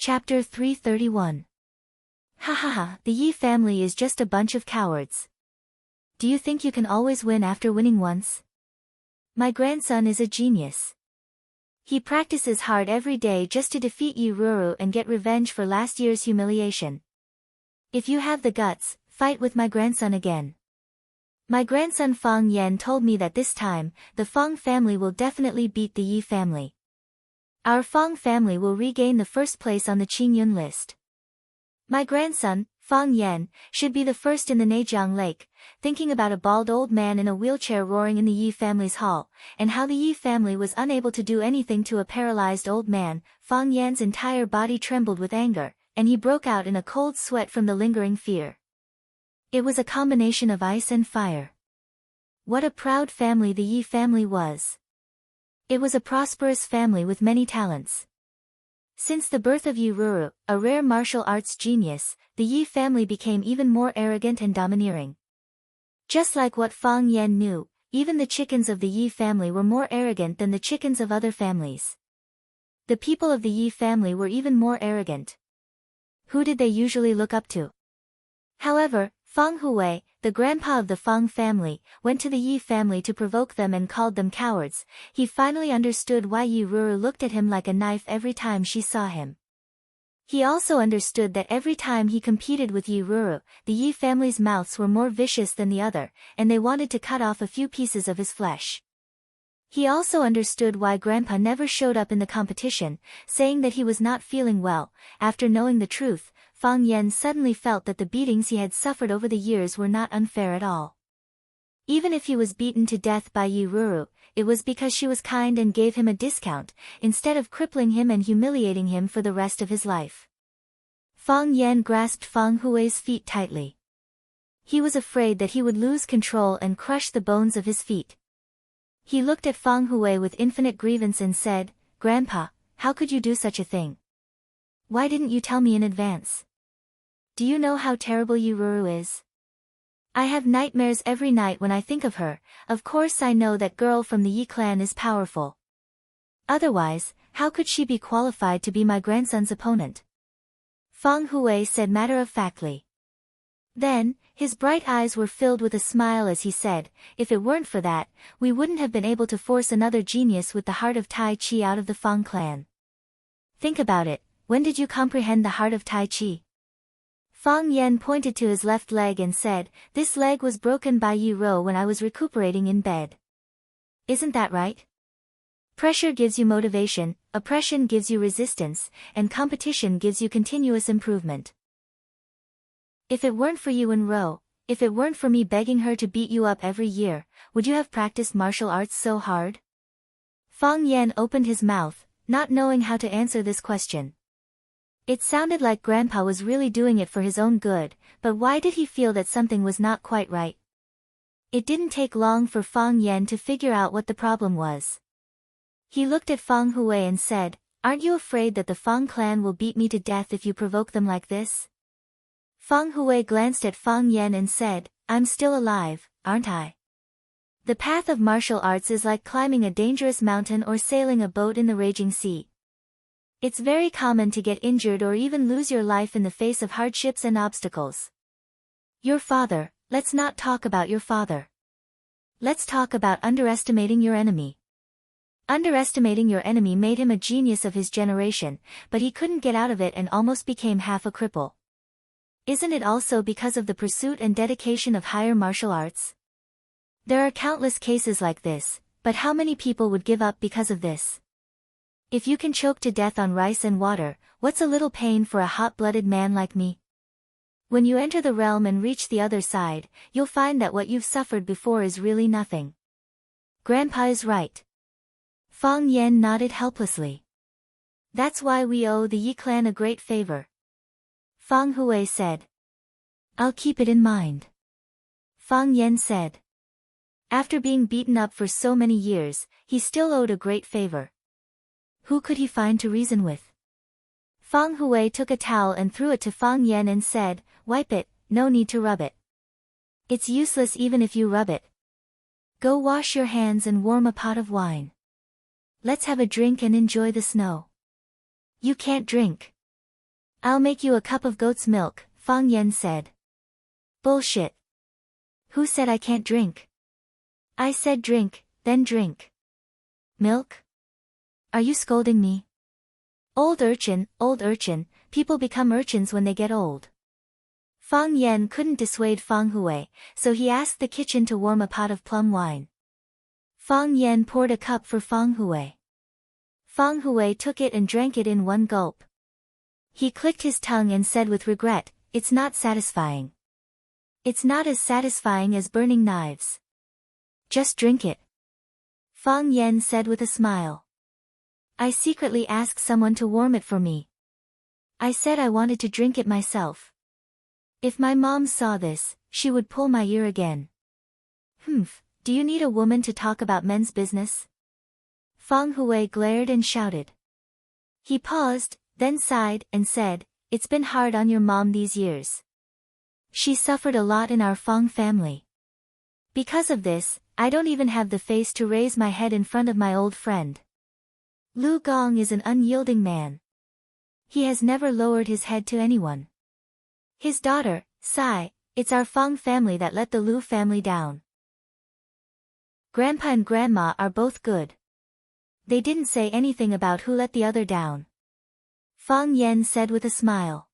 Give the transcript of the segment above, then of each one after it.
Chapter 331. Ha ha ha, the Yi family is just a bunch of cowards. Do you think you can always win after winning once? My grandson is a genius. He practices hard every day just to defeat Yi Ruru and get revenge for last year's humiliation. If you have the guts, fight with my grandson again. My grandson Fang Yan told me that this time, the Fang family will definitely beat the Yi family. Our Fang family will regain the first place on the Qingyun list. My grandson, Fang Yan, should be the first in the Neijiang Lake, thinking about a bald old man in a wheelchair roaring in the Yi family's hall, and how the Yi family was unable to do anything to a paralyzed old man. Fang Yan's entire body trembled with anger, and he broke out in a cold sweat from the lingering fear. It was a combination of ice and fire. What a proud family the Yi family was. It was a prosperous family with many talents. Since the birth of Yi Ruru, a rare martial arts genius, the Yi family became even more arrogant and domineering. Just like what Fang Yan knew, even the chickens of the Yi family were more arrogant than the chickens of other families. The people of the Yi family were even more arrogant. Who did they usually look up to? However, Fang Hui, the grandpa of the Fang family, went to the Yi family to provoke them and called them cowards. He finally understood why Yi Ruru looked at him like a knife every time she saw him. He also understood that every time he competed with Yi Ruru, the Yi family's mouths were more vicious than the other, and they wanted to cut off a few pieces of his flesh. He also understood why Grandpa never showed up in the competition, saying that he was not feeling well. After knowing the truth, Fang Yan suddenly felt that the beatings he had suffered over the years were not unfair at all. Even if he was beaten to death by Yi Ruru, it was because she was kind and gave him a discount, instead of crippling him and humiliating him for the rest of his life. Fang Yan grasped Fang Hui's feet tightly. He was afraid that he would lose control and crush the bones of his feet. He looked at Fang Hui with infinite grievance and said, "Grandpa, how could you do such a thing? Why didn't you tell me in advance? Do you know how terrible Yi Ruru is? I have nightmares every night when I think of her. Of course I know that girl from the Yi clan is powerful. Otherwise, how could she be qualified to be my grandson's opponent?" Fang Hui said matter-of-factly. Then, his bright eyes were filled with a smile as he said, "If it weren't for that, we wouldn't have been able to force another genius with the heart of Tai Chi out of the Fang clan. Think about it, when did you comprehend the heart of Tai Chi?" Fang Yan pointed to his left leg and said, "This leg was broken by Yi Rou when I was recuperating in bed. Isn't that right? Pressure gives you motivation, oppression gives you resistance, and competition gives you continuous improvement. If it weren't for you and Rou, if it weren't for me begging her to beat you up every year, would you have practiced martial arts so hard?" Fang Yan opened his mouth, not knowing how to answer this question. It sounded like Grandpa was really doing it for his own good, but why did he feel that something was not quite right? It didn't take long for Fang Yan to figure out what the problem was. He looked at Fang Hui and said, "Aren't you afraid that the Fang clan will beat me to death if you provoke them like this?" Fang Hui glanced at Fang Yan and said, "I'm still alive, aren't I? The path of martial arts is like climbing a dangerous mountain or sailing a boat in the raging sea. It's very common to get injured or even lose your life in the face of hardships and obstacles. Your father, let's not talk about your father. Let's talk about underestimating your enemy. Underestimating your enemy made him a genius of his generation, but he couldn't get out of it and almost became half a cripple. Isn't it also because of the pursuit and dedication of higher martial arts? There are countless cases like this, but how many people would give up because of this? If you can choke to death on rice and water, what's a little pain for a hot-blooded man like me? When you enter the realm and reach the other side, you'll find that what you've suffered before is really nothing." Grandpa is right. Fang Yan nodded helplessly. "That's why we owe the Yi clan a great favor," Fang Hui said. "I'll keep it in mind," Fang Yan said. After being beaten up for so many years, he still owed a great favor. Who could he find to reason with? Fang Hui took a towel and threw it to Fang Yan and said, "Wipe it, no need to rub it. It's useless even if you rub it. Go wash your hands and warm a pot of wine. Let's have a drink and enjoy the snow." "You can't drink," I'll make you a cup of goat's milk, Fang Yan said. Bullshit. Who said I can't drink? I said drink, then drink. Milk? Are you scolding me? Old urchin, people become urchins when they get old. Fang Yan couldn't dissuade Fang Hui, so he asked the kitchen to warm a pot of plum wine. Fang Yan poured a cup for Fang Hui. Fang Hui took it and drank it in one gulp. He clicked his tongue and said with regret, "It's not satisfying. It's not as satisfying as burning knives. Just drink it." Fang Yan said with a smile. I secretly asked someone to warm it for me. I said I wanted to drink it myself. If my mom saw this, she would pull my ear again. Do you need a woman to talk about men's business? Fang Hui glared and shouted. He paused, then sighed and said, "It's been hard on your mom these years. She suffered a lot in our Fang family. Because of this, I don't even have the face to raise my head in front of my old friend. Lu Gong is an unyielding man. He has never lowered his head to anyone. His daughter, Sai, it's our Fang family that let the Lu family down. Grandpa and Grandma are both good. They didn't say anything about who let the other down." Fang Yan said with a smile.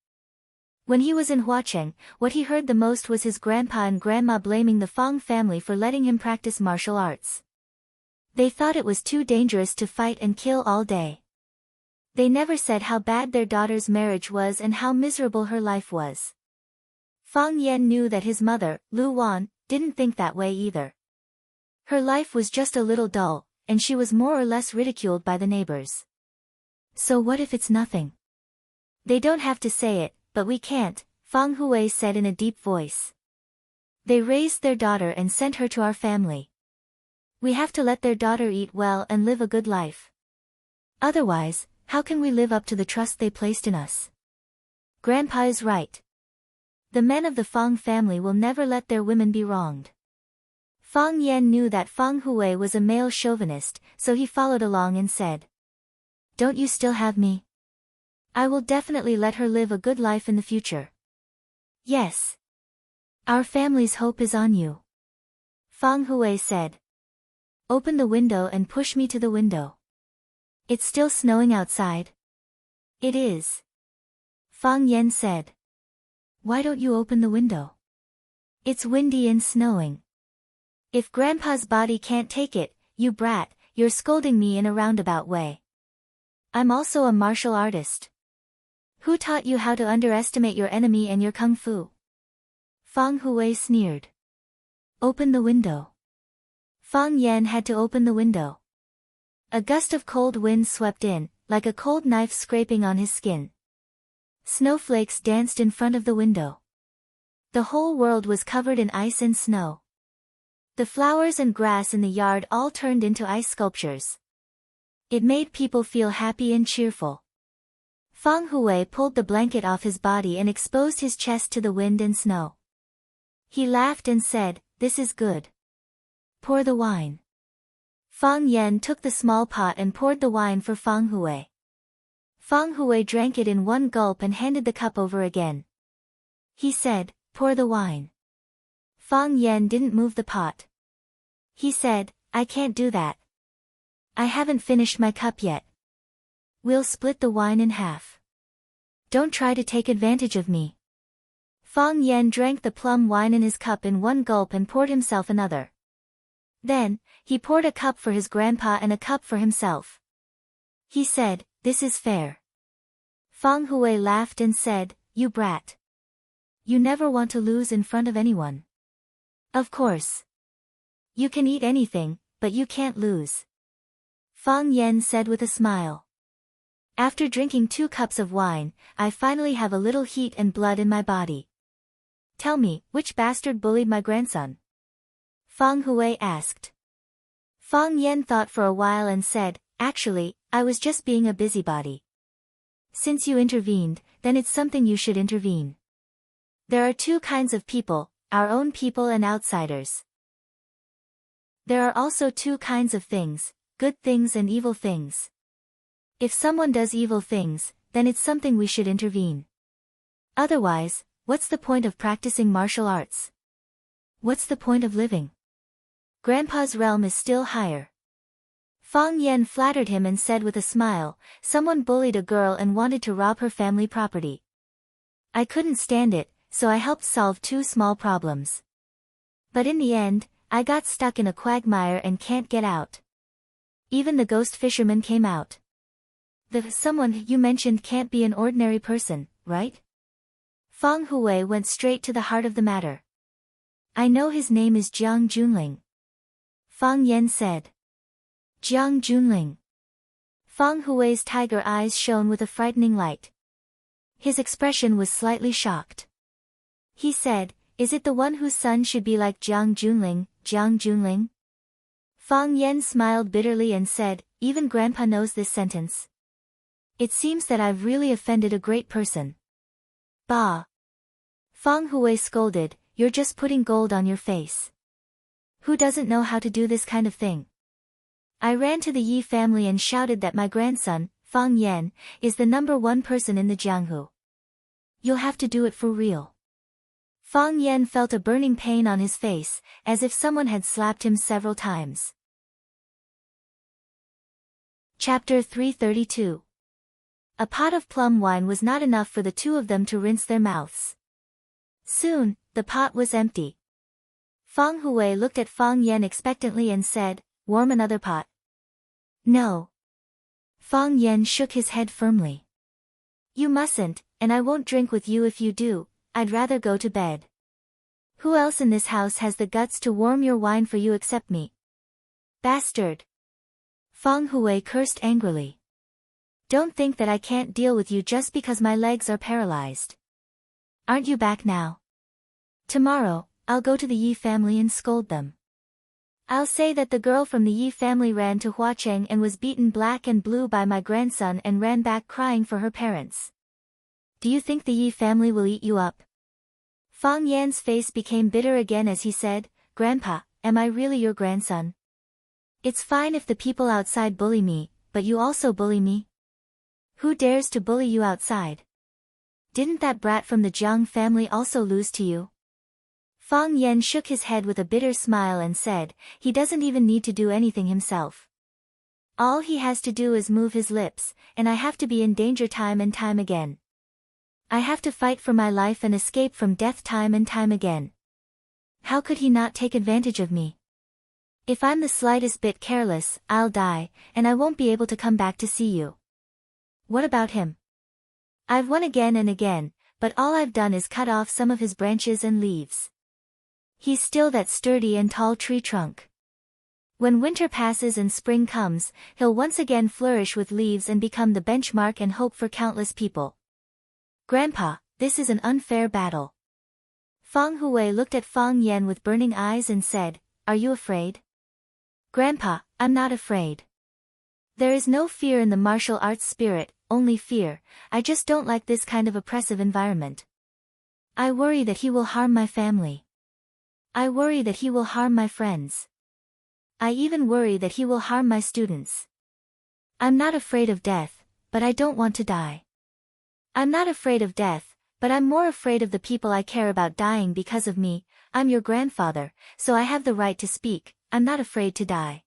When he was in Huacheng, what he heard the most was his grandpa and grandma blaming the Fang family for letting him practice martial arts. They thought it was too dangerous to fight and kill all day. They never said how bad their daughter's marriage was and how miserable her life was. Fang Yan knew that his mother, Lu Wan, didn't think that way either. Her life was just a little dull, and she was more or less ridiculed by the neighbors. So what if it's nothing? They don't have to say it, but we can't, Fang Hui said in a deep voice. They raised their daughter and sent her to our family. We have to let their daughter eat well and live a good life. Otherwise, how can we live up to the trust they placed in us? Grandpa is right. The men of the Fang family will never let their women be wronged. Fang Yan knew that Fang Hui was a male chauvinist, so he followed along and said, "Don't you still have me? I will definitely let her live a good life in the future." "Yes. Our family's hope is on you," Fang Hui said. "Open the window and push me to the window." "It's still snowing outside." "It is," Fang Yan said. "Why don't you open the window? It's windy and snowing." "If Grandpa's body can't take it, you brat, you're scolding me in a roundabout way. I'm also a martial artist. Who taught you how to underestimate your enemy and your kung fu?" Fang Hui sneered. "Open the window." Fang Yan had to open the window. A gust of cold wind swept in, like a cold knife scraping on his skin. Snowflakes danced in front of the window. The whole world was covered in ice and snow. The flowers and grass in the yard all turned into ice sculptures. It made people feel happy and cheerful. Fang Hui pulled the blanket off his body and exposed his chest to the wind and snow. He laughed and said, "This is good. Pour the wine." Fang Yan took the small pot and poured the wine for Fang Hui. Fang Hui drank it in one gulp and handed the cup over again. He said, "Pour the wine." Fang Yan didn't move the pot. He said, "I can't do that. I haven't finished my cup yet. We'll split the wine in half. Don't try to take advantage of me." Fang Yan drank the plum wine in his cup in one gulp and poured himself another. Then, he poured a cup for his grandpa and a cup for himself. He said, "This is fair." Fang Hui laughed and said, "You brat. You never want to lose in front of anyone. Of course. You can eat anything, but you can't lose." Fang Yan said with a smile. "After drinking 2 cups of wine, I finally have a little heat and blood in my body. Tell me, which bastard bullied my grandson?" Fang Hui asked. Fang Yan thought for a while and said, "Actually, I was just being a busybody. Since you intervened, then it's something you should intervene. There are 2 kinds of people, our own people and outsiders. There are also 2 kinds of things, good things and evil things. If someone does evil things, then it's something we should intervene. Otherwise, what's the point of practicing martial arts? What's the point of living? Grandpa's realm is still higher. Fang Yan flattered him and said with a smile, someone bullied a girl and wanted to rob her family property. I couldn't stand it, so I helped solve 2 small problems. But in the end, I got stuck in a quagmire and can't get out. Even the ghost fisherman came out. The someone you mentioned can't be an ordinary person, right? Fang Hui went straight to the heart of the matter. I know his name is Jiang Junling. Fang Yan said. Jiang Junling. Fang Hui's tiger eyes shone with a frightening light. His expression was slightly shocked. He said, is it the one whose son should be like Jiang Junling, Jiang Junling? Fang Yan smiled bitterly and said, even Grandpa knows this sentence. It seems that I've really offended a great person. Bah! Fang Hui scolded, you're just putting gold on your face. Who doesn't know how to do this kind of thing? I ran to the Yi family and shouted that my grandson, Fang Yan, is the #1 person in the Jianghu. You'll have to do it for real. Fang Yan felt a burning pain on his face, as if someone had slapped him several times. Chapter 332. A pot of plum wine was not enough for the 2 of them to rinse their mouths. Soon, the pot was empty. Fang Hui looked at Fang Yan expectantly and said, warm another pot. No. Fang Yan shook his head firmly. You mustn't, and I won't drink with you if you do, I'd rather go to bed. Who else in this house has the guts to warm your wine for you except me? Bastard! Fang Hui cursed angrily. Don't think that I can't deal with you just because my legs are paralyzed. Aren't you back now? Tomorrow, I'll go to the Yi family and scold them. I'll say that the girl from the Yi family ran to Huacheng and was beaten black and blue by my grandson and ran back crying for her parents. Do you think the Yi family will eat you up? Fang Yan's face became bitter again as he said, Grandpa, am I really your grandson? It's fine if the people outside bully me, but you also bully me? Who dares to bully you outside? Didn't that brat from the Jiang family also lose to you? Fang Yan shook his head with a bitter smile and said, he doesn't even need to do anything himself. All he has to do is move his lips, and I have to be in danger time and time again. I have to fight for my life and escape from death time and time again. How could he not take advantage of me? If I'm the slightest bit careless, I'll die, and I won't be able to come back to see you. What about him? I've won again and again, but all I've done is cut off some of his branches and leaves. He's still that sturdy and tall tree trunk. When winter passes and spring comes, he'll once again flourish with leaves and become the benchmark and hope for countless people. Grandpa, this is an unfair battle. Fang Hui looked at Fang Yan with burning eyes and said, are you afraid? Grandpa, I'm not afraid. There is no fear in the martial arts spirit, only fear. I just don't like this kind of oppressive environment. I worry that he will harm my family. I worry that he will harm my friends. I even worry that he will harm my students. I'm not afraid of death, but I don't want to die. I'm not afraid of death, but I'm more afraid of the people I care about dying because of me. I'm your grandfather, so I have the right to speak. I'm not afraid to die.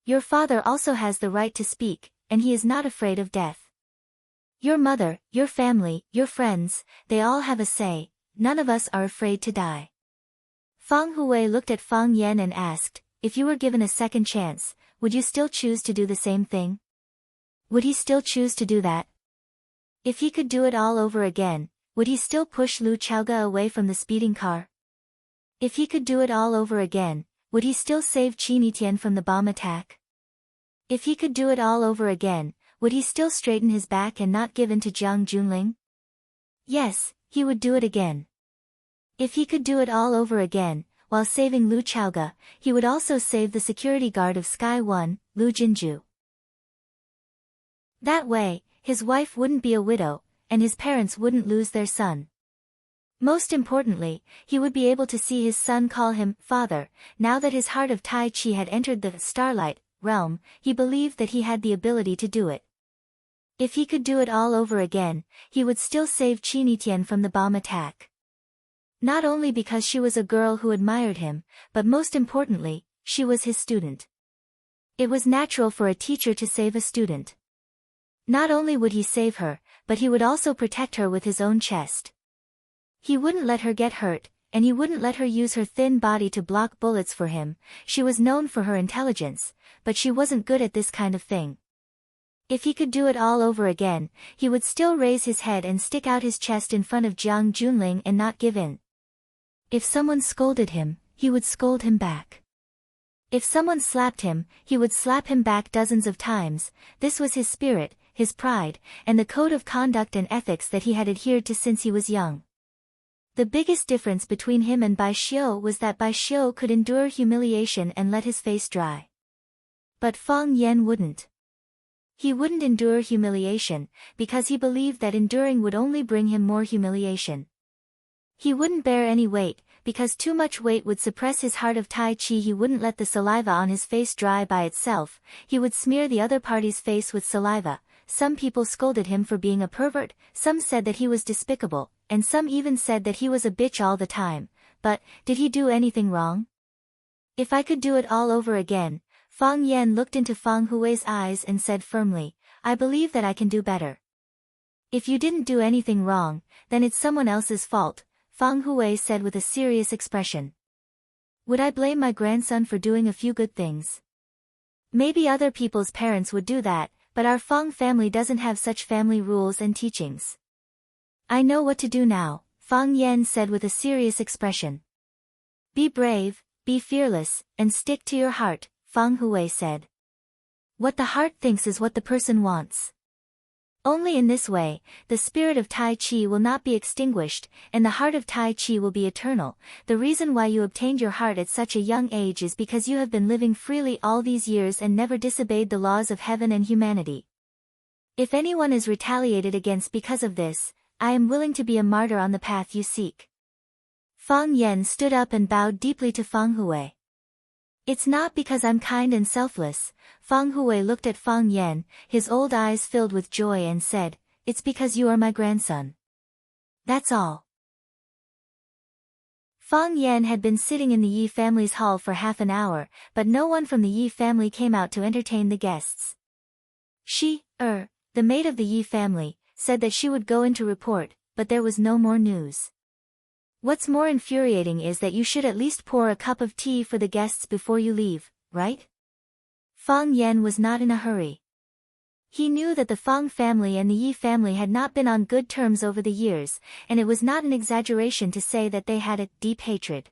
Your father also has the right to speak, and he is not afraid of death. Your mother, your family, your friends, they all have a say. None of us are afraid to die. Fang Hui looked at Fang Yan and asked, if you were given a second chance, would you still choose to do the same thing? Would he still choose to do that? If he could do it all over again, would he still push Lu Chaoga away from the speeding car? If he could do it all over again, would he still save Qin Yitian from the bomb attack? If he could do it all over again, would he still straighten his back and not give in to Jiang Junling? Yes, he would do it again. If he could do it all over again, while saving Lu Chaoga, he would also save the security guard of Sky 1, Lu Jinju. That way, his wife wouldn't be a widow, and his parents wouldn't lose their son. Most importantly, he would be able to see his son call him father. Now that his heart of Tai Chi had entered the starlight realm, he believed that he had the ability to do it. If he could do it all over again, he would still save Qinitian from the bomb attack. Not only because she was a girl who admired him, but most importantly, she was his student. It was natural for a teacher to save a student. Not only would he save her, but he would also protect her with his own chest. He wouldn't let her get hurt, and he wouldn't let her use her thin body to block bullets for him. She was known for her intelligence, but she wasn't good at this kind of thing. If he could do it all over again, he would still raise his head and stick out his chest in front of Jiang Junling and not give in. If someone scolded him, he would scold him back. If someone slapped him, he would slap him back dozens of times. This was his spirit, his pride, and the code of conduct and ethics that he had adhered to since he was young. The biggest difference between him and Bai Xiu was that Bai Xiu could endure humiliation and let his face dry. But Fang Yan wouldn't. He wouldn't endure humiliation, because he believed that enduring would only bring him more humiliation. He wouldn't bear any weight, because too much weight would suppress his heart of Tai Chi. He wouldn't let the saliva on his face dry by itself, he would smear the other party's face with saliva. Some people scolded him for being a pervert, some said that he was despicable, and some even said that he was a bitch all the time. But, did he do anything wrong? If I could do it all over again, Fang Yan looked into Fang Hui's eyes and said firmly, I believe that I can do better. If you didn't do anything wrong, then it's someone else's fault, Fang Hui said with a serious expression. Would I blame my grandson for doing a few good things? Maybe other people's parents would do that, but our Fang family doesn't have such family rules and teachings. I know what to do now, Fang Yan said with a serious expression. Be brave, be fearless, and stick to your heart, Fang Hui said. What the heart thinks is what the person wants. Only in this way, the spirit of Tai Chi will not be extinguished, and the heart of Tai Chi will be eternal. The reason why you obtained your heart at such a young age is because you have been living freely all these years and never disobeyed the laws of heaven and humanity. If anyone is retaliated against because of this, I am willing to be a martyr on the path you seek. Fang Yan stood up and bowed deeply to Fang Hui. It's not because I'm kind and selfless, Fang Hui looked at Fang Yan, his old eyes filled with joy and said, it's because you are my grandson. That's all. Fang Yan had been sitting in the Yi family's hall for half an hour, but no one from the Yi family came out to entertain the guests. The maid of the Yi family, said that she would go in to report, but there was no more news. What's more infuriating is that you should at least pour a cup of tea for the guests before you leave, right? Fang Yan was not in a hurry. He knew that the Fang family and the Yi family had not been on good terms over the years, and it was not an exaggeration to say that they had a deep hatred.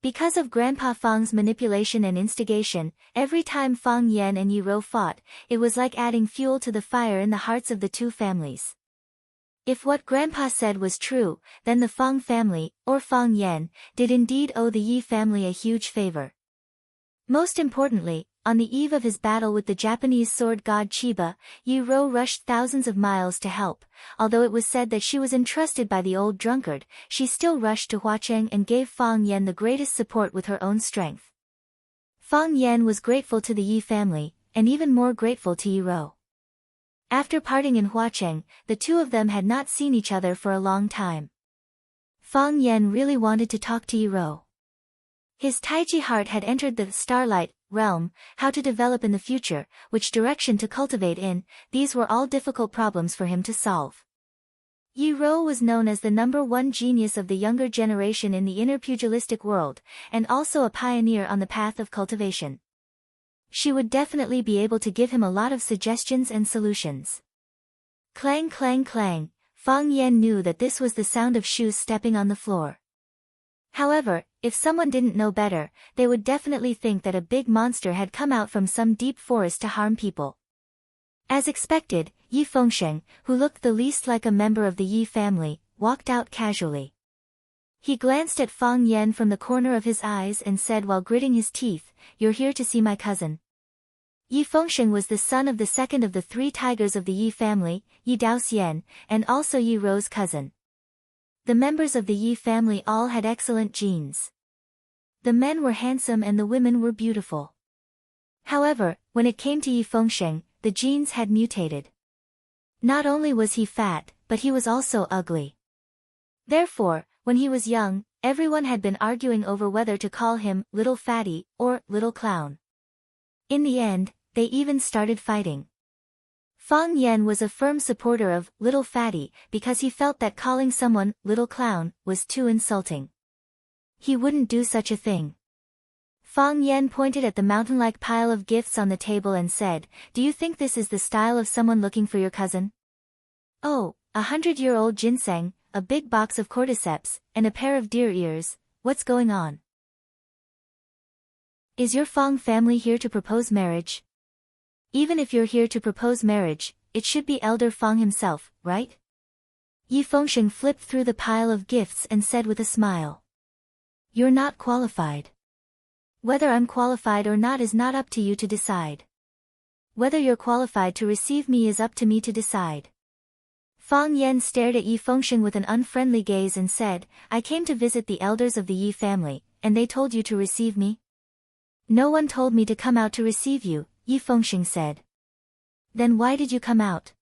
Because of Grandpa Fang's manipulation and instigation, every time Fang Yan and Yi Rou fought, it was like adding fuel to the fire in the hearts of the two families. If what Grandpa said was true, then the Fang family, or Fang Yan, did indeed owe the Yi family a huge favor. Most importantly, on the eve of his battle with the Japanese sword god Chiba, Yi Rou rushed thousands of miles to help. Although it was said that she was entrusted by the old drunkard, she still rushed to Huacheng and gave Fang Yan the greatest support with her own strength. Fang Yan was grateful to the Yi family, and even more grateful to Yi Rou. After parting in Huacheng, the two of them had not seen each other for a long time. Fang Yan really wanted to talk to Yi Rou. His Taiji heart had entered the starlight realm, how to develop in the future, which direction to cultivate in, these were all difficult problems for him to solve. Yi Rou was known as the #1 genius of the younger generation in the inner pugilistic world, and also a pioneer on the path of cultivation. She would definitely be able to give him a lot of suggestions and solutions. Clang clang clang, Fang Yan knew that this was the sound of shoes stepping on the floor. However, if someone didn't know better, they would definitely think that a big monster had come out from some deep forest to harm people. As expected, Yi Fengsheng, who looked the least like a member of the Yi family, walked out casually. He glanced at Fang Yan from the corner of his eyes and said while gritting his teeth, "You're here to see my cousin." Yi Fengsheng was the son of the second of the 3 tigers of the Yi family, Yi Daoxian, and also Yi Rou's cousin. The members of the Yi family all had excellent genes. The men were handsome and the women were beautiful. However, when it came to Yi Fengsheng, the genes had mutated. Not only was he fat, but he was also ugly. Therefore, when he was young, everyone had been arguing over whether to call him Little Fatty or Little Clown. In the end, they even started fighting. Fang Yan was a firm supporter of Little Fatty because he felt that calling someone Little Clown was too insulting. He wouldn't do such a thing. Fang Yan pointed at the mountain-like pile of gifts on the table and said, "Do you think this is the style of someone looking for your cousin? Oh, 100-year-old ginseng, a big box of cordyceps, and a pair of deer ears, what's going on? Is your Fang family here to propose marriage? Even if you're here to propose marriage, it should be Elder Fang himself, right?" Yi Fengsheng flipped through the pile of gifts and said with a smile. "You're not qualified. Whether I'm qualified or not is not up to you to decide. Whether you're qualified to receive me is up to me to decide." Fang Yan stared at Yi Fengsheng with an unfriendly gaze and said, "I came to visit the elders of the Yi family, and they told you to receive me?" "No one told me to come out to receive you," Yi Fengsheng said. "Then why did you come out?"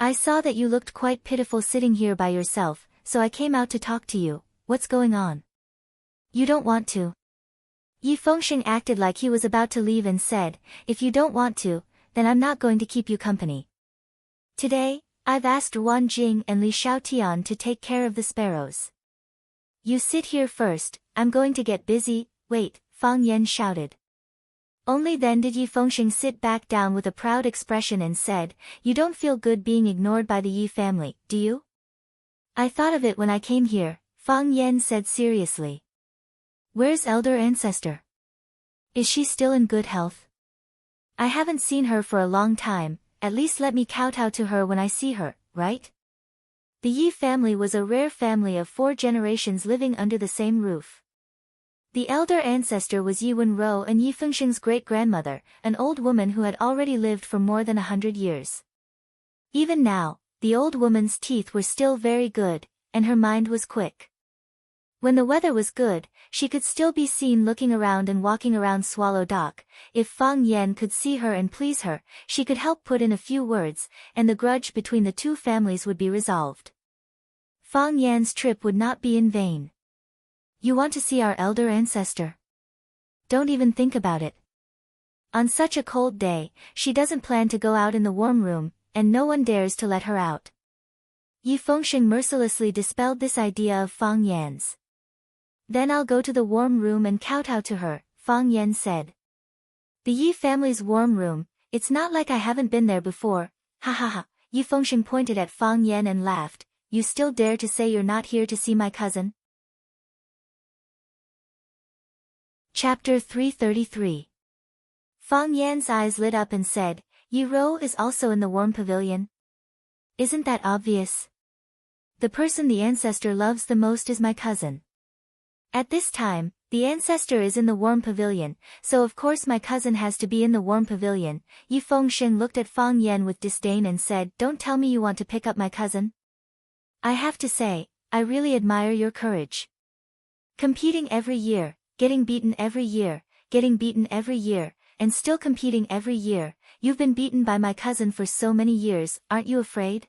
"I saw that you looked quite pitiful sitting here by yourself, so I came out to talk to you. What's going on?" "You don't want to?" Yi Fengsheng acted like he was about to leave and said, "If you don't want to, then I'm not going to keep you company. Today, I've asked Wan Jing and Li Xiaotian to take care of the sparrows. You sit here first, I'm going to get busy." "Wait," Fang Yan shouted. Only then did Yi Fengsheng sit back down with a proud expression and said, "You don't feel good being ignored by the Yi family, do you?" "I thought of it when I came here," Fang Yan said seriously. "Where's elder ancestor? Is she still in good health? I haven't seen her for a long time, at least let me kowtow to her when I see her, right?" The Yi family was a rare family of 4 generations living under the same roof. The elder ancestor was Yi Wenro and Yi Fengsheng's great-grandmother, an old woman who had already lived for more than 100 years. Even now, the old woman's teeth were still very good, and her mind was quick. When the weather was good, she could still be seen looking around and walking around Swallow Dock. If Fang Yan could see her and please her, she could help put in a few words, and the grudge between the 2 families would be resolved. Fang Yan's trip would not be in vain. "You want to see our elder ancestor? Don't even think about it. On such a cold day, she doesn't plan to go out in the warm room, and no one dares to let her out." Yi Fengsheng mercilessly dispelled this idea of Fang Yan's. "Then I'll go to the warm room and kowtow to her," Fang Yan said. "The Yi family's warm room, it's not like I haven't been there before, ha ha ha." Yi Fengsheng pointed at Fang Yan and laughed. "You still dare to say you're not here to see my cousin?" Chapter 333. Fang Yan's eyes lit up and said, "Yi Rou is also in the warm pavilion? Isn't that obvious? The person the ancestor loves the most is my cousin. At this time, the ancestor is in the warm pavilion, so of course my cousin has to be in the warm pavilion." Yi Fengsheng looked at Fang Yan with disdain and said, "Don't tell me you want to pick up my cousin. I have to say, I really admire your courage. Competing every year, getting beaten every year, getting beaten every year, and still competing every year. You've been beaten by my cousin for so many years, aren't you afraid?"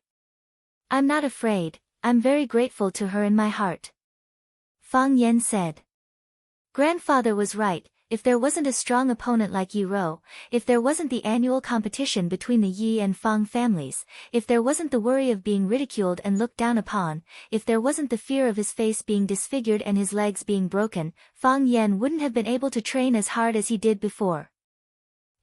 "I'm not afraid, I'm very grateful to her in my heart," Fang Yan said. Grandfather was right. If there wasn't a strong opponent like Yi Rou, if there wasn't the annual competition between the Yi and Fang families, if there wasn't the worry of being ridiculed and looked down upon, if there wasn't the fear of his face being disfigured and his legs being broken, Fang Yan wouldn't have been able to train as hard as he did before.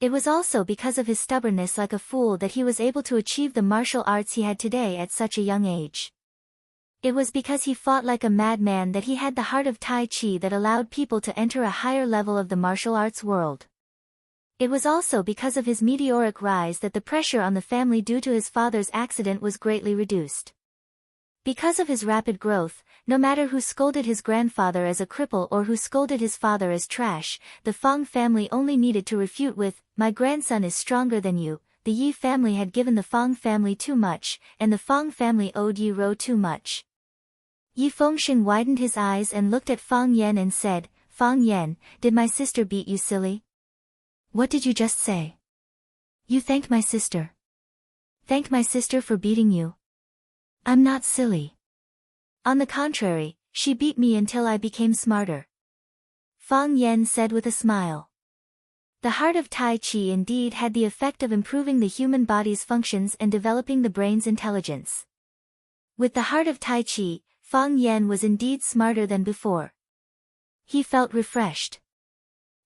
It was also because of his stubbornness like a fool that he was able to achieve the martial arts he had today at such a young age. It was because he fought like a madman that he had the heart of Tai Chi that allowed people to enter a higher level of the martial arts world. It was also because of his meteoric rise that the pressure on the family due to his father's accident was greatly reduced. Because of his rapid growth, no matter who scolded his grandfather as a cripple or who scolded his father as trash, the Fang family only needed to refute with, "My grandson is stronger than you." The Yi family had given the Fang family too much, and the Fang family owed Yi Rou too much. Yi Fengsheng widened his eyes and looked at Fang Yan and said, "Fang Yan, did my sister beat you silly? What did you just say? You thanked my sister. thank my sister for beating you. I'm not silly. On the contrary, she beat me until I became smarter. Fang Yan said with a smile. The heart of Tai Chi indeed had the effect of improving the human body's functions and developing the brain's intelligence. With the heart of Tai Chi, Fang Yan was indeed smarter than before. He felt refreshed.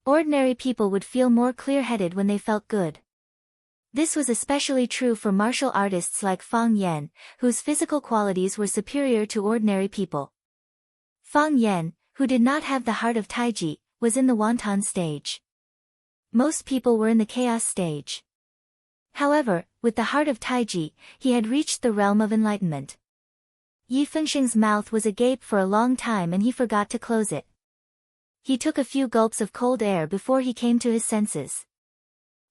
Ordinary people would feel more clear-headed when they felt good. This was especially true for martial artists like Fang Yan, whose physical qualities were superior to ordinary people. Fang Yan, who did not have the heart of Taiji, was in the wonton stage. Most people were in the chaos stage. However, with the heart of Taiji, he had reached the realm of enlightenment. Yi Fengsheng's mouth was agape for a long time and he forgot to close it. He took a few gulps of cold air before he came to his senses.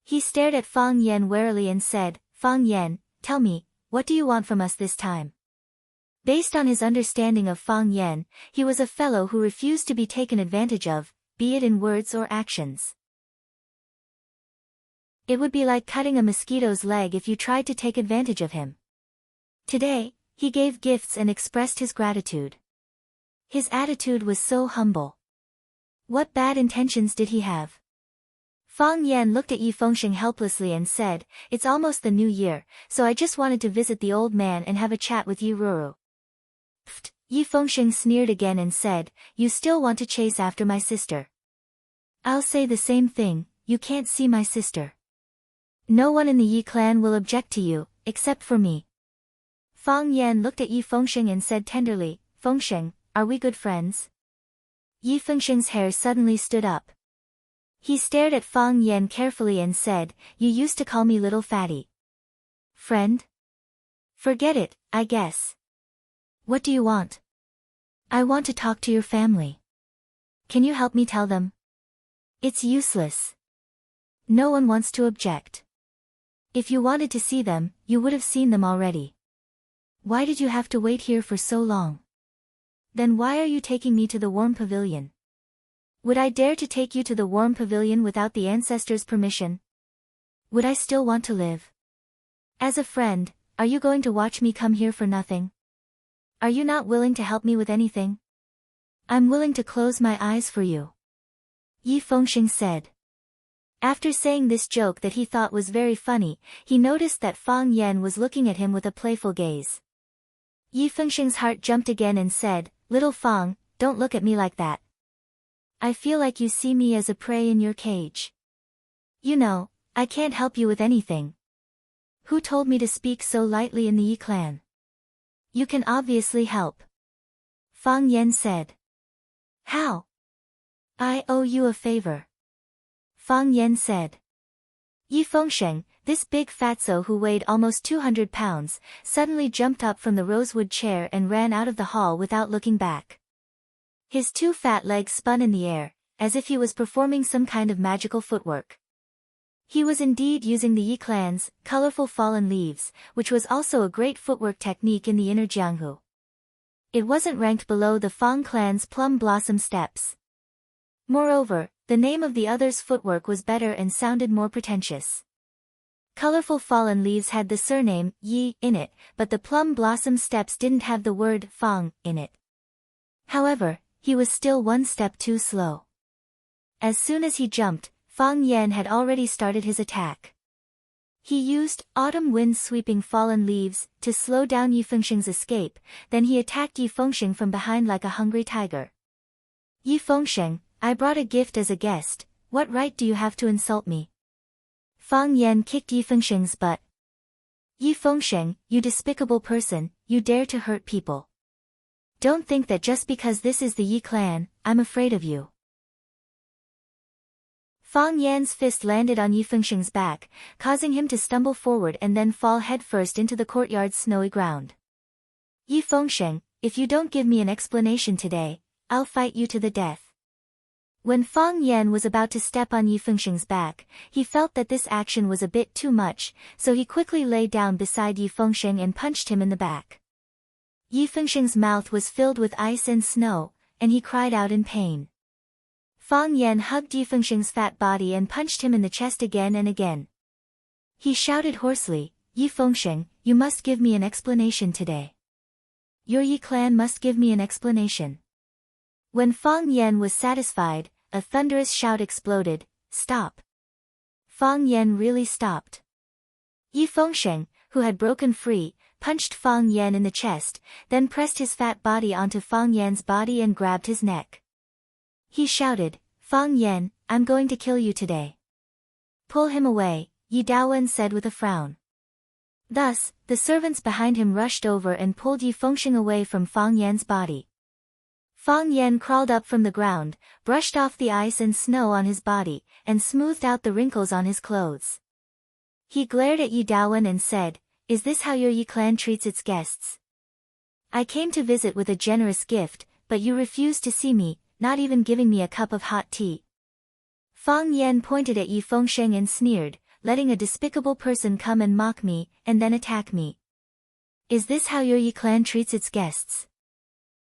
He stared at Fang Yan warily and said, Fang Yan, tell me, what do you want from us this time? Based on his understanding of Fang Yan, he was a fellow who refused to be taken advantage of, be it in words or actions. It would be like cutting a mosquito's leg if you tried to take advantage of him. Today, he gave gifts and expressed his gratitude. His attitude was so humble. What bad intentions did he have? Fang Yan looked at Yi Fengsheng helplessly and said, it's almost the new year, so I just wanted to visit the old man and have a chat with Yi Ruru. Pfft, Yi Fengsheng sneered again and said, you still want to chase after my sister. I'll say the same thing, you can't see my sister. No one in the Yi clan will object to you, except for me. Fang Yan looked at Yi Fengsheng and said tenderly, Fengsheng, are we good friends? Yi Fengsheng's hair suddenly stood up. He stared at Fang Yan carefully and said, you used to call me little fatty. Friend? Forget it, I guess. What do you want? I want to talk to your family. Can you help me tell them? It's useless. No one wants to object. If you wanted to see them, you would have seen them already. Why did you have to wait here for so long? Then why are you taking me to the warm pavilion? Would I dare to take you to the warm pavilion without the ancestors' permission? Would I still want to live? As a friend, are you going to watch me come here for nothing? Are you not willing to help me with anything? I'm willing to close my eyes for you. Yi Fengsheng said. After saying this joke that he thought was very funny, he noticed that Fang Yan was looking at him with a playful gaze. Yi Fengsheng's heart jumped again and said, Little Fang, don't look at me like that. I feel like you see me as a prey in your cage. You know, I can't help you with anything. Who told me to speak so lightly in the Yi clan? You can obviously help. Fang Yan said. How? I owe you a favor. Fang Yan said. Yi Fengsheng, this big fatso who weighed almost 200 pounds, suddenly jumped up from the rosewood chair and ran out of the hall without looking back. His two fat legs spun in the air, as if he was performing some kind of magical footwork. He was indeed using the Yi clan's colorful fallen leaves, which was also a great footwork technique in the inner Jianghu. It wasn't ranked below the Fang clan's plum blossom steps. Moreover, the name of the other's footwork was better and sounded more pretentious. Colorful fallen leaves had the surname Yi in it, but the plum blossom steps didn't have the word Fang in it. However, he was still one step too slow. As soon as he jumped, Fang Yan had already started his attack. He used autumn wind sweeping fallen leaves to slow down Yi Fengsheng's escape, then he attacked Yi Fengsheng from behind like a hungry tiger. Yi Fengsheng, I brought a gift as a guest, what right do you have to insult me? Fang Yan kicked Yi Fengsheng's butt. Yi Fengsheng, you despicable person, you dare to hurt people. Don't think that just because this is the Yi clan, I'm afraid of you. Fang Yan's fist landed on Yi Fengsheng's back, causing him to stumble forward and then fall headfirst into the courtyard's snowy ground. Yi Fengsheng, if you don't give me an explanation today, I'll fight you to the death. When Fang Yan was about to step on Yi Fengsheng's back, he felt that this action was a bit too much, so he quickly lay down beside Yi Fengsheng and punched him in the back. Yi Fengsheng's mouth was filled with ice and snow, and he cried out in pain. Fang Yan hugged Yi Fengsheng's fat body and punched him in the chest again and again. He shouted hoarsely, Yi Fengsheng, you must give me an explanation today. Your Yi clan must give me an explanation. When Fang Yan was satisfied, a thunderous shout exploded, "Stop!" Fang Yan really stopped. Yi Fengsheng, who had broken free, punched Fang Yan in the chest, then pressed his fat body onto Fang Yan's body and grabbed his neck. He shouted, "Fang Yan, I'm going to kill you today." "Pull him away," Yi Daowen said with a frown. Thus, the servants behind him rushed over and pulled Yi Fengsheng away from Fang Yan's body. Fang Yan crawled up from the ground, brushed off the ice and snow on his body, and smoothed out the wrinkles on his clothes. He glared at Yi Daowen and said, "Is this how your Yi clan treats its guests? I came to visit with a generous gift, but you refused to see me, not even giving me a cup of hot tea." Fang Yan pointed at Yi Fengsheng and sneered, "Letting a despicable person come and mock me, and then attack me. Is this how your Yi clan treats its guests?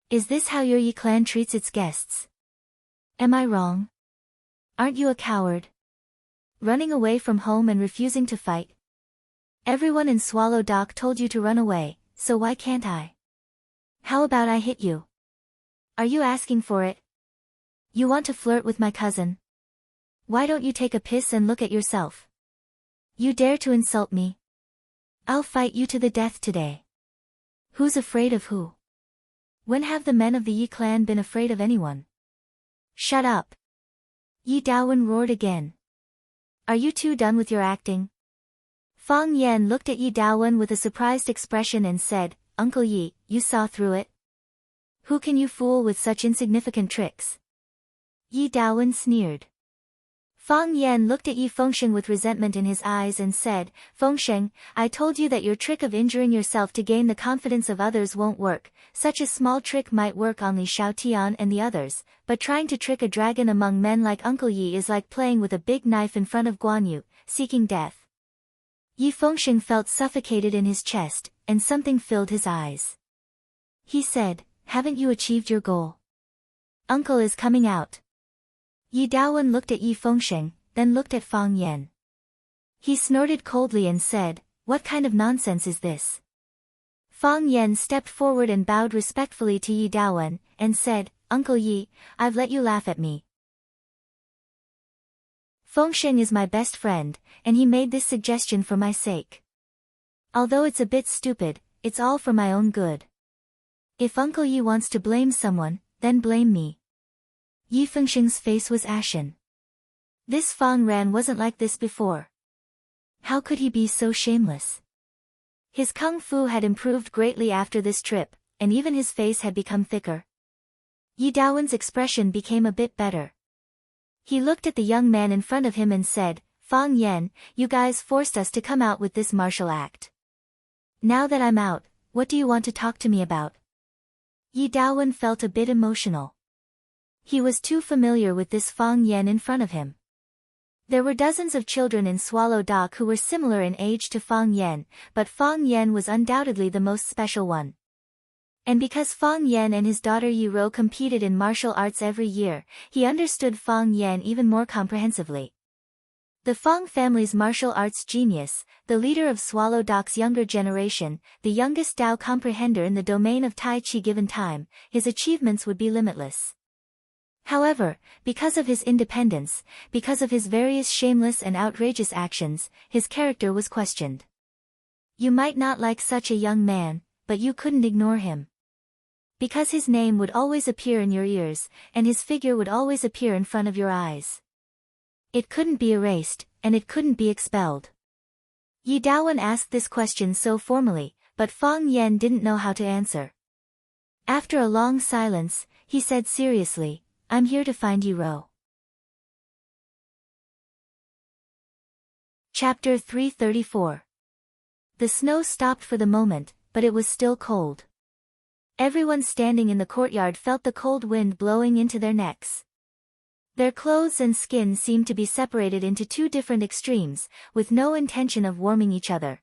Is this how your Yi clan treats its guests? Am I wrong? Aren't you a coward? Running away from home and refusing to fight? Everyone in Swallow Dock told you to run away, so why can't I? How about I hit you? Are you asking for it? You want to flirt with my cousin? Why don't you take a piss and look at yourself? You dare to insult me? I'll fight you to the death today. Who's afraid of who? When have the men of the Yi clan been afraid of anyone? Shut up!" Yi Daowen roared again. "Are you two done with your acting?" Fang Yan looked at Yi Daowen with a surprised expression and said, "Uncle Yi, you saw through it? Who can you fool with such insignificant tricks?" Yi Daowen sneered. Fang Yan looked at Yi Fengsheng with resentment in his eyes and said, "Fengsheng, I told you that your trick of injuring yourself to gain the confidence of others won't work. Such a small trick might work on Li Xiaotian and the others, but trying to trick a dragon among men like Uncle Yi is like playing with a big knife in front of Guan Yu, seeking death." Yi Fengsheng felt suffocated in his chest, and something filled his eyes. He said, "Haven't you achieved your goal? Uncle is coming out." Yi Daowen looked at Yi Fengsheng, then looked at Fang Yan. He snorted coldly and said, "What kind of nonsense is this?" Fang Yan stepped forward and bowed respectfully to Yi Daowen, and said, "Uncle Yi, I've let you laugh at me. Fengsheng is my best friend, and he made this suggestion for my sake. Although it's a bit stupid, it's all for my own good. If Uncle Yi wants to blame someone, then blame me." Yi Fengsheng's face was ashen. This Fang Ran wasn't like this before. How could he be so shameless? His kung fu had improved greatly after this trip, and even his face had become thicker. Yi Daowen's expression became a bit better. He looked at the young man in front of him and said, "Fang Yan, you guys forced us to come out with this martial act. Now that I'm out, what do you want to talk to me about?" Yi Daowen felt a bit emotional. He was too familiar with this Fang Yan in front of him. There were dozens of children in Swallow Dock who were similar in age to Fang Yan, but Fang Yan was undoubtedly the most special one. And because Fang Yan and his daughter Yi Ro competed in martial arts every year, he understood Fang Yan even more comprehensively. The Fang family's martial arts genius, the leader of Swallow Dock's younger generation, the youngest Dao comprehender in the domain of Tai Chi given time, his achievements would be limitless. However, because of his independence, because of his various shameless and outrageous actions, his character was questioned. You might not like such a young man, but you couldn't ignore him. Because his name would always appear in your ears, and his figure would always appear in front of your eyes. It couldn't be erased, and it couldn't be expelled. Yi Daowen asked this question so formally, but Fang Yan didn't know how to answer. After a long silence, he said seriously, "I'm here to find Yi Ro." Chapter 334. The snow stopped for the moment, but it was still cold. Everyone standing in the courtyard felt the cold wind blowing into their necks. Their clothes and skin seemed to be separated into two different extremes, with no intention of warming each other.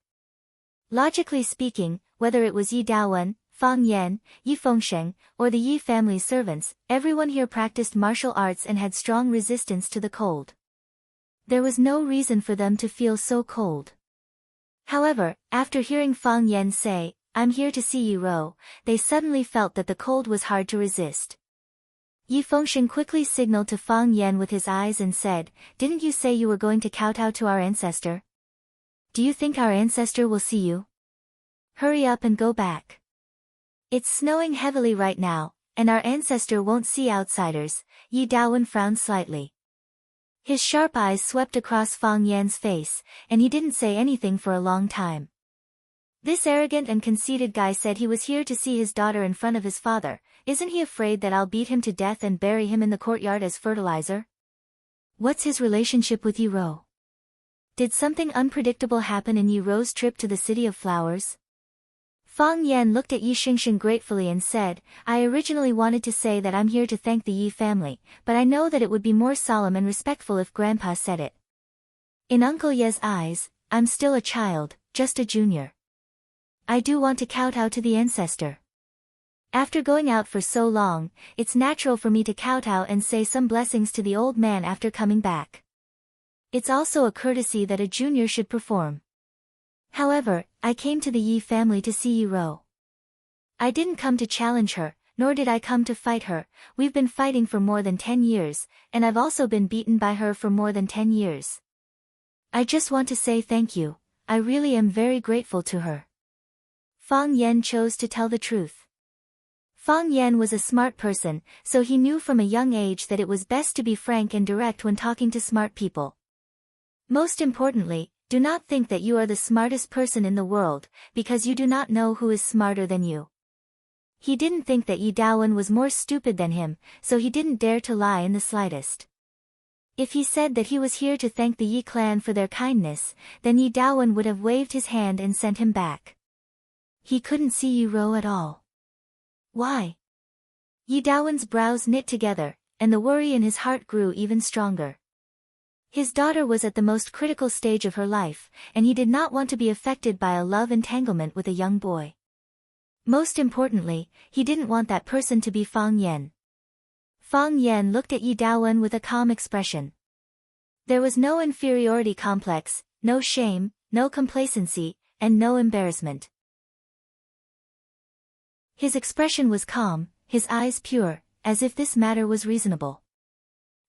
Logically speaking, whether it was Yi Daowen, Fang Yan, Yi Fengsheng, or the Yi family servants, everyone here practiced martial arts and had strong resistance to the cold. There was no reason for them to feel so cold. However, after hearing Fang Yan say, "I'm here to see Yi Rou," they suddenly felt that the cold was hard to resist. Yi Fengsheng quickly signaled to Fang Yan with his eyes and said, "Didn't you say you were going to kowtow to our ancestor? Do you think our ancestor will see you? Hurry up and go back. It's snowing heavily right now, and our ancestor won't see outsiders." Yi Daowen frowned slightly. His sharp eyes swept across Fang Yan's face, and he didn't say anything for a long time. This arrogant and conceited guy said he was here to see his daughter in front of his father. Isn't he afraid that I'll beat him to death and bury him in the courtyard as fertilizer? What's his relationship with Yi Rou? Did something unpredictable happen in Yi Rou's trip to the City of Flowers? Fang Yan looked at Yi Xingxing gratefully and said, "I originally wanted to say that I'm here to thank the Yi family, but I know that it would be more solemn and respectful if Grandpa said it. In Uncle Ye's eyes, I'm still a child, just a junior. I do want to kowtow to the ancestor. After going out for so long, it's natural for me to kowtow and say some blessings to the old man after coming back. It's also a courtesy that a junior should perform. However, I came to the Yi family to see Yi Rou. I didn't come to challenge her, nor did I come to fight her. We've been fighting for more than 10 years, and I've also been beaten by her for more than 10 years. I just want to say thank you. I really am very grateful to her." Fang Yan chose to tell the truth. Fang Yan was a smart person, so he knew from a young age that it was best to be frank and direct when talking to smart people. Most importantly, do not think that you are the smartest person in the world, because you do not know who is smarter than you. He didn't think that Yi Daowen was more stupid than him, so he didn't dare to lie in the slightest. If he said that he was here to thank the Yi clan for their kindness, then Yi Daowen would have waved his hand and sent him back. He couldn't see Yi Rou at all. Why? Yi Daowen's brows knit together, and the worry in his heart grew even stronger. His daughter was at the most critical stage of her life, and he did not want to be affected by a love entanglement with a young boy. Most importantly, he didn't want that person to be Fang Yan. Fang Yan looked at Yi Daowen with a calm expression. There was no inferiority complex, no shame, no complacency, and no embarrassment. His expression was calm, his eyes pure, as if this matter was reasonable.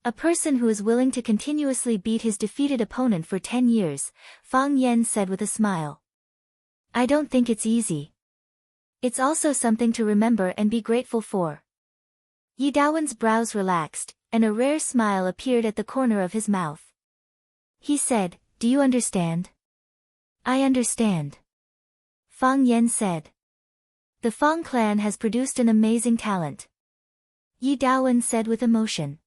A person who is willing to continuously beat his defeated opponent for 10 years, Fang Yan said with a smile. I don't think it's easy. It's also something to remember and be grateful for. Yi Daowen's brows relaxed, and a rare smile appeared at the corner of his mouth. He said, "Do you understand?" "I understand." Fang Yan said. "The Fang clan has produced an amazing talent," Yi Daowen said with emotion.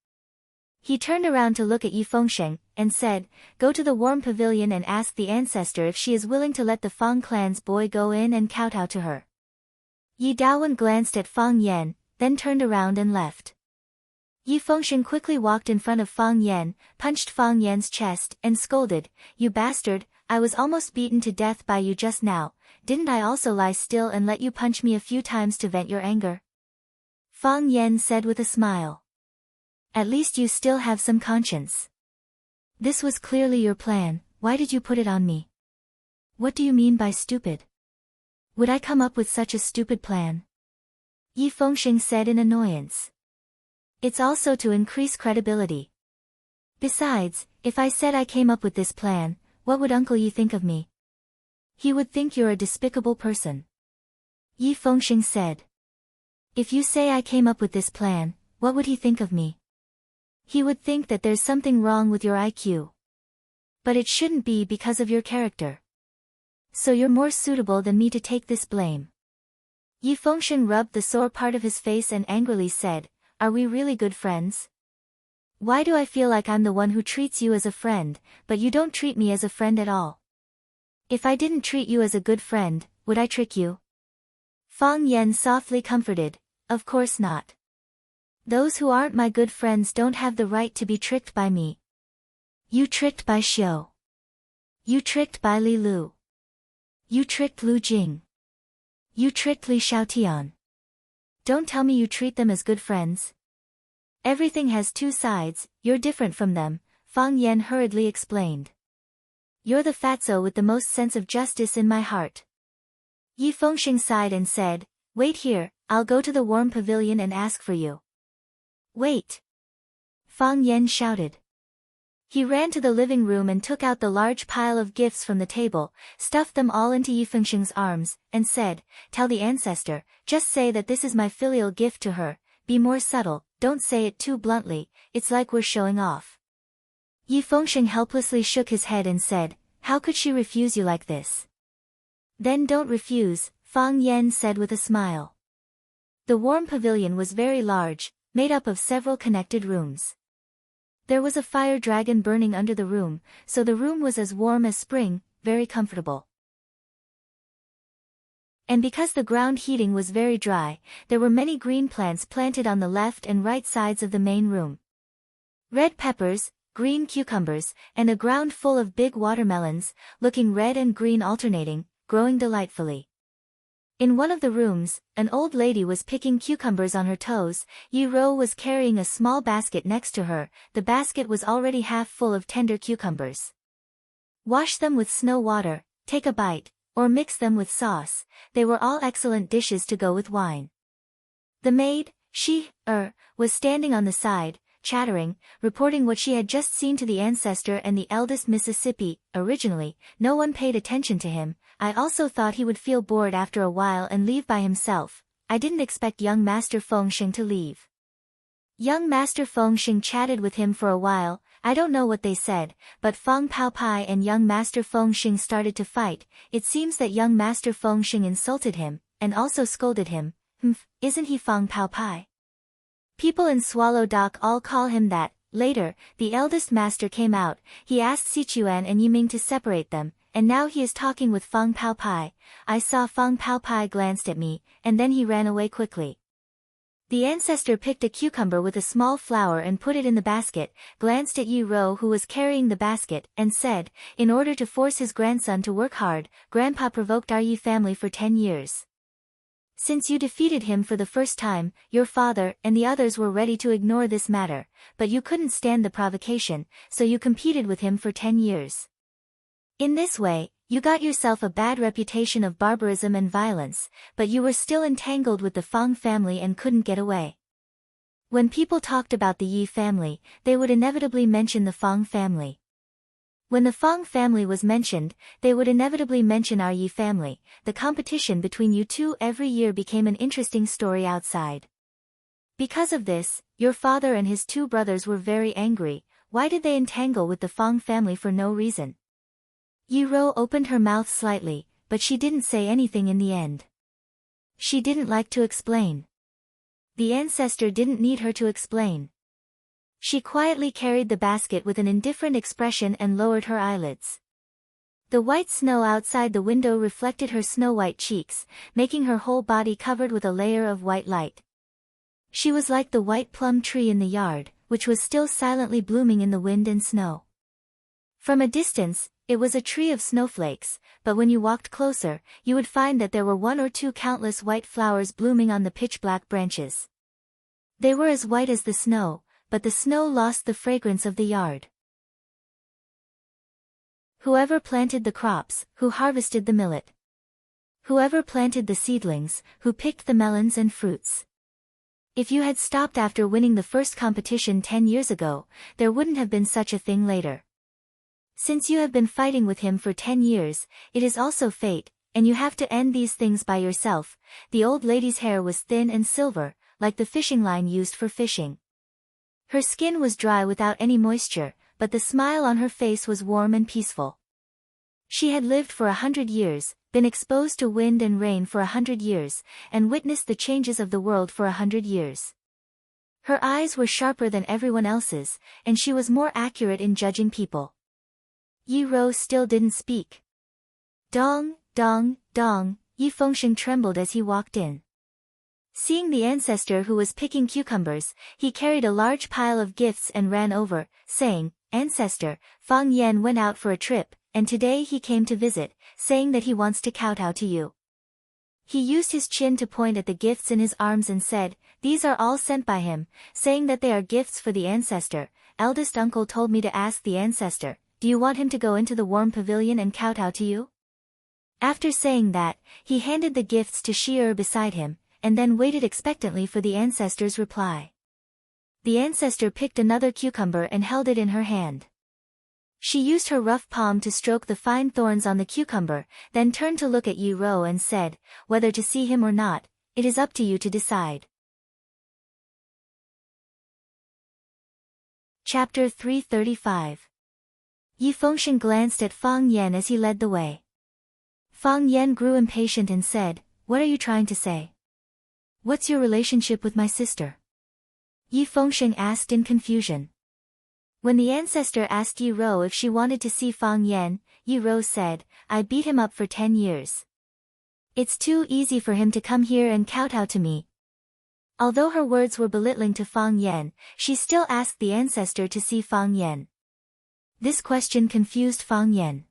He turned around to look at Yi Fengsheng, and said, "Go to the warm pavilion and ask the ancestor if she is willing to let the Fang clan's boy go in and kowtow to her." Yi Daowen glanced at Fang Yan, then turned around and left. Yi Fengsheng quickly walked in front of Fang Yan, punched Fang Yan's chest, and scolded, "You bastard, I was almost beaten to death by you just now. Didn't I also lie still and let you punch me a few times to vent your anger?" Fang Yan said with a smile. "At least you still have some conscience. This was clearly your plan, why did you put it on me? What do you mean by stupid? Would I come up with such a stupid plan?" Yi Fengsheng said in annoyance. "It's also to increase credibility. Besides, if I said I came up with this plan, what would Uncle Yi think of me? He would think you're a despicable person." Yi Fengsheng said. "If you say I came up with this plan, what would he think of me? He would think that there's something wrong with your IQ. But it shouldn't be because of your character. So you're more suitable than me to take this blame." Yi Fengsheng rubbed the sore part of his face and angrily said, "Are we really good friends? Why do I feel like I'm the one who treats you as a friend, but you don't treat me as a friend at all? If I didn't treat you as a good friend, would I trick you?" Fang Yan softly comforted, "Of course not. Those who aren't my good friends don't have the right to be tricked by me. You tricked Bai Xiu. You tricked Bai Li Lu. You tricked Lu Jing. You tricked Li Xiaotian. Don't tell me you treat them as good friends. Everything has two sides, you're different from them," Fang Yan hurriedly explained. You're the fatso with the most sense of justice in my heart. Yi Fengxing sighed and said, wait here, I'll go to the warm pavilion and ask for you. Wait! Fang Yan shouted. He ran to the living room and took out the large pile of gifts from the table, stuffed them all into Yi Fengxing's arms, and said, tell the ancestor, just say that this is my filial gift to her, be more subtle, don't say it too bluntly, it's like we're showing off. Yi Fengxing helplessly shook his head and said, how could she refuse you like this? Then don't refuse, Fang Yan said with a smile. The warm pavilion was very large, made up of several connected rooms. There was a fire dragon burning under the room, so the room was as warm as spring, very comfortable. And because the ground heating was very dry, there were many green plants planted on the left and right sides of the main room. Red peppers, green cucumbers, and a ground full of big watermelons, looking red and green alternating, growing delightfully. In one of the rooms, an old lady was picking cucumbers on her toes. Yi Ro was carrying a small basket next to her. The basket was already half full of tender cucumbers. Wash them with snow water, take a bite, or mix them with sauce. They were all excellent dishes to go with wine. The maid, was standing on the side, chattering, reporting what she had just seen to the ancestor and the eldest Mississippi. Originally, no one paid attention to him. I also thought he would feel bored after a while and leave by himself. I didn't expect young Master Fengxing to leave. Young Master Fengxing chatted with him for a while. I don't know what they said, but Fang Paopai and young Master Fengxing started to fight. It seems that young Master Fengxing insulted him, and also scolded him. Isn't he Fang Paopai? People in Swallow Dock all call him that. Later, the eldest master came out. He asked Sichuan and Yiming to separate them, and now he is talking with Fang Paopai. I saw Fang Paopai glanced at me, and then he ran away quickly. The ancestor picked a cucumber with a small flower and put it in the basket, glanced at Yi Ro who was carrying the basket, and said, in order to force his grandson to work hard, Grandpa provoked our Yi family for 10 years. Since you defeated him for the first time, your father and the others were ready to ignore this matter, but you couldn't stand the provocation, so you competed with him for 10 years. In this way, you got yourself a bad reputation of barbarism and violence, but you were still entangled with the Fang family and couldn't get away. When people talked about the Yi family, they would inevitably mention the Fang family. When the Fang family was mentioned, they would inevitably mention our Yi family. The competition between you two every year became an interesting story outside. Because of this, your father and his 2 brothers were very angry. Why did they entangle with the Fang family for no reason? Yi Ro opened her mouth slightly, but she didn't say anything in the end. She didn't like to explain. The ancestor didn't need her to explain. She quietly carried the basket with an indifferent expression and lowered her eyelids. The white snow outside the window reflected her snow-white cheeks, making her whole body covered with a layer of white light. She was like the white plum tree in the yard, which was still silently blooming in the wind and snow. From a distance, it was a tree of snowflakes, but when you walked closer, you would find that there were 1 or 2 countless white flowers blooming on the pitch-black branches. They were as white as the snow, but the snow lost the fragrance of the yard. Whoever planted the crops, who harvested the millet. Whoever planted the seedlings, who picked the melons and fruits. If you had stopped after winning the first competition 10 years ago, there wouldn't have been such a thing later. Since you have been fighting with him for 10 years, it is also fate, and you have to end these things by yourself. The old lady's hair was thin and silver, like the fishing line used for fishing. Her skin was dry without any moisture, but the smile on her face was warm and peaceful. She had lived for 100 years, been exposed to wind and rain for 100 years, and witnessed the changes of the world for 100 years. Her eyes were sharper than everyone else's, and she was more accurate in judging people. Yi Ro still didn't speak. Dong, dong, dong, Yi Fengxing trembled as he walked in. Seeing the ancestor who was picking cucumbers, he carried a large pile of gifts and ran over, saying, Ancestor, Fang Yan went out for a trip, and today he came to visit, saying that he wants to kowtow to you. He used his chin to point at the gifts in his arms and said, These are all sent by him, saying that they are gifts for the ancestor. Eldest uncle told me to ask the ancestor, do you want him to go into the warm pavilion and kowtow to you? After saying that, he handed the gifts to Shi beside him, and then waited expectantly for the ancestor's reply. The ancestor picked another cucumber and held it in her hand. She used her rough palm to stroke the fine thorns on the cucumber, then turned to look at Yi Ro and said, whether to see him or not, it is up to you to decide. Chapter 335. Yi Fengshen glanced at Fang Yan as he led the way. Fang Yan grew impatient and said, what are you trying to say? What's your relationship with my sister? Yi Fengshen asked in confusion. When the ancestor asked Yi Ro if she wanted to see Fang Yan, Yi Ro said, I beat him up for 10 years. It's too easy for him to come here and kowtow to me. Although her words were belittling to Fang Yan, she still asked the ancestor to see Fang Yan. This question confused Fang Yan.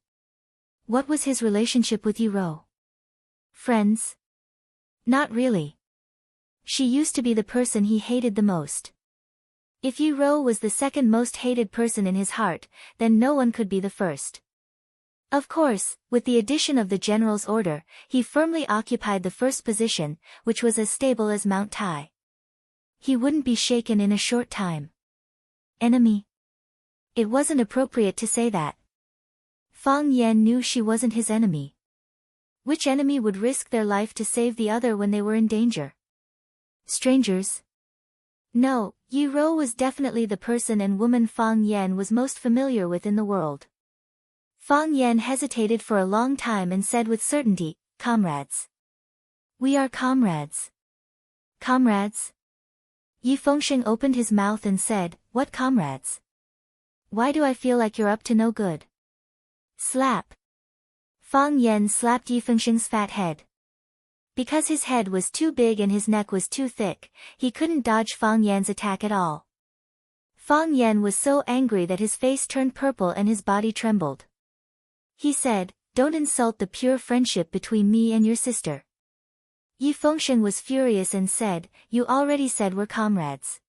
What was his relationship with Yi Ro? Friends? Not really. She used to be the person he hated the most. If Yi Ro was the second most hated person in his heart, then no one could be the first. Of course, with the addition of the general's order, he firmly occupied the first position, which was as stable as Mount Tai. He wouldn't be shaken in a short time. Enemy? It wasn't appropriate to say that. Fang Yan knew she wasn't his enemy. Which enemy would risk their life to save the other when they were in danger? Strangers? No, Yi Ro was definitely the person and woman Fang Yan was most familiar with in the world. Fang Yan hesitated for a long time and said with certainty, comrades. We are comrades. Comrades? Yi Fengshen opened his mouth and said, what comrades? Why do I feel like you're up to no good? Slap. Fang Yan slapped Yi Fengshen's fat head. Because his head was too big and his neck was too thick, he couldn't dodge Fang Yan's attack at all. Fang Yan was so angry that his face turned purple and his body trembled. He said, don't insult the pure friendship between me and your sister. Yi Fengshen was furious and said, you already said we're comrades.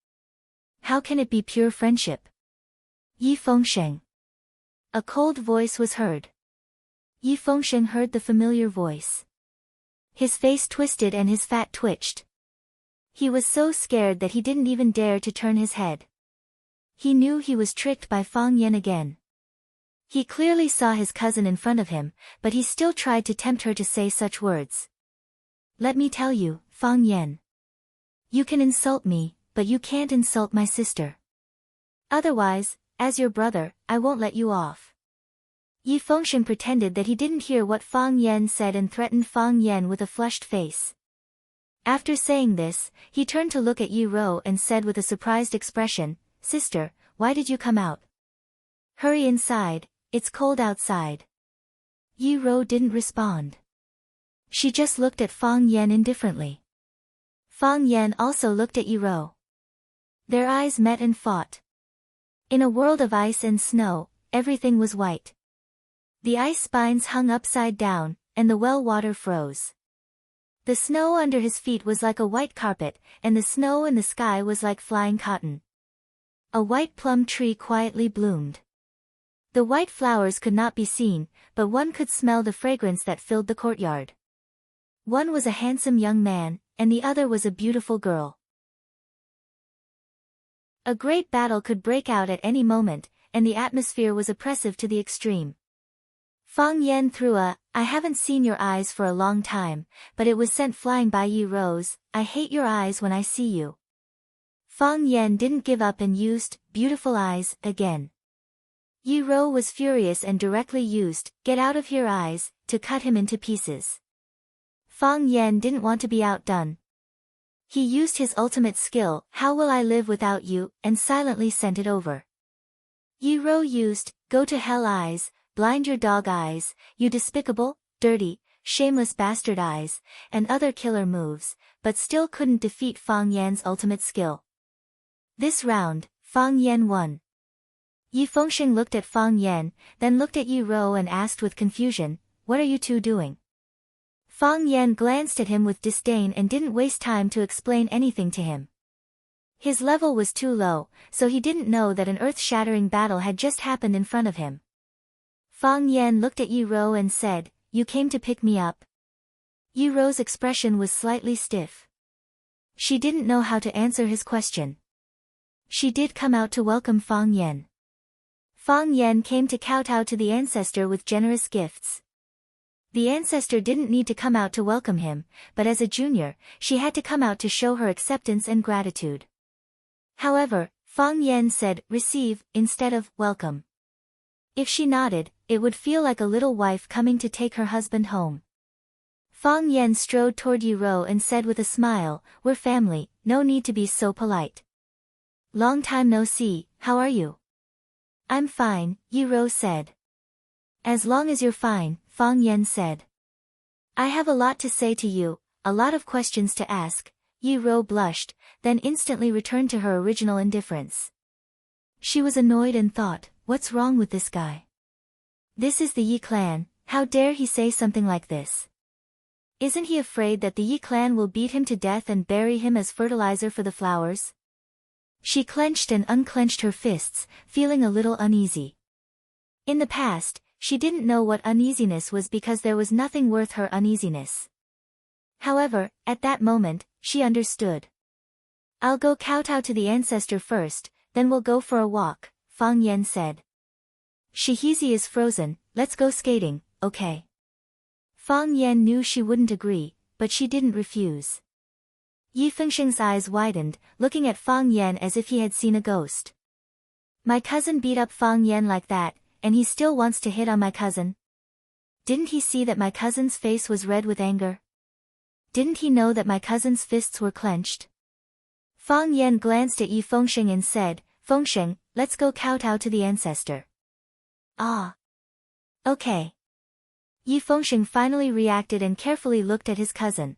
How can it be pure friendship? Yi Fengshen. A cold voice was heard. Yi Fengshen heard the familiar voice. His face twisted and his fat twitched. He was so scared that he didn't even dare to turn his head. He knew he was tricked by Fang Yan again. He clearly saw his cousin in front of him, but he still tried to tempt her to say such words. Let me tell you, Fang Yan. You can insult me, but you can't insult my sister. Otherwise, as your brother, I won't let you off. Yi Fengshen pretended that he didn't hear what Fang Yan said and threatened Fang Yan with a flushed face. After saying this, he turned to look at Yi Ro and said with a surprised expression, Sister, why did you come out? Hurry inside, it's cold outside. Yi Ro didn't respond. She just looked at Fang Yan indifferently. Fang Yan also looked at Yi Ro. Their eyes met and fought. In a world of ice and snow, everything was white. The ice spines hung upside down, and the well water froze. The snow under his feet was like a white carpet, and the snow in the sky was like flying cotton. A white plum tree quietly bloomed. The white flowers could not be seen, but one could smell the fragrance that filled the courtyard. One was a handsome young man, and the other was a beautiful girl. A great battle could break out at any moment, and the atmosphere was oppressive to the extreme. Fang Yan threw a, I haven't seen your eyes for a long time, but it was sent flying by Yi Ro's, I hate your eyes when I see you. Fang Yan didn't give up and used, beautiful eyes, again. Yi Ro was furious and directly used, get out of here eyes, to cut him into pieces. Fang Yan didn't want to be outdone. He used his ultimate skill, how will I live without you, and silently sent it over. Yi Ro used, go to hell eyes, blind your dog eyes, you despicable, dirty, shameless bastard eyes, and other killer moves, but still couldn't defeat Fang Yan's ultimate skill. This round, Fang Yan won. Yi Fengshen looked at Fang Yan, then looked at Yi Ro and asked with confusion, what are you two doing? Fang Yan glanced at him with disdain and didn't waste time to explain anything to him. His level was too low, so he didn't know that an earth-shattering battle had just happened in front of him. Fang Yan looked at Yi Ro and said, "You came to pick me up?" Yi Ro's expression was slightly stiff. She didn't know how to answer his question. She did come out to welcome Fang Yan. Fang Yan came to kowtow to the ancestor with generous gifts. The ancestor didn't need to come out to welcome him, but as a junior, she had to come out to show her acceptance and gratitude. However, Fang Yan said, "Receive," instead of "welcome." If she nodded, it would feel like a little wife coming to take her husband home. Fang Yan strode toward Yi Ro and said with a smile, "We're family, no need to be so polite." "Long time no see, how are you?" "I'm fine," Yi Ro said. "As long as you're fine," Fang Yan said. "I have a lot to say to you, a lot of questions to ask." Yi Ro blushed, then instantly returned to her original indifference. She was annoyed and thought, "What's wrong with this guy? This is the Yi clan, how dare he say something like this? Isn't he afraid that the Yi clan will beat him to death and bury him as fertilizer for the flowers?" She clenched and unclenched her fists, feeling a little uneasy. In the past, she didn't know what uneasiness was because there was nothing worth her uneasiness. However, at that moment, she understood. "I'll go kowtow to the ancestor first, then we'll go for a walk," Fang Yan said. "Shihezi is frozen, let's go skating, okay?" Fang Yan knew she wouldn't agree, but she didn't refuse. Yi Fengsheng's eyes widened, looking at Fang Yan as if he had seen a ghost. "My cousin beat up Fang Yan like that, and he still wants to hit on my cousin? Didn't he see that my cousin's face was red with anger? Didn't he know that my cousin's fists were clenched?" Fang Yan glanced at Yi Fengsheng and said, "Fengsheng, let's go kowtow to the ancestor." "Ah. Okay." Yi Fengsheng finally reacted and carefully looked at his cousin.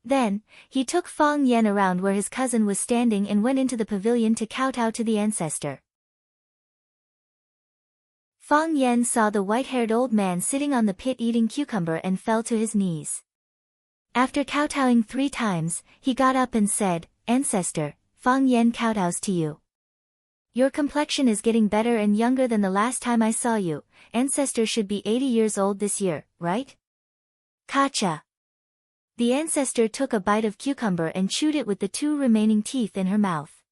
Then, he took Fang Yan around where his cousin was standing and went into the pavilion to kowtow to the ancestor. Fang Yan saw the white-haired old man sitting on the pit eating cucumber and fell to his knees. After kowtowing 3 times, he got up and said, "Ancestor, Fang Yan kowtows to you. Your complexion is getting better and younger than the last time I saw you. Ancestor should be 80 years old this year, right?" "Kacha." The ancestor took a bite of cucumber and chewed it with the 2 remaining teeth in her mouth.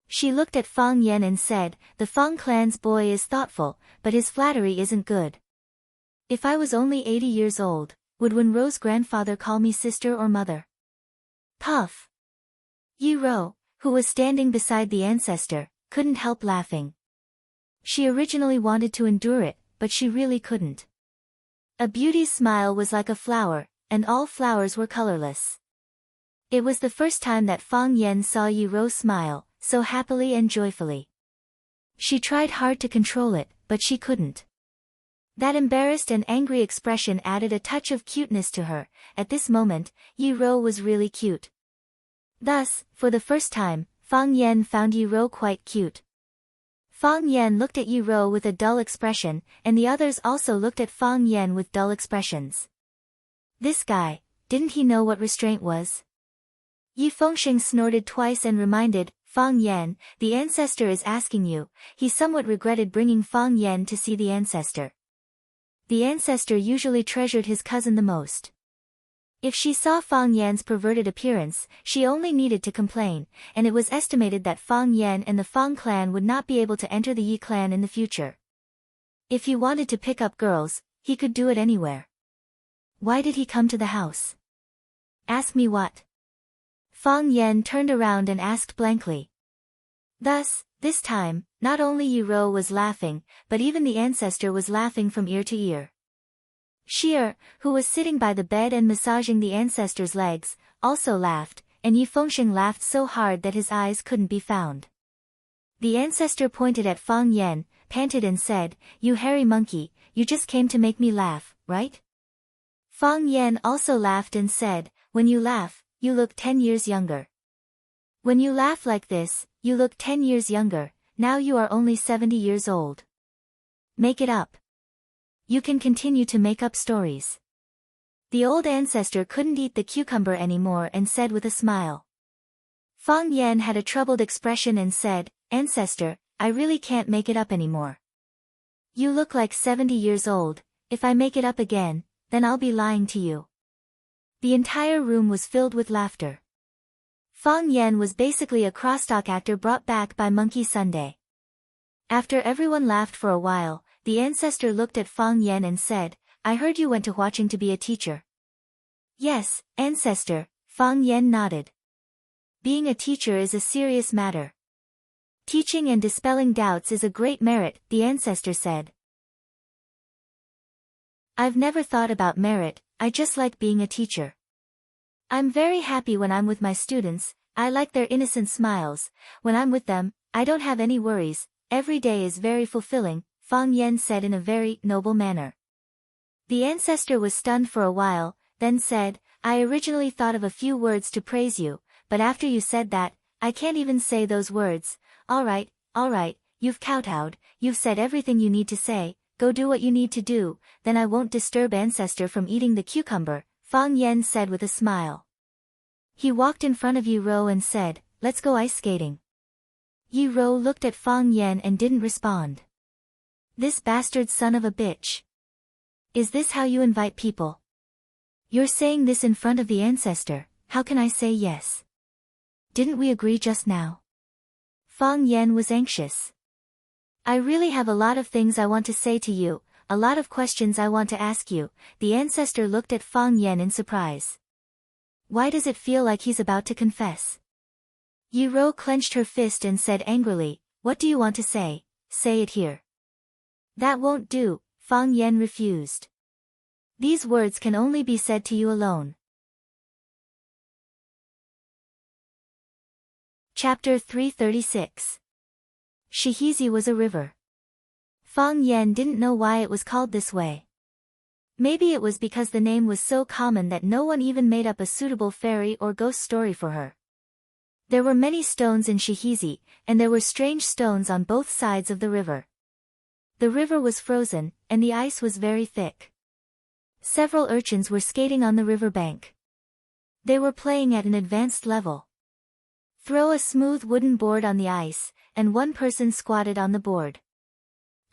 She looked at Fang Yan and said, "The Fang clan's boy is thoughtful, but his flattery isn't good. If I was only 80 years old, would Wenro's grandfather call me sister or mother?" Puff. Yi Ro, who was standing beside the ancestor, couldn't help laughing. She originally wanted to endure it, but she really couldn't. A beauty's smile was like a flower, and all flowers were colorless. It was the first time that Fang Yan saw Yi Ro smile, so happily and joyfully. She tried hard to control it, but she couldn't. That embarrassed and angry expression added a touch of cuteness to her. At this moment, Yi Ro was really cute. Thus, for the first time, Fang Yan found Yi Ro quite cute. Fang Yan looked at Yi Ro with a dull expression, and the others also looked at Fang Yan with dull expressions. This guy, didn't he know what restraint was? Yi Fengsheng snorted twice and reminded, "Fang Yan, the ancestor is asking you." He somewhat regretted bringing Fang Yan to see the ancestor. The ancestor usually treasured his cousin the most. If she saw Fang Yan's perverted appearance, she only needed to complain, and it was estimated that Fang Yan and the Fang clan would not be able to enter the Yi clan in the future. If he wanted to pick up girls, he could do it anywhere. Why did he come to the house? Ask me what? Fang Yan turned around and asked blankly. Thus, this time, not only Yi Ro was laughing, but even the ancestor was laughing from ear to ear. Sheer, who was sitting by the bed and massaging the ancestor's legs, also laughed, and Yi Fengsheng laughed so hard that his eyes couldn't be found. The ancestor pointed at Fang Yan, panted and said, "You hairy monkey, you just came to make me laugh, right?" Fang Yan also laughed and said, "When you laugh, you look 10 years younger. When you laugh like this, you look 10 years younger, now you are only 70 years old. Make it up. You can continue to make up stories." The old ancestor couldn't eat the cucumber anymore and said with a smile. Fang Yan had a troubled expression and said, "Ancestor, I really can't make it up anymore. You look like 70 years old. If I make it up again, then I'll be lying to you. The entire room was filled with laughter. Fang Yan was basically a crosstalk actor brought back by Monkey Sunday. After everyone laughed for a while, the ancestor looked at Fang Yan and said, I heard you went to watching to be a teacher. Yes, ancestor, Fang Yan nodded. Being a teacher is a serious matter. Teaching and dispelling doubts is a great merit, the ancestor said. I've never thought about merit, I just like being a teacher. I'm very happy when I'm with my students, I like their innocent smiles, when I'm with them, I don't have any worries, every day is very fulfilling, Fang Yan said in a very noble manner. The ancestor was stunned for a while, then said, I originally thought of a few words to praise you, but after you said that, I can't even say those words. All right, you've kowtowed, you've said everything you need to say, go do what you need to do, then I won't disturb ancestor from eating the cucumber, Fang Yan said with a smile. He walked in front of Yi Ro and said, let's go ice skating. Yi Ro looked at Fang Yan and didn't respond. This bastard son of a bitch. Is this how you invite people? You're saying this in front of the ancestor, how can I say yes? Didn't we agree just now? Fang Yan was anxious. I really have a lot of things I want to say to you, a lot of questions I want to ask you, the ancestor looked at Fang Yan in surprise. Why does it feel like he's about to confess? Yi Ro clenched her fist and said angrily, what do you want to say? Say it here. That won't do, Fang Yan refused. These words can only be said to you alone. Chapter 336. Shihizi was a river. Fang Yan didn't know why it was called this way. Maybe it was because the name was so common that no one even made up a suitable fairy or ghost story for her. There were many stones in Shihizi, and there were strange stones on both sides of the river. The river was frozen, and the ice was very thick. Several urchins were skating on the river bank. They were playing at an advanced level. Throw a smooth wooden board on the ice, and one person squatted on the board.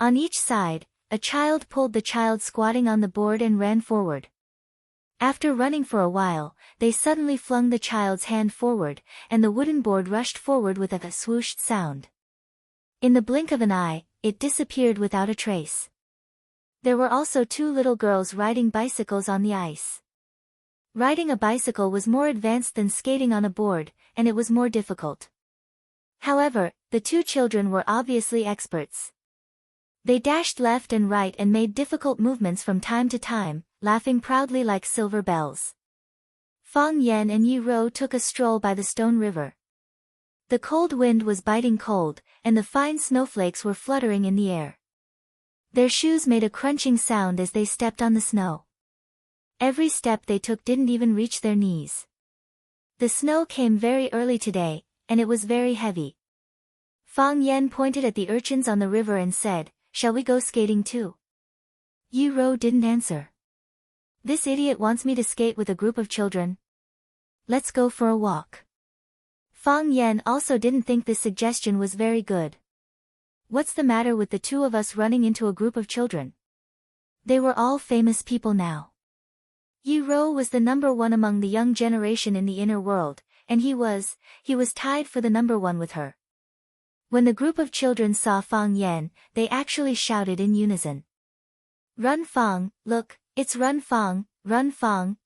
On each side, a child pulled the child squatting on the board and ran forward. After running for a while, they suddenly flung the child's hand forward, and the wooden board rushed forward with a swooshed sound. In the blink of an eye, it disappeared without a trace. There were also two little girls riding bicycles on the ice. Riding a bicycle was more advanced than skating on a board, and it was more difficult. However, the two children were obviously experts. They dashed left and right and made difficult movements from time to time, laughing proudly like silver bells. Fang Yan and Yi Ro took a stroll by the stone river. The cold wind was biting cold, and the fine snowflakes were fluttering in the air. Their shoes made a crunching sound as they stepped on the snow. Every step they took didn't even reach their knees. The snow came very early today, and it was very heavy. Fang Yan pointed at the urchins on the river and said, shall we go skating too? Yi Ro didn't answer. This idiot wants me to skate with a group of children. Let's go for a walk. Fang Yan also didn't think this suggestion was very good. What's the matter with the two of us running into a group of children? They were all famous people now. Yi Ro was the number one among the young generation in the inner world, and he was tied for the number one with her. When the group of children saw Fang Yan, they actually shouted in unison. Run Fang, look, it's Run Fang,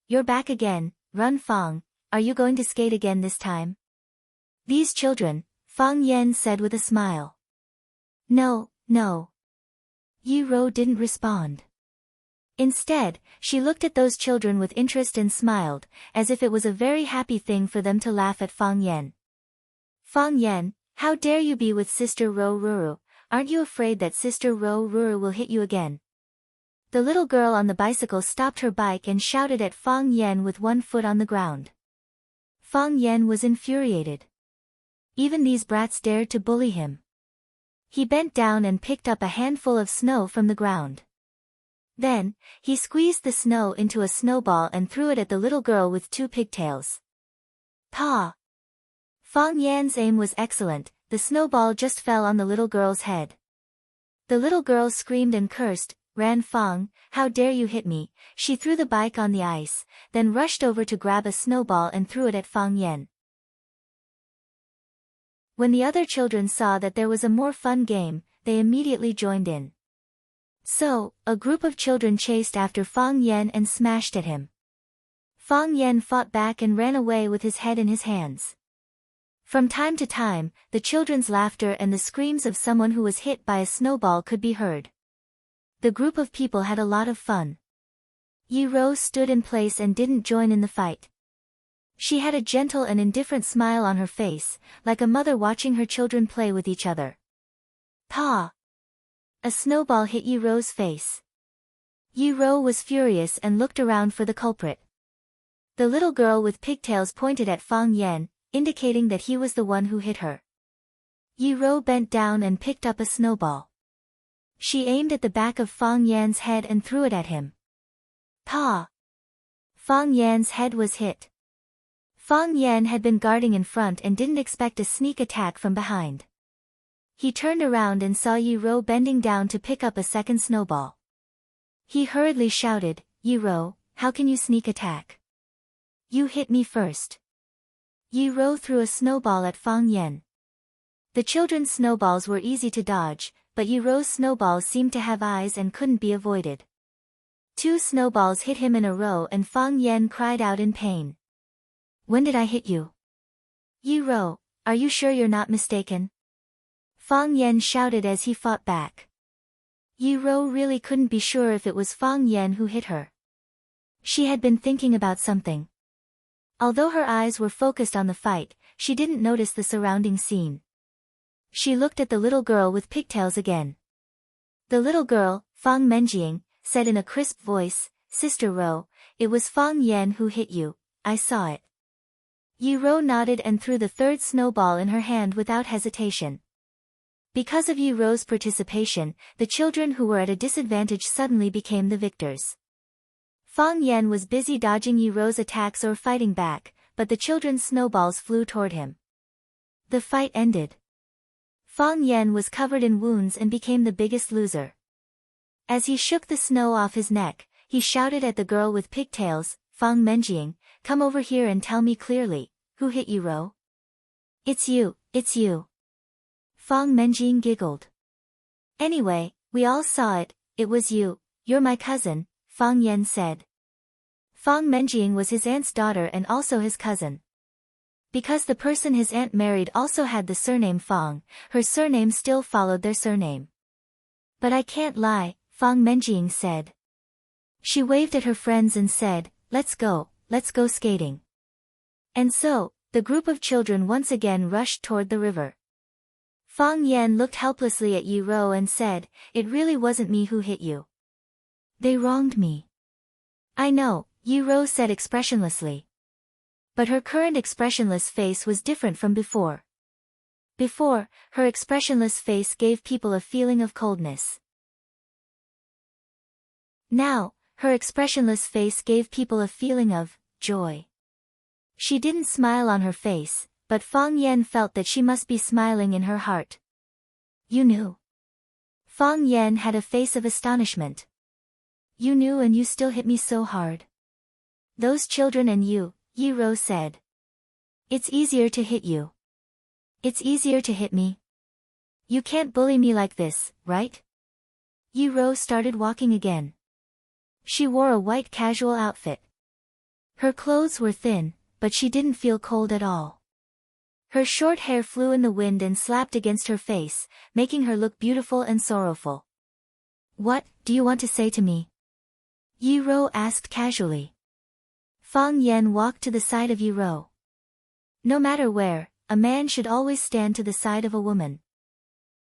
you're back again, Run Fang, are you going to skate again this time? These children, Fang Yan said with a smile. No. Yi Ro didn't respond. Instead, she looked at those children with interest and smiled, as if it was a very happy thing for them to laugh at Fang Yan. Fang Yan, how dare you be with Sister Ro Ruru, aren't you afraid that Sister Ro Ruru will hit you again? The little girl on the bicycle stopped her bike and shouted at Fang Yan with one foot on the ground. Fang Yan was infuriated. Even these brats dared to bully him. He bent down and picked up a handful of snow from the ground. Then, he squeezed the snow into a snowball and threw it at the little girl with two pigtails. Pa! Fang Yan's aim was excellent, the snowball just fell on the little girl's head. The little girl screamed and cursed, ran Fang, how dare you hit me. She threw the bike on the ice, then rushed over to grab a snowball and threw it at Fang Yan. When the other children saw that there was a more fun game, they immediately joined in. So, a group of children chased after Fang Yan and smashed at him. Fang Yan fought back and ran away with his head in his hands. From time to time, the children's laughter and the screams of someone who was hit by a snowball could be heard. The group of people had a lot of fun. Yi Rou stood in place and didn't join in the fight. She had a gentle and indifferent smile on her face, like a mother watching her children play with each other. Pa! A snowball hit Yi Rou's face. Yi Rou was furious and looked around for the culprit. The little girl with pigtails pointed at Fang Yan, indicating that he was the one who hit her. Yi Rou bent down and picked up a snowball. She aimed at the back of Fang Yan's head and threw it at him. Pa! Fang Yan's head was hit. Fang Yan had been guarding in front and didn't expect a sneak attack from behind. He turned around and saw Yi Rou bending down to pick up a second snowball. He hurriedly shouted, Yi Rou, how can you sneak attack? You hit me first. Yi Rou threw a snowball at Fang Yan. The children's snowballs were easy to dodge, but Yi Rou's snowballs seemed to have eyes and couldn't be avoided. 2 snowballs hit him in a row and Fang Yan cried out in pain. When did I hit you? Yi Rou, are you sure you're not mistaken? Fang Yan shouted as he fought back. Yi Rou really couldn't be sure if it was Fang Yan who hit her. She had been thinking about something. Although her eyes were focused on the fight, she didn't notice the surrounding scene. She looked at the little girl with pigtails again. The little girl, Fang Menjing, said in a crisp voice, Sister Rou, it was Fang Yan who hit you, I saw it. Yi Rou nodded and threw the third snowball in her hand without hesitation. Because of Yi Rou's participation, the children who were at a disadvantage suddenly became the victors. Fang Yan was busy dodging Yi Rou's attacks or fighting back, but the children's snowballs flew toward him. The fight ended. Fang Yan was covered in wounds and became the biggest loser. As he shook the snow off his neck, he shouted at the girl with pigtails, Fang Menjing, come over here and tell me clearly, who hit Yi Rou? It's you, it's you. Fang Menjing giggled. Anyway, we all saw it, it was you, you're my cousin, Fang Yan said. Fang Menjing was his aunt's daughter and also his cousin. Because the person his aunt married also had the surname Fang, her surname still followed their surname. But I can't lie, Fang Menjing said. She waved at her friends and said, let's go skating. And so, the group of children once again rushed toward the river. Fang Yan looked helplessly at Yi Rou and said, it really wasn't me who hit you. They wronged me. I know, Yi Rou said expressionlessly. But her current expressionless face was different from before. Before, her expressionless face gave people a feeling of coldness. Now, her expressionless face gave people a feeling of joy. She didn't smile on her face, but Fang Yan felt that she must be smiling in her heart. You knew. Fang Yan had a face of astonishment. You knew and you still hit me so hard. Those children and you, Yi Rou said. It's easier to hit you. It's easier to hit me. You can't bully me like this, right? Yi Rou started walking again. She wore a white casual outfit. Her clothes were thin, but she didn't feel cold at all. Her short hair flew in the wind and slapped against her face, making her look beautiful and sorrowful. What do you want to say to me? Yi Rou asked casually. Fang Yan walked to the side of Yi Rou. No matter where, a man should always stand to the side of a woman.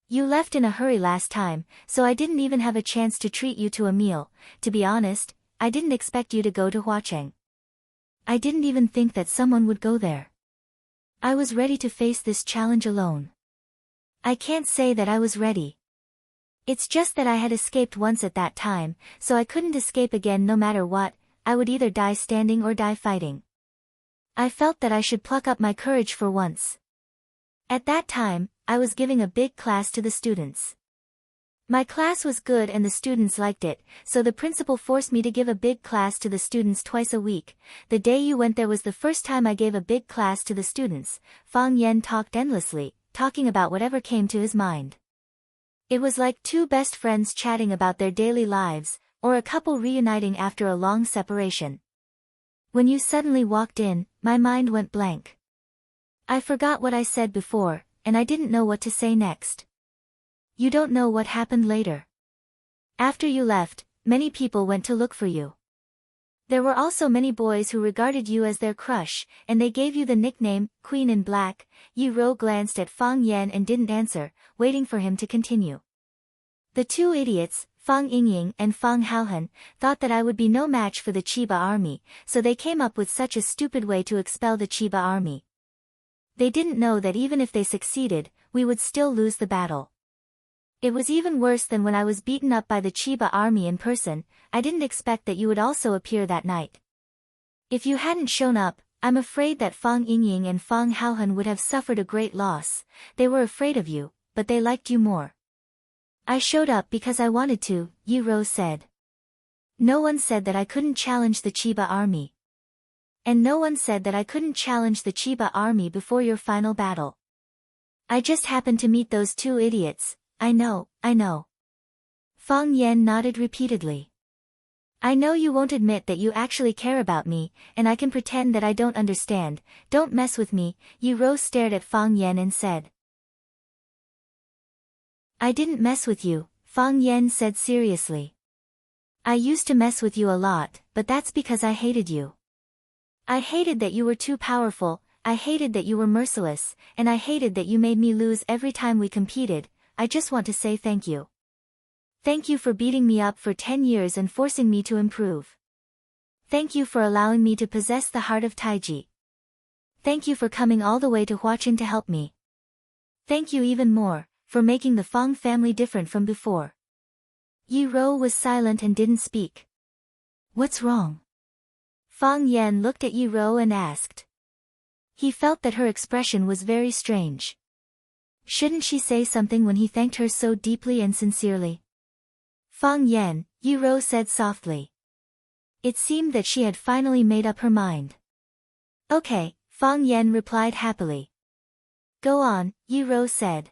You left in a hurry last time, so I didn't even have a chance to treat you to a meal. To be honest, I didn't expect you to go to Huacheng. I didn't even think that someone would go there. I was ready to face this challenge alone. I can't say that I was ready. It's just that I had escaped once at that time, so I couldn't escape again no matter what. I would either die standing or die fighting. I felt that I should pluck up my courage for once. At that time, I was giving a big class to the students. My class was good and the students liked it, so the principal forced me to give a big class to the students twice a week. The day you went there was the first time I gave a big class to the students. Fang Yan talked endlessly, talking about whatever came to his mind. It was like two best friends chatting about their daily lives, or a couple reuniting after a long separation. When you suddenly walked in, my mind went blank. I forgot what I said before, and I didn't know what to say next. You don't know what happened later. After you left, many people went to look for you. There were also many boys who regarded you as their crush, and they gave you the nickname, Queen in Black. Yi Rou glanced at Fang Yan and didn't answer, waiting for him to continue. The two idiots, Fang Yingying and Fang Haohan, thought that I would be no match for the Chiba army, so they came up with such a stupid way to expel the Chiba army. They didn't know that even if they succeeded, we would still lose the battle. It was even worse than when I was beaten up by the Chiba army in person. I didn't expect that you would also appear that night. If you hadn't shown up, I'm afraid that Fang Yingying and Fang Haohan would have suffered a great loss. They were afraid of you, but they liked you more. I showed up because I wanted to, Yi Rou said. No one said that I couldn't challenge the Chiba army. And no one said that I couldn't challenge the Chiba army before your final battle. I just happened to meet those two idiots. I know. Fang Yan nodded repeatedly. I know you won't admit that you actually care about me, and I can pretend that I don't understand. Don't mess with me. Yi Rou stared at Fang Yan and said. I didn't mess with you, Fang Yan said seriously. I used to mess with you a lot, but that's because I hated you. I hated that you were too powerful, I hated that you were merciless, and I hated that you made me lose every time we competed. I just want to say thank you. Thank you for beating me up for 10 years and forcing me to improve. Thank you for allowing me to possess the heart of Taiji. Thank you for coming all the way to Huaqin to help me. Thank you even more, for making the Fang family different from before. Yi Rou was silent and didn't speak. What's wrong? Fang Yan looked at Yi Rou and asked. He felt that her expression was very strange. Shouldn't she say something when he thanked her so deeply and sincerely? Fang Yan, Yi Rou said softly. It seemed that she had finally made up her mind. Okay, Fang Yan replied happily. Go on, Yi Rou said.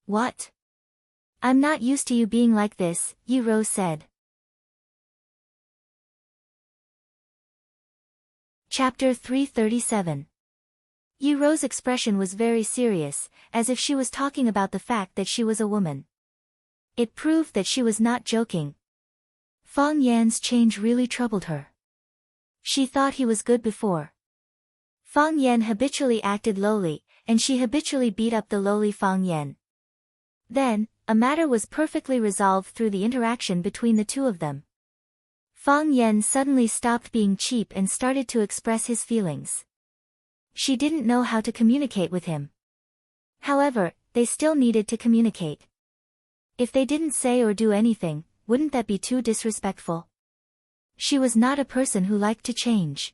What? I'm not used to you being like this, Yi Rou said. Chapter 337. Yi Rou's expression was very serious, as if she was talking about the fact that she was a woman. It proved that she was not joking. Fang Yan's change really troubled her. She thought he was good before. Fang Yan habitually acted lowly, and she habitually beat up the lowly Fang Yan. Then, a matter was perfectly resolved through the interaction between the two of them. Fang Yan suddenly stopped being cheap and started to express his feelings. She didn't know how to communicate with him. However, they still needed to communicate. If they didn't say or do anything, wouldn't that be too disrespectful? She was not a person who liked to change.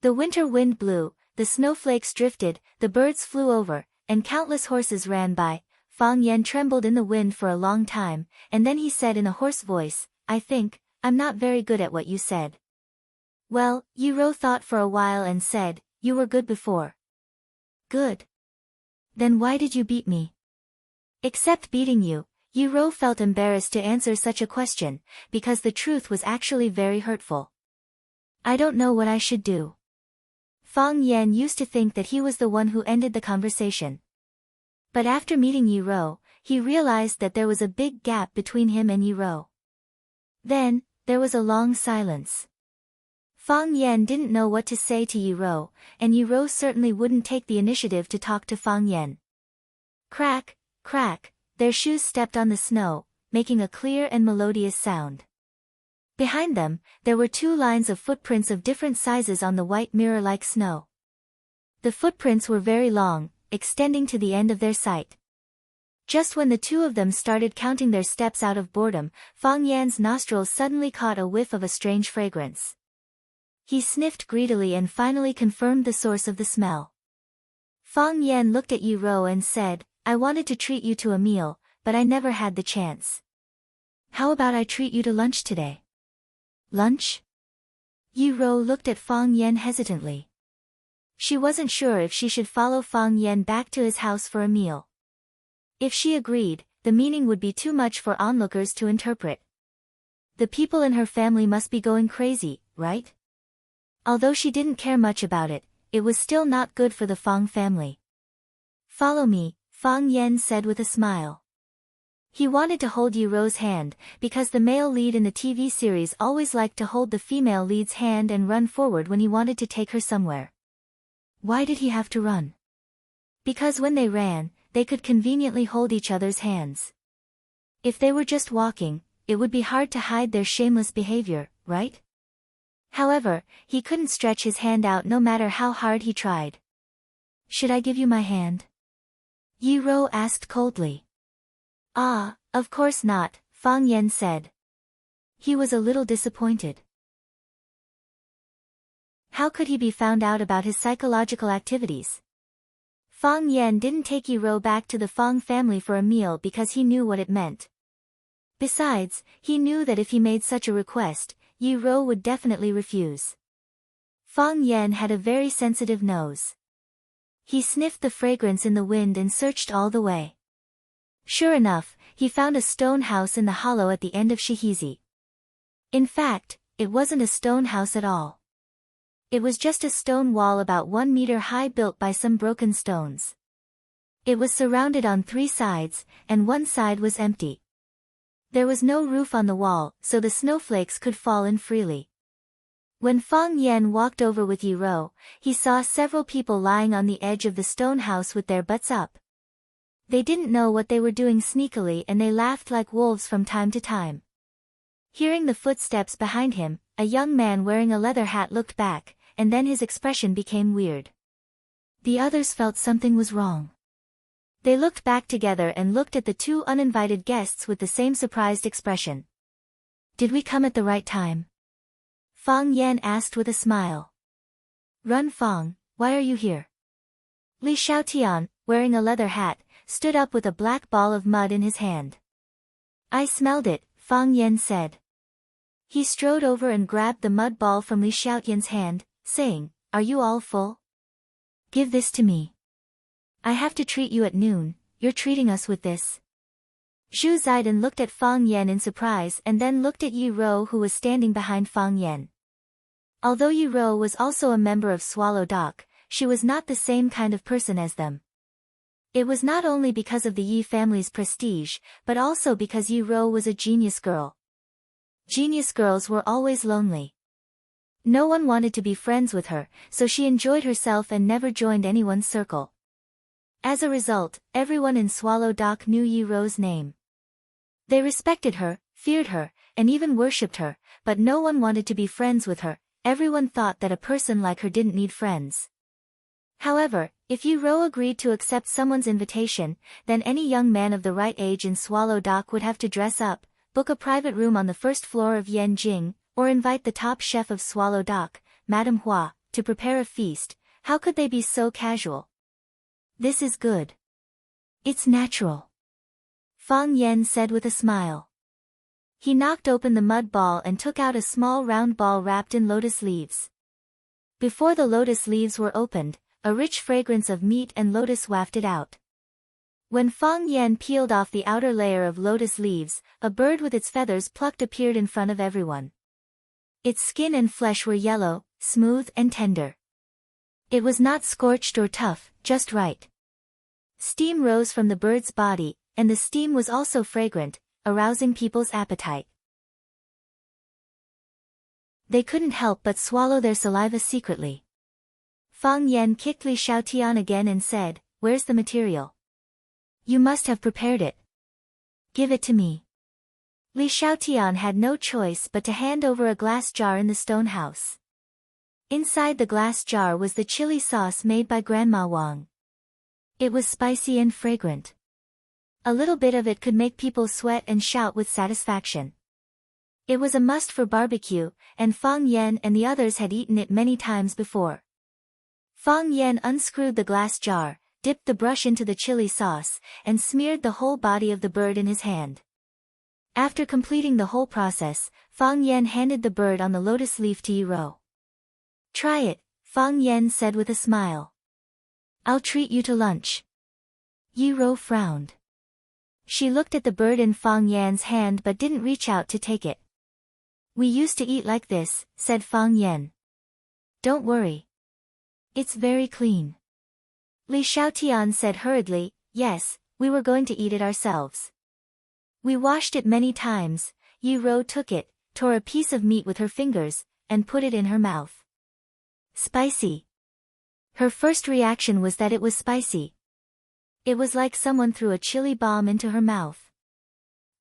The winter wind blew, the snowflakes drifted, the birds flew over, and countless horses ran by. Fang Yan trembled in the wind for a long time, and then he said in a hoarse voice, I'm not very good at what you said. Well, Yi Rou thought for a while and said, you were good before. Good. Then why did you beat me? Except beating you, Yi Rou felt embarrassed to answer such a question, because the truth was actually very hurtful. I don't know what I should do. Fang Yan used to think that he was the one who ended the conversation. But after meeting Yi Rou, he realized that there was a big gap between him and Yi Rou. Then, there was a long silence. Fang Yan didn't know what to say to Yi Rou, and Yi Rou certainly wouldn't take the initiative to talk to Fang Yan. Crack, crack, their shoes stepped on the snow, making a clear and melodious sound. Behind them, there were two lines of footprints of different sizes on the white mirror-like snow. The footprints were very long, extending to the end of their sight. Just when the two of them started counting their steps out of boredom, Fang Yan's nostrils suddenly caught a whiff of a strange fragrance. He sniffed greedily and finally confirmed the source of the smell. Fang Yan looked at Yi Rou and said, I wanted to treat you to a meal, but I never had the chance. How about I treat you to lunch today? Lunch? Yi Rou looked at Fang Yan hesitantly. She wasn't sure if she should follow Fang Yan back to his house for a meal. If she agreed, the meaning would be too much for onlookers to interpret. The people in her family must be going crazy, right? Although she didn't care much about it, it was still not good for the Fang family. Follow me, Fang Yan said with a smile. He wanted to hold Yi Rou's hand, because the male lead in the TV series always liked to hold the female lead's hand and run forward when he wanted to take her somewhere. Why did he have to run? Because when they ran, they could conveniently hold each other's hands. If they were just walking, it would be hard to hide their shameless behavior, right? However, he couldn't stretch his hand out no matter how hard he tried. Should I give you my hand? Yi Rou asked coldly. Ah, of course not, Fang Yan said. He was a little disappointed. How could he be found out about his psychological activities? Fang Yan didn't take Yi Rou back to the Fang family for a meal because he knew what it meant. Besides, he knew that if he made such a request, Yi Rou would definitely refuse. Fang Yan had a very sensitive nose. He sniffed the fragrance in the wind and searched all the way. Sure enough, he found a stone house in the hollow at the end of Shihizi. In fact, it wasn't a stone house at all. It was just a stone wall about 1 meter high built by some broken stones. It was surrounded on 3 sides, and one side was empty. There was no roof on the wall, so the snowflakes could fall in freely. When Fang Yan walked over with Yi Rou, he saw several people lying on the edge of the stone house with their butts up. They didn't know what they were doing sneakily and they laughed like wolves from time to time. Hearing the footsteps behind him, a young man wearing a leather hat looked back, and then his expression became weird. The others felt something was wrong. They looked back together and looked at the 2 uninvited guests with the same surprised expression. Did we come at the right time? Fang Yan asked with a smile. Run Fang, why are you here? Li Xiaotian, wearing a leather hat, stood up with a black ball of mud in his hand. I smelled it, Fang Yan said. He strode over and grabbed the mud ball from Li Xiaotian's hand, saying, Are you all full? Give this to me. I have to treat you at noon, you're treating us with this. Zhu Zaidan looked at Fang Yan in surprise and then looked at Yi Rou who was standing behind Fang Yan. Although Yi Rou was also a member of Swallow Dock, she was not the same kind of person as them. It was not only because of the Yi family's prestige, but also because Yi Rou was a genius girl. Genius girls were always lonely. No one wanted to be friends with her, so she enjoyed herself and never joined anyone's circle. As a result, everyone in Swallow Dock knew Yi Rou's name. They respected her, feared her, and even worshipped her, but no one wanted to be friends with her. Everyone thought that a person like her didn't need friends. However, if Yi Rou agreed to accept someone's invitation, then any young man of the right age in Swallow Dock would have to dress up, book a private room on the first floor of Yanjing, or invite the top chef of Swallow Dock, Madame Hua, to prepare a feast. How could they be so casual? This is good. It's natural. Fang Yan said with a smile. He knocked open the mud ball and took out a small round ball wrapped in lotus leaves. Before the lotus leaves were opened, a rich fragrance of meat and lotus wafted out. When Fang Yan peeled off the outer layer of lotus leaves, a bird with its feathers plucked appeared in front of everyone. Its skin and flesh were yellow, smooth and tender. It was not scorched or tough, just right. Steam rose from the bird's body, and the steam was also fragrant, arousing people's appetite. They couldn't help but swallow their saliva secretly. Fang Yan kicked Li Xiaotian again and said, Where's the material? You must have prepared it. Give it to me. Li Xiaotian had no choice but to hand over a glass jar in the stone house. Inside the glass jar was the chili sauce made by Grandma Wang. It was spicy and fragrant. A little bit of it could make people sweat and shout with satisfaction. It was a must for barbecue, and Fang Yan and the others had eaten it many times before. Fang Yan unscrewed the glass jar, dipped the brush into the chili sauce, and smeared the whole body of the bird in his hand. After completing the whole process, Fang Yan handed the bird on the lotus leaf to Yi-Ro. "Try it," Fang Yan said with a smile. "I'll treat you to lunch." Yi-Ro frowned. She looked at the bird in Fang Yan's hand but didn't reach out to take it. "We used to eat like this," said Fang Yan. "Don't worry. It's very clean." Li Xiaotian said hurriedly, "Yes, we were going to eat it ourselves. We washed it many times." Yi-Ro took it, tore a piece of meat with her fingers, and put it in her mouth. Spicy. Her first reaction was that it was spicy. It was like someone threw a chili bomb into her mouth.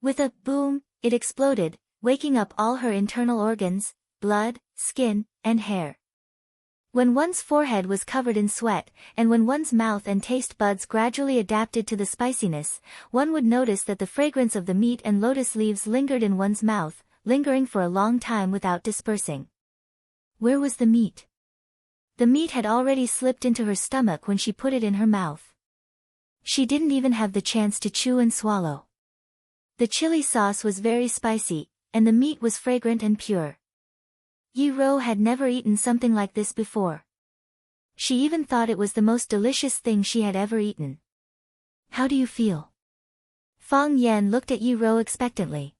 With a boom, it exploded, waking up all her internal organs, blood, skin, and hair. When one's forehead was covered in sweat, and when one's mouth and taste buds gradually adapted to the spiciness, one would notice that the fragrance of the meat and lotus leaves lingered in one's mouth, lingering for a long time without dispersing. Where was the meat? The meat had already slipped into her stomach when she put it in her mouth. She didn't even have the chance to chew and swallow. The chili sauce was very spicy, and the meat was fragrant and pure. Yi-Ro had never eaten something like this before. She even thought it was the most delicious thing she had ever eaten. "How do you feel?" Fang Yan looked at Yi-Ro expectantly.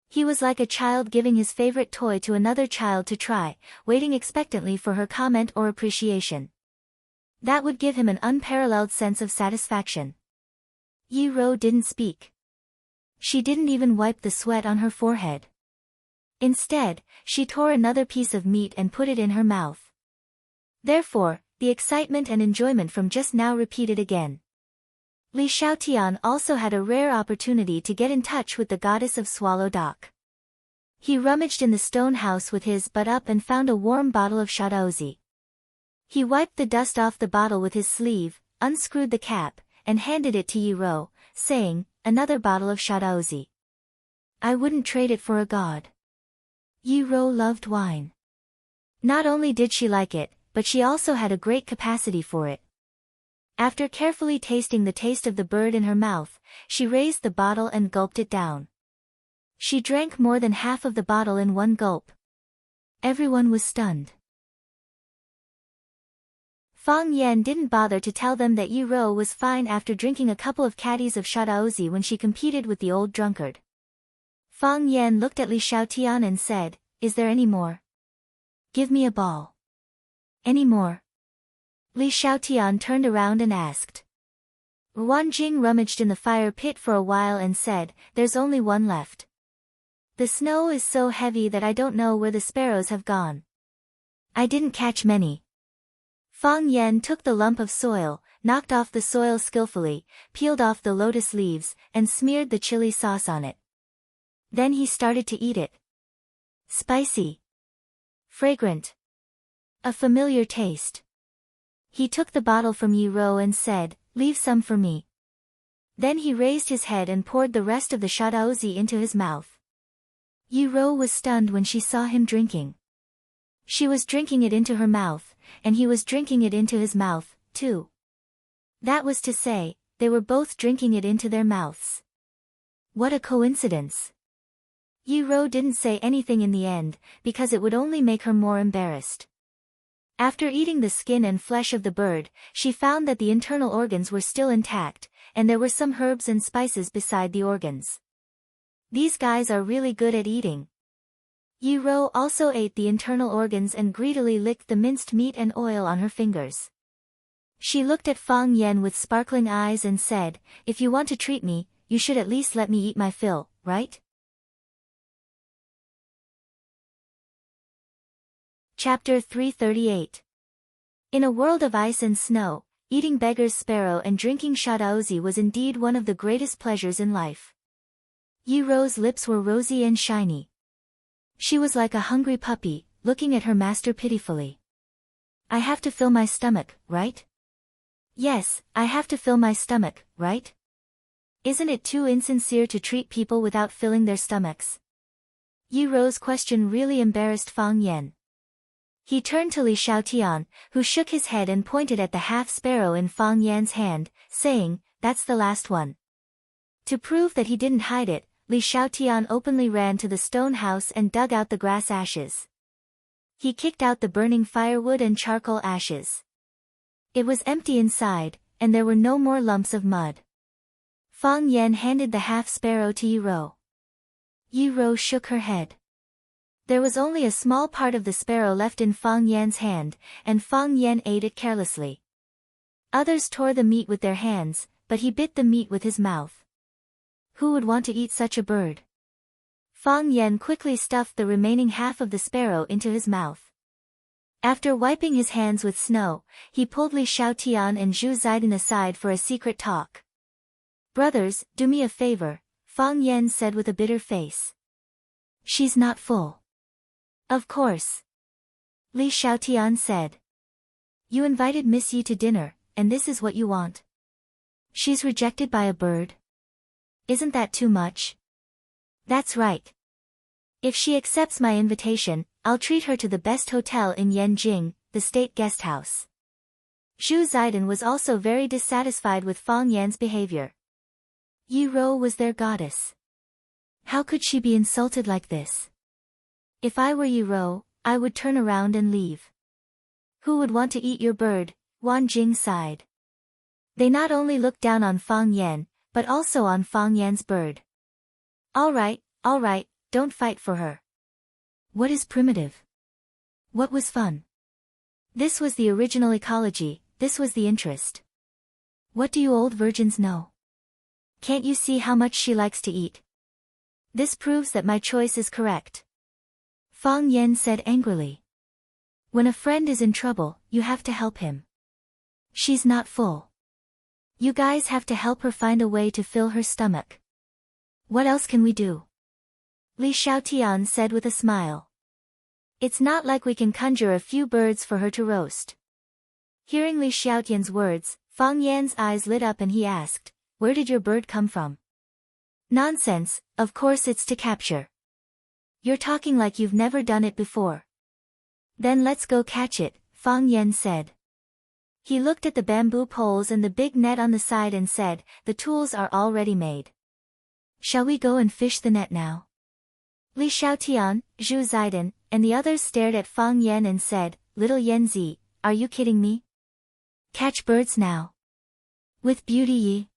He was like a child giving his favorite toy to another child to try, waiting expectantly for her comment or appreciation. That would give him an unparalleled sense of satisfaction. Yi-Ro didn't speak. She didn't even wipe the sweat on her forehead. Instead, she tore another piece of meat and put it in her mouth. Therefore, the excitement and enjoyment from just now repeated again. Li Xiaotian also had a rare opportunity to get in touch with the goddess of Swallow Dock. He rummaged in the stone house with his butt up and found a warm bottle of Shadaozi. He wiped the dust off the bottle with his sleeve, unscrewed the cap, and handed it to Yi-Ro, saying, "Another bottle of Shadaozi. I wouldn't trade it for a god." Yi-Ro loved wine. Not only did she like it, but she also had a great capacity for it. After carefully tasting the taste of the bird in her mouth, she raised the bottle and gulped it down. She drank more than half of the bottle in one gulp. Everyone was stunned. Fang Yan didn't bother to tell them that Yi-Ro was fine after drinking a couple of caddies of Shadaozi when she competed with the old drunkard. Fang Yan looked at Li Xiaotian and said, "Is there any more? Give me a ball." "Any more?" Li Xiaotian turned around and asked. Ruan Jing rummaged in the fire pit for a while and said, "There's only one left. The snow is so heavy that I don't know where the sparrows have gone. I didn't catch many." Fang Yan took the lump of soil, knocked off the soil skillfully, peeled off the lotus leaves, and smeared the chili sauce on it. Then he started to eat it. Spicy. Fragrant. A familiar taste. He took the bottle from Yi-Ro and said, "Leave some for me." Then he raised his head and poured the rest of the Shadaozi into his mouth. Yi-Ro was stunned when she saw him drinking. She was drinking it into her mouth, and he was drinking it into his mouth, too. That was to say, they were both drinking it into their mouths. What a coincidence. Yi-Ro didn't say anything in the end, because it would only make her more embarrassed. After eating the skin and flesh of the bird, she found that the internal organs were still intact, and there were some herbs and spices beside the organs. These guys are really good at eating. Yi-Ro also ate the internal organs and greedily licked the minced meat and oil on her fingers. She looked at Fang Yan with sparkling eyes and said, "If you want to treat me, you should at least let me eat my fill, right?" Chapter 338. In a world of ice and snow, eating beggar's sparrow and drinking Shadaozi was indeed one of the greatest pleasures in life. Yi-Ro's lips were rosy and shiny. She was like a hungry puppy, looking at her master pitifully. "I have to fill my stomach, right?" "Yes, I have to fill my stomach, right?" Isn't it too insincere to treat people without filling their stomachs? Yi-Ro's question really embarrassed Fang Yan. He turned to Li Xiaotian, who shook his head and pointed at the half-sparrow in Fang Yan's hand, saying, "That's the last one." To prove that he didn't hide it, Li Xiaotian openly ran to the stone house and dug out the grass ashes. He kicked out the burning firewood and charcoal ashes. It was empty inside, and there were no more lumps of mud. Fang Yan handed the half-sparrow to Yi Rou. Yi Rou shook her head. There was only a small part of the sparrow left in Fang Yan's hand, and Fang Yan ate it carelessly. Others tore the meat with their hands, but he bit the meat with his mouth. Who would want to eat such a bird? Fang Yan quickly stuffed the remaining half of the sparrow into his mouth. After wiping his hands with snow, he pulled Li Xiaotian and Zhu Ziden aside for a secret talk. "Brothers, do me a favor," Fang Yan said with a bitter face. "She's not full." "Of course," Li Xiaotian said. "You invited Miss Yi to dinner, and this is what you want? She's rejected by a bird? Isn't that too much?" "That's right. If she accepts my invitation, I'll treat her to the best hotel in Yanjing, the state guest house." Zhu Ziden was also very dissatisfied with Fang Yan's behavior. Yi Rou was their goddess. How could she be insulted like this? "If I were Yi Rou, I would turn around and leave." "Who would want to eat your bird?" Wan Jing sighed. They not only looked down on Fang Yan, but also on Fang Yan's bird. All right, don't fight for her." What is primitive? What was fun? This was the original ecology, this was the interest. What do you old virgins know? Can't you see how much she likes to eat? This proves that my choice is correct. Fang Yan said angrily. When a friend is in trouble, you have to help him. She's not full. You guys have to help her find a way to fill her stomach. What else can we do? Li Xiaotian said with a smile. It's not like we can conjure a few birds for her to roast. Hearing Li Xiaotian's words, Fang Yan's eyes lit up and he asked, "Where did your bird come from?" "Nonsense, of course it's to capture." "You're talking like you've never done it before." "Then let's go catch it," Fang Yan said. He looked at the bamboo poles and the big net on the side and said, "The tools are already made. Shall we go and fish the net now?" Li Xiaotian, Zhu Ziden, and the others stared at Fang Yan and said, "Little Yanzi, are you kidding me? Catch birds now? With beauty Yi?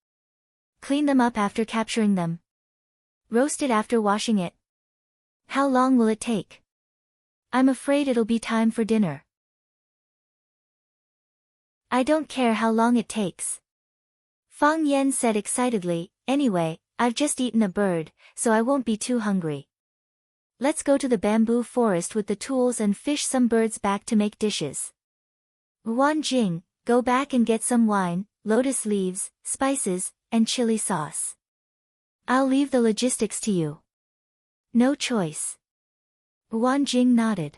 Clean them up after capturing them? Roast it after washing it? How long will it take? I'm afraid it'll be time for dinner." "I don't care how long it takes," Fang Yan said excitedly. "Anyway, I've just eaten a bird, so I won't be too hungry. Let's go to the bamboo forest with the tools and fish some birds back to make dishes. Wan Jing, go back and get some wine, lotus leaves, spices, and chili sauce. I'll leave the logistics to you." "No choice." Wan Jing nodded.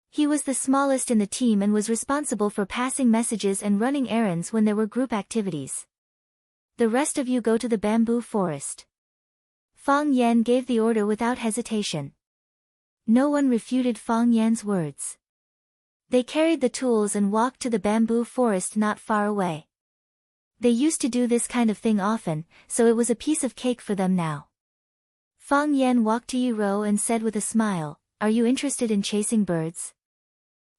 He was the smallest in the team and was responsible for passing messages and running errands when there were group activities. "The rest of you go to the bamboo forest." Fang Yan gave the order without hesitation. No one refuted Fang Yan's words. They carried the tools and walked to the bamboo forest not far away. They used to do this kind of thing often, so it was a piece of cake for them now. Fang Yan walked to Yi Rou and said with a smile, "Are you interested in chasing birds?"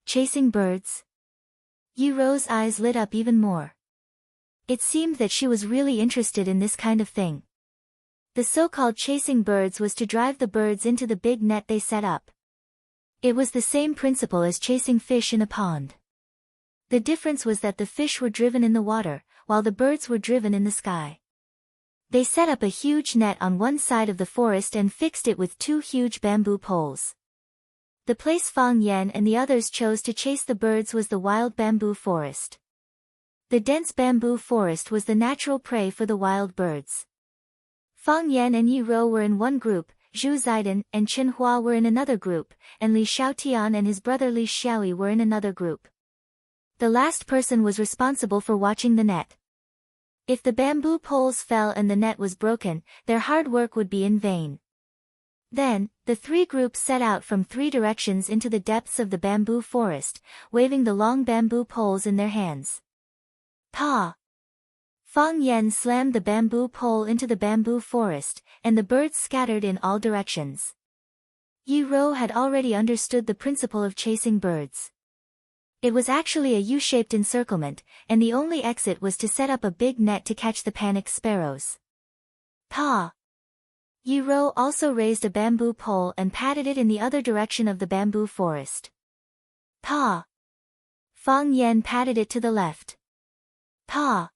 "Chasing birds?" Yi Rou's eyes lit up even more. It seemed that she was really interested in this kind of thing. The so-called chasing birds was to drive the birds into the big net they set up. It was the same principle as chasing fish in a pond. The difference was that the fish were driven in the water, while the birds were driven in the sky. They set up a huge net on one side of the forest and fixed it with 2 huge bamboo poles. The place Fang Yan and the others chose to chase the birds was the wild bamboo forest. The dense bamboo forest was the natural prey for the wild birds. Fang Yan and Yi Rou were in one group, Zhu Ziden and Chen Hua were in another group, and Li Xiaotian and his brother Li Xiaoyi were in another group. The last person was responsible for watching the net. If the bamboo poles fell and the net was broken, their hard work would be in vain. Then, the three groups set out from three directions into the depths of the bamboo forest, waving the long bamboo poles in their hands. Pa! Fang Yen slammed the bamboo pole into the bamboo forest, and the birds scattered in all directions. Yi Rou had already understood the principle of chasing birds. It was actually a U-shaped encirclement, and the only exit was to set up a big net to catch the panicked sparrows. Pa! Yi Rou also raised a bamboo pole and patted it in the other direction of the bamboo forest. Pa! Fang Yen patted it to the left. Pa!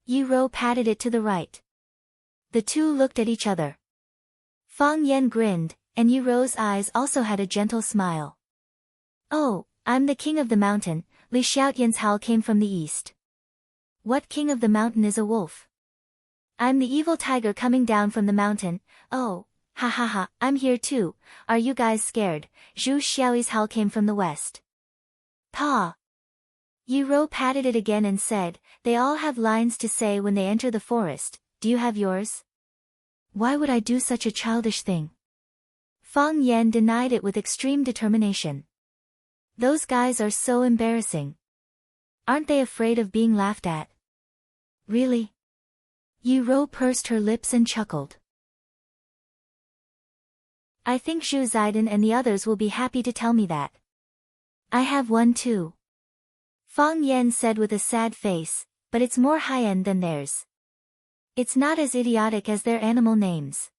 Yi Rou patted it to the right. The two looked at each other. Fang Yen grinned, and Yi Rou's eyes also had a gentle smile. Oh, I'm the king of the mountain. Li Xiaotian's howl came from the east. What king of the mountain is a wolf? I'm the evil tiger coming down from the mountain. Oh, ha ha ha, I'm here too. Are you guys scared? Zhu Xiaoyi's howl came from the west. Pa! Yi Rou patted it again and said, they all have lines to say when they enter the forest. Do you have yours? Why would I do such a childish thing? Fang Yen denied it with extreme determination. Those guys are so embarrassing. Aren't they afraid of being laughed at? Really? Yi Rou pursed her lips and chuckled. I think Zhu Zaidan and the others will be happy to tell me that. I have one too. Fang Yen said with a sad face, but it's more high-end than theirs. It's not as idiotic as their animal names.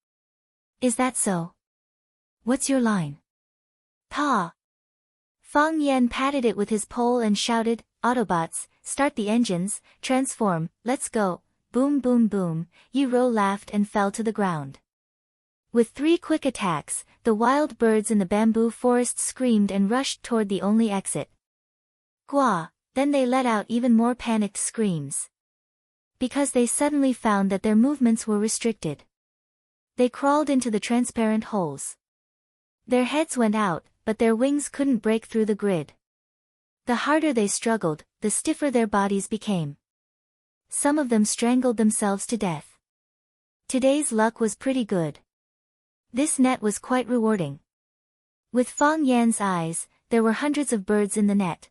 Is that so? What's your line? Pa! Fang Yen patted it with his pole and shouted, Autobots, start the engines, transform, let's go, boom boom boom. Yi Rou laughed and fell to the ground. With three quick attacks, the wild birds in the bamboo forest screamed and rushed toward the only exit. Gua! Then they let out even more panicked screams. Because they suddenly found that their movements were restricted. They crawled into the transparent holes. Their heads went out, but their wings couldn't break through the grid. The harder they struggled, the stiffer their bodies became. Some of them strangled themselves to death. Today's luck was pretty good. This net was quite rewarding. With Fang Yan's eyes, there were hundreds of birds in the net.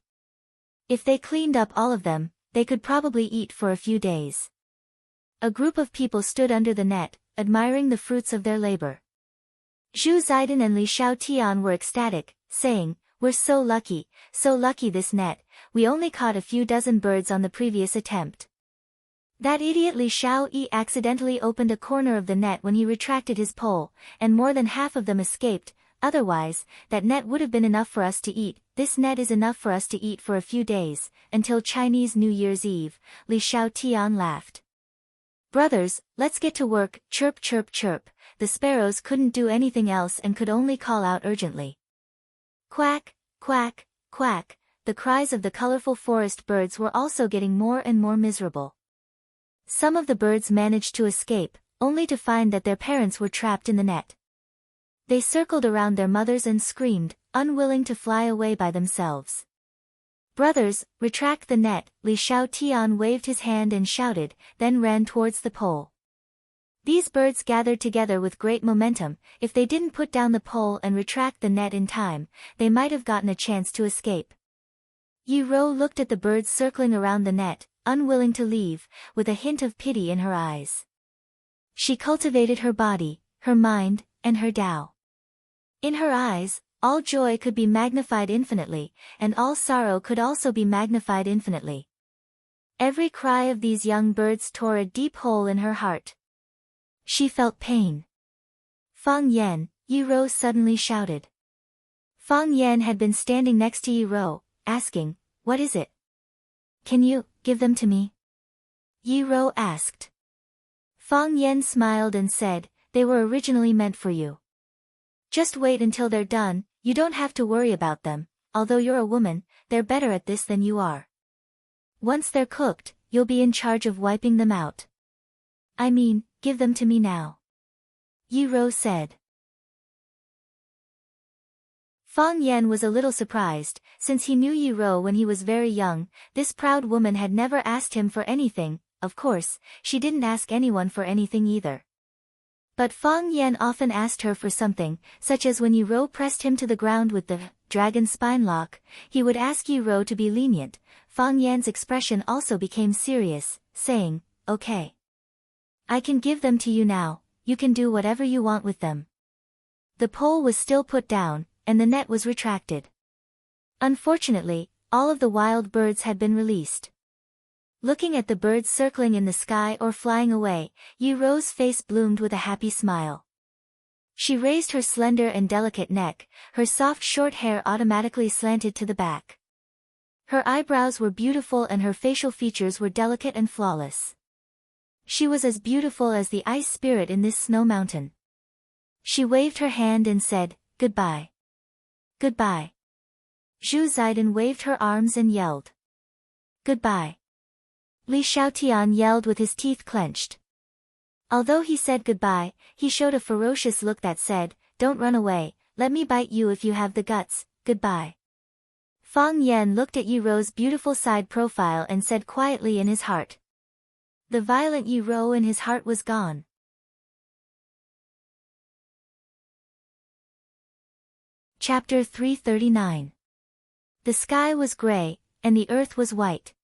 If they cleaned up all of them, they could probably eat for a few days. A group of people stood under the net, admiring the fruits of their labor. Zhu Zaidan and Li Xiaotian were ecstatic, saying, we're so lucky this net, we only caught a few dozen birds on the previous attempt. That idiot Li Xiaoyi accidentally opened a corner of the net when he retracted his pole, and more than half of them escaped. Otherwise, that net would have been enough for us to eat. This net is enough for us to eat for a few days, until Chinese New Year's Eve. Li Xiaotian laughed. Brothers, let's get to work, chirp chirp chirp. The sparrows couldn't do anything else and could only call out urgently. Quack, quack, quack. The cries of the colorful forest birds were also getting more and more miserable. Some of the birds managed to escape, only to find that their parents were trapped in the net. They circled around their mothers and screamed, unwilling to fly away by themselves. Brothers, retract the net, Li Xiaotian waved his hand and shouted, then ran towards the pole. These birds gathered together with great momentum. If they didn't put down the pole and retract the net in time, they might have gotten a chance to escape. Yi Rou looked at the birds circling around the net, unwilling to leave, with a hint of pity in her eyes. She cultivated her body, her mind, and her Tao. In her eyes, all joy could be magnified infinitely, and all sorrow could also be magnified infinitely. Every cry of these young birds tore a deep hole in her heart. She felt pain. Fang Yan, Yi Rou suddenly shouted. Fang Yan had been standing next to Yi Rou, asking, what is it? Can you give them to me? Yi Rou asked. Fang Yan smiled and said, they were originally meant for you. Just wait until they're done, you don't have to worry about them, although you're a woman, they're better at this than you are. Once they're cooked, you'll be in charge of wiping them out. I mean, give them to me now. Yi Rou said. Fang Yan was a little surprised, since he knew Yi Rou when he was very young. This proud woman had never asked him for anything. Of course, she didn't ask anyone for anything either. But Fang Yan often asked her for something, such as when Yi Rou pressed him to the ground with the dragon spine lock, he would ask Yi Rou to be lenient. Fang Yan's expression also became serious, saying, "Okay. I can give them to you now, you can do whatever you want with them." The pole was still put down, and the net was retracted. Unfortunately, all of the wild birds had been released. Looking at the birds circling in the sky or flying away, Yi Rou's face bloomed with a happy smile. She raised her slender and delicate neck, her soft short hair automatically slanted to the back. Her eyebrows were beautiful and her facial features were delicate and flawless. She was as beautiful as the ice spirit in this snow mountain. She waved her hand and said, "Goodbye. Goodbye." Zhu Zaidan waved her arms and yelled, "Goodbye." Li Xiaotian yelled with his teeth clenched. Although he said goodbye, he showed a ferocious look that said, "Don't run away, let me bite you if you have the guts, goodbye." Fang Yan looked at Yi Rou's beautiful side profile and said quietly in his heart. The violent Yi Rou in his heart was gone. Chapter 339. The sky was gray, and the earth was white.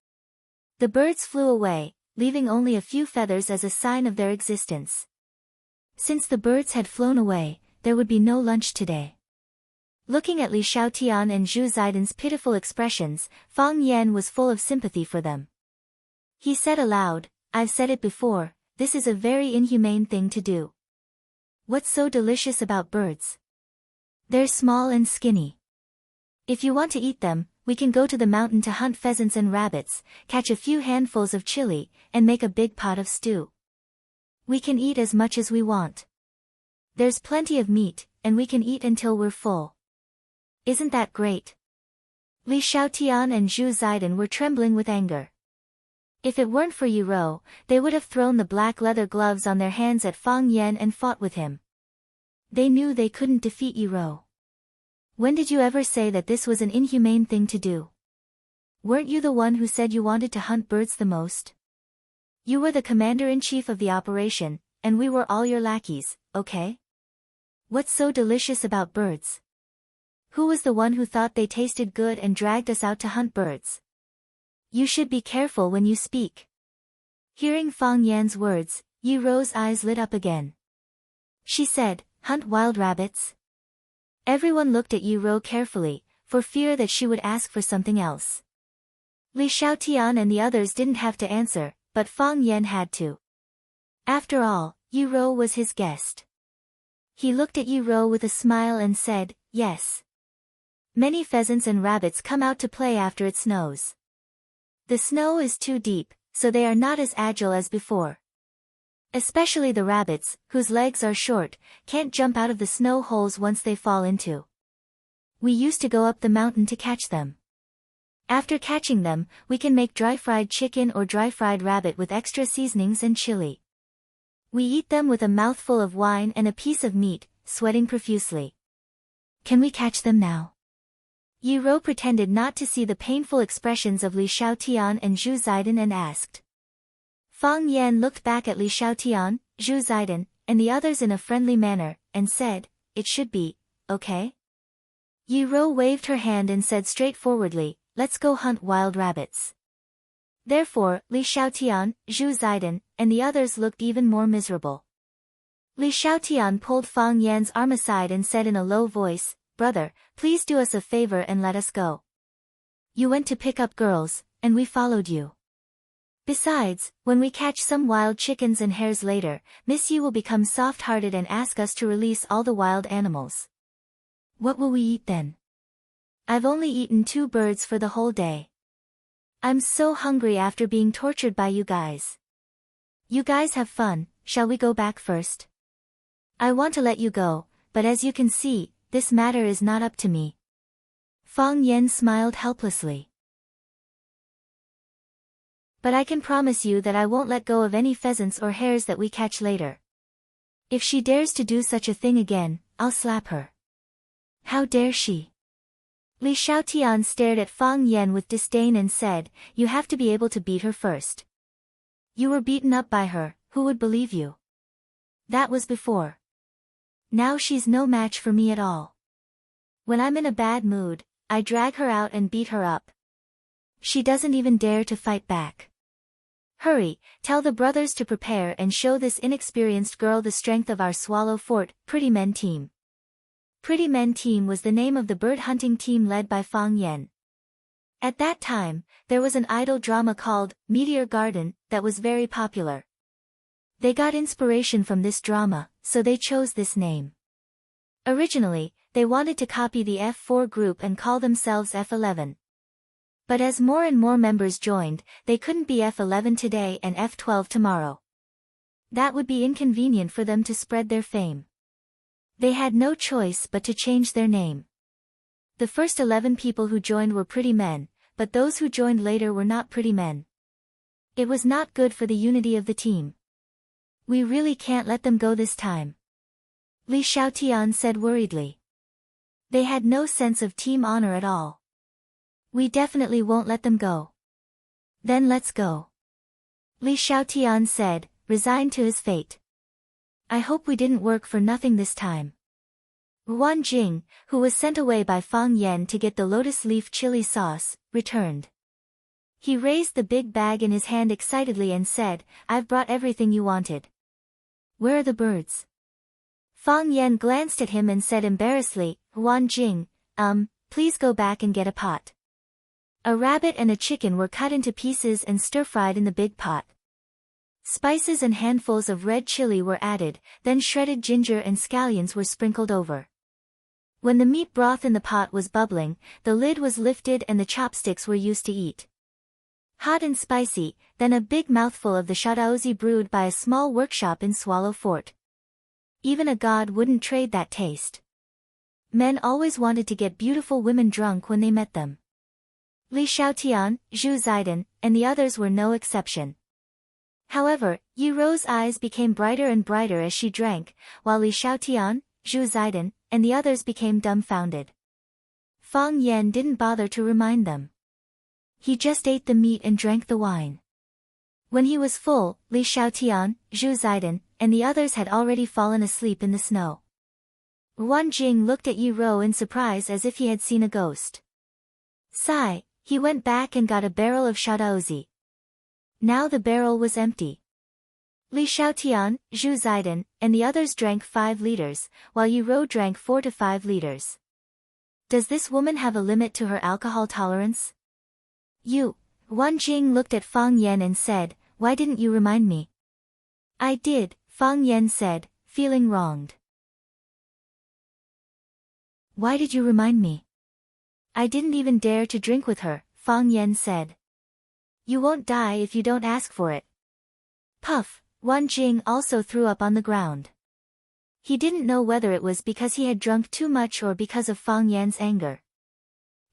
The birds flew away, leaving only a few feathers as a sign of their existence. Since the birds had flown away, there would be no lunch today. Looking at Li Xiaotian and Zhu Zaidan's pitiful expressions, Fang Yan was full of sympathy for them. He said aloud, "I've said it before, this is a very inhumane thing to do. What's so delicious about birds? They're small and skinny. If you want to eat them, we can go to the mountain to hunt pheasants and rabbits, catch a few handfuls of chili, and make a big pot of stew. We can eat as much as we want. There's plenty of meat, and we can eat until we're full. Isn't that great?" Li Xiaotian and Zhu Zaidan were trembling with anger. If it weren't for Yi Rou, they would have thrown the black leather gloves on their hands at Fang Yan and fought with him. They knew they couldn't defeat Yi Rou. When did you ever say that this was an inhumane thing to do? Weren't you the one who said you wanted to hunt birds the most? You were the commander-in-chief of the operation, and we were all your lackeys, okay? What's so delicious about birds? Who was the one who thought they tasted good and dragged us out to hunt birds? You should be careful when you speak." Hearing Fang Yan's words, Yi Rou's eyes lit up again. She said, "Hunt wild rabbits?" Everyone looked at Yi Rou carefully, for fear that she would ask for something else. Li Xiaotian and the others didn't have to answer, but Fang Yan had to. After all, Yi Rou was his guest. He looked at Yi Rou with a smile and said, "Yes. Many pheasants and rabbits come out to play after it snows. The snow is too deep, so they are not as agile as before. Especially the rabbits, whose legs are short, can't jump out of the snow holes once they fall into. We used to go up the mountain to catch them. After catching them, we can make dry-fried chicken or dry-fried rabbit with extra seasonings and chili. We eat them with a mouthful of wine and a piece of meat, sweating profusely. Can we catch them now?" Yi Rou pretended not to see the painful expressions of Li Xiaotian and Zhu Zaidan and asked. Fang Yan looked back at Li Xiaotian, Zhu Zaidan, and the others in a friendly manner, and said, "It should be, okay?" Yi Rou waved her hand and said straightforwardly, "Let's go hunt wild rabbits." Therefore, Li Xiaotian, Zhu Zaidan, and the others looked even more miserable. Li Xiaotian pulled Fang Yan's arm aside and said in a low voice, "Brother, please do us a favor and let us go. You went to pick up girls, and we followed you. Besides, when we catch some wild chickens and hares later, Miss Yi will become soft-hearted and ask us to release all the wild animals. What will we eat then? I've only eaten 2 birds for the whole day. I'm so hungry after being tortured by you guys. You guys have fun, shall we go back first? I want to let you go, but as you can see, this matter is not up to me." Fang Yan smiled helplessly. "But I can promise you that I won't let go of any pheasants or hares that we catch later. If she dares to do such a thing again, I'll slap her." "How dare she?" Li Xiaotian stared at Fang Yan with disdain and said, "You have to be able to beat her first. You were beaten up by her, who would believe you?" That was before. Now she's no match for me at all. When I'm in a bad mood, I drag her out and beat her up. She doesn't even dare to fight back. Hurry, tell the brothers to prepare and show this inexperienced girl the strength of our Swallow Fort, Pretty Men Team. Pretty Men Team was the name of the bird hunting team led by Fang Yan. At that time, there was an idol drama called Meteor Garden that was very popular. They got inspiration from this drama, so they chose this name. Originally, they wanted to copy the F4 group and call themselves F11. But as more and more members joined, they couldn't be F11 today and F12 tomorrow. That would be inconvenient for them to spread their fame. They had no choice but to change their name. The first 11 people who joined were pretty men, but those who joined later were not pretty men. It was not good for the unity of the team. We really can't let them go this time, Li Xiaotian said worriedly. They had no sense of team honor at all. We definitely won't let them go. Then let's go, Li Xiaotian said, resigned to his fate. I hope we didn't work for nothing this time. Wan Jing, who was sent away by Fang Yan to get the lotus leaf chili sauce, returned. He raised the big bag in his hand excitedly and said, I've brought everything you wanted. Where are the birds? Fang Yan glanced at him and said embarrassedly, Wan Jing, please go back and get a pot. A rabbit and a chicken were cut into pieces and stir-fried in the big pot. Spices and handfuls of red chili were added, then shredded ginger and scallions were sprinkled over. When the meat broth in the pot was bubbling, the lid was lifted and the chopsticks were used to eat. Hot and spicy, then a big mouthful of the shadaozi brewed by a small workshop in Swallow Fort. Even a god wouldn't trade that taste. Men always wanted to get beautiful women drunk when they met them. Li Xiaotian, Zhu Zaidan, and the others were no exception. However, Yi Rou's eyes became brighter and brighter as she drank, while Li Xiaotian, Zhu Zaidan, and the others became dumbfounded. Fang Yan didn't bother to remind them. He just ate the meat and drank the wine. When he was full, Li Xiaotian, Zhu Zaidan, and the others had already fallen asleep in the snow. Wan Jing looked at Yi Rou in surprise as if he had seen a ghost. Sigh, he went back and got a barrel of shadaozi. Now the barrel was empty. Li Xiaotian, Zhu Zaidan, and the others drank 5 liters, while Yi Rou drank 4 to 5 liters. Does this woman have a limit to her alcohol tolerance? Wan Jing looked at Fang Yan and said, why didn't you remind me? I did, Fang Yan said, feeling wronged. Why did you remind me? I didn't even dare to drink with her, Fang Yan said. You won't die if you don't ask for it. Puff, Wan Jing also threw up on the ground. He didn't know whether it was because he had drunk too much or because of Fang Yan's anger.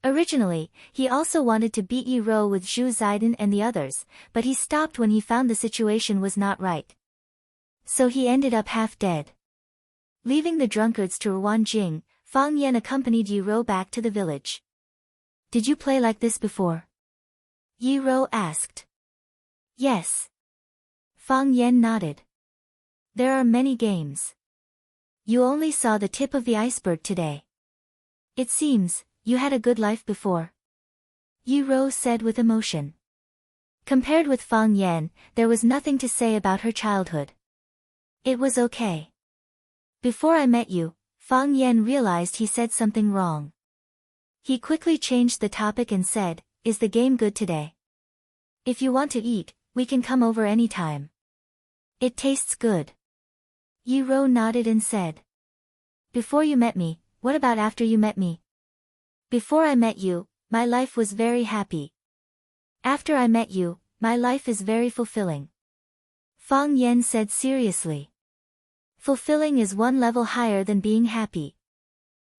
Originally, he also wanted to beat Yi Rou with Zhu Zaidan and the others, but he stopped when he found the situation was not right. So he ended up half dead. Leaving the drunkards to Wan Jing, Fang Yan accompanied Yi Rou back to the village. Did you play like this before? Yi Rou asked. Yes. Fang Yan nodded. There are many games. You only saw the tip of the iceberg today. It seems, you had a good life before. Yi Rou said with emotion. Compared with Fang Yan, there was nothing to say about her childhood. It was okay. Before I met you, Fang Yan realized he said something wrong. He quickly changed the topic and said, is the game good today? If you want to eat, we can come over anytime. It tastes good. Yi Rou nodded and said. Before you met me, what about after you met me? Before I met you, my life was very happy. After I met you, my life is very fulfilling. Fang Yan said seriously. Fulfilling is one level higher than being happy.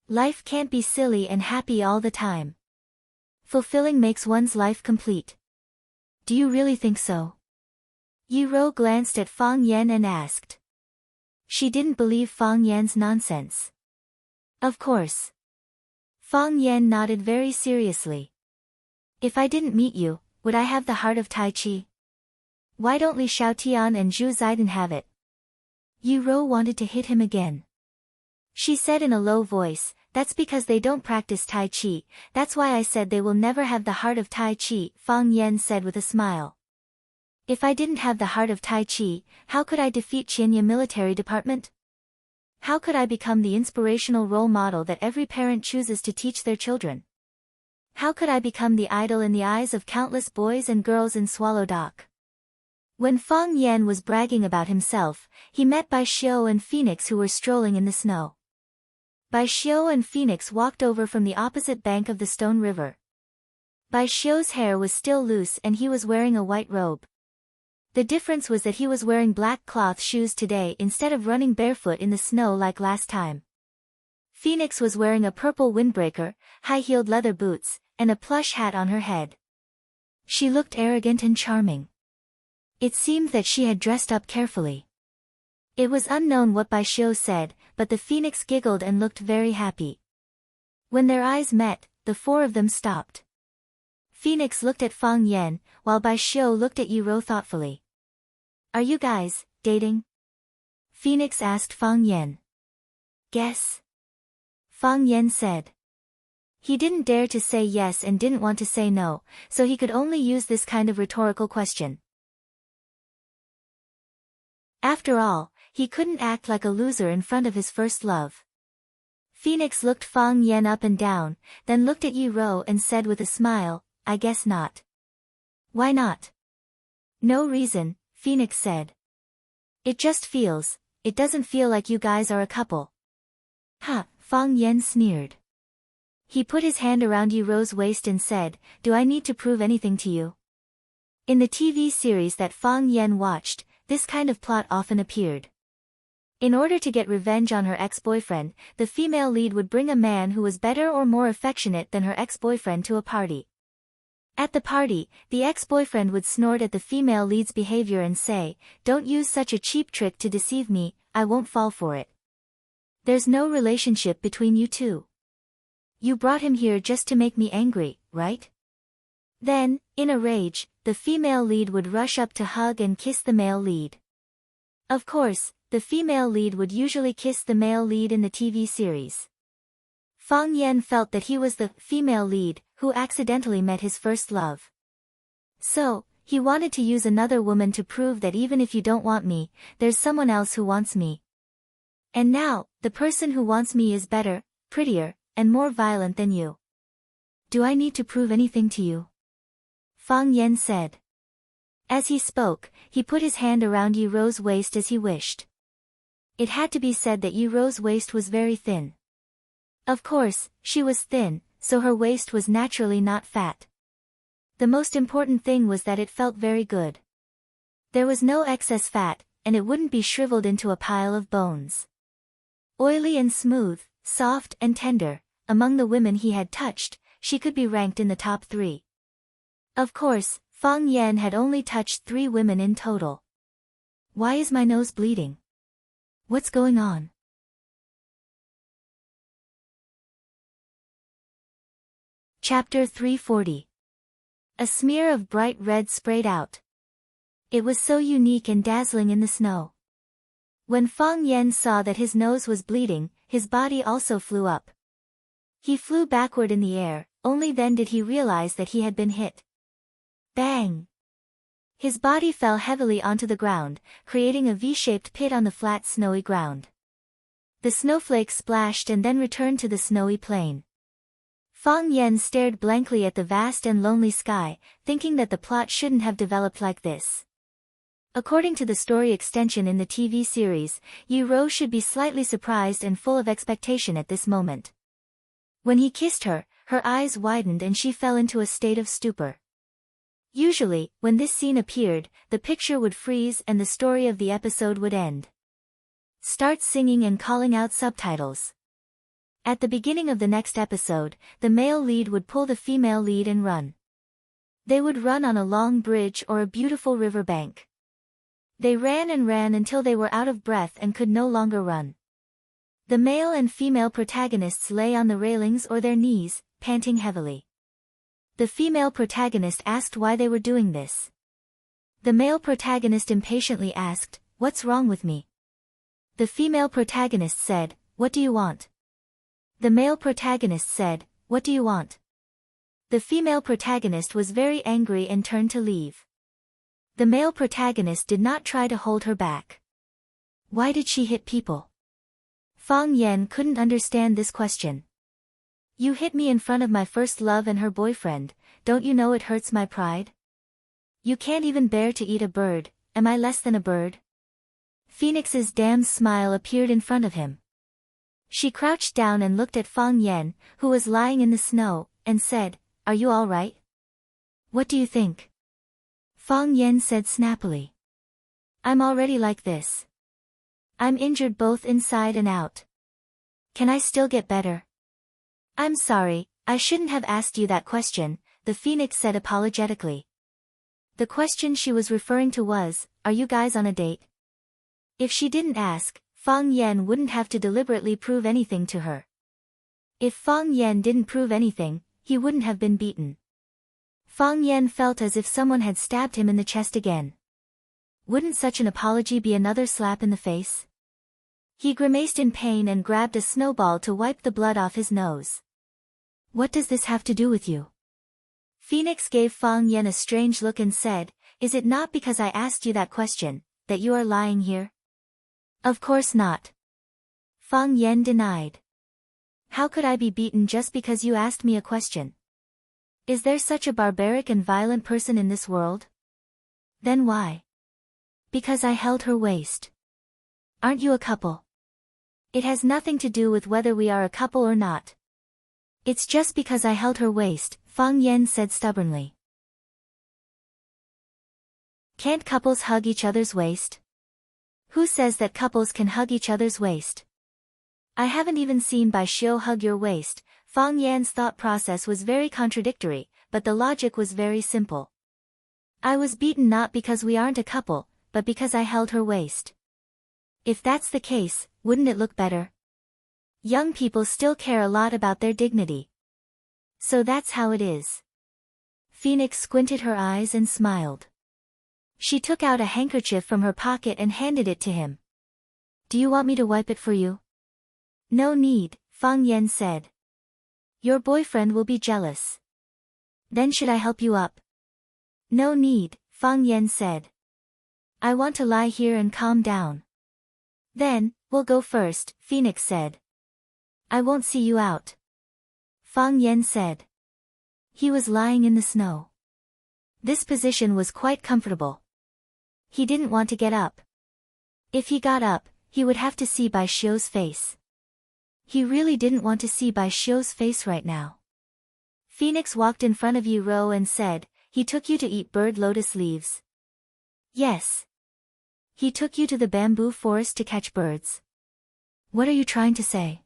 Life can't be silly and happy all the time. Fulfilling makes one's life complete. Do you really think so? Yi Rou glanced at Fang Yan and asked. She didn't believe Fang Yan's nonsense. Of course. Fang Yan nodded very seriously. If I didn't meet you, would I have the heart of Tai Chi? Why don't Li Xiaotian and Zhu Zaidan have it? Yuro wanted to hit him again. She said in a low voice, "That's because they don't practice Tai Chi, that's why I said they will never have the heart of Tai Chi," Fang Yan said with a smile. "If I didn't have the heart of Tai Chi, how could I defeat Qianya military department? How could I become the inspirational role model that every parent chooses to teach their children? How could I become the idol in the eyes of countless boys and girls in Swallow Dock?" When Fang Yan was bragging about himself, he met Bai Xiu and Phoenix who were strolling in the snow. Bai Xiu and Phoenix walked over from the opposite bank of the Stone River. Bai Xiu's hair was still loose and he was wearing a white robe. The difference was that he was wearing black cloth shoes today instead of running barefoot in the snow like last time. Phoenix was wearing a purple windbreaker, high-heeled leather boots, and a plush hat on her head. She looked arrogant and charming. It seemed that she had dressed up carefully. It was unknown what Bai Xiu said, but the Phoenix giggled and looked very happy. When their eyes met, the four of them stopped. Phoenix looked at Fang Yan, while Bai Xiu looked at Yuro thoughtfully. "Are you guys dating?" Phoenix asked Fang Yan. "Guess?" Fang Yan said. He didn't dare to say yes and didn't want to say no, so he could only use this kind of rhetorical question. After all, he couldn't act like a loser in front of his first love. Phoenix looked Fang Yan up and down, then looked at Yuro and said with a smile, "I guess not." "Why not?" "No reason," Phoenix said. "It just feels, it doesn't feel like you guys are a couple." "Ha," Fang Yan sneered. He put his hand around Yuro's waist and said, "Do I need to prove anything to you?" In the TV series that Fang Yan watched, this kind of plot often appeared. In order to get revenge on her ex-boyfriend, the female lead would bring a man who was better or more affectionate than her ex-boyfriend to a party. At the party, the ex-boyfriend would snort at the female lead's behavior and say, "Don't use such a cheap trick to deceive me, I won't fall for it. There's no relationship between you two. You brought him here just to make me angry, right?" Then, in a rage, the female lead would rush up to hug and kiss the male lead. Of course, the female lead would usually kiss the male lead in the TV series. Fang Yan felt that he was the female lead who accidentally met his first love. So, he wanted to use another woman to prove that even if you don't want me, there's someone else who wants me. And now, the person who wants me is better, prettier, and more violent than you. "Do I need to prove anything to you?" Fang Yan said. As he spoke, he put his hand around Yuro's waist as he wished. It had to be said that Yuro's waist was very thin. Of course, she was thin, so her waist was naturally not fat. The most important thing was that it felt very good. There was no excess fat, and it wouldn't be shriveled into a pile of bones. Oily and smooth, soft and tender, among the women he had touched, she could be ranked in the top 3. Of course, Fang Yan had only touched 3 women in total. "Why is my nose bleeding? What's going on?" Chapter 340. A smear of bright red sprayed out. It was so unique and dazzling in the snow. When Fang Yan saw that his nose was bleeding, his body also flew up. He flew backward in the air, only then did he realize that he had been hit. Bang! His body fell heavily onto the ground, creating a V-shaped pit on the flat snowy ground. The snowflakes splashed and then returned to the snowy plain. Fang Yan stared blankly at the vast and lonely sky, thinking that the plot shouldn't have developed like this. According to the story extension in the TV series, Yuro should be slightly surprised and full of expectation at this moment. When he kissed her, her eyes widened and she fell into a state of stupor. Usually, when this scene appeared, the picture would freeze and the story of the episode would end. Start singing and calling out subtitles. At the beginning of the next episode, the male lead would pull the female lead and run. They would run on a long bridge or a beautiful river bank. They ran and ran until they were out of breath and could no longer run. The male and female protagonists lay on the railings or their knees, panting heavily. The female protagonist asked why they were doing this. The male protagonist impatiently asked, "What's wrong with me?" The female protagonist said, "What do you want?" The male protagonist said, "What do you want?" The female protagonist was very angry and turned to leave. The male protagonist did not try to hold her back. Why did she hit people? Fang Yan couldn't understand this question. You hit me in front of my first love and her boyfriend, don't you know it hurts my pride? You can't even bear to eat a bird, am I less than a bird? Phoenix's damned smile appeared in front of him. She crouched down and looked at Fang Yan, who was lying in the snow, and said, "Are you all right? What do you think?" Fang Yan said snappily. "I'm already like this. I'm injured both inside and out. Can I still get better?" "I'm sorry, I shouldn't have asked you that question," the phoenix said apologetically. The question she was referring to was, "Are you guys on a date?" If she didn't ask, Fang Yan wouldn't have to deliberately prove anything to her. If Fang Yan didn't prove anything, he wouldn't have been beaten. Fang Yan felt as if someone had stabbed him in the chest again. Wouldn't such an apology be another slap in the face? He grimaced in pain and grabbed a snowball to wipe the blood off his nose. "What does this have to do with you?" Phoenix gave Fang Yan a strange look and said, "Is it not because I asked you that question, that you are lying here?" "Of course not." Fang Yan denied. "How could I be beaten just because you asked me a question? Is there such a barbaric and violent person in this world?" "Then why?" "Because I held her waist." "Aren't you a couple?" "It has nothing to do with whether we are a couple or not. It's just because I held her waist," Fang Yan said stubbornly. Can't couples hug each other's waist? Who says that couples can hug each other's waist? I haven't even seen Bai Xiu hug your waist. Fang Yan's thought process was very contradictory, but the logic was very simple. I was beaten not because we aren't a couple, but because I held her waist. If that's the case, wouldn't it look better? Young people still care a lot about their dignity. So that's how it is. Phoenix squinted her eyes and smiled. She took out a handkerchief from her pocket and handed it to him. "Do you want me to wipe it for you?" "No need," Fang Yan said. "Your boyfriend will be jealous." "Then should I help you up?" "No need," Fang Yan said. "I want to lie here and calm down." "Then, we'll go first," Phoenix said. "I won't see you out," Fang Yan said. He was lying in the snow. This position was quite comfortable. He didn't want to get up. If he got up, he would have to see Bai Xiu's face. He really didn't want to see Bai Xiu's face right now. Phoenix walked in front of Yi Ro and said, "He took you to eat bird lotus leaves?" "Yes." "He took you to the bamboo forest to catch birds?" "What are you trying to say?"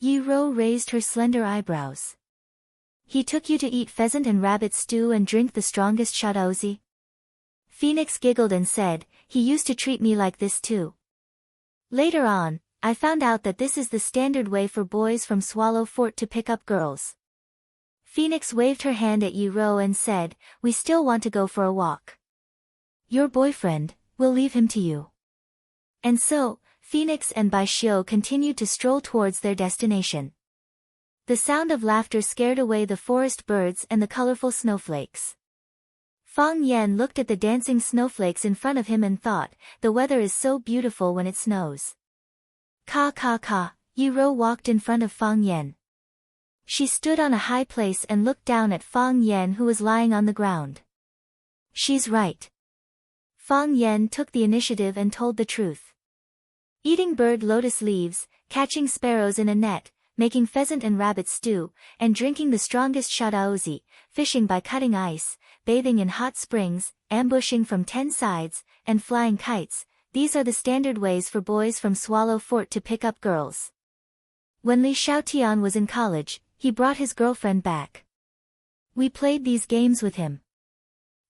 Yi Ro raised her slender eyebrows. "He took you to eat pheasant and rabbit stew and drink the strongest shadaozi?" Phoenix giggled and said, "He used to treat me like this too. Later on, I found out that this is the standard way for boys from Swallow Fort to pick up girls." Phoenix waved her hand at Yi Ro and said, "We still want to go for a walk. Your boyfriend, we'll leave him to you." And so, Phoenix and Bai Xiu continued to stroll towards their destination. The sound of laughter scared away the forest birds and the colorful snowflakes. Fang Yan looked at the dancing snowflakes in front of him and thought, the weather is so beautiful when it snows. Ka ka ka, Yi Ro walked in front of Fang Yan. She stood on a high place and looked down at Fang Yan who was lying on the ground. She's right. Fang Yan took the initiative and told the truth. Eating bird lotus leaves, catching sparrows in a net, making pheasant and rabbit stew, and drinking the strongest shadaozi, fishing by cutting ice, bathing in hot springs, ambushing from 10 sides, and flying kites, these are the standard ways for boys from Swallow Fort to pick up girls. When Li Xiaotian was in college, he brought his girlfriend back. We played these games with him.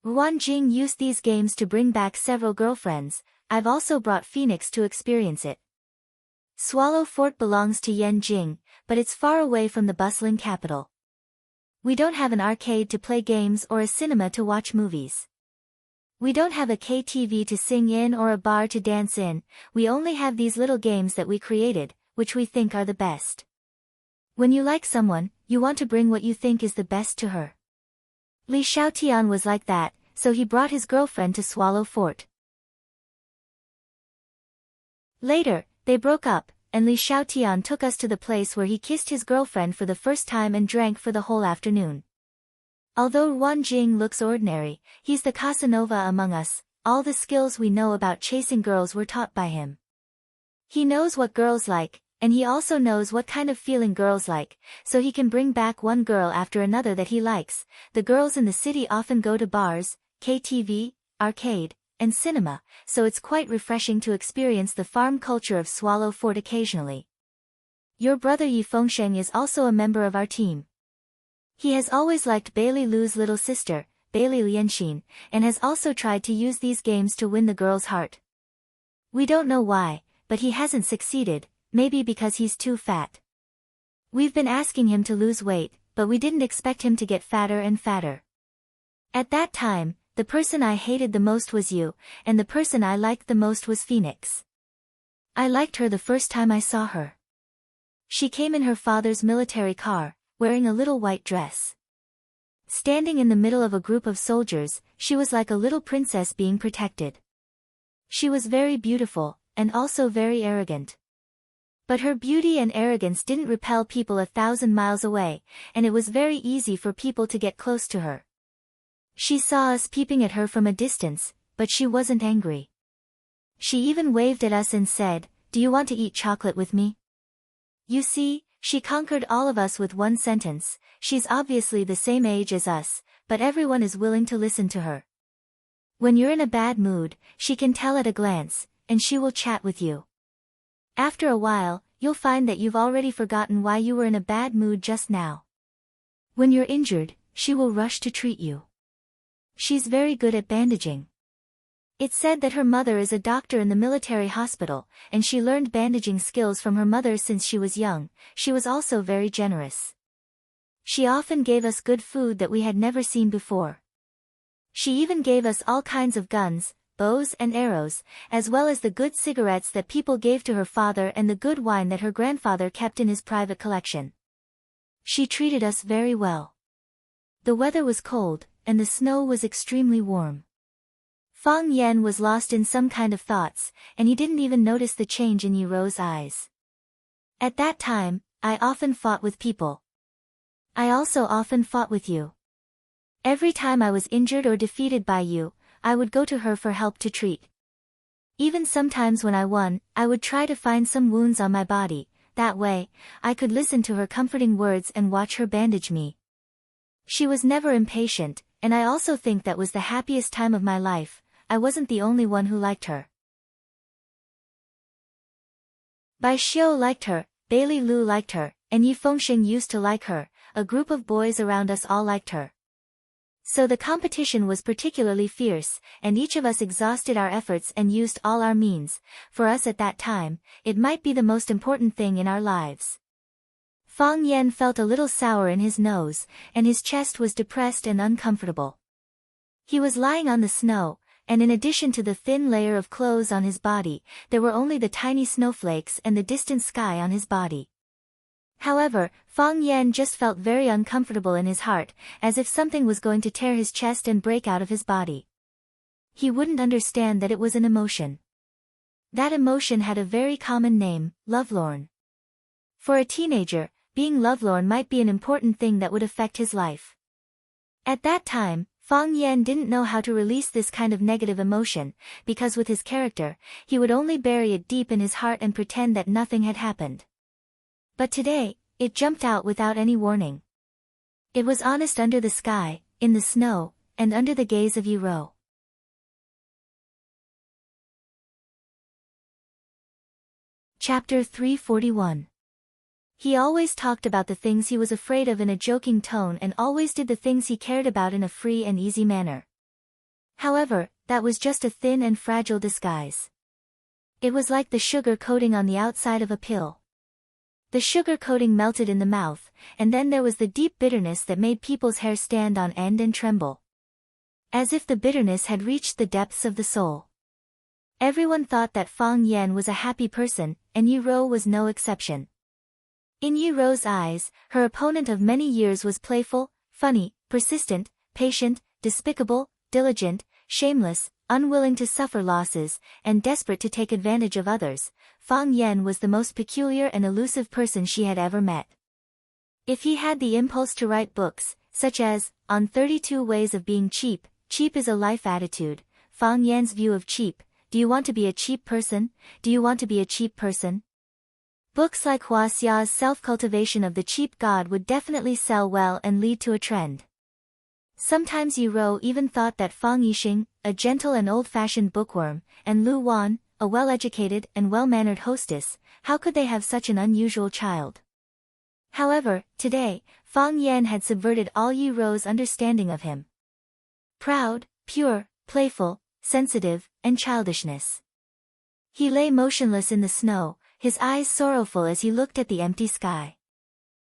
Ruan Jing used these games to bring back several girlfriends. I've also brought Phoenix to experience it. Swallow Fort belongs to Yanjing, but it's far away from the bustling capital. We don't have an arcade to play games or a cinema to watch movies. We don't have a KTV to sing in or a bar to dance in, we only have these little games that we created, which we think are the best. When you like someone, you want to bring what you think is the best to her. Li Xiaotian was like that, so he brought his girlfriend to Swallow Fort. Later, they broke up, and Li Xiaotian took us to the place where he kissed his girlfriend for the first time and drank for the whole afternoon. Although Wan Jing looks ordinary, he's the Casanova among us, all the skills we know about chasing girls were taught by him. He knows what girls like, and he also knows what kind of feeling girls like, so he can bring back one girl after another that he likes. The girls in the city often go to bars, KTV, arcade, and cinema, so it's quite refreshing to experience the farm culture of Swallow Fort occasionally. Your brother Yi Fengsheng is also a member of our team. He has always liked Bailey Lu's little sister, Bailey Lianxin, and has also tried to use these games to win the girl's heart. We don't know why, but he hasn't succeeded, maybe because he's too fat. We've been asking him to lose weight, but we didn't expect him to get fatter and fatter. At that time, the person I hated the most was you, and the person I liked the most was Phoenix. I liked her the first time I saw her. She came in her father's military car, wearing a little white dress. Standing in the middle of a group of soldiers, she was like a little princess being protected. She was very beautiful, and also very arrogant. But her beauty and arrogance didn't repel people 1,000 miles away, and it was very easy for people to get close to her. She saw us peeping at her from a distance, but she wasn't angry. She even waved at us and said, "Do you want to eat chocolate with me?" You see, she conquered all of us with one sentence. She's obviously the same age as us, but everyone is willing to listen to her. When you're in a bad mood, she can tell at a glance, and she will chat with you. After a while, you'll find that you've already forgotten why you were in a bad mood just now. When you're injured, she will rush to treat you. She's very good at bandaging. It's said that her mother is a doctor in the military hospital, and she learned bandaging skills from her mother since she was young. She was also very generous. She often gave us good food that we had never seen before. She even gave us all kinds of guns, bows and arrows, as well as the good cigarettes that people gave to her father and the good wine that her grandfather kept in his private collection. She treated us very well. The weather was cold, and the snow was extremely warm. Fang Yan was lost in some kind of thoughts, and he didn't even notice the change in Yi Rou's eyes. At that time, I often fought with people. I also often fought with you. Every time I was injured or defeated by you, I would go to her for help to treat. Even sometimes when I won, I would try to find some wounds on my body. That way, I could listen to her comforting words and watch her bandage me. She was never impatient, and I also think that was the happiest time of my life. I wasn't the only one who liked her. Bai Xiu liked her, Bailey Lu liked her, and Yi Fengsheng used to like her. A group of boys around us all liked her. So the competition was particularly fierce, and each of us exhausted our efforts and used all our means. For us at that time, it might be the most important thing in our lives. Fang Yan felt a little sour in his nose, and his chest was depressed and uncomfortable. He was lying on the snow, and in addition to the thin layer of clothes on his body, there were only the tiny snowflakes and the distant sky on his body. However, Fang Yan just felt very uncomfortable in his heart, as if something was going to tear his chest and break out of his body. He wouldn't understand that it was an emotion. That emotion had a very common name, lovelorn. For a teenager, being lovelorn might be an important thing that would affect his life. At that time, Fang Yan didn't know how to release this kind of negative emotion, because with his character, he would only bury it deep in his heart and pretend that nothing had happened. But today, it jumped out without any warning. It was honest under the sky, in the snow, and under the gaze of Yi Rou. Chapter 341. He always talked about the things he was afraid of in a joking tone and always did the things he cared about in a free and easy manner. However, that was just a thin and fragile disguise. It was like the sugar coating on the outside of a pill. The sugar coating melted in the mouth, and then there was the deep bitterness that made people's hair stand on end and tremble. as if the bitterness had reached the depths of the soul. Everyone thought that Fang Yan was a happy person, and Yi Ro was no exception. In Yi Ro's eyes, her opponent of many years was playful, funny, persistent, patient, despicable, diligent, shameless, unwilling to suffer losses, and desperate to take advantage of others. Fang Yan was the most peculiar and elusive person she had ever met. If he had the impulse to write books, such as, On 32 Ways of Being Cheap, cheap is a life attitude, Fang Yan's view of cheap, do you want to be a cheap person? Do you want to be a cheap person? Books like Hua Xia's Self-Cultivation of the Cheap God would definitely sell well and lead to a trend. Sometimes Yi Ro even thought that Fang Yixing, a gentle and old-fashioned bookworm, and Lu Wan, a well-educated and well-mannered hostess, how could they have such an unusual child? However, today, Fang Yan had subverted all Yi Ro's understanding of him. Proud, pure, playful, sensitive, and childishness. He lay motionless in the snow, his eyes sorrowful as he looked at the empty sky.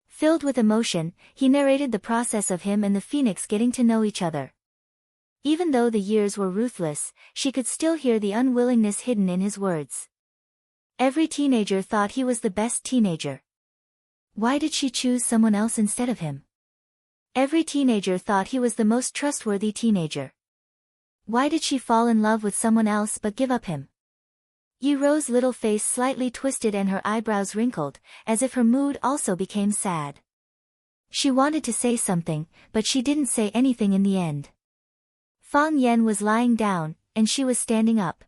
Filled with emotion, he narrated the process of him and the phoenix getting to know each other. Even though the years were ruthless, she could still hear the unwillingness hidden in his words. Every teenager thought he was the best teenager. Why did she choose someone else instead of him? Every teenager thought he was the most trustworthy teenager. Why did she fall in love with someone else but give up him? Yi Ro's little face slightly twisted and her eyebrows wrinkled, as if her mood also became sad. She wanted to say something, but she didn't say anything in the end. Fang Yan was lying down, and she was standing up.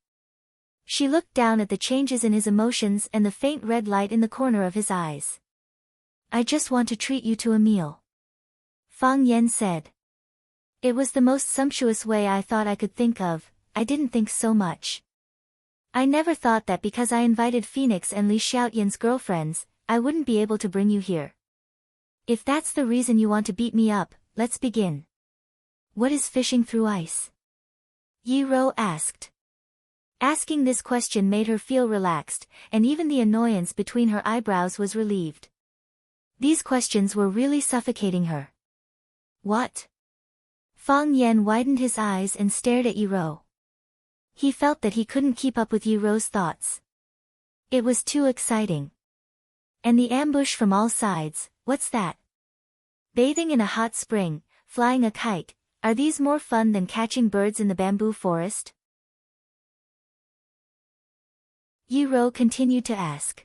She looked down at the changes in his emotions and the faint red light in the corner of his eyes. I just want to treat you to a meal. Fang Yan said. It was the most sumptuous way I thought I could think of, I didn't think so much. I never thought that because I invited Phoenix and Li Xiaoyan's girlfriends, I wouldn't be able to bring you here. If that's the reason you want to beat me up, let's begin. What is fishing through ice? Yi Ro asked. Asking this question made her feel relaxed, and even the annoyance between her eyebrows was relieved. These questions were really suffocating her. What? Fang Yan widened his eyes and stared at Yi Ro. He felt that he couldn't keep up with Yi Ro's thoughts. It was too exciting. And the ambush from all sides, what's that? Bathing in a hot spring, flying a kite, are these more fun than catching birds in the bamboo forest? Yi Ro continued to ask.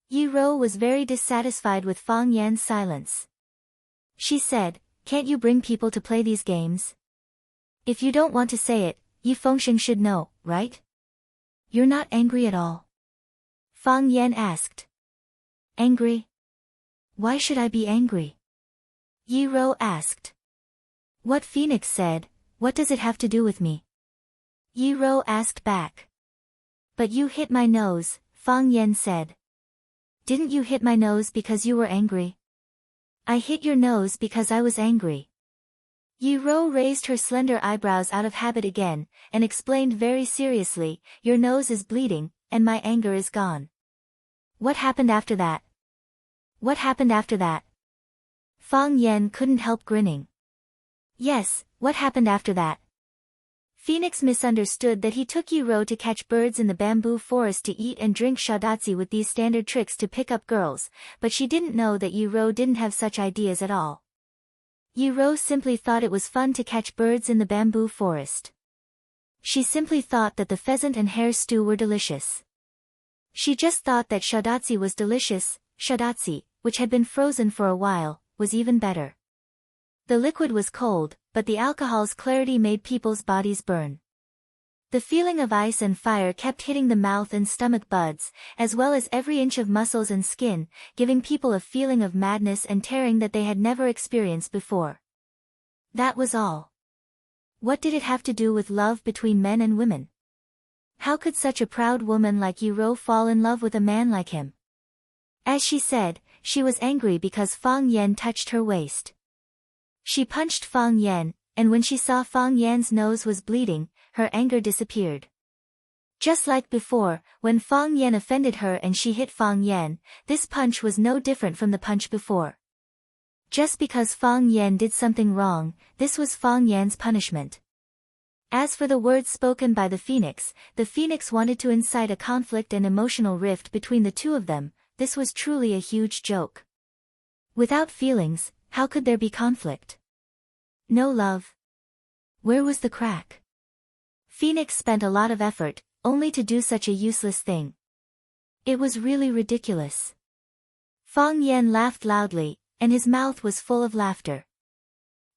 Yi Ro was very dissatisfied with Fang Yan's silence. She said, can't you bring people to play these games? If you don't want to say it, Yi Fengxing should know, right? You're not angry at all? Fang Yan asked. Angry? Why should I be angry? Yi Ro asked. What Phoenix said, what does it have to do with me? Yi Ro asked back. But you hit my nose, Fang Yan said. Didn't you hit my nose because you were angry? I hit your nose because I was angry. Yi Ro raised her slender eyebrows out of habit again, and explained very seriously, your nose is bleeding, and my anger is gone. What happened after that? What happened after that? Fang Yan couldn't help grinning. Yes, what happened after that? Phoenix misunderstood that he took Yi Ro to catch birds in the bamboo forest to eat and drink shadatsi with these standard tricks to pick up girls, but she didn't know that Yi Ro didn't have such ideas at all. Yi Ro simply thought it was fun to catch birds in the bamboo forest. She simply thought that the pheasant and hare stew were delicious. She just thought that shadatsi was delicious, shadatsi, which had been frozen for a while, was even better. The liquid was cold, but the alcohol's clarity made people's bodies burn. The feeling of ice and fire kept hitting the mouth and stomach buds, as well as every inch of muscles and skin, giving people a feeling of madness and tearing that they had never experienced before. That was all. What did it have to do with love between men and women? How could such a proud woman like Yi Ro fall in love with a man like him? As she said, she was angry because Fang Yan touched her waist. She punched Fang Yan, and when she saw Fang Yan's nose was bleeding, her anger disappeared. Just like before, when Fang Yan offended her and she hit Fang Yan, this punch was no different from the punch before. Just because Fang Yan did something wrong, this was Fang Yan's punishment. As for the words spoken by the phoenix wanted to incite a conflict and emotional rift between the two of them. This was truly a huge joke. Without feelings, how could there be conflict? No love. Where was the crack? Phoenix spent a lot of effort, only to do such a useless thing. It was really ridiculous. Fang Yan laughed loudly, and his mouth was full of laughter.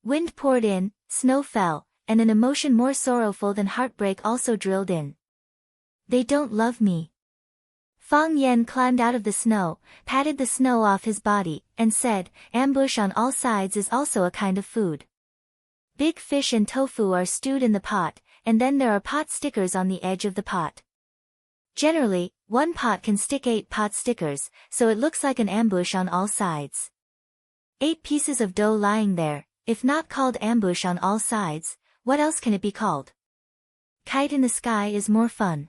Wind poured in, snow fell, and an emotion more sorrowful than heartbreak also drilled in. They don't love me. Fang Yan climbed out of the snow, patted the snow off his body, and said, ambush on all sides is also a kind of food. Big fish and tofu are stewed in the pot, and then there are pot stickers on the edge of the pot. Generally, one pot can stick 8 pot stickers, so it looks like an ambush on all sides. 8 pieces of dough lying there, if not called ambush on all sides, what else can it be called? Kite in the sky is more fun.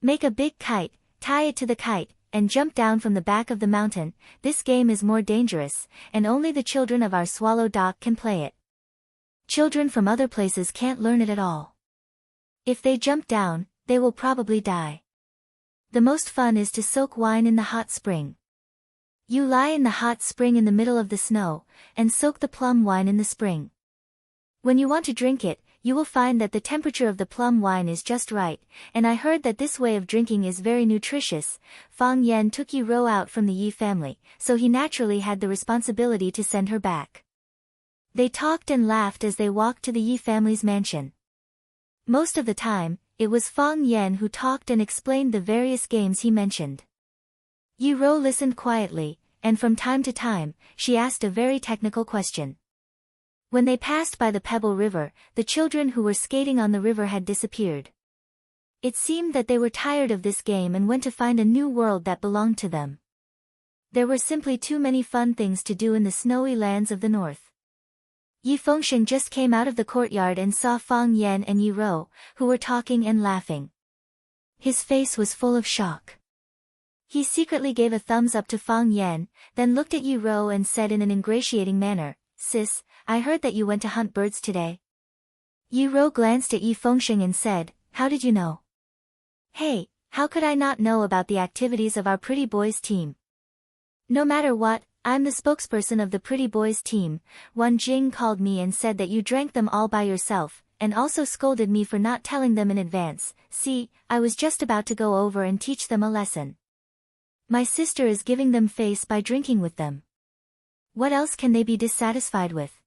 Make a big kite, tie it to the kite, and jump down from the back of the mountain. This game is more dangerous, and only the children of our swallow dock can play it. Children from other places can't learn it at all. If they jump down, they will probably die. The most fun is to soak wine in the hot spring. You lie in the hot spring in the middle of the snow, and soak the plum wine in the spring. When you want to drink it, you will find that the temperature of the plum wine is just right, and I heard that this way of drinking is very nutritious. Fang Yan took Yi Ro out from the Yi family, so he naturally had the responsibility to send her back. They talked and laughed as they walked to the Yi family's mansion. Most of the time, it was Fang Yan who talked and explained the various games he mentioned. Yi Ro listened quietly, and from time to time, she asked a very technical question. When they passed by the Pebble River, the children who were skating on the river had disappeared. It seemed that they were tired of this game and went to find a new world that belonged to them. There were simply too many fun things to do in the snowy lands of the north. Yi Fengsheng just came out of the courtyard and saw Fang Yan and Yi Ro, who were talking and laughing. His face was full of shock. He secretly gave a thumbs up to Fang Yan, then looked at Yi Ro and said in an ingratiating manner, "Sis, I heard that you went to hunt birds today." Yi Ro glanced at Yi Fengsheng and said, "How did you know?" "Hey, how could I not know about the activities of our Pretty Boys team?" "No matter what, I'm the spokesperson of the Pretty Boys team. Wan Jing called me and said that you drank them all by yourself, and also scolded me for not telling them in advance. See, I was just about to go over and teach them a lesson. My sister is giving them face by drinking with them. What else can they be dissatisfied with?"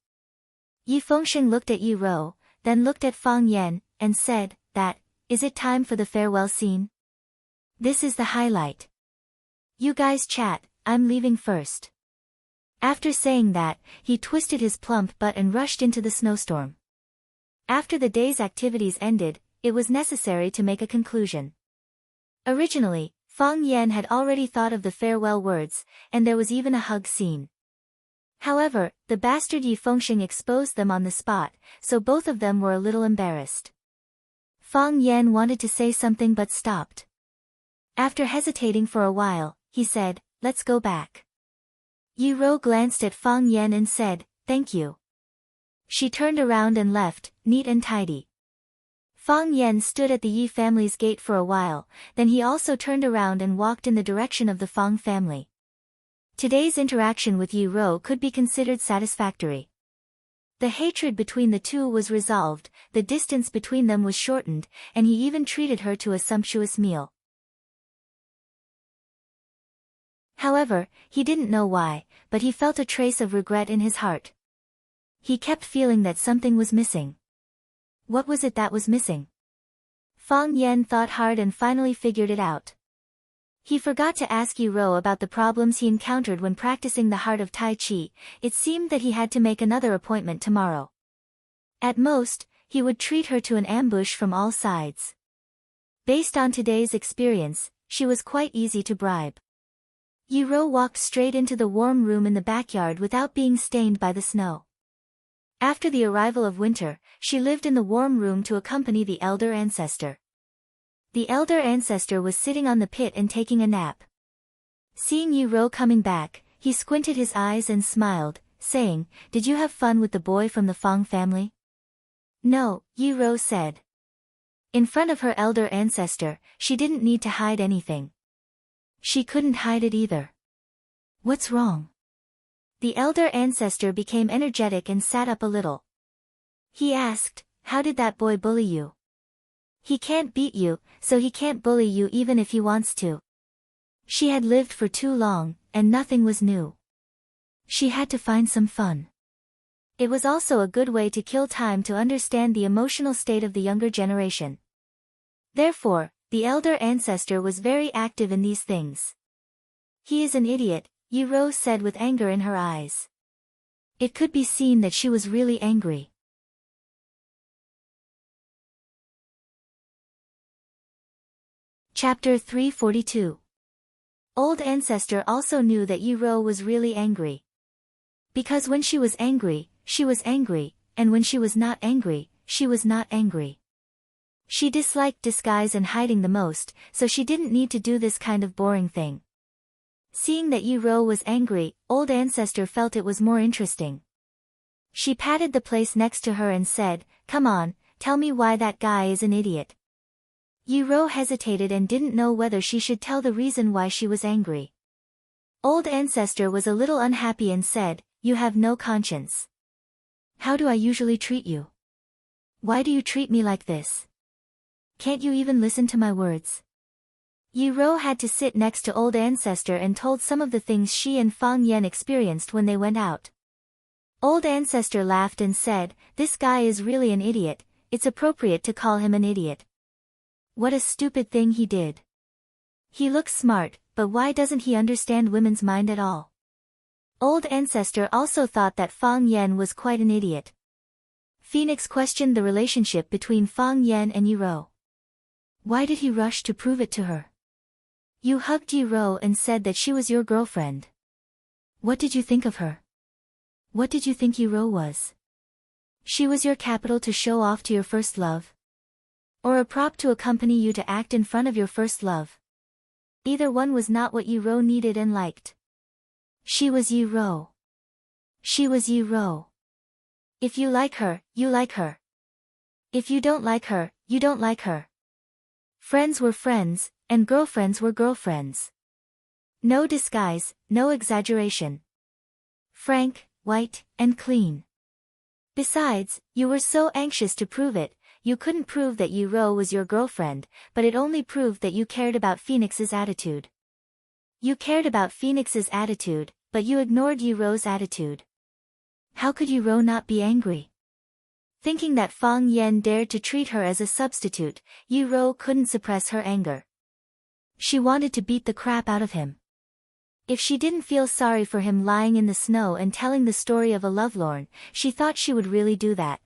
Yi Fengsheng looked at Yi Ro, then looked at Fang Yan, and said, Is it time for the farewell scene? This is the highlight. You guys chat, I'm leaving first. After saying that, he twisted his plump butt and rushed into the snowstorm. After the day's activities ended, it was necessary to make a conclusion. Originally, Fang Yan had already thought of the farewell words, and there was even a hug scene. However, the bastard Yi Fengsheng exposed them on the spot, so both of them were a little embarrassed. Fang Yan wanted to say something but stopped. After hesitating for a while, he said, "Let's go back." Yi Ro glanced at Fang Yan and said, "Thank you." She turned around and left, neat and tidy. Fang Yan stood at the Yi family's gate for a while, then he also turned around and walked in the direction of the Fang family. Today's interaction with Yi Ro could be considered satisfactory. The hatred between the two was resolved, the distance between them was shortened, and he even treated her to a sumptuous meal. However, he didn't know why, but he felt a trace of regret in his heart. He kept feeling that something was missing. What was it that was missing? Fang Yan thought hard and finally figured it out. He forgot to ask Yi Ro about the problems he encountered when practicing the heart of Tai Chi. It seemed that he had to make another appointment tomorrow. At most, he would treat her to an ambush from all sides. Based on today's experience, she was quite easy to bribe. Yi Ro walked straight into the warm room in the backyard without being stained by the snow. After the arrival of winter, she lived in the warm room to accompany the elder ancestor. The elder ancestor was sitting on the pit and taking a nap. Seeing Yi Ro coming back, he squinted his eyes and smiled, saying, "Did you have fun with the boy from the Fang family?" "No," Yi Rou said. In front of her elder ancestor, she didn't need to hide anything. She couldn't hide it either. "What's wrong?" The elder ancestor became energetic and sat up a little. He asked, "How did that boy bully you?" "He can't beat you, so he can't bully you even if he wants to." She had lived for too long, and nothing was new. She had to find some fun. It was also a good way to kill time to understand the emotional state of the younger generation. Therefore, the elder ancestor was very active in these things. "He is an idiot," Yi Rou said with anger in her eyes. It could be seen that she was really angry. Chapter 342. Old Ancestor also knew that Yi Rou was really angry. Because when she was angry, and when she was not angry, she was not angry. She disliked disguise and hiding the most, so she didn't need to do this kind of boring thing. Seeing that Yi Rou was angry, Old Ancestor felt it was more interesting. She patted the place next to her and said, "Come on, tell me why that guy is an idiot." Yi Rou hesitated and didn't know whether she should tell the reason why she was angry. Old Ancestor was a little unhappy and said, "You have no conscience. How do I usually treat you? Why do you treat me like this? Can't you even listen to my words?" Yi Rou had to sit next to Old Ancestor and told some of the things she and Fang Yan experienced when they went out. Old Ancestor laughed and said, "This guy is really an idiot, it's appropriate to call him an idiot. What a stupid thing he did. He looks smart, but why doesn't he understand women's mind at all?" Old Ancestor also thought that Fang Yan was quite an idiot. Phoenix questioned the relationship between Fang Yan and Yi Rou. Why did he rush to prove it to her? You hugged Yi Rou and said that she was your girlfriend. What did you think of her? What did you think Yi Rou was? She was your capital to show off to your first love? Or a prop to accompany you to act in front of your first love? Either one was not what Yi Rou needed and liked. She was Yi Rou. She was Yi Rou. If you like her, you like her. If you don't like her, you don't like her. Friends were friends, and girlfriends were girlfriends. No disguise, no exaggeration. Frank, white, and clean. Besides, you were so anxious to prove it. You couldn't prove that Yi Rou was your girlfriend, but it only proved that you cared about Phoenix's attitude. You cared about Phoenix's attitude, but you ignored Yi Rou's attitude. How could Yi Rou not be angry? Thinking that Fang Yan dared to treat her as a substitute, Yi Rou couldn't suppress her anger. She wanted to beat the crap out of him. If she didn't feel sorry for him lying in the snow and telling the story of a lovelorn, she thought she would really do that.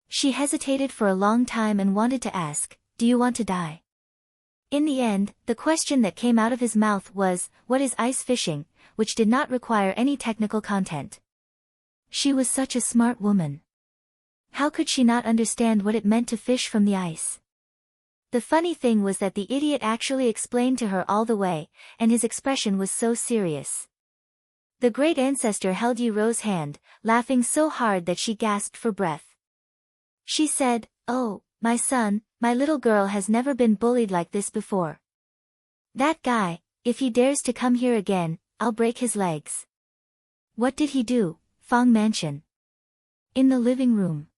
She hesitated for a long time and wanted to ask, "Do you want to die?" In the end, the question that came out of his mouth was, "What is ice fishing?" which did not require any technical content. She was such a smart woman. How could she not understand what it meant to fish from the ice? The funny thing was that the idiot actually explained to her all the way, and his expression was so serious. The great ancestor held Yi Rou's hand, laughing so hard that she gasped for breath. She said, "Oh, my son, my little girl has never been bullied like this before. That guy, if he dares to come here again, I'll break his legs." What did he do? Fang Mansion. In the living room.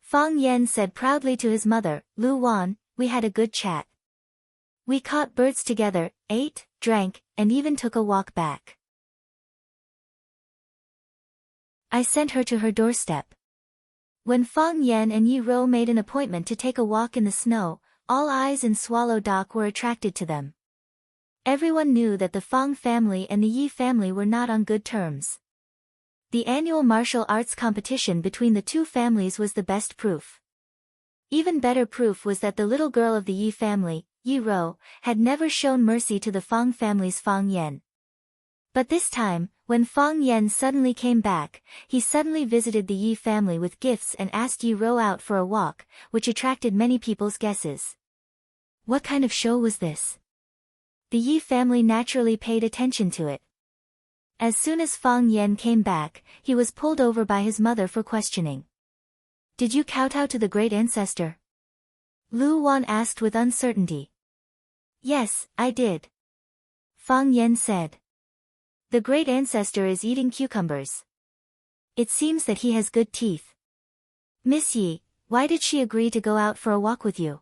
Fang Yan said proudly to his mother, "Lu Wan, we had a good chat. We caught birds together, ate, drank, and even took a walk back. I sent her to her doorstep." When Fang Yan and Yi Rou made an appointment to take a walk in the snow, all eyes in Swallow Dock were attracted to them. Everyone knew that the Fang family and the Yi family were not on good terms. The annual martial arts competition between the two families was the best proof. Even better proof was that the little girl of the Yi family, Yi Rou, had never shown mercy to the Fang family's Fang Yan. But this time, when Fang Yan suddenly came back, he suddenly visited the Yi family with gifts and asked Yi Rou out for a walk, which attracted many people's guesses. What kind of show was this? The Yi family naturally paid attention to it. As soon as Fang Yan came back, he was pulled over by his mother for questioning. Did you kowtow to the great ancestor? Lu Wan asked with uncertainty. Yes, I did. Fang Yan said. The great ancestor is eating cucumbers. It seems that he has good teeth. Miss Yi, why did she agree to go out for a walk with you?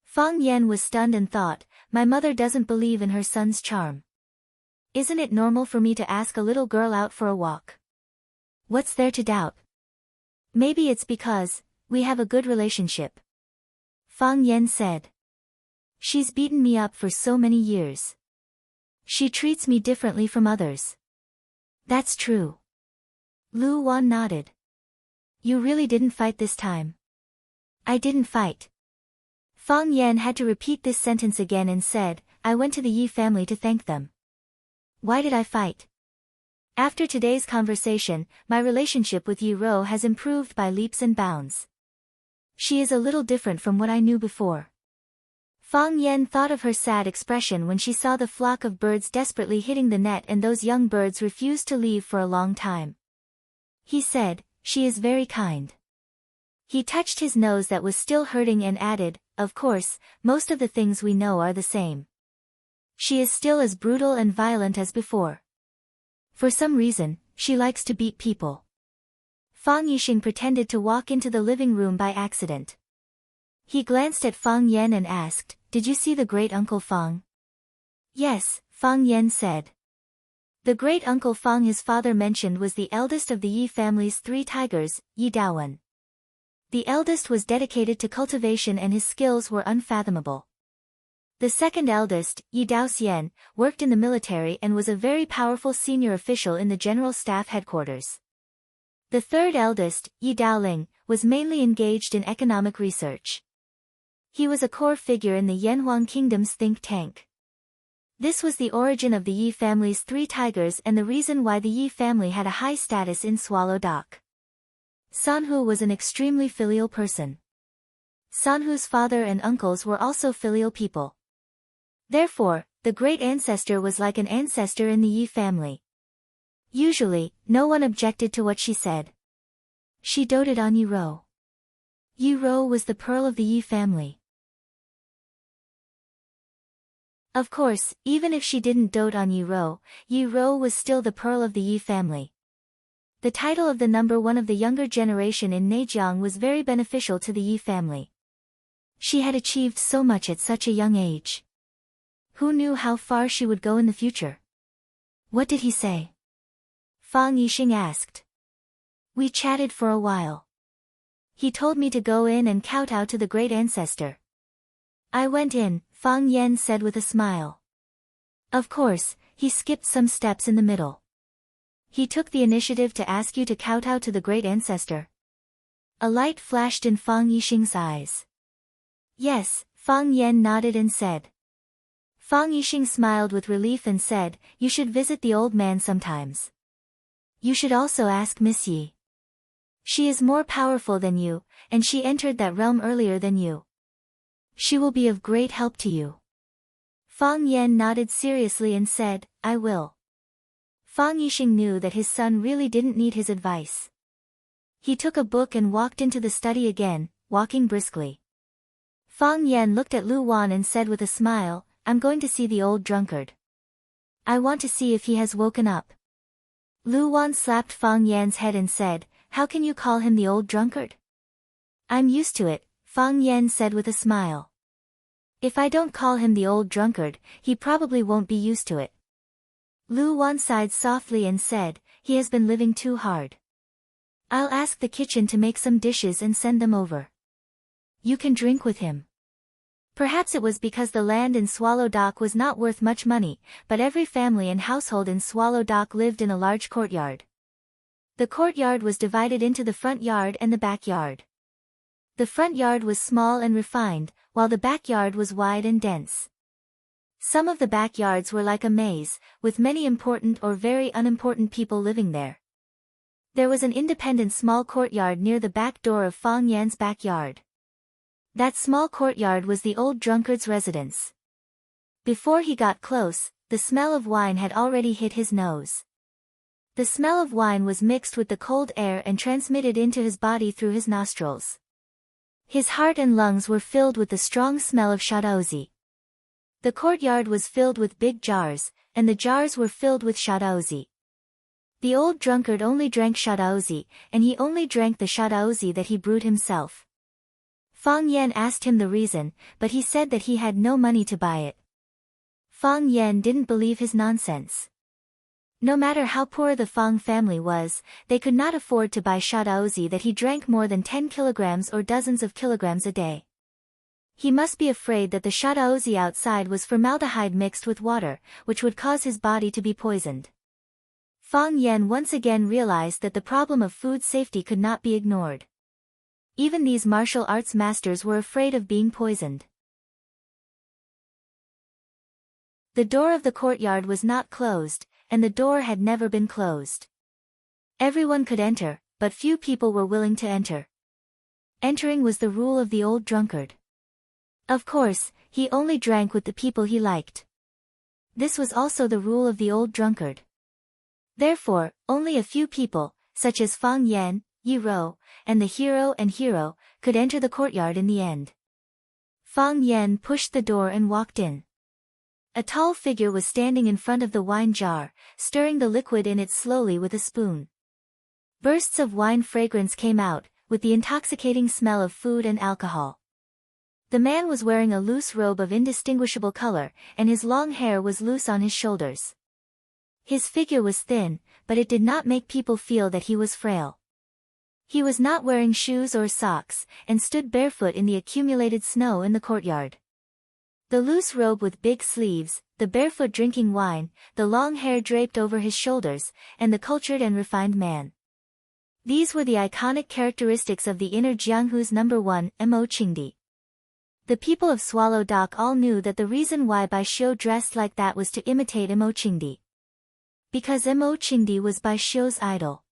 Fang Yan was stunned and thought, my mother doesn't believe in her son's charm. Isn't it normal for me to ask a little girl out for a walk? What's there to doubt? Maybe it's because we have a good relationship. Fang Yan said. She's beaten me up for so many years. She treats me differently from others. That's true. Lu Wan nodded. You really didn't fight this time. I didn't fight. Fang Yan had to repeat this sentence again and said, I went to the Yi family to thank them. Why did I fight? After today's conversation, my relationship with Yi Ro has improved by leaps and bounds. She is a little different from what I knew before. Fang Yan thought of her sad expression when she saw the flock of birds desperately hitting the net and those young birds refused to leave for a long time. He said, she is very kind. He touched his nose that was still hurting and added, of course, most of the things we know are the same. She is still as brutal and violent as before. For some reason, she likes to beat people. Fang Yixing pretended to walk into the living room by accident. He glanced at Fang Yan and asked, did you see the great uncle Fang? Yes, Fang Yan said. The great uncle Fang his father mentioned was the eldest of the Yi family's 3 tigers, Yi Daowen. The eldest was dedicated to cultivation and his skills were unfathomable. The second eldest, Yi Daoxian, worked in the military and was a very powerful senior official in the General Staff headquarters. The third eldest, Yi Daoling, was mainly engaged in economic research. He was a core figure in the Yanhuang Kingdom's think tank. This was the origin of the Yi family's 3 tigers and the reason why the Yi family had a high status in Swallow Dock. Sanhu was an extremely filial person. Sanhu's father and uncles were also filial people. Therefore, the great ancestor was like an ancestor in the Yi family. Usually, no one objected to what she said. She doted on Yi Ro. Yi Ro was the pearl of the Yi family. Of course, even if she didn't dote on Yi Ro was still the pearl of the Yi family. The title of the number 1 of the younger generation in Neijiang was very beneficial to the Yi family. She had achieved so much at such a young age. Who knew how far she would go in the future? What did he say? Fang Yixing asked. We chatted for a while. He told me to go in and kowtow to the great ancestor. I went in, Fang Yan said with a smile. Of course, he skipped some steps in the middle. He took the initiative to ask you to kowtow to the great ancestor. A light flashed in Fang Yixing's eyes. Yes, Fang Yan nodded and said. Fang Yixing smiled with relief and said, you should visit the old man sometimes. You should also ask Miss Yi. She is more powerful than you, and she entered that realm earlier than you. She will be of great help to you. Fang Yan nodded seriously and said, I will. Fang Yixing knew that his son really didn't need his advice. He took a book and walked into the study again, walking briskly. Fang Yan looked at Lu Wan and said with a smile, I'm going to see the old drunkard. I want to see if he has woken up. Lu Wan slapped Fang Yan's head and said, how can you call him the old drunkard? I'm used to it, Fang Yan said with a smile. If I don't call him the old drunkard, he probably won't be used to it. Lu Wan sighed softly and said, he has been living too hard. I'll ask the kitchen to make some dishes and send them over. You can drink with him. Perhaps it was because the land in Swallow Dock was not worth much money, but every family and household in Swallow Dock lived in a large courtyard. The courtyard was divided into the front yard and the backyard. The front yard was small and refined, while the backyard was wide and dense. Some of the backyards were like a maze, with many important or very unimportant people living there. There was an independent small courtyard near the back door of Fang Yan's backyard. That small courtyard was the old drunkard's residence. Before he got close, the smell of wine had already hit his nose. The smell of wine was mixed with the cold air and transmitted into his body through his nostrils. His heart and lungs were filled with the strong smell of shadaozi. The courtyard was filled with big jars, and the jars were filled with shadaozi. The old drunkard only drank shadaozi, and he only drank the shadaozi that he brewed himself. Fang Yan asked him the reason, but he said that he had no money to buy it. Fang Yan didn't believe his nonsense. No matter how poor the Fang family was, they could not afford to buy shadaozi that he drank more than 10 kilograms or dozens of kilograms a day. He must be afraid that the shadaozi outside was formaldehyde mixed with water, which would cause his body to be poisoned. Fang Yan once again realized that the problem of food safety could not be ignored. Even these martial arts masters were afraid of being poisoned. The door of the courtyard was not closed, and the door had never been closed. Everyone could enter, but few people were willing to enter. Entering was the rule of the old drunkard. Of course, he only drank with the people he liked. This was also the rule of the old drunkard. Therefore, only a few people, such as Fang Yan, Yi Rou, and the hero, could enter the courtyard in the end. Fang Yan pushed the door and walked in. A tall figure was standing in front of the wine jar, stirring the liquid in it slowly with a spoon. Bursts of wine fragrance came out, with the intoxicating smell of food and alcohol. The man was wearing a loose robe of indistinguishable color, and his long hair was loose on his shoulders. His figure was thin, but it did not make people feel that he was frail. He was not wearing shoes or socks, and stood barefoot in the accumulated snow in the courtyard. The loose robe with big sleeves, the barefoot drinking wine, the long hair draped over his shoulders, and the cultured and refined man. These were the iconic characteristics of the inner Jianghu's number 1, Mo Qingdi. The people of Swallow Dock all knew that the reason why Bai Xiu dressed like that was to imitate Mo Qingdi. Because Mo Qingdi was Bai Xiu's idol.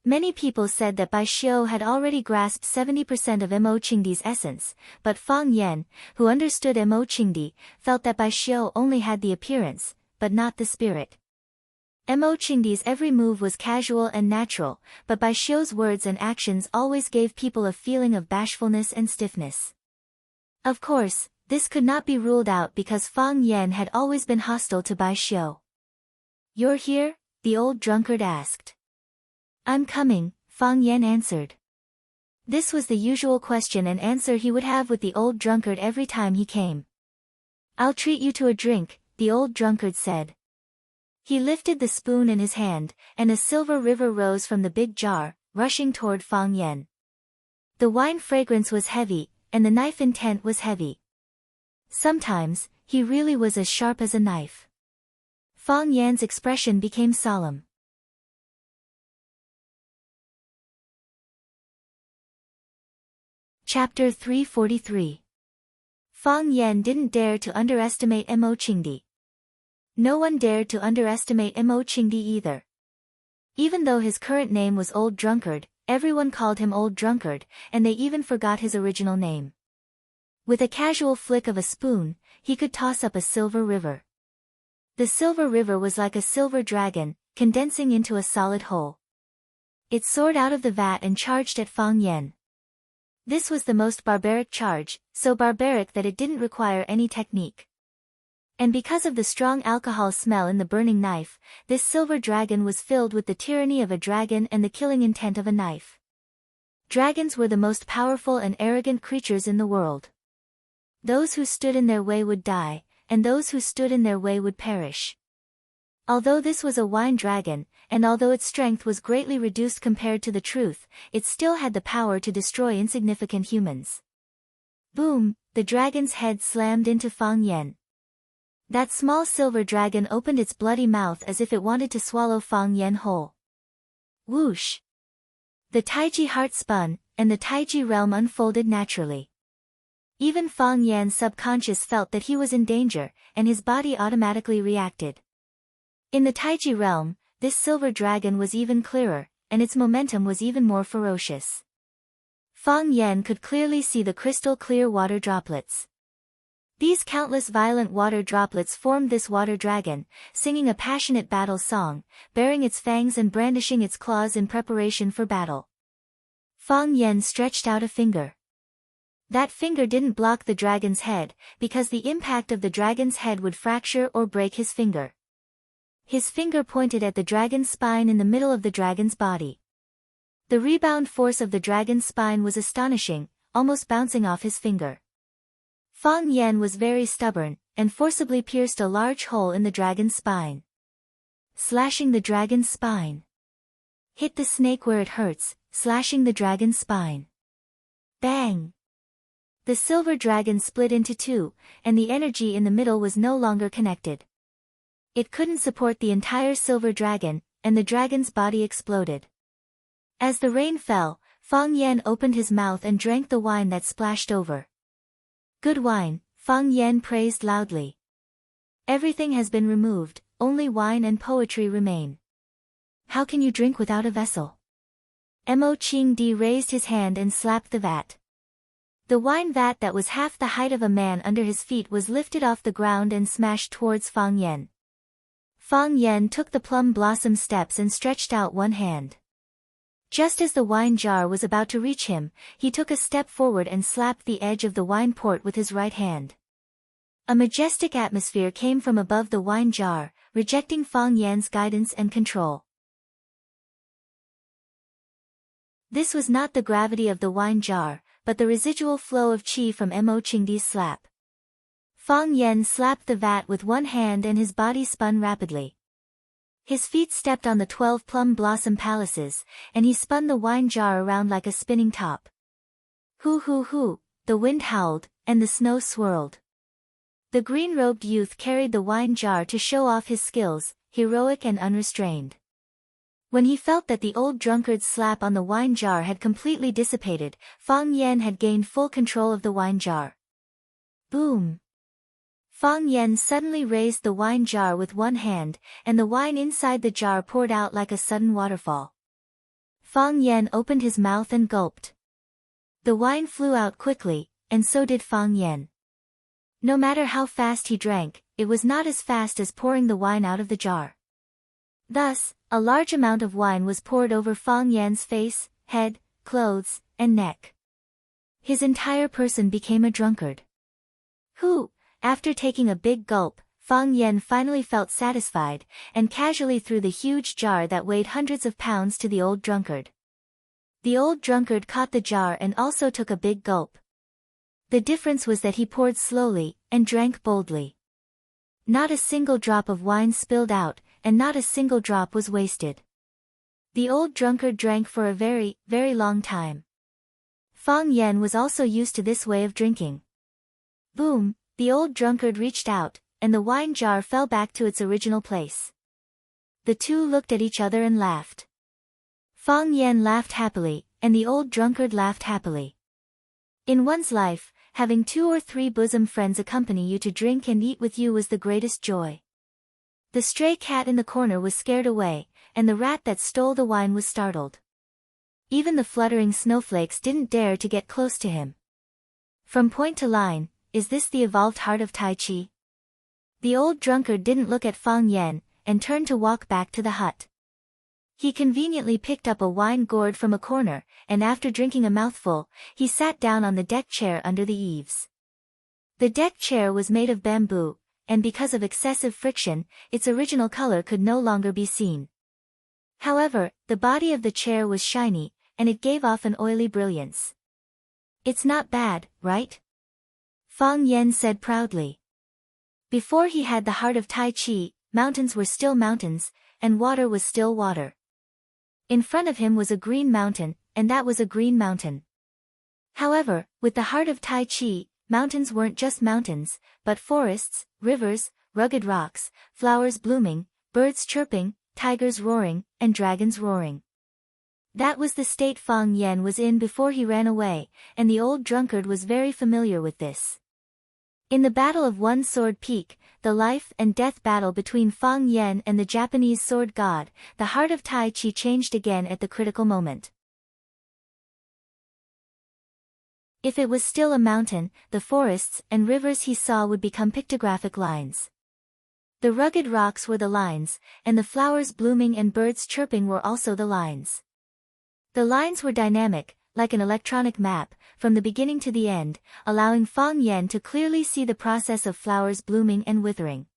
Many people said that Bai Xiu had already grasped 70% of Mo Qingdi's essence, but Fang Yan, who understood Mo Qingdi, felt that Bai Xiu only had the appearance, but not the spirit. Mo Qingdi's every move was casual and natural, but Bai Xiu's words and actions always gave people a feeling of bashfulness and stiffness. Of course, this could not be ruled out because Fang Yan had always been hostile to Bai Xiu. "You're here?" the old drunkard asked. "I'm coming," Fang Yan answered. This was the usual question and answer he would have with the old drunkard every time he came. "I'll treat you to a drink," the old drunkard said. He lifted the spoon in his hand, and a silver river rose from the big jar, rushing toward Fang Yan. The wine fragrance was heavy, and the knife intent was heavy. Sometimes, he really was as sharp as a knife. Fang Yan's expression became solemn. Chapter 343. Fang Yan didn't dare to underestimate Mo Qingdi. No one dared to underestimate Mo Qingdi either. Even though his current name was Old Drunkard, everyone called him Old Drunkard, and they even forgot his original name. With a casual flick of a spoon, he could toss up a silver river. The silver river was like a silver dragon, condensing into a solid whole. It soared out of the vat and charged at Fang Yan. This was the most barbaric charge, so barbaric that it didn't require any technique. And because of the strong alcohol smell in the burning knife, this silver dragon was filled with the tyranny of a dragon and the killing intent of a knife. Dragons were the most powerful and arrogant creatures in the world. Those who stood in their way would die, and those who stood in their way would perish. Although this was a wine dragon, and although its strength was greatly reduced compared to the truth, it still had the power to destroy insignificant humans. Boom! The dragon's head slammed into Fang Yan. That small silver dragon opened its bloody mouth as if it wanted to swallow Fang Yan whole. Whoosh! The Taiji heart spun, and the Taiji realm unfolded naturally. Even Fang Yan's subconscious felt that he was in danger, and his body automatically reacted. In the Taiji realm, this silver dragon was even clearer, and its momentum was even more ferocious. Fang Yan could clearly see the crystal-clear water droplets. These countless violent water droplets formed this water dragon, singing a passionate battle song, baring its fangs and brandishing its claws in preparation for battle. Fang Yen stretched out a finger. That finger didn't block the dragon's head, because the impact of the dragon's head would fracture or break his finger. His finger pointed at the dragon's spine in the middle of the dragon's body. The rebound force of the dragon's spine was astonishing, almost bouncing off his finger. Fang Yen was very stubborn, and forcibly pierced a large hole in the dragon's spine. Slashing the dragon's spine. Hit the snake where it hurts, slashing the dragon's spine. Bang! The silver dragon split into two, and the energy in the middle was no longer connected. It couldn't support the entire silver dragon, and the dragon's body exploded. As the rain fell, Fang Yen opened his mouth and drank the wine that splashed over. Good wine, Fang Yen praised loudly. Everything has been removed, only wine and poetry remain. How can you drink without a vessel? Mo Qing Di raised his hand and slapped the vat. The wine vat that was half the height of a man under his feet was lifted off the ground and smashed towards Fang Yen. Fang Yen took the plum blossom steps and stretched out one hand. Just as the wine jar was about to reach him, he took a step forward and slapped the edge of the wine port with his right hand. A majestic atmosphere came from above the wine jar, rejecting Fang Yan's guidance and control. This was not the gravity of the wine jar, but the residual flow of qi from Mo Qingdi's slap. Fang Yen slapped the vat with one hand and his body spun rapidly. His feet stepped on the 12 plum blossom palaces, and he spun the wine jar around like a spinning top. Hoo hoo hoo, the wind howled, and the snow swirled. The green-robed youth carried the wine jar to show off his skills, heroic and unrestrained. When he felt that the old drunkard's slap on the wine jar had completely dissipated, Fang Yen had gained full control of the wine jar. Boom! Fang Yen suddenly raised the wine jar with one hand, and the wine inside the jar poured out like a sudden waterfall. Fang Yen opened his mouth and gulped. The wine flew out quickly, and so did Fang Yen. No matter how fast he drank, it was not as fast as pouring the wine out of the jar. Thus, a large amount of wine was poured over Fang Yan's face, head, clothes, and neck. His entire person became a drunkard. Who? After taking a big gulp, Fang Yen finally felt satisfied, and casually threw the huge jar that weighed hundreds of pounds to the old drunkard. The old drunkard caught the jar and also took a big gulp. The difference was that he poured slowly, and drank boldly. Not a single drop of wine spilled out, and not a single drop was wasted. The old drunkard drank for a very, very long time. Fang Yen was also used to this way of drinking. Boom! The old drunkard reached out, and the wine jar fell back to its original place. The two looked at each other and laughed. Fang Yen laughed happily, and the old drunkard laughed happily. In one's life, having 2 or 3 bosom friends accompany you to drink and eat with you was the greatest joy. The stray cat in the corner was scared away, and the rat that stole the wine was startled. Even the fluttering snowflakes didn't dare to get close to him. From point to line, is this the evolved heart of Tai Chi? The old drunkard didn't look at Fang Yen, and turned to walk back to the hut. He conveniently picked up a wine gourd from a corner, and after drinking a mouthful, he sat down on the deck chair under the eaves. The deck chair was made of bamboo, and because of excessive friction, its original color could no longer be seen. However, the body of the chair was shiny, and it gave off an oily brilliance. It's not bad, right? Fang Yen said proudly. Before he had the heart of Tai Chi, mountains were still mountains, and water was still water. In front of him was a green mountain, and that was a green mountain. However, with the heart of Tai Chi, mountains weren't just mountains, but forests, rivers, rugged rocks, flowers blooming, birds chirping, tigers roaring, and dragons roaring. That was the state Fang Yen was in before he ran away, and the old drunkard was very familiar with this. In the Battle of One Sword Peak, the life and death battle between Fang Yen and the Japanese sword god, the heart of Tai Chi changed again at the critical moment. If it was still a mountain, the forests and rivers he saw would become pictographic lines. The rugged rocks were the lines, and the flowers blooming and birds chirping were also the lines. The lines were dynamic, like an electronic map, from the beginning to the end, allowing Fang Yan to clearly see the process of flowers blooming and withering.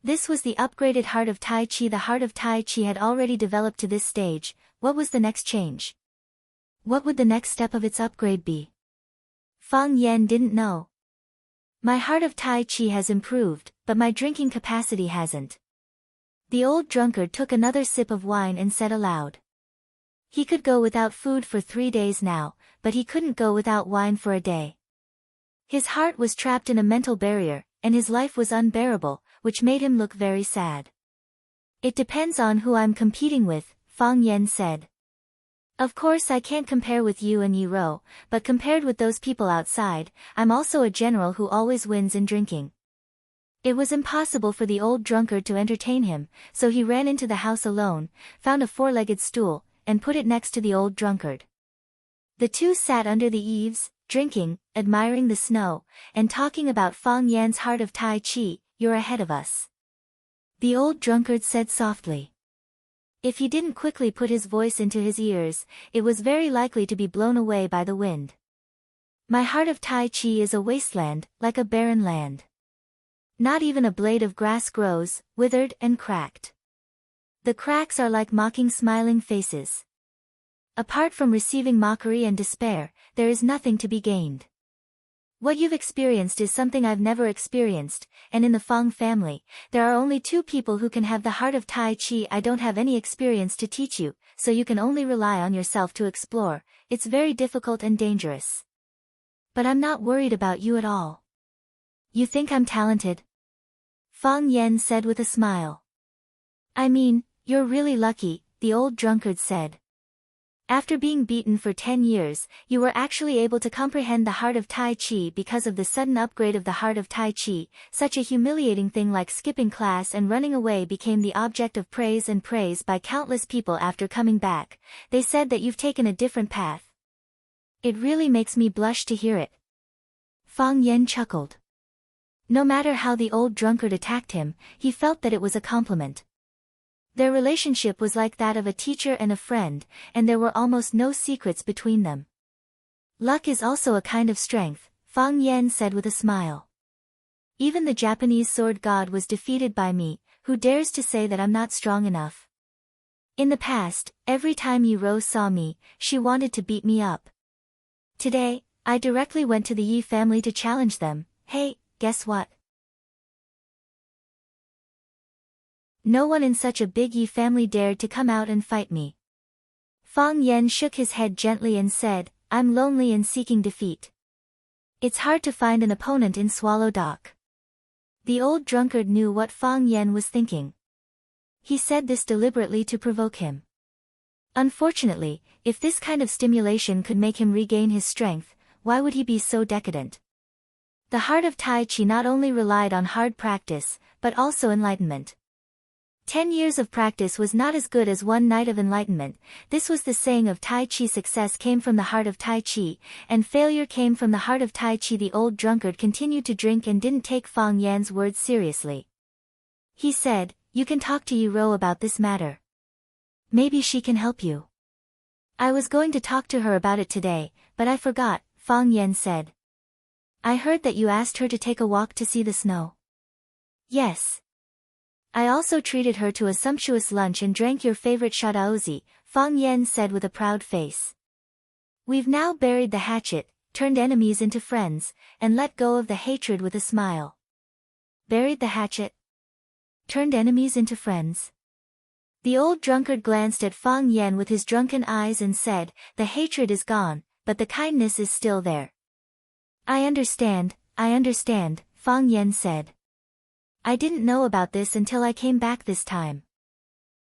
This was the upgraded heart of Tai Chi. The heart of Tai Chi had already developed to this stage. What was the next change? What would the next step of its upgrade be? Fang Yan didn't know. My heart of Tai Chi has improved, but my drinking capacity hasn't. The old drunkard took another sip of wine and said aloud. He could go without food for 3 days now, but he couldn't go without wine for a day. His heart was trapped in a mental barrier, and his life was unbearable, which made him look very sad. It depends on who I'm competing with, Fang Yan said. Of course I can't compare with you and Yi Ro, but compared with those people outside, I'm also a general who always wins in drinking. It was impossible for the old drunkard to entertain him, so he ran into the house alone, found a 4-legged stool, and put it next to the old drunkard. The two sat under the eaves, drinking, admiring the snow, and talking about Fang Yan's heart of Tai Chi. You're ahead of us. The old drunkard said softly. If he didn't quickly put his voice into his ears, it was very likely to be blown away by the wind. My heart of Tai Chi is a wasteland, like a barren land. Not even a blade of grass grows, withered and cracked. The cracks are like mocking smiling faces. Apart from receiving mockery and despair, there is nothing to be gained. What you've experienced is something I've never experienced, and in the Fang family, there are only 2 people who can have the heart of Tai Chi. I don't have any experience to teach you, so you can only rely on yourself to explore. It's very difficult and dangerous. But I'm not worried about you at all. You think I'm talented? Fang Yan said with a smile. I mean, you're really lucky, the old drunkard said. After being beaten for 10 years, you were actually able to comprehend the heart of Tai Chi because of the sudden upgrade of the heart of Tai Chi. Such a humiliating thing like skipping class and running away became the object of praise and praise by countless people after coming back. They said that you've taken a different path. It really makes me blush to hear it. Fang Yan chuckled. No matter how the old drunkard attacked him, he felt that it was a compliment. Their relationship was like that of a teacher and a friend, and there were almost no secrets between them. Luck is also a kind of strength, Fang Yan said with a smile. Even the Japanese sword god was defeated by me. Who dares to say that I'm not strong enough? In the past, every time Yi Ro saw me, she wanted to beat me up. Today, I directly went to the Yi family to challenge them. Hey, guess what? No one in such a big Yi family dared to come out and fight me. Fang Yan shook his head gently and said, I'm lonely and seeking defeat. It's hard to find an opponent in Swallow Dock. The old drunkard knew what Fang Yan was thinking. He said this deliberately to provoke him. Unfortunately, if this kind of stimulation could make him regain his strength, why would he be so decadent? The heart of Tai Chi not only relied on hard practice, but also enlightenment. 10 years of practice was not as good as 1 night of enlightenment. This was the saying of Tai Chi. Success came from the heart of Tai Chi, and failure came from the heart of Tai Chi. The old drunkard continued to drink and didn't take Fang Yan's words seriously. He said, you can talk to Yi Ro about this matter. Maybe she can help you. I was going to talk to her about it today, but I forgot, Fang Yan said. I heard that you asked her to take a walk to see the snow. Yes. I also treated her to a sumptuous lunch and drank your favorite shadaozi, Fang Yan said with a proud face. We've now buried the hatchet, turned enemies into friends, and let go of the hatred with a smile. Buried the hatchet? Turned enemies into friends? The old drunkard glanced at Fang Yan with his drunken eyes and said, the hatred is gone, but the kindness is still there. I understand, Fang Yan said. I didn't know about this until I came back this time.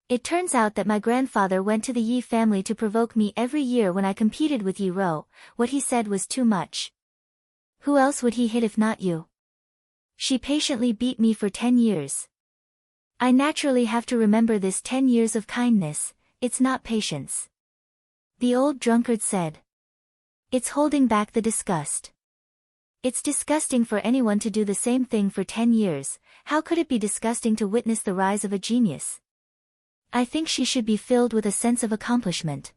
It turns out that my grandfather went to the Yi family to provoke me every year when I competed with Yi Ro. What he said was too much. Who else would he hit if not you? She patiently beat me for 10 years. I naturally have to remember this 10 years of kindness. It's not patience. The old drunkard said. It's holding back the disgust. It's disgusting for anyone to do the same thing for 10 years, how could it be disgusting to witness the rise of a genius? I think she should be filled with a sense of accomplishment.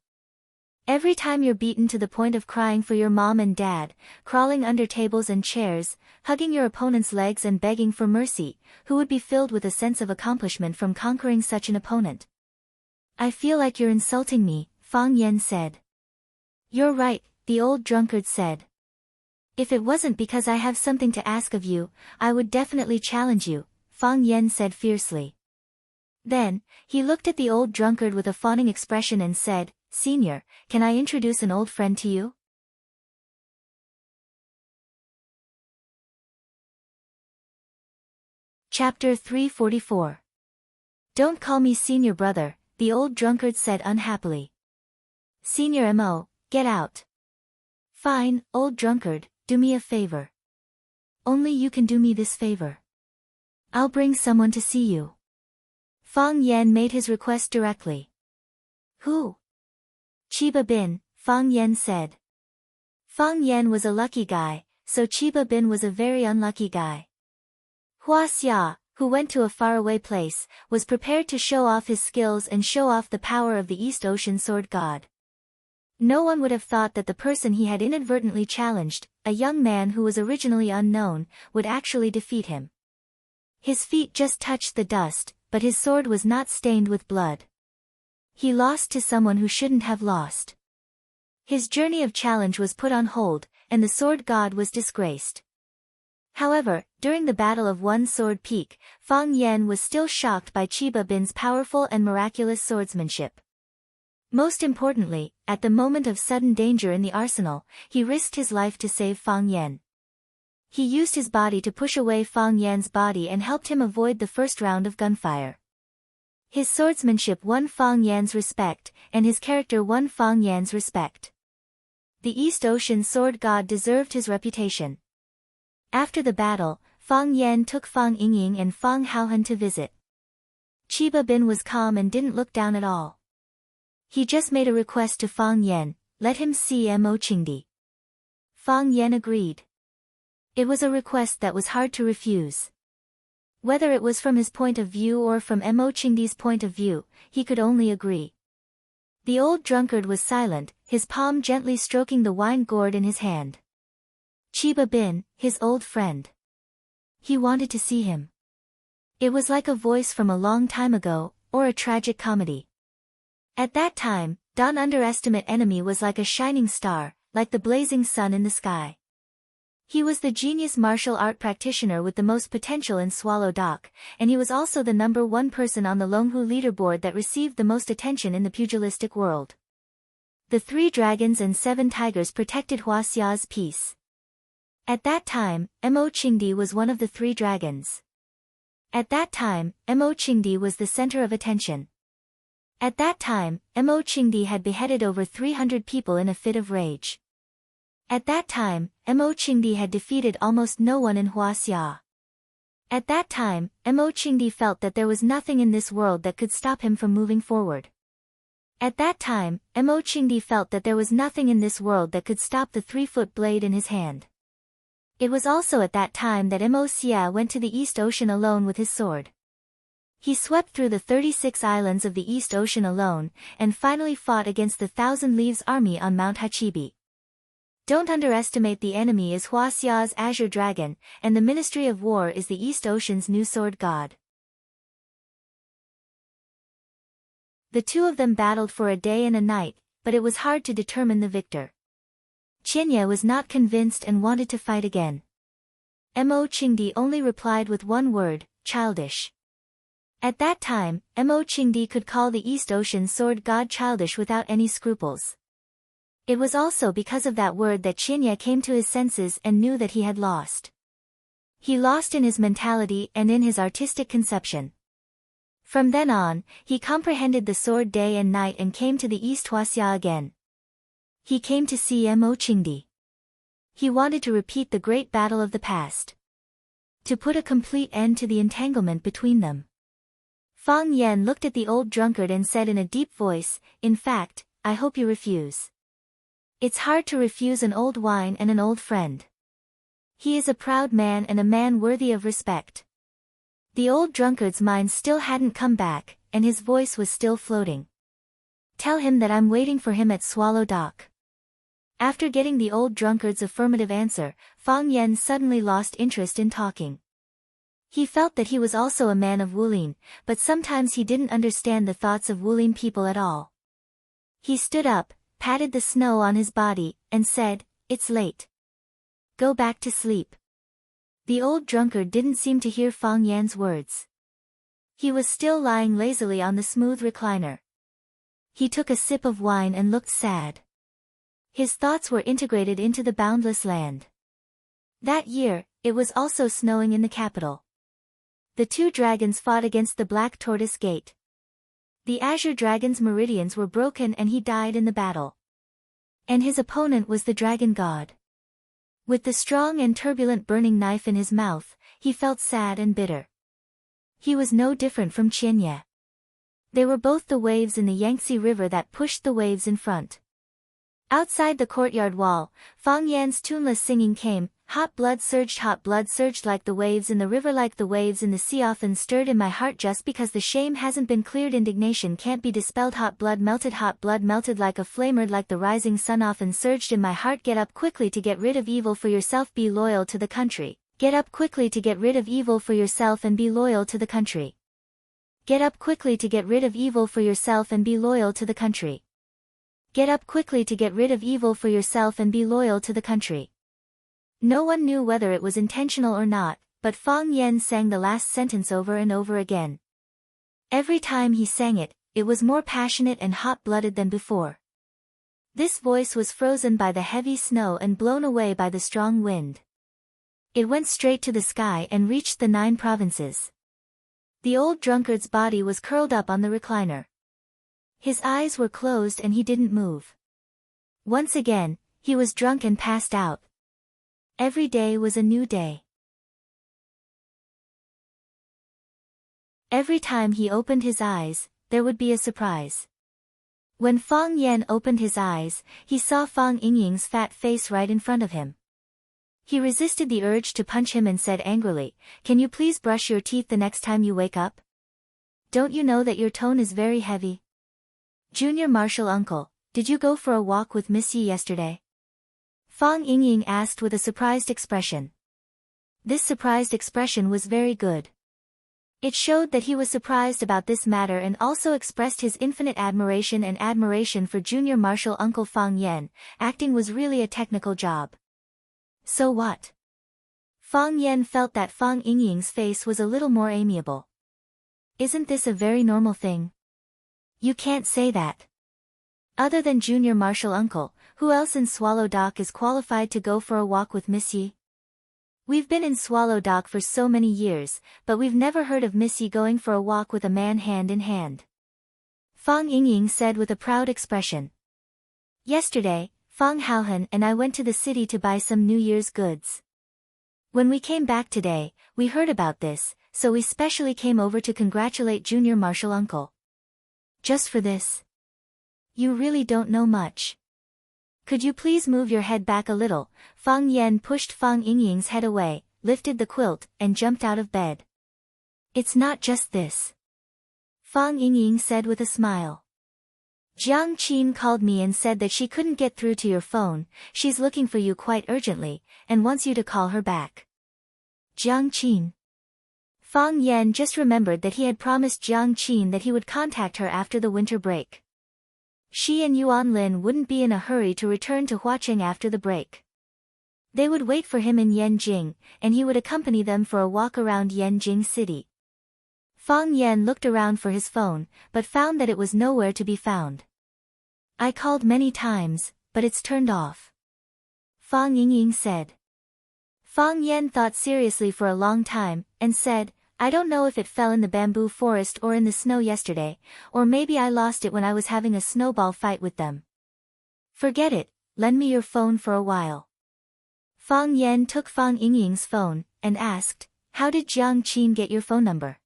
Every time you're beaten to the point of crying for your mom and dad, crawling under tables and chairs, hugging your opponent's legs and begging for mercy, who would be filled with a sense of accomplishment from conquering such an opponent? I feel like you're insulting me, Fang Yan said. You're right, the old drunkard said. If it wasn't because I have something to ask of you, I would definitely challenge you, Fang Yan said fiercely. Then, he looked at the old drunkard with a fawning expression and said, Senior, can I introduce an old friend to you? Chapter 344. Don't call me senior brother, the old drunkard said unhappily. Senior Mo, get out. Fine, old drunkard, do me a favor. Only you can do me this favor. I'll bring someone to see you. Fang Yan made his request directly. Who? Chiba Bin, Fang Yan said. Fang Yan was a lucky guy, so Chiba Bin was a very unlucky guy. Hua Xia, who went to a faraway place, was prepared to show off his skills and show off the power of the East Ocean Sword God. No one would have thought that the person he had inadvertently challenged, a young man who was originally unknown, would actually defeat him. His feet just touched the dust, but his sword was not stained with blood. He lost to someone who shouldn't have lost. His journey of challenge was put on hold, and the sword god was disgraced. However, during the Battle of One Sword Peak, Fang Yan was still shocked by Chiba Bin's powerful and miraculous swordsmanship. Most importantly, at the moment of sudden danger in the arsenal, he risked his life to save Fang Yan. He used his body to push away Fang Yan's body and helped him avoid the first round of gunfire. His swordsmanship won Fang Yan's respect, and his character won Fang Yan's respect. The East Ocean Sword God deserved his reputation. After the battle, Fang Yan took Fang Yingying and Fang Haohan to visit. Chiba Bin was calm and didn't look down at all. He just made a request to Fang Yan, let him see Mo Qingdi. Fang Yan agreed. It was a request that was hard to refuse. Whether it was from his point of view or from Mo Qingdi's point of view, he could only agree. The old drunkard was silent, his palm gently stroking the wine gourd in his hand. Chiba Bin, his old friend. He wanted to see him. It was like a voice from a long time ago, or a tragic comedy. At that time, Don underestimate enemy was like a shining star, like the blazing sun in the sky. He was the genius martial art practitioner with the most potential in Swallow Dock, and he was also the #1 person on the Longhu leaderboard that received the most attention in the pugilistic world. The 3 dragons and 7 tigers protected Hua Xia's peace. At that time, Mo Qingdi was one of the 3 dragons. At that time, Mo Qingdi was the center of attention. At that time, Mo Qingdi had beheaded over 300 people in a fit of rage. At that time, Mo Qingdi had defeated almost no one in Hua Xia. At that time, Mo Qingdi felt that there was nothing in this world that could stop him from moving forward. At that time, Mo Qingdi felt that there was nothing in this world that could stop the 3-foot blade in his hand. It was also at that time that Mo Xia went to the East Ocean alone with his sword. He swept through the 36 islands of the East Ocean alone, and finally fought against the Thousand Leaves army on Mount Hachibi. Don't underestimate the enemy is Hua Xia's Azure Dragon, and the Ministry of War is the East Ocean's new sword god. The 2 of them battled for a day and a night, but it was hard to determine the victor. Qianye was not convinced and wanted to fight again. Mo Qingdi only replied with one word, childish. At that time, Mo Qingdi could call the East Ocean Sword God childish without any scruples. It was also because of that word that Qianye came to his senses and knew that he had lost. He lost in his mentality and in his artistic conception. From then on, he comprehended the sword day and night and came to the East Hua Xia again. He came to see Mo Qingdi. He wanted to repeat the great battle of the past. To put a complete end to the entanglement between them. Fang Yan looked at the old drunkard and said in a deep voice, in fact, I hope you refuse. It's hard to refuse an old wine and an old friend. He is a proud man and a man worthy of respect. The old drunkard's mind still hadn't come back, and his voice was still floating. Tell him that I'm waiting for him at Swallow Dock. After getting the old drunkard's affirmative answer, Fang Yen suddenly lost interest in talking. He felt that he was also a man of Wulin, but sometimes he didn't understand the thoughts of Wulin people at all. He stood up, patted the snow on his body, and said, "It's late. Go back to sleep." The old drunkard didn't seem to hear Fang Yan's words. He was still lying lazily on the smooth recliner. He took a sip of wine and looked sad. His thoughts were integrated into the boundless land. That year, it was also snowing in the capital. The two dragons fought against the Black Tortoise Gate. The Azure Dragon's meridians were broken and he died in the battle. And his opponent was the Dragon God. With the strong and turbulent burning knife in his mouth, he felt sad and bitter. He was no different from Qianye. They were both the waves in the Yangtze River that pushed the waves in front. Outside the courtyard wall, Fang Yan's tuneless singing came, hot blood surged like the waves in the river, like the waves in the sea, often stirred in my heart just because the shame hasn't been cleared, indignation can't be dispelled, hot blood melted like a flamer, like the rising sun, often surged in my heart. Get up quickly to get rid of evil for yourself, be loyal to the country. Get up quickly to get rid of evil for yourself and be loyal to the country. Get up quickly to get rid of evil for yourself and be loyal to the country. Get up quickly to get rid of evil for yourself and be loyal to the country. No one knew whether it was intentional or not, but Fang Yen sang the last sentence over and over again. Every time he sang it, it was more passionate and hot-blooded than before. This voice was frozen by the heavy snow and blown away by the strong wind. It went straight to the sky and reached the 9 provinces. The old drunkard's body was curled up on the recliner. His eyes were closed and he didn't move. Once again, he was drunk and passed out. Every day was a new day. Every time he opened his eyes, there would be a surprise. When Fang Yen opened his eyes, he saw Fang Yingying's fat face right in front of him. He resisted the urge to punch him and said angrily, "Can you please brush your teeth the next time you wake up? Don't you know that your tone is very heavy? Junior Marshal Uncle, did you go for a walk with Miss Yi yesterday?" Fang Yingying asked with a surprised expression. This surprised expression was very good. It showed that he was surprised about this matter and also expressed his infinite admiration for Junior Marshal Uncle Fang Yen. Acting was really a technical job. So what? Fang Yen felt that Fang Yingying's face was a little more amiable. Isn't this a very normal thing? You can't say that. Other than Junior Marshal Uncle, who else in Swallow Dock is qualified to go for a walk with Miss Yi? We've been in Swallow Dock for so many years, but we've never heard of Miss Yi going for a walk with a man hand in hand. Fang Yingying said with a proud expression. Yesterday, Fang Haohan and I went to the city to buy some New Year's goods. When we came back today, we heard about this, so we specially came over to congratulate Junior Marshal Uncle. Just for this? You really don't know much. Could you please move your head back a little? Fang Yen pushed Fang Yingying's head away, lifted the quilt, and jumped out of bed. It's not just this. Fang Yingying said with a smile. Jiang Qin called me and said that she couldn't get through to your phone. She's looking for you quite urgently, and wants you to call her back. Jiang Qin. Fang Yen just remembered that he had promised Jiang Qin that he would contact her after the winter break. She and Yuan Lin wouldn't be in a hurry to return to Huaqing after the break. They would wait for him in Yanjing, and he would accompany them for a walk around Yanjing city. Fang Yen looked around for his phone, but found that it was nowhere to be found. I called many times, but it's turned off. Fang Yingying said. Fang Yen thought seriously for a long time, and said, I don't know if it fell in the bamboo forest or in the snow yesterday, or maybe I lost it when I was having a snowball fight with them. Forget it, lend me your phone for a while. Fang Yen took Fang Yingying's phone, and asked, How did Jiang Qin get your phone number?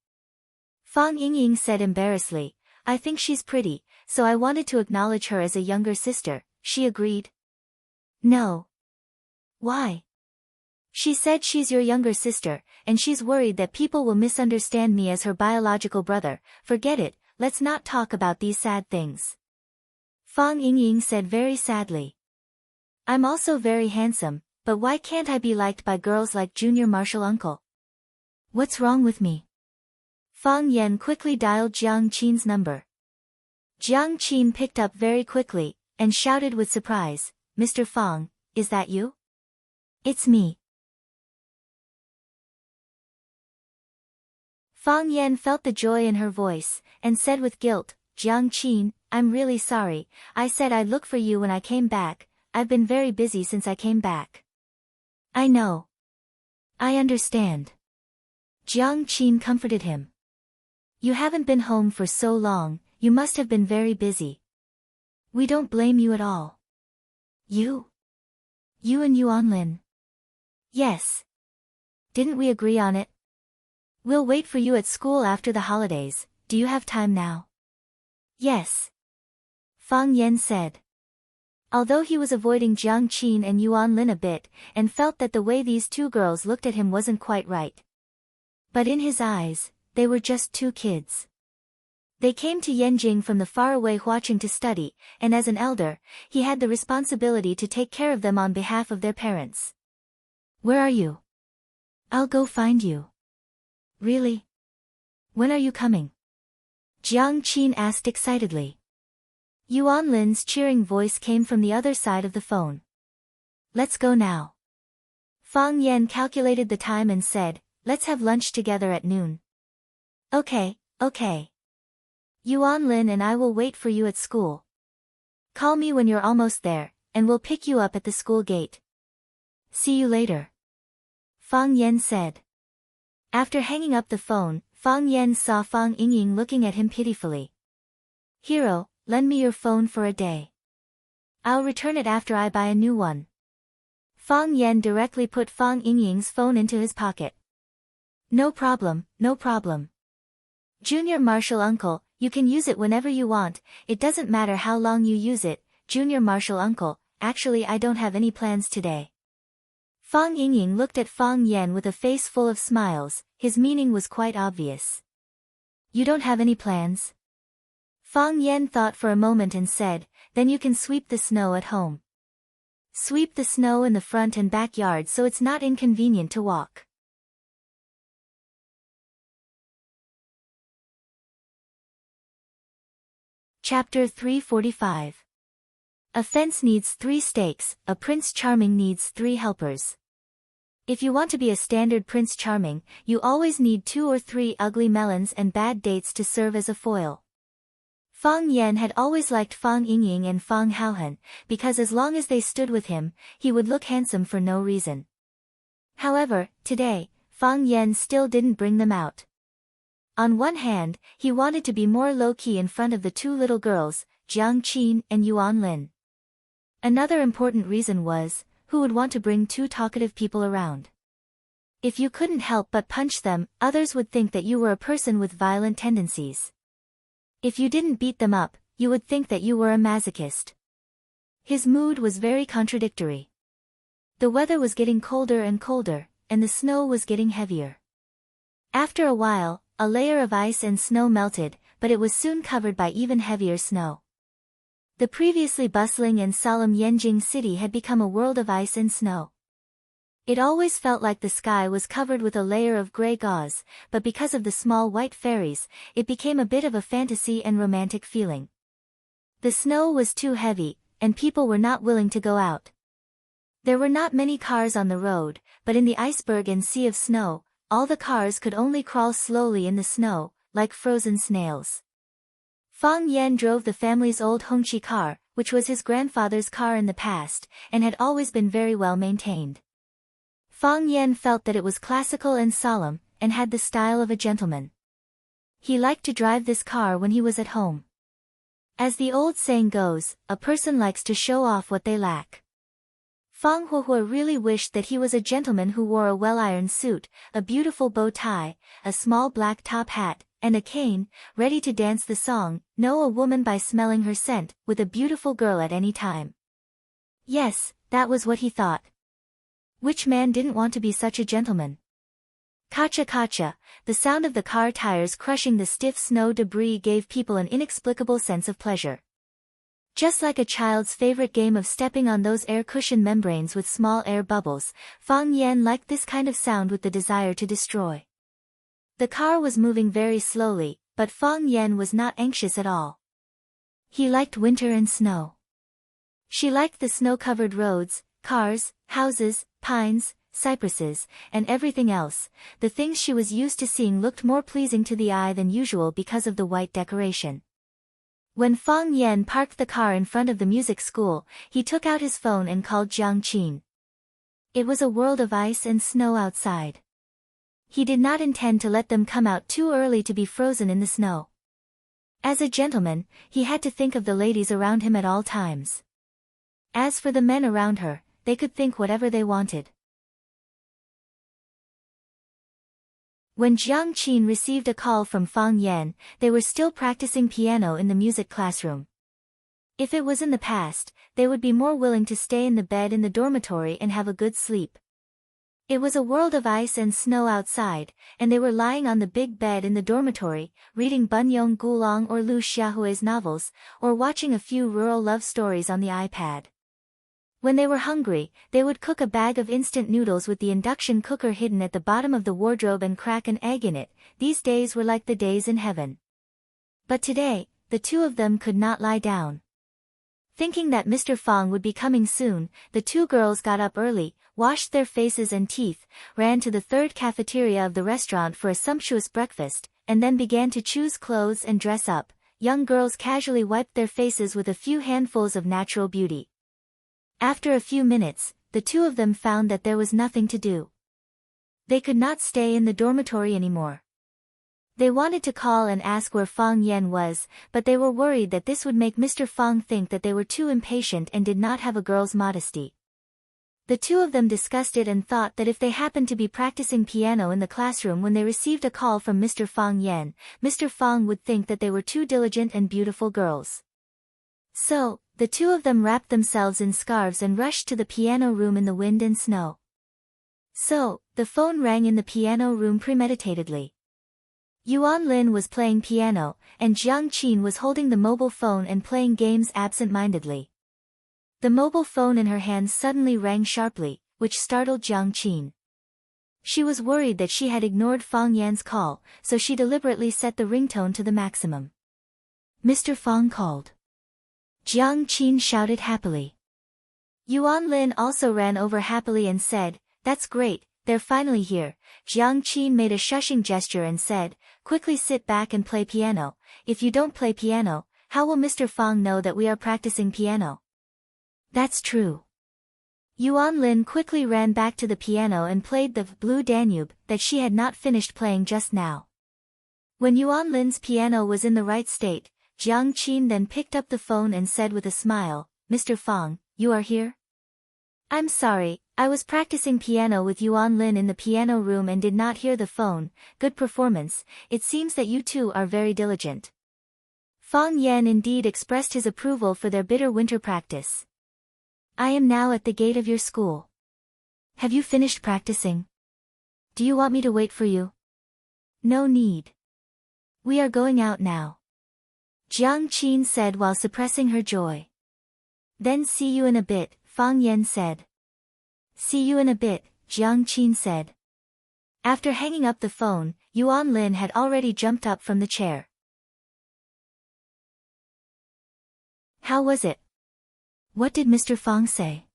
Fang Yingying said embarrassedly, I think she's pretty, so I wanted to acknowledge her as a younger sister. She agreed. No. Why? She said she's your younger sister, and she's worried that people will misunderstand me as her biological brother. Forget it, let's not talk about these sad things. Fang Yingying said very sadly. I'm also very handsome, but why can't I be liked by girls like Junior Marshall Uncle? What's wrong with me? Fang Yan quickly dialed Jiang Qin's number. Jiang Qin picked up very quickly, and shouted with surprise, Mr. Fang, is that you? It's me. Fang Yan felt the joy in her voice, and said with guilt, Jiang Qin, I'm really sorry, I said I'd look for you when I came back, I've been very busy since I came back. I know. I understand. Jiang Qin comforted him. You haven't been home for so long, you must have been very busy. We don't blame you at all. You? You and Yuanlin? Yes. Didn't we agree on it? We'll wait for you at school after the holidays, do you have time now? Yes. Fang Yan said. Although he was avoiding Jiang Qin and Yuanlin a bit, and felt that the way these two girls looked at him wasn't quite right. But in his eyes, they were just two kids. They came to Yanjing from the faraway Huaqing to study, and as an elder, he had the responsibility to take care of them on behalf of their parents. Where are you? I'll go find you. Really? When are you coming? Jiang Qin asked excitedly. Yuanlin's cheering voice came from the other side of the phone. Let's go now. Fang Yan calculated the time and said, let's have lunch together at noon. Okay. Yuanlin and I will wait for you at school. Call me when you're almost there, and we'll pick you up at the school gate. See you later. Fang Yan said. After hanging up the phone, Fang Yan saw Fang Yingying looking at him pitifully. Hero, lend me your phone for a day. I'll return it after I buy a new one. Fang Yan directly put Fang Yingying's phone into his pocket. No problem. Junior Marshall Uncle, you can use it whenever you want, it doesn't matter how long you use it, Junior Marshall Uncle, actually I don't have any plans today. Fang Yingying looked at Fang Yan with a face full of smiles, his meaning was quite obvious. You don't have any plans? Fang Yan thought for a moment and said, then you can sweep the snow at home. Sweep the snow in the front and backyard so it's not inconvenient to walk. Chapter 345. A fence needs 3 stakes, a Prince Charming needs 3 helpers. If you want to be a standard Prince Charming, you always need 2 or 3 ugly melons and bad dates to serve as a foil. Fang Yan had always liked Fang Yingying and Fang Haohan, because as long as they stood with him, he would look handsome for no reason. However, today, Fang Yan still didn't bring them out. On one hand, he wanted to be more low-key in front of the 2 little girls, Jiang Qin and Yuanlin. Another important reason was, who would want to bring 2 talkative people around? If you couldn't help but punch them, others would think that you were a person with violent tendencies. If you didn't beat them up, you would think that you were a masochist. His mood was very contradictory. The weather was getting colder and colder, and the snow was getting heavier. After a while, a layer of ice and snow melted, but it was soon covered by even heavier snow. The previously bustling and solemn Yanjing city had become a world of ice and snow. It always felt like the sky was covered with a layer of gray gauze, but because of the small white fairies, it became a bit of a fantasy and romantic feeling. The snow was too heavy, and people were not willing to go out. There were not many cars on the road, but in the iceberg and sea of snow, all the cars could only crawl slowly in the snow, like frozen snails. Fang Yan drove the family's old Hongqi car, which was his grandfather's car in the past, and had always been very well maintained. Fang Yan felt that it was classical and solemn, and had the style of a gentleman. He liked to drive this car when he was at home. As the old saying goes, a person likes to show off what they lack. Fang Huohuo really wished that he was a gentleman who wore a well-ironed suit, a beautiful bow tie, a small black top hat, and a cane, ready to dance the song, "Know a Woman by Smelling Her Scent," with a beautiful girl at any time. Yes, that was what he thought. Which man didn't want to be such a gentleman? Kacha kacha, the sound of the car tires crushing the stiff snow debris gave people an inexplicable sense of pleasure. Just like a child's favorite game of stepping on those air cushion membranes with small air bubbles, Fang Yan liked this kind of sound with the desire to destroy. The car was moving very slowly, but Fang Yan was not anxious at all. He liked winter and snow. She liked the snow-covered roads, cars, houses, pines, cypresses, and everything else. The things she was used to seeing looked more pleasing to the eye than usual because of the white decoration. When Fang Yan parked the car in front of the music school, he took out his phone and called Jiang Qin. It was a world of ice and snow outside. He did not intend to let them come out too early to be frozen in the snow. As a gentleman, he had to think of the ladies around him at all times. As for the men around her, they could think whatever they wanted. When Jiang Qin received a call from Fang Yan, they were still practicing piano in the music classroom. If it was in the past, they would be more willing to stay in the bed in the dormitory and have a good sleep. It was a world of ice and snow outside, and they were lying on the big bed in the dormitory, reading Bunyong Gulong or Lu Xiaohui's novels, or watching a few rural love stories on the iPad. When they were hungry, they would cook a bag of instant noodles with the induction cooker hidden at the bottom of the wardrobe and crack an egg in it. These days were like the days in heaven. But today, the two of them could not lie down. Thinking that Mr. Fang would be coming soon, the two girls got up early, washed their faces and teeth, ran to the third cafeteria of the restaurant for a sumptuous breakfast, and then began to choose clothes and dress up. Young girls casually wiped their faces with a few handfuls of natural beauty. After a few minutes, the two of them found that there was nothing to do. They could not stay in the dormitory anymore. They wanted to call and ask where Fang Yan was, but they were worried that this would make Mr. Fang think that they were too impatient and did not have a girl's modesty. The two of them discussed it and thought that if they happened to be practicing piano in the classroom when they received a call from Mr. Fang Yan, Mr. Fang would think that they were two diligent and beautiful girls. So, the two of them wrapped themselves in scarves and rushed to the piano room in the wind and snow. So, the phone rang in the piano room premeditatedly. Yuan Lin was playing piano, and Jiang Qin was holding the mobile phone and playing games absent-mindedly. The mobile phone in her hands suddenly rang sharply, which startled Jiang Qin. She was worried that she had ignored Fang Yan's call, so she deliberately set the ringtone to the maximum. Mr. Fang called. Jiang Qin shouted happily. Yuan Lin also ran over happily and said, "That's great, they're finally here." Jiang Qin made a shushing gesture and said, "Quickly sit back and play piano. If you don't play piano, how will Mr. Fang know that we are practicing piano?" "That's true." Yuan Lin quickly ran back to the piano and played the Blue Danube that she had not finished playing just now. When Yuan Lin's piano was in the right state, Jiang Qin then picked up the phone and said with a smile, "Mr. Fang, you are here?" "I'm sorry, I was practicing piano with Yuan Lin in the piano room and did not hear the phone. Good performance, it seems that you two are very diligent." Fang Yan indeed expressed his approval for their bitter winter practice. "I am now at the gate of your school. Have you finished practicing? Do you want me to wait for you?" "No need. We are going out now," Jiang Qin said while suppressing her joy. "Then see you in a bit," Fang Yan said. "See you in a bit," Jiang Qin said. After hanging up the phone, Yuan Lin had already jumped up from the chair. "How was it? What did Mr. Fang say?"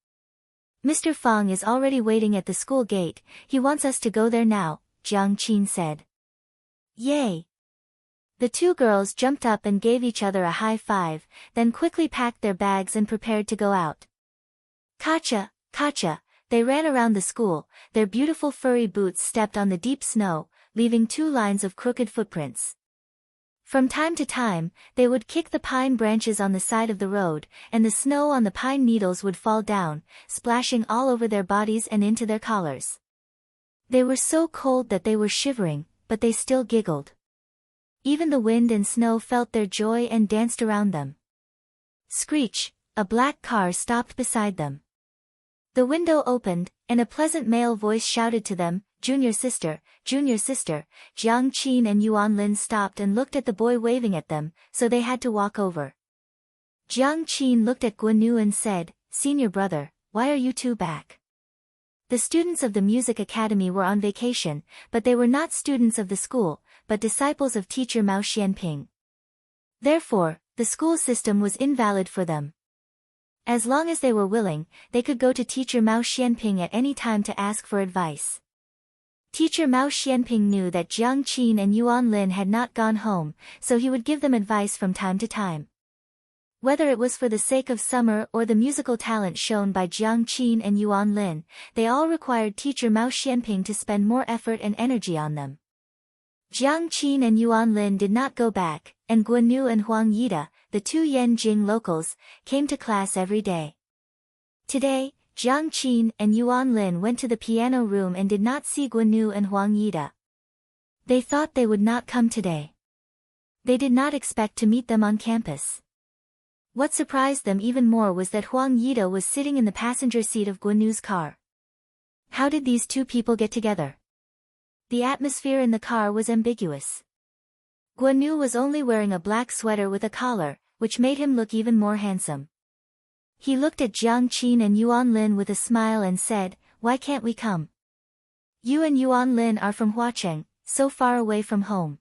"Mr. Fang is already waiting at the school gate, he wants us to go there now," Jiang Qin said. "Yay!" The two girls jumped up and gave each other a high five, then quickly packed their bags and prepared to go out. Kacha, kacha, they ran around the school, their beautiful furry boots stepped on the deep snow, leaving 2 lines of crooked footprints. From time to time, they would kick the pine branches on the side of the road, and the snow on the pine needles would fall down, splashing all over their bodies and into their collars. They were so cold that they were shivering, but they still giggled. Even the wind and snow felt their joy and danced around them. Screech, a black car stopped beside them. The window opened, and a pleasant male voice shouted to them, Junior sister, Junior sister." Jiang Qin and Yuan Lin stopped and looked at the boy waving at them, so they had to walk over. Jiang Qin looked at Guanyu and said, "Senior brother, why are you two back?" The students of the music academy were on vacation, but they were not students of the school, but disciples of teacher Mao Xianping. Therefore, the school system was invalid for them. As long as they were willing, they could go to teacher Mao Xianping at any time to ask for advice. Teacher Mao Xianping knew that Jiang Qin and Yuan Lin had not gone home, so he would give them advice from time to time. Whether it was for the sake of summer or the musical talent shown by Jiang Qin and Yuan Lin, they all required teacher Mao Xianping to spend more effort and energy on them. Jiang Qin and Yuan Lin did not go back, and Guanyu and Huang Yida, the two Yanjing locals, came to class every day. Today, Jiang Qin and Yuan Lin went to the piano room and did not see Guanyu and Huang Yida. They thought they would not come today. They did not expect to meet them on campus. What surprised them even more was that Huang Yida was sitting in the passenger seat of Guanyu's car. How did these two people get together? The atmosphere in the car was ambiguous. Guanyu was only wearing a black sweater with a collar, which made him look even more handsome. He looked at Jiang Qin and Yuan Lin with a smile and said, "Why can't we come? You and Yuan Lin are from Huacheng, so far away from home.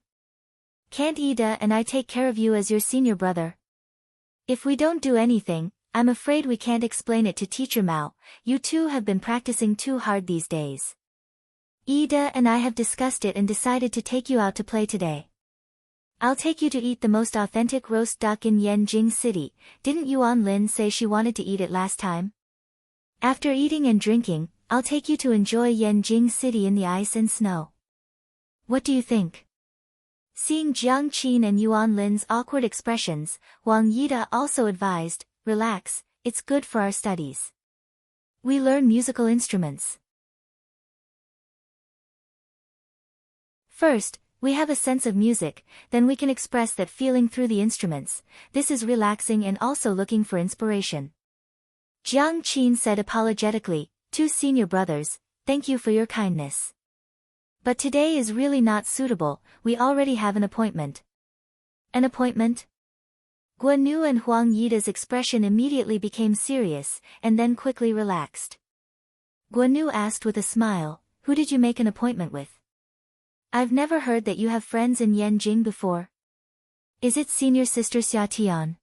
Can't Ida and I take care of you as your senior brother? If we don't do anything, I'm afraid we can't explain it to teacher Mao. You two have been practicing too hard these days. Ida and I have discussed it and decided to take you out to play today. I'll take you to eat the most authentic roast duck in Yanjing City. Didn't Yuan Lin say she wanted to eat it last time? After eating and drinking, I'll take you to enjoy Yanjing City in the ice and snow. What do you think?" Seeing Jiang Qin and Yuan Lin's awkward expressions, Huang Yida also advised, "Relax, it's good for our studies. We learn musical instruments. First, we have a sense of music, then we can express that feeling through the instruments. This is relaxing and also looking for inspiration." Jiang Qin said apologetically, "Two senior brothers, thank you for your kindness. But today is really not suitable, we already have an appointment." "An appointment?" Guanyu and Huang Yida's expression immediately became serious, and then quickly relaxed. Guanyu asked with a smile, "Who did you make an appointment with? I've never heard that you have friends in Yanjing before. Is it senior sister Xia Tian?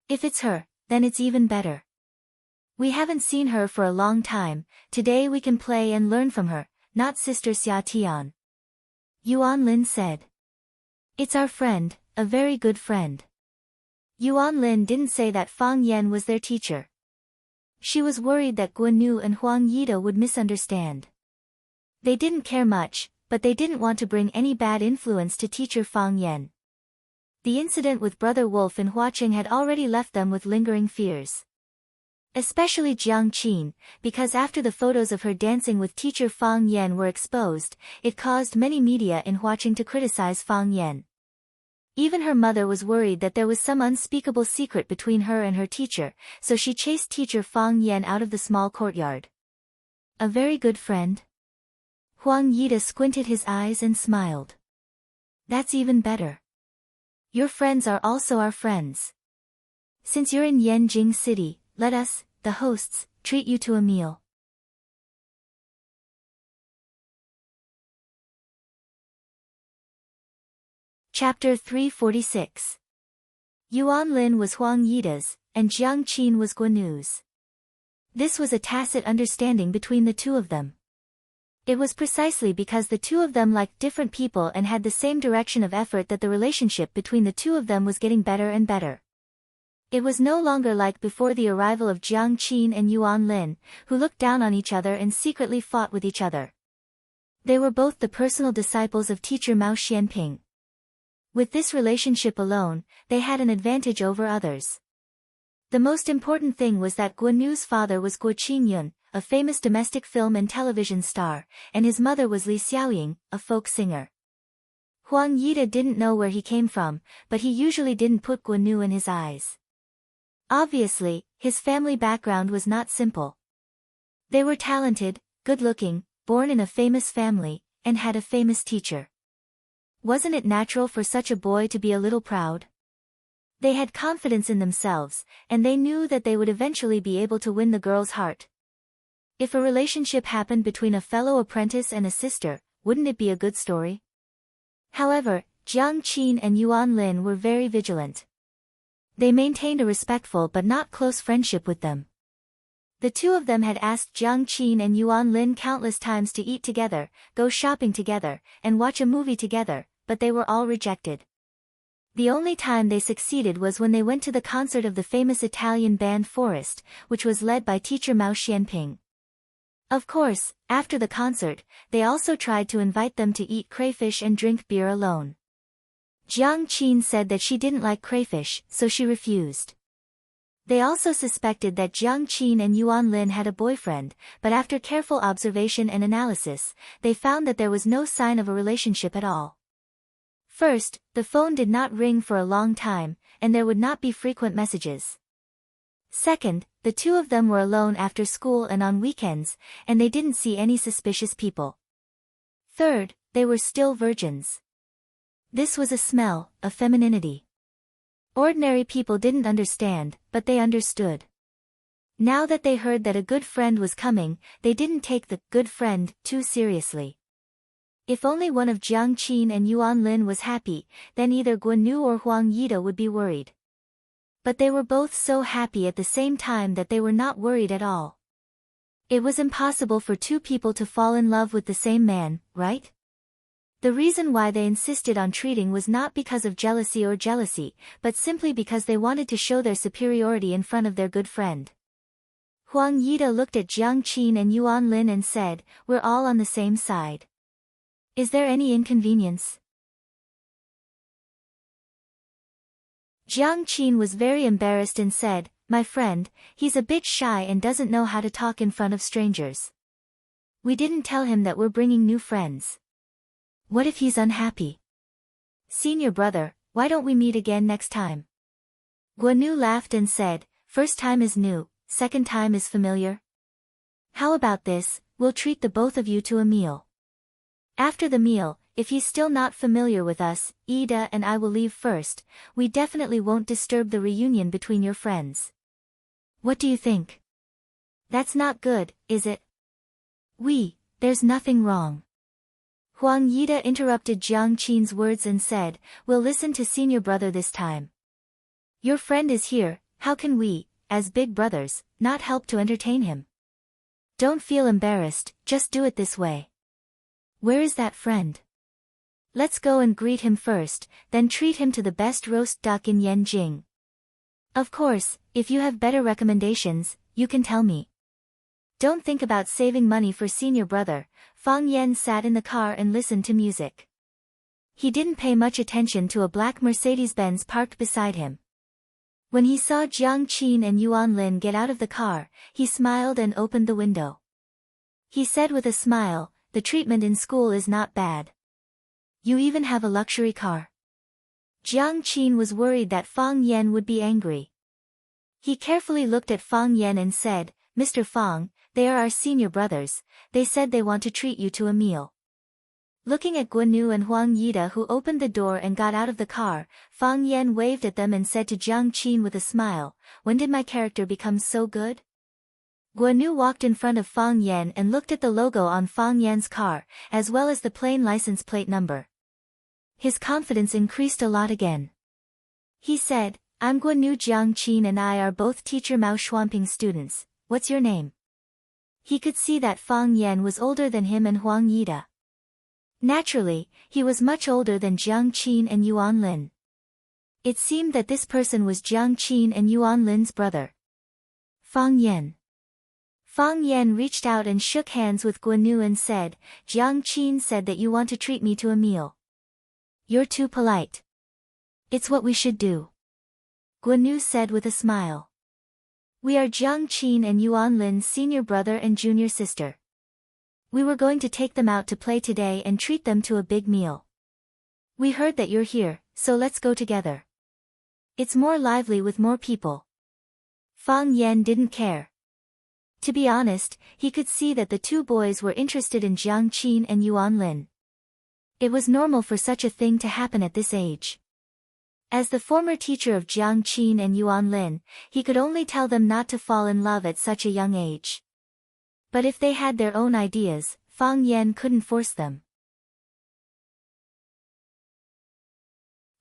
If it's her, then it's even better. We haven't seen her for a long time, today we can play and learn from her, not sister Xia Tian." Yuan Lin said. "It's our friend, a very good friend." Yuan Lin didn't say that Fang Yan was their teacher. She was worried that Guanyu and Huang Yida would misunderstand. They didn't care much, but they didn't want to bring any bad influence to teacher Fang Yan. The incident with Brother Wolf in Huacheng had already left them with lingering fears. Especially Jiang Qin, because after the photos of her dancing with teacher Fang Yan were exposed, it caused many media in Huacheng to criticize Fang Yan. Even her mother was worried that there was some unspeakable secret between her and her teacher, so she chased teacher Fang Yan out of the small courtyard. "A very good friend?" Huang Yida squinted his eyes and smiled. "That's even better. Your friends are also our friends. Since you're in Yanjing City, let us, the hosts, treat you to a meal." Chapter 346. Yuan Lin was Huang Yida's, and Jiang Qin was Guanyu's. This was a tacit understanding between the two of them. It was precisely because the two of them liked different people and had the same direction of effort that the relationship between the two of them was getting better and better. It was no longer like before the arrival of Jiang Qin and Yuan Lin, who looked down on each other and secretly fought with each other. They were both the personal disciples of teacher Mao Xianping. With this relationship alone, they had an advantage over others. The most important thing was that Guanyu's father was Guo Qingyun, a famous domestic film and television star, and his mother was Li Xiaoying, a folk singer. Huang Yida didn't know where he came from, but he usually didn't put Guanyu in his eyes. Obviously, his family background was not simple. They were talented, good-looking, born in a famous family, and had a famous teacher. Wasn't it natural for such a boy to be a little proud? They had confidence in themselves, and they knew that they would eventually be able to win the girl's heart. If a relationship happened between a fellow apprentice and a sister, wouldn't it be a good story? However, Jiang Qin and Yuan Lin were very vigilant. They maintained a respectful but not close friendship with them. The two of them had asked Jiang Qin and Yuan Lin countless times to eat together, go shopping together, and watch a movie together, but they were all rejected. The only time they succeeded was when they went to the concert of the famous Italian band Forest, which was led by teacher Mao Xianping. Of course, after the concert, they also tried to invite them to eat crayfish and drink beer alone. Jiang Qin said that she didn't like crayfish, so she refused. They also suspected that Jiang Qin and Yuan Lin had a boyfriend, but after careful observation and analysis, they found that there was no sign of a relationship at all. First, the phone did not ring for a long time, and there would not be frequent messages. Second, the two of them were alone after school and on weekends, and they didn't see any suspicious people. Third, they were still virgins. This was a smell of femininity. Ordinary people didn't understand, but they understood. Now that they heard that a good friend was coming, they didn't take the good friend too seriously. If only one of Jiang Qin and Yuan Lin was happy, then either Guanyu or Huang Yida would be worried. But they were both so happy at the same time that they were not worried at all. It was impossible for two people to fall in love with the same man, right? The reason why they insisted on treating was not because of jealousy, but simply because they wanted to show their superiority in front of their good friend. Huang Yida looked at Jiang Qin and Yuan Lin and said, "We're all on the same side. Is there any inconvenience?" Jiang Qin was very embarrassed and said, "My friend, he's a bit shy and doesn't know how to talk in front of strangers. We didn't tell him that we're bringing new friends. What if he's unhappy? Senior brother, why don't we meet again next time?" Guanyu laughed and said, "First time is new, second time is familiar. How about this, we'll treat the both of you to a meal. After the meal, if he's still not familiar with us, Ida and I will leave first. We definitely won't disturb the reunion between your friends. What do you think? That's not good, is it?" There's nothing wrong." Huang Yida interrupted Jiang Qin's words and said, "We'll listen to senior brother this time. Your friend is here, how can we, as big brothers, not help to entertain him? Don't feel embarrassed, just do it this way. Where is that friend? Let's go and greet him first, then treat him to the best roast duck in Yanjing. Of course, if you have better recommendations, you can tell me. Don't think about saving money for senior brother." Fang Yan sat in the car and listened to music. He didn't pay much attention to a black Mercedes-Benz parked beside him. When he saw Jiang Qin and Yuan Lin get out of the car, he smiled and opened the window. He said with a smile, "The treatment in school is not bad. You even have a luxury car." Jiang Qin was worried that Fang Yan would be angry. He carefully looked at Fang Yan and said, "Mr. Fang, they are our senior brothers, they said they want to treat you to a meal." Looking at Guanyu and Huang Yida who opened the door and got out of the car, Fang Yan waved at them and said to Jiang Qin with a smile, "When did my character become so good?" Guanyu walked in front of Fang Yan and looked at the logo on Fang Yan's car, as well as the plain license plate number. His confidence increased a lot again. He said, "I'm Guanyu. Jiang Qin and I are both teacher Mao Xuanping's students. What's your name?" He could see that Fang Yan was older than him and Huang Yida. Naturally, he was much older than Jiang Qin and Yuan Lin. It seemed that this person was Jiang Qin and Yuan Lin's brother. Fang Yan. Fang Yan reached out and shook hands with Guanyu and said, "Jiang Qin said that you want to treat me to a meal. You're too polite." "It's what we should do," Guanyu said with a smile. "We are Jiang Qin and Yuan Lin's senior brother and junior sister. We were going to take them out to play today and treat them to a big meal. We heard that you're here, so let's go together. It's more lively with more people." Fang Yan didn't care. To be honest, he could see that the two boys were interested in Jiang Qin and Yuan Lin. It was normal for such a thing to happen at this age. As the former teacher of Jiang Qin and Yuan Lin, he could only tell them not to fall in love at such a young age. But if they had their own ideas, Fang Yan couldn't force them.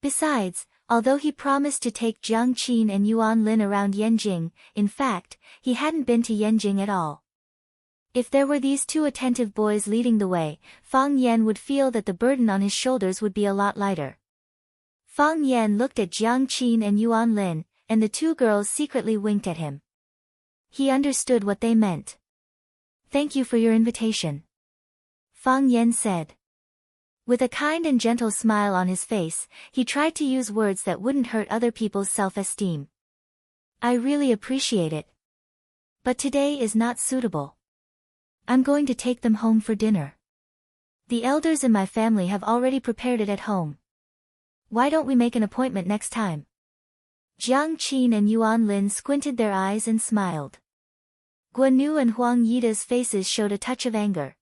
Besides, although he promised to take Jiang Qin and Yuan Lin around Yanjing, in fact, he hadn't been to Yanjing at all. If there were these two attentive boys leading the way, Fang Yan would feel that the burden on his shoulders would be a lot lighter. Fang Yan looked at Jiang Qin and Yuan Lin, and the two girls secretly winked at him. He understood what they meant. "Thank you for your invitation," Fang Yan said. With a kind and gentle smile on his face, he tried to use words that wouldn't hurt other people's self-esteem. "I really appreciate it. But today is not suitable. I'm going to take them home for dinner. The elders in my family have already prepared it at home. Why don't we make an appointment next time?" Jiang Qin and Yuan Lin squinted their eyes and smiled. Guan and Huang Yida's faces showed a touch of anger.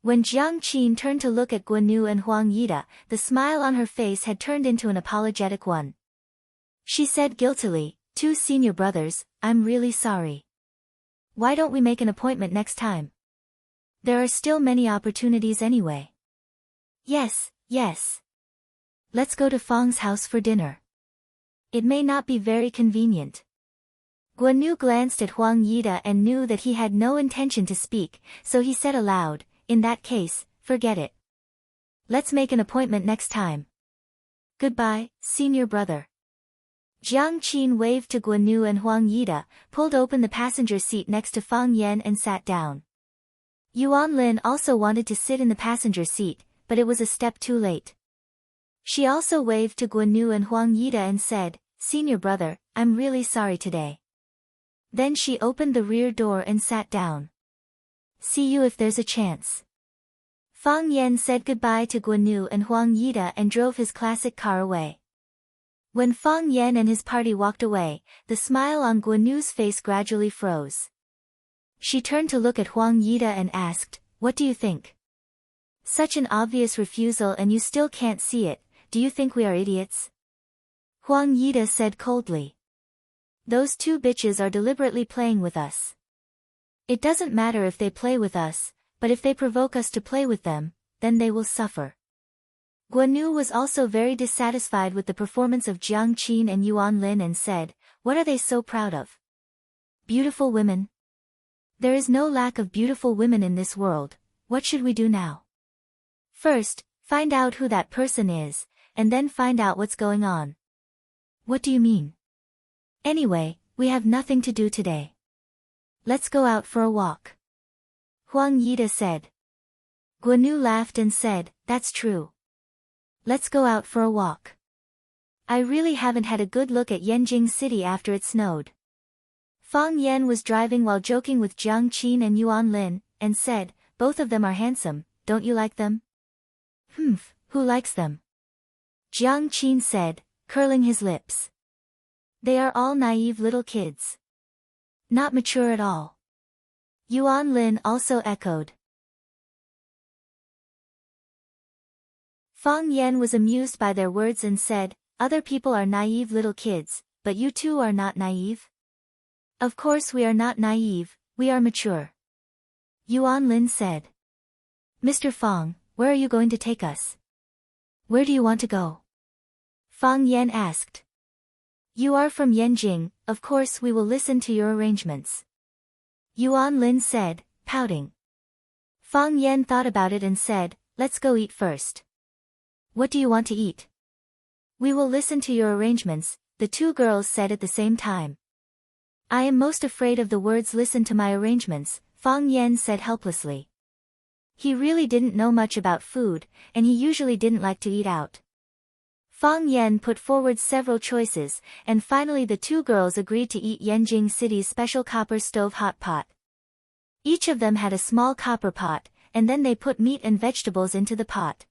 When Jiang Qin turned to look at Guan and Huang Yida, the smile on her face had turned into an apologetic one. She said guiltily, "Two senior brothers, I'm really sorry. Why don't we make an appointment next time? There are still many opportunities anyway." Yes. Let's go to Fang's house for dinner. It may not be very convenient." Guan glanced at Huang Yida and knew that he had no intention to speak, so he said aloud, "In that case, forget it. Let's make an appointment next time. Goodbye, senior brother." Jiang Qin waved to Guan and Huang Yida, pulled open the passenger seat next to Fang Yan and sat down. Yuan Lin also wanted to sit in the passenger seat, but it was a step too late. She also waved to Guan and Huang Yida and said, "Senior brother, I'm really sorry today." Then she opened the rear door and sat down. "See you if there's a chance." Fang Yan said goodbye to Guan and Huang Yida and drove his classic car away. When Fang Yan and his party walked away, the smile on Guan's face gradually froze. She turned to look at Huang Yida and asked, "What do you think? Such an obvious refusal and you still can't see it, do you think we are idiots?" Huang Yida said coldly. "Those two bitches are deliberately playing with us. It doesn't matter if they play with us, but if they provoke us to play with them, then they will suffer." Guan was also very dissatisfied with the performance of Jiang Qin and Yuan Lin and said, "What are they so proud of? Beautiful women? There is no lack of beautiful women in this world. What should we do now? First, find out who that person is, and then find out what's going on." "What do you mean?" "Anyway, we have nothing to do today. Let's go out for a walk," Huang Yida said. Guan laughed and said, "That's true. Let's go out for a walk. I really haven't had a good look at Yanjing City after it snowed." Fang Yan was driving while joking with Jiang Qin and Yuan Lin, and said, "Both of them are handsome, don't you like them?" Who likes them?" Jiang Qin said, curling his lips. "They are all naive little kids. Not mature at all." Yuan Lin also echoed. Fang Yan was amused by their words and said, "Other people are naive little kids, but you two are not naive?" "Of course we are not naive, we are mature," Yuan Lin said. "Mr. Fang, where are you going to take us? Where do you want to go?" Fang Yan asked. "You are from Yanjing, of course we will listen to your arrangements," Yuan Lin said, pouting. Fang Yan thought about it and said, "Let's go eat first." "What do you want to eat?" "We will listen to your arrangements," the two girls said at the same time. "I am most afraid of the words 'listen to my arrangements,'" Fang Yan said helplessly. He really didn't know much about food, and he usually didn't like to eat out. Fang Yan put forward several choices, and finally the two girls agreed to eat Yanjing City's special copper stove hot pot. Each of them had a small copper pot, and then they put meat and vegetables into the pot.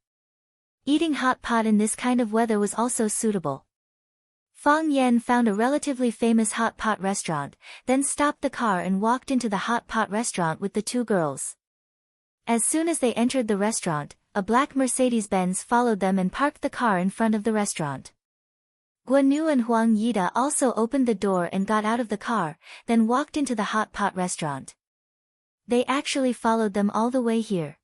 Eating hot pot in this kind of weather was also suitable. Fang Yan found a relatively famous hot pot restaurant, then stopped the car and walked into the hot pot restaurant with the two girls. As soon as they entered the restaurant, a black Mercedes-Benz followed them and parked the car in front of the restaurant. Guanyu and Huang Yida also opened the door and got out of the car, then walked into the hot pot restaurant. They actually followed them all the way here.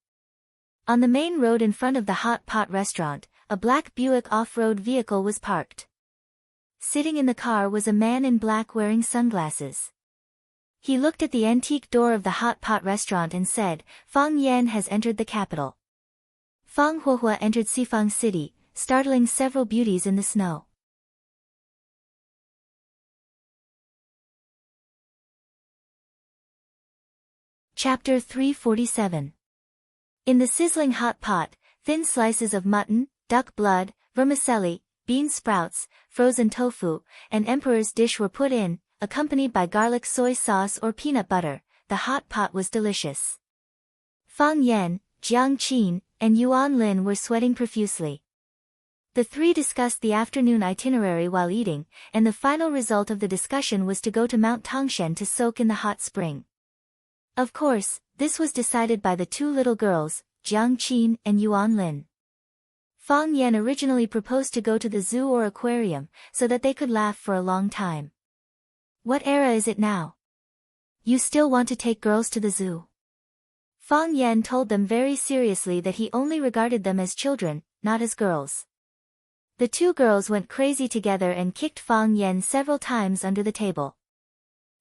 On the main road in front of the hot pot restaurant, a black Buick off-road vehicle was parked. Sitting in the car was a man in black wearing sunglasses. He looked at the antique door of the hot pot restaurant and said, "Fang Yan has entered the capital." Fang Huohua entered Xifang City, startling several beauties in the snow. Chapter 347. In the sizzling hot pot, thin slices of mutton, duck blood, vermicelli, bean sprouts, frozen tofu, and emperor's dish were put in, accompanied by garlic soy sauce or peanut butter. The hot pot was delicious. Fang Yan, Jiang Qin, and Yuan Lin were sweating profusely. The three discussed the afternoon itinerary while eating, and the final result of the discussion was to go to Mount Tangshan to soak in the hot spring. Of course, this was decided by the two little girls, Jiang Qin and Yuan Lin. Fang Yan originally proposed to go to the zoo or aquarium, so that they could laugh for a long time. What era is it now? You still want to take girls to the zoo? Fang Yan told them very seriously that he only regarded them as children, not as girls. The two girls went crazy together and kicked Fang Yan several times under the table.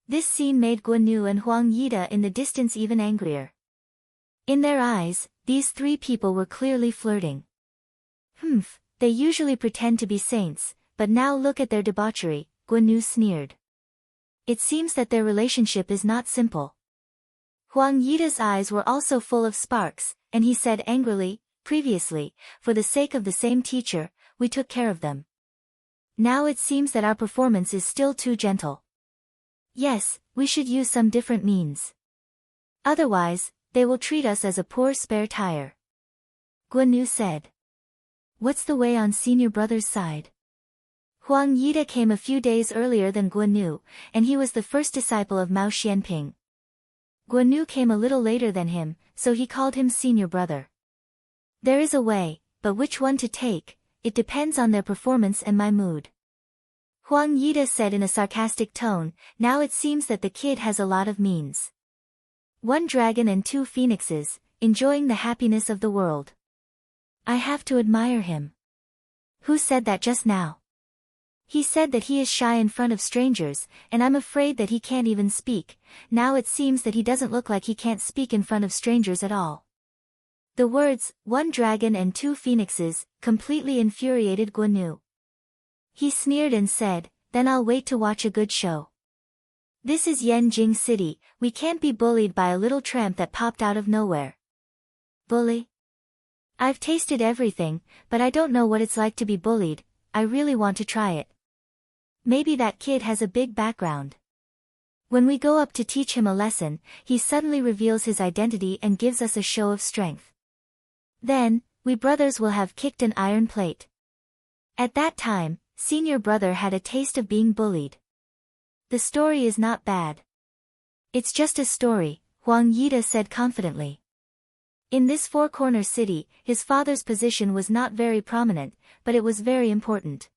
This scene made Guanyu and Huang Yida in the distance even angrier. In their eyes, these three people were clearly flirting. They usually pretend to be saints, but now look at their debauchery, Guanyu sneered. It seems that their relationship is not simple. Huang Yida's eyes were also full of sparks, and he said angrily, "Previously, for the sake of the same teacher, we took care of them. Now it seems that our performance is still too gentle. Yes, we should use some different means. Otherwise, they will treat us as a poor spare tire." Guanyu said. What's the way on senior brother's side? Huang Yida came a few days earlier than Guanyu, and he was the first disciple of Mao Xianping. Guanyu came a little later than him, so he called him senior brother. There is a way, but which one to take, it depends on their performance and my mood. Huang Yida said in a sarcastic tone, now it seems that the kid has a lot of means. One dragon and two phoenixes, enjoying the happiness of the world. I have to admire him. Who said that just now? He said that he is shy in front of strangers, and I'm afraid that he can't even speak. Now it seems that he doesn't look like he can't speak in front of strangers at all. The words, one dragon and two phoenixes, completely infuriated Guanyu. He sneered and said, then I'll wait to watch a good show. This is Yanjing City, we can't be bullied by a little tramp that popped out of nowhere. Bully? I've tasted everything, but I don't know what it's like to be bullied. I really want to try it. Maybe that kid has a big background. When we go up to teach him a lesson, he suddenly reveals his identity and gives us a show of strength. Then, we brothers will have kicked an iron plate. At that time, senior brother had a taste of being bullied. The story is not bad. It's just a story, Huang Yida said confidently. In this four-corner city, his father's position was not very prominent, but it was very important.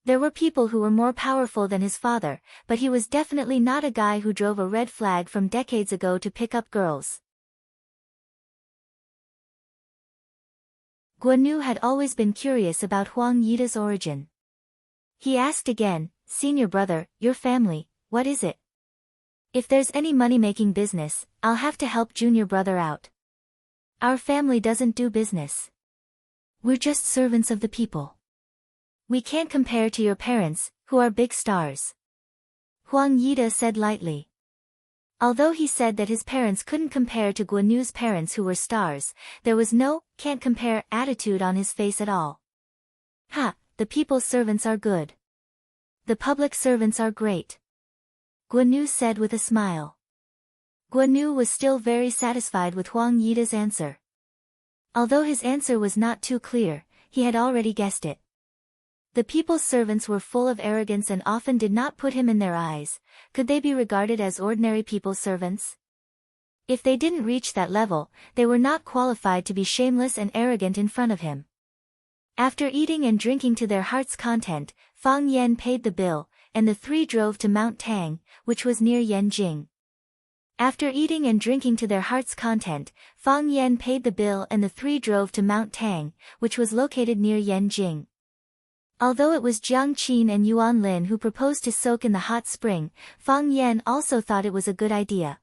There were people who were more powerful than his father, but he was definitely not a guy who drove a red flag from decades ago to pick up girls. Guanyu had always been curious about Huang Yida's origin. He asked again, senior brother, your family, what is it? If there's any money-making business, I'll have to help junior brother out. Our family doesn't do business. We're just servants of the people. We can't compare to your parents, who are big stars. Huang Yida said lightly. Although he said that his parents couldn't compare to Guanyu's parents who were stars, there was no can't compare attitude on his face at all. Ha, the people's servants are good. The public servants are great. Guanyu said with a smile. Guanyu was still very satisfied with Huang Yida's answer. Although his answer was not too clear, he had already guessed it. The people's servants were full of arrogance and often did not put him in their eyes. Could they be regarded as ordinary people's servants? If they didn't reach that level, they were not qualified to be shameless and arrogant in front of him. After eating and drinking to their heart's content, Fang Yan paid the bill, and the three drove to Mount Tang, which was near Yanjing. After eating and drinking to their heart's content, Fang Yan paid the bill and the three drove to Mount Tang, which was located near Yanjing. Although it was Jiang Qin and Yuan Lin who proposed to soak in the hot spring, Fang Yan also thought it was a good idea.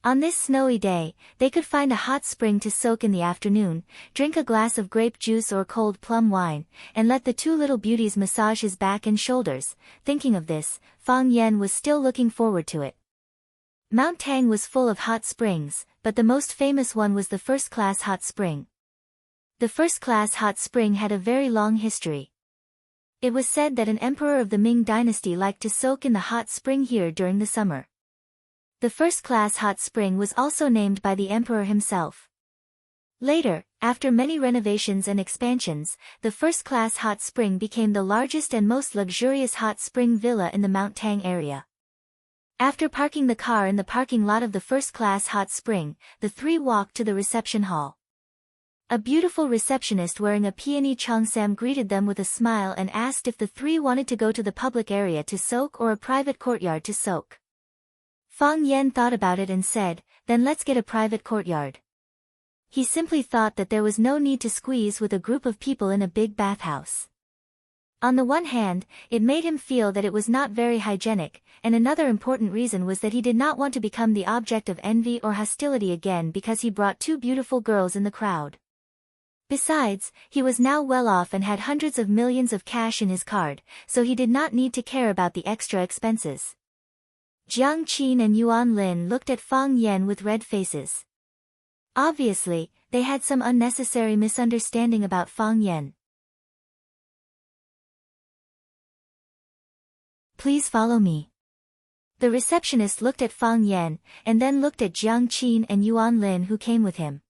On this snowy day, they could find a hot spring to soak in the afternoon, drink a glass of grape juice or cold plum wine, and let the two little beauties massage his back and shoulders. Thinking of this, Fang Yan was still looking forward to it. Mount Tang was full of hot springs, but the most famous one was the first-class hot spring. The first-class hot spring had a very long history. It was said that an emperor of the Ming dynasty liked to soak in the hot spring here during the summer. The first-class hot spring was also named by the emperor himself. Later, after many renovations and expansions, the first-class hot spring became the largest and most luxurious hot spring villa in the Mount Tang area. After parking the car in the parking lot of the first-class hot spring, the three walked to the reception hall. A beautiful receptionist wearing a peony cheongsam greeted them with a smile and asked if the three wanted to go to the public area to soak or a private courtyard to soak. Fang Yan thought about it and said, "Then let's get a private courtyard." He simply thought that there was no need to squeeze with a group of people in a big bathhouse. On the one hand, it made him feel that it was not very hygienic, and another important reason was that he did not want to become the object of envy or hostility again because he brought two beautiful girls in the crowd. Besides, he was now well off and had hundreds of millions of cash in his card, so he did not need to care about the extra expenses. Jiang Qin and Yuan Lin looked at Fang Yan with red faces. Obviously, they had some unnecessary misunderstanding about Fang Yan. "Please follow me." The receptionist looked at Fang Yan, and then looked at Jiang Qin and Yuan Lin who came with him.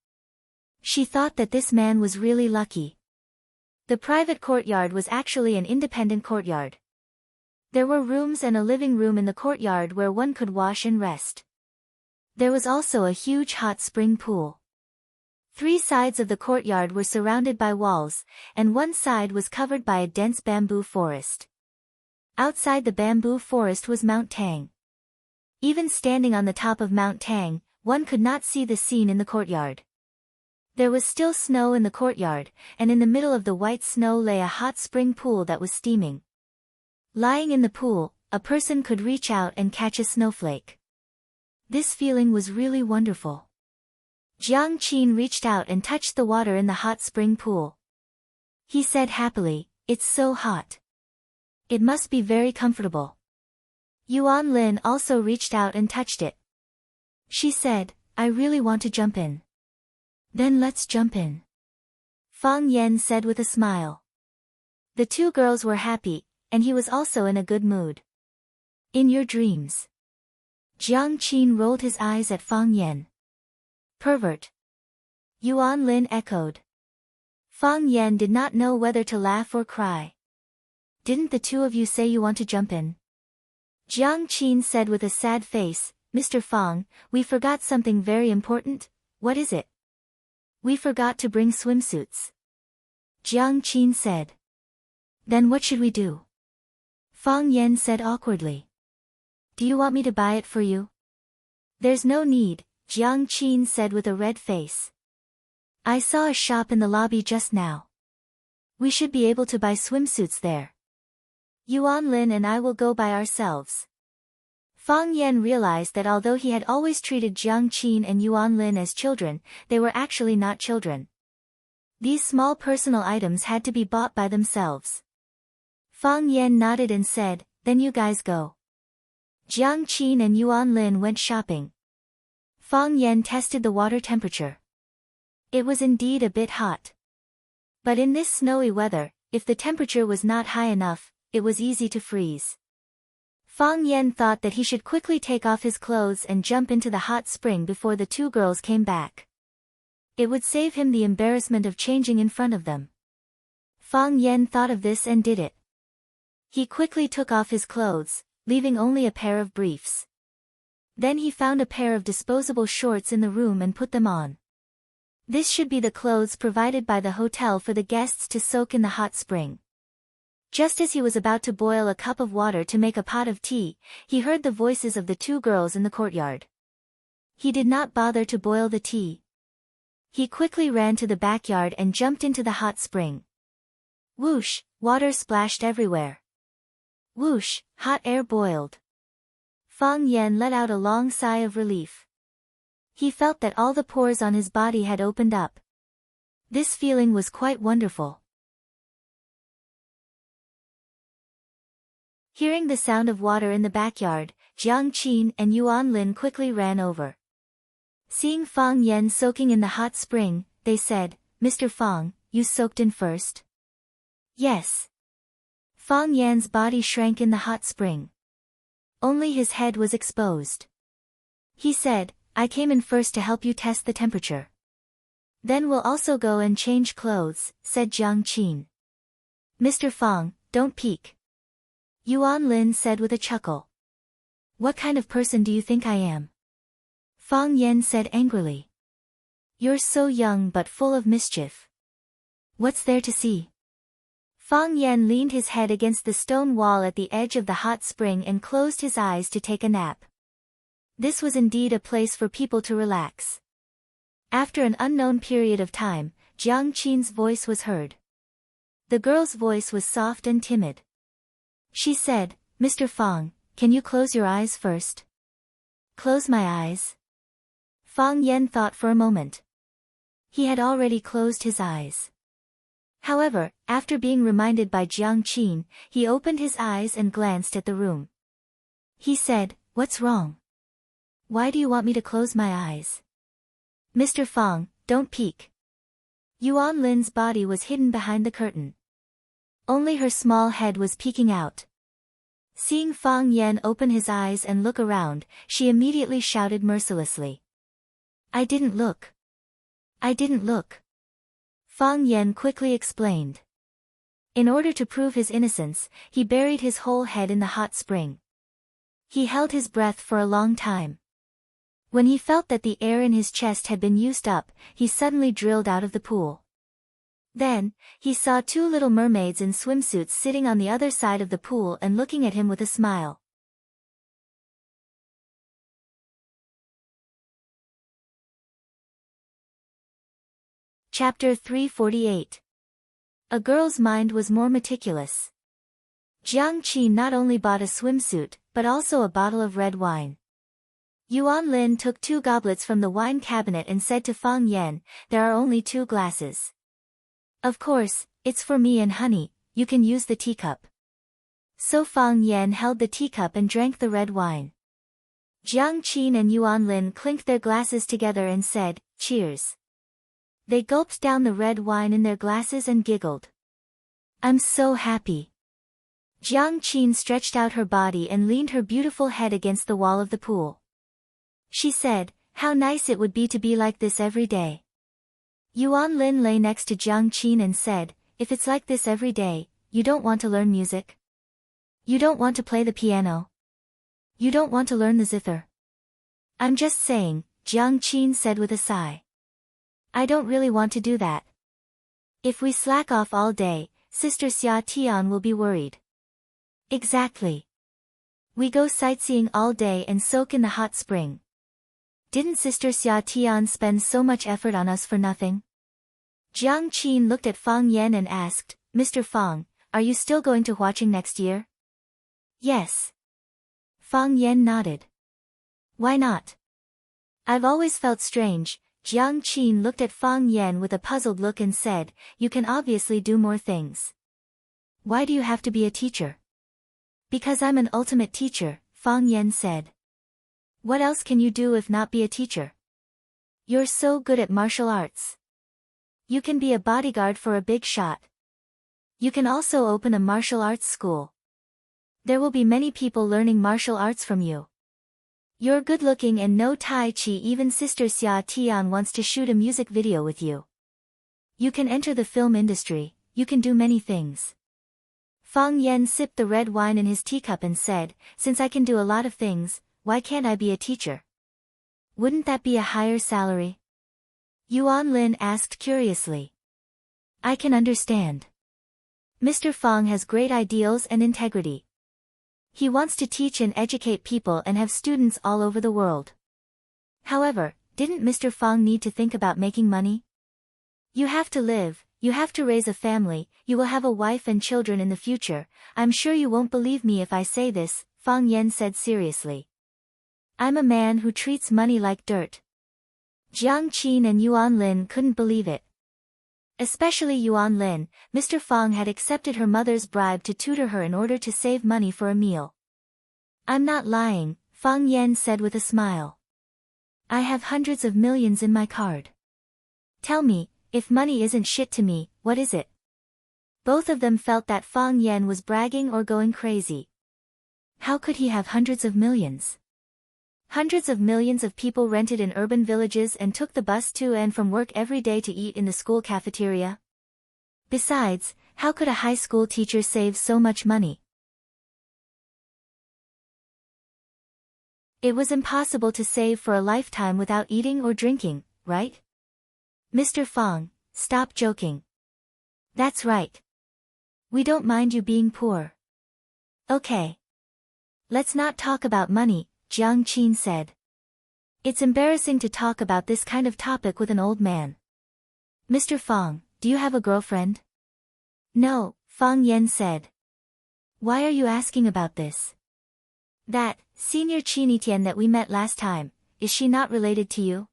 She thought that this man was really lucky. The private courtyard was actually an independent courtyard. There were rooms and a living room in the courtyard where one could wash and rest. There was also a huge hot spring pool. Three sides of the courtyard were surrounded by walls, and one side was covered by a dense bamboo forest. Outside the bamboo forest was Mount Tang. Even standing on the top of Mount Tang, one could not see the scene in the courtyard. There was still snow in the courtyard, and in the middle of the white snow lay a hot spring pool that was steaming. Lying in the pool, a person could reach out and catch a snowflake. This feeling was really wonderful. Jiang Qin reached out and touched the water in the hot spring pool. He said happily, "It's so hot. It must be very comfortable." Yuan Lin also reached out and touched it. She said, "I really want to jump in." "Then let's jump in," Fang Yan said with a smile. The two girls were happy, and he was also in a good mood. "In your dreams." Jiang Qin rolled his eyes at Fang Yan. "Pervert," Yuan Lin echoed. Fang Yan did not know whether to laugh or cry. "Didn't the two of you say you want to jump in?" Jiang Qin said with a sad face, "Mr. Fang, we forgot something very important." "What is it?" "We forgot to bring swimsuits," Jiang Qin said. "Then what should we do?" Fang Yan said awkwardly. "Do you want me to buy it for you?" "There's no need," Jiang Qin said with a red face. "I saw a shop in the lobby just now. We should be able to buy swimsuits there. Yuan Lin and I will go by ourselves." Fang Yan realized that although he had always treated Jiang Qin and Yuan Lin as children, they were actually not children. These small personal items had to be bought by themselves. Fang Yan nodded and said, "Then you guys go." Jiang Qin and Yuan Lin went shopping. Fang Yan tested the water temperature. It was indeed a bit hot. But in this snowy weather, if the temperature was not high enough, it was easy to freeze. Fang Yan thought that he should quickly take off his clothes and jump into the hot spring before the two girls came back. It would save him the embarrassment of changing in front of them. Fang Yen thought of this and did it. He quickly took off his clothes, leaving only a pair of briefs. Then he found a pair of disposable shorts in the room and put them on. This should be the clothes provided by the hotel for the guests to soak in the hot spring. Just as he was about to boil a cup of water to make a pot of tea, he heard the voices of the two girls in the courtyard. He did not bother to boil the tea. He quickly ran to the backyard and jumped into the hot spring. Whoosh, water splashed everywhere. Whoosh, hot air boiled. Fang Yen let out a long sigh of relief. He felt that all the pores on his body had opened up. This feeling was quite wonderful. Hearing the sound of water in the backyard, Jiang Qin and Yuan Lin quickly ran over. Seeing Fang Yen soaking in the hot spring, they said, "Mr. Fang, you soaked in first?" "Yes." Fang Yan's body shrank in the hot spring. Only his head was exposed. He said, "I came in first to help you test the temperature. Then we'll also go and change clothes," said Jiang Qin. "Mr. Fang, don't peek," Yuan Lin said with a chuckle. "What kind of person do you think I am?" Fang Yen said angrily. "You're so young but full of mischief. What's there to see?" Fang Yen leaned his head against the stone wall at the edge of the hot spring and closed his eyes to take a nap. This was indeed a place for people to relax. After an unknown period of time, Jiang Qin's voice was heard. The girl's voice was soft and timid. She said, "Mr. Fang, can you close your eyes first?" "Close my eyes?" Fang Yen thought for a moment. He had already closed his eyes. However, after being reminded by Jiang Qin, he opened his eyes and glanced at the room. He said, "What's wrong? Why do you want me to close my eyes?" "Mr. Fang, don't peek." Yuan Lin's body was hidden behind the curtain. Only her small head was peeking out. Seeing Fang Yen open his eyes and look around, she immediately shouted mercilessly. "I didn't look. I didn't look." Fang Yen quickly explained. In order to prove his innocence, he buried his whole head in the hot spring. He held his breath for a long time. When he felt that the air in his chest had been used up, he suddenly drilled out of the pool. Then, he saw two little mermaids in swimsuits sitting on the other side of the pool and looking at him with a smile. Chapter 348. A girl's mind was more meticulous. Jiang Qin not only bought a swimsuit, but also a bottle of red wine. Yuan Lin took 2 goblets from the wine cabinet and said to Fang Yen, "There are only 2 glasses. Of course, it's for me and honey, you can use the teacup." So Fang Yen held the teacup and drank the red wine. Jiang Qin and Yuan Lin clinked their glasses together and said, "Cheers." They gulped down the red wine in their glasses and giggled. "I'm so happy." Jiang Qin stretched out her body and leaned her beautiful head against the wall of the pool. She said, "How nice it would be to be like this every day." Yuan Lin lay next to Jiang Qin and said, "If it's like this every day, you don't want to learn music? You don't want to play the piano? You don't want to learn the zither?" "I'm just saying," Jiang Qin said with a sigh. "I don't really want to do that. If we slack off all day, Sister Xia Tian will be worried." "Exactly. We go sightseeing all day and soak in the hot spring. Didn't Sister Xia Tian spend so much effort on us for nothing?" Jiang Qin looked at Fang Yen and asked, "Mr. Fang, are you still going to Huaqing next year?" "Yes." Fang Yen nodded. "Why not?" "I've always felt strange." Jiang Qin looked at Fang Yen with a puzzled look and said, "You can obviously do more things. Why do you have to be a teacher?" "Because I'm an ultimate teacher," Fang Yen said. "What else can you do if not be a teacher? You're so good at martial arts. You can be a bodyguard for a big shot. You can also open a martial arts school. There will be many people learning martial arts from you. You're good-looking and know Tai Chi. Even Sister Xia Tian wants to shoot a music video with you. You can enter the film industry. you can do many things. Fang Yan sipped the red wine in his teacup and said, since I can do a lot of things, why can't I be a teacher? Wouldn't that be a higher salary? Yuan Lin asked curiously. I can understand. Mr. Fang has great ideals and integrity. He wants to teach and educate people and have students all over the world. However, didn't Mr. Fang need to think about making money? You have to live, you have to raise a family, you will have a wife and children in the future. I'm sure you won't believe me if I say this, Fang Yan said seriously. I'm a man who treats money like dirt. Jiang Qin and Yuan Lin couldn't believe it. Especially Yuan Lin. Mr. Fang had accepted her mother's bribe to tutor her in order to save money for a meal. I'm not lying, Fang Yan said with a smile. I have hundreds of millions in my card. Tell me, if money isn't shit to me, what is it? Both of them felt that Fang Yan was bragging or going crazy. How could he have hundreds of millions? Hundreds of millions of people rented in urban villages and took the bus to and from work every day to eat in the school cafeteria. Besides, how could a high school teacher save so much money? It was impossible to save for a lifetime without eating or drinking, right? Mr. Fang, stop joking. That's right. We don't mind you being poor. Okay. Let's not talk about money, Jiang Qin said. It's embarrassing to talk about this kind of topic with an old man. Mr. Fang, do you have a girlfriend? No, Fang Yan said. Why are you asking about this? That, Senior Qinitian that we met last time, is she not related to you?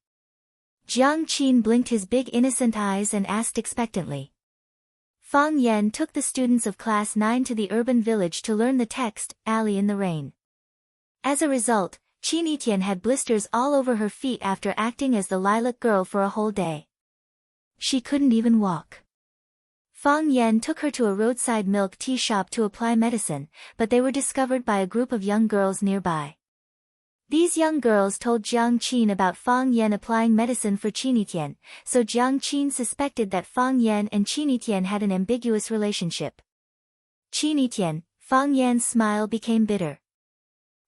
Jiang Qin blinked his big innocent eyes and asked expectantly. Fang Yan took the students of class 9 to the urban village to learn the text, Alley in the Rain. As a result, Qinitian had blisters all over her feet after acting as the lilac girl for a whole day. She couldn't even walk. Fang Yan took her to a roadside milk tea shop to apply medicine, but they were discovered by a group of young girls nearby. These young girls told Jiang Qin about Fang Yan applying medicine for Qinitian, so Jiang Qin suspected that Fang Yan and Qinitian had an ambiguous relationship. Qinitian, Fang Yan's smile became bitter.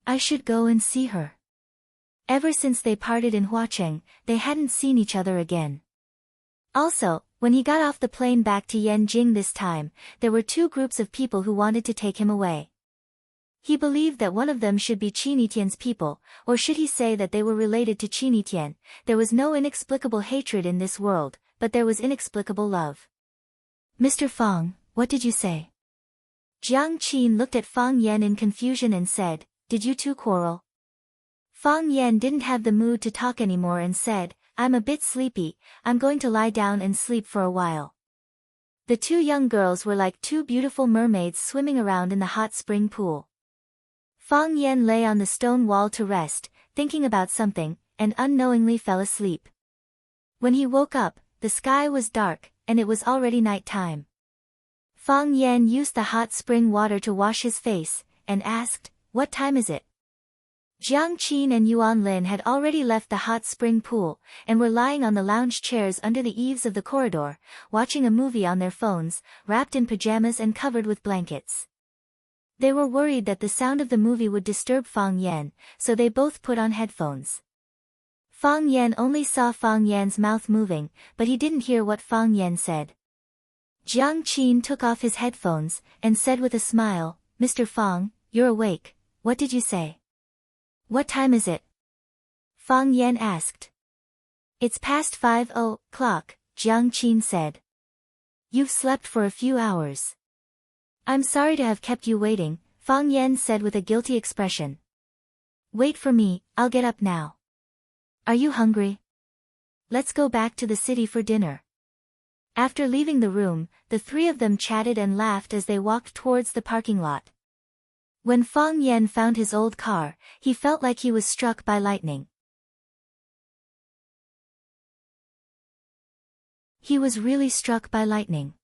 I should go and see her. Ever since they parted in Huacheng, they hadn't seen each other again. Also, when he got off the plane back to Yanjing this time, there were two groups of people who wanted to take him away. He believed that one of them should be Qinitian's people, or should he say that they were related to Qinitian. There was no inexplicable hatred in this world, but there was inexplicable love. Mr. Fang, what did you say? Jiang Qin looked at Fang Yan in confusion and said, did you two quarrel? Fang Yan didn't have the mood to talk anymore and said, I'm a bit sleepy, I'm going to lie down and sleep for a while. The two young girls were like two beautiful mermaids swimming around in the hot spring pool. Fang Yan lay on the stone wall to rest, thinking about something, and unknowingly fell asleep. When he woke up, the sky was dark, and it was already night time. Fang Yan used the hot spring water to wash his face, and asked, what time is it? Jiang Qin and Yuan Lin had already left the hot spring pool, and were lying on the lounge chairs under the eaves of the corridor, watching a movie on their phones, wrapped in pajamas and covered with blankets. They were worried that the sound of the movie would disturb Fang Yan, so they both put on headphones. Fang Yan only saw Fang Yan's mouth moving, but he didn't hear what Fang Yan said. Jiang Qin took off his headphones, and said with a smile, Mr. Fang, you're awake, what did you say? What time is it? Fang Yan asked. It's past 5 o'clock, Jiang Qin said. You've slept for a few hours. I'm sorry to have kept you waiting, Fang Yan said with a guilty expression. Wait for me, I'll get up now. Are you hungry? Let's go back to the city for dinner. After leaving the room, the three of them chatted and laughed as they walked towards the parking lot. When Fang Yan found his old car, he felt like he was struck by lightning. He was really struck by lightning.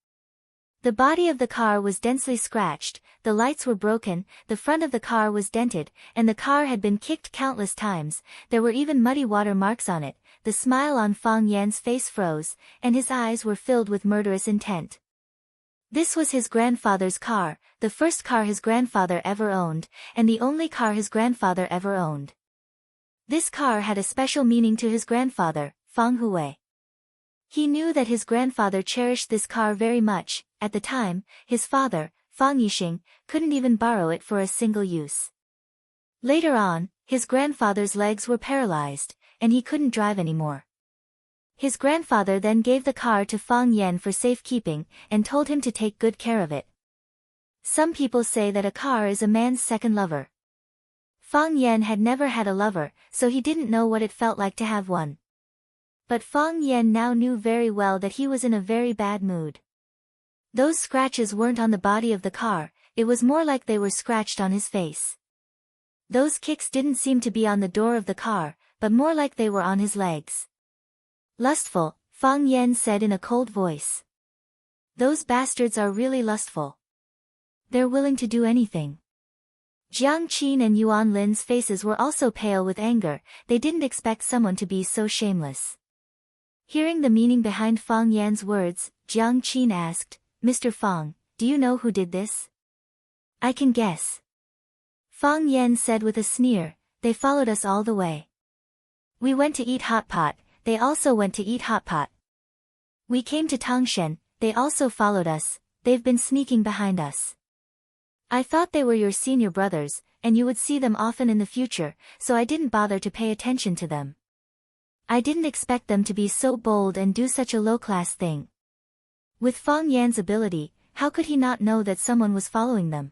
The body of the car was densely scratched, the lights were broken, the front of the car was dented, and the car had been kicked countless times. There were even muddy water marks on it. The smile on Fang Yan's face froze, and his eyes were filled with murderous intent. This was his grandfather's car, the first car his grandfather ever owned, and the only car his grandfather ever owned. This car had a special meaning to his grandfather, Fang Hui. He knew that his grandfather cherished this car very much. At the time, his father, Fang Yixing, couldn't even borrow it for a single use. Later on, his grandfather's legs were paralyzed, and he couldn't drive anymore. His grandfather then gave the car to Fang Yan for safekeeping, and told him to take good care of it. Some people say that a car is a man's second lover. Fang Yan had never had a lover, so he didn't know what it felt like to have one. But Fang Yan now knew very well that he was in a very bad mood. Those scratches weren't on the body of the car, it was more like they were scratched on his face. Those kicks didn't seem to be on the door of the car, but more like they were on his legs. Lustful, Fang Yan said in a cold voice. Those bastards are really lustful. They're willing to do anything. Jiang Qin and Yuan Lin's faces were also pale with anger, they didn't expect someone to be so shameless. Hearing the meaning behind Fang Yan's words, Jiang Qin asked, Mr. Fang, do you know who did this? I can guess. Fang Yan said with a sneer, they followed us all the way. We went to eat hot pot, they also went to eat hot pot. We came to Tangshan, they also followed us, they've been sneaking behind us. I thought they were your senior brothers, and you would see them often in the future, so I didn't bother to pay attention to them. I didn't expect them to be so bold and do such a low-class thing. With Fang Yan's ability, how could he not know that someone was following them?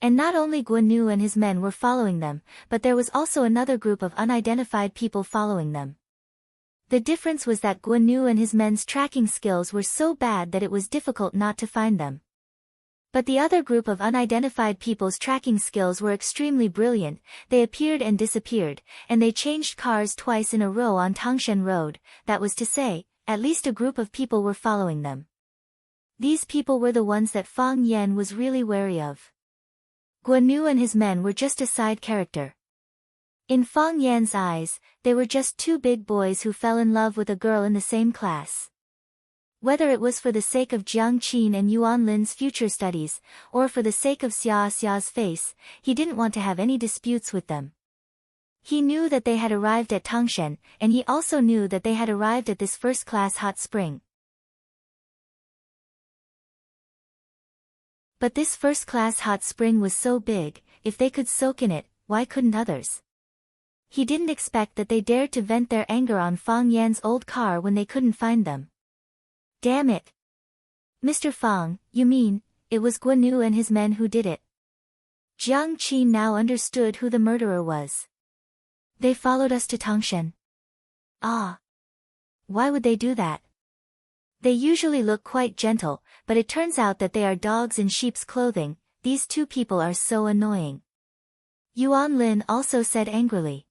And not only Guan Yu and his men were following them, but there was also another group of unidentified people following them. The difference was that Guan Yu and his men's tracking skills were so bad that it was difficult not to find them. But the other group of unidentified people's tracking skills were extremely brilliant, they appeared and disappeared, and they changed cars twice in a row on Tangshan Road, that was to say, at least a group of people were following them. These people were the ones that Fang Yan was really wary of. Guan Yu and his men were just a side character. In Fang Yan's eyes, they were just two big boys who fell in love with a girl in the same class. Whether it was for the sake of Jiang Qin and Yuan Lin's future studies, or for the sake of Xia's face, he didn't want to have any disputes with them. He knew that they had arrived at Tangshan, and he also knew that they had arrived at this first-class hot spring. But this first-class hot spring was so big, if they could soak in it, why couldn't others? He didn't expect that they dared to vent their anger on Fang Yan's old car when they couldn't find them. Damn it! Mr. Fang, you mean, it was Guan Yu and his men who did it? Jiang Qin now understood who the murderer was. They followed us to Tangshan. Ah! Why would they do that? They usually look quite gentle, but it turns out that they are dogs in sheep's clothing, these two people are so annoying. Yuan Lin also said angrily.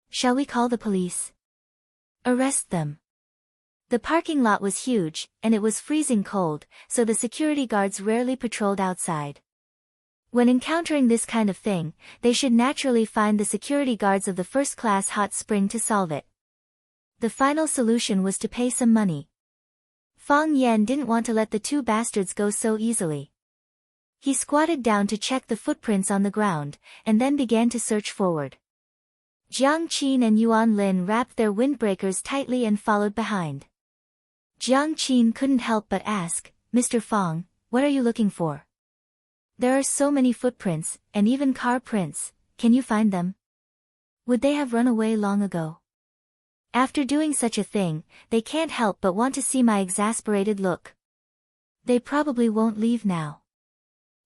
Shall we call the police? Arrest them. The parking lot was huge, and it was freezing cold, so the security guards rarely patrolled outside. When encountering this kind of thing, they should naturally find the security guards of the first-class hot spring to solve it. The final solution was to pay some money. Fang Yan didn't want to let the two bastards go so easily. He squatted down to check the footprints on the ground, and then began to search forward. Jiang Qin and Yuan Lin wrapped their windbreakers tightly and followed behind. Jiang Qin couldn't help but ask, Mr. Fang, what are you looking for? There are so many footprints, and even car prints, can you find them? Would they have run away long ago? After doing such a thing, they can't help but want to see my exasperated look. They probably won't leave now.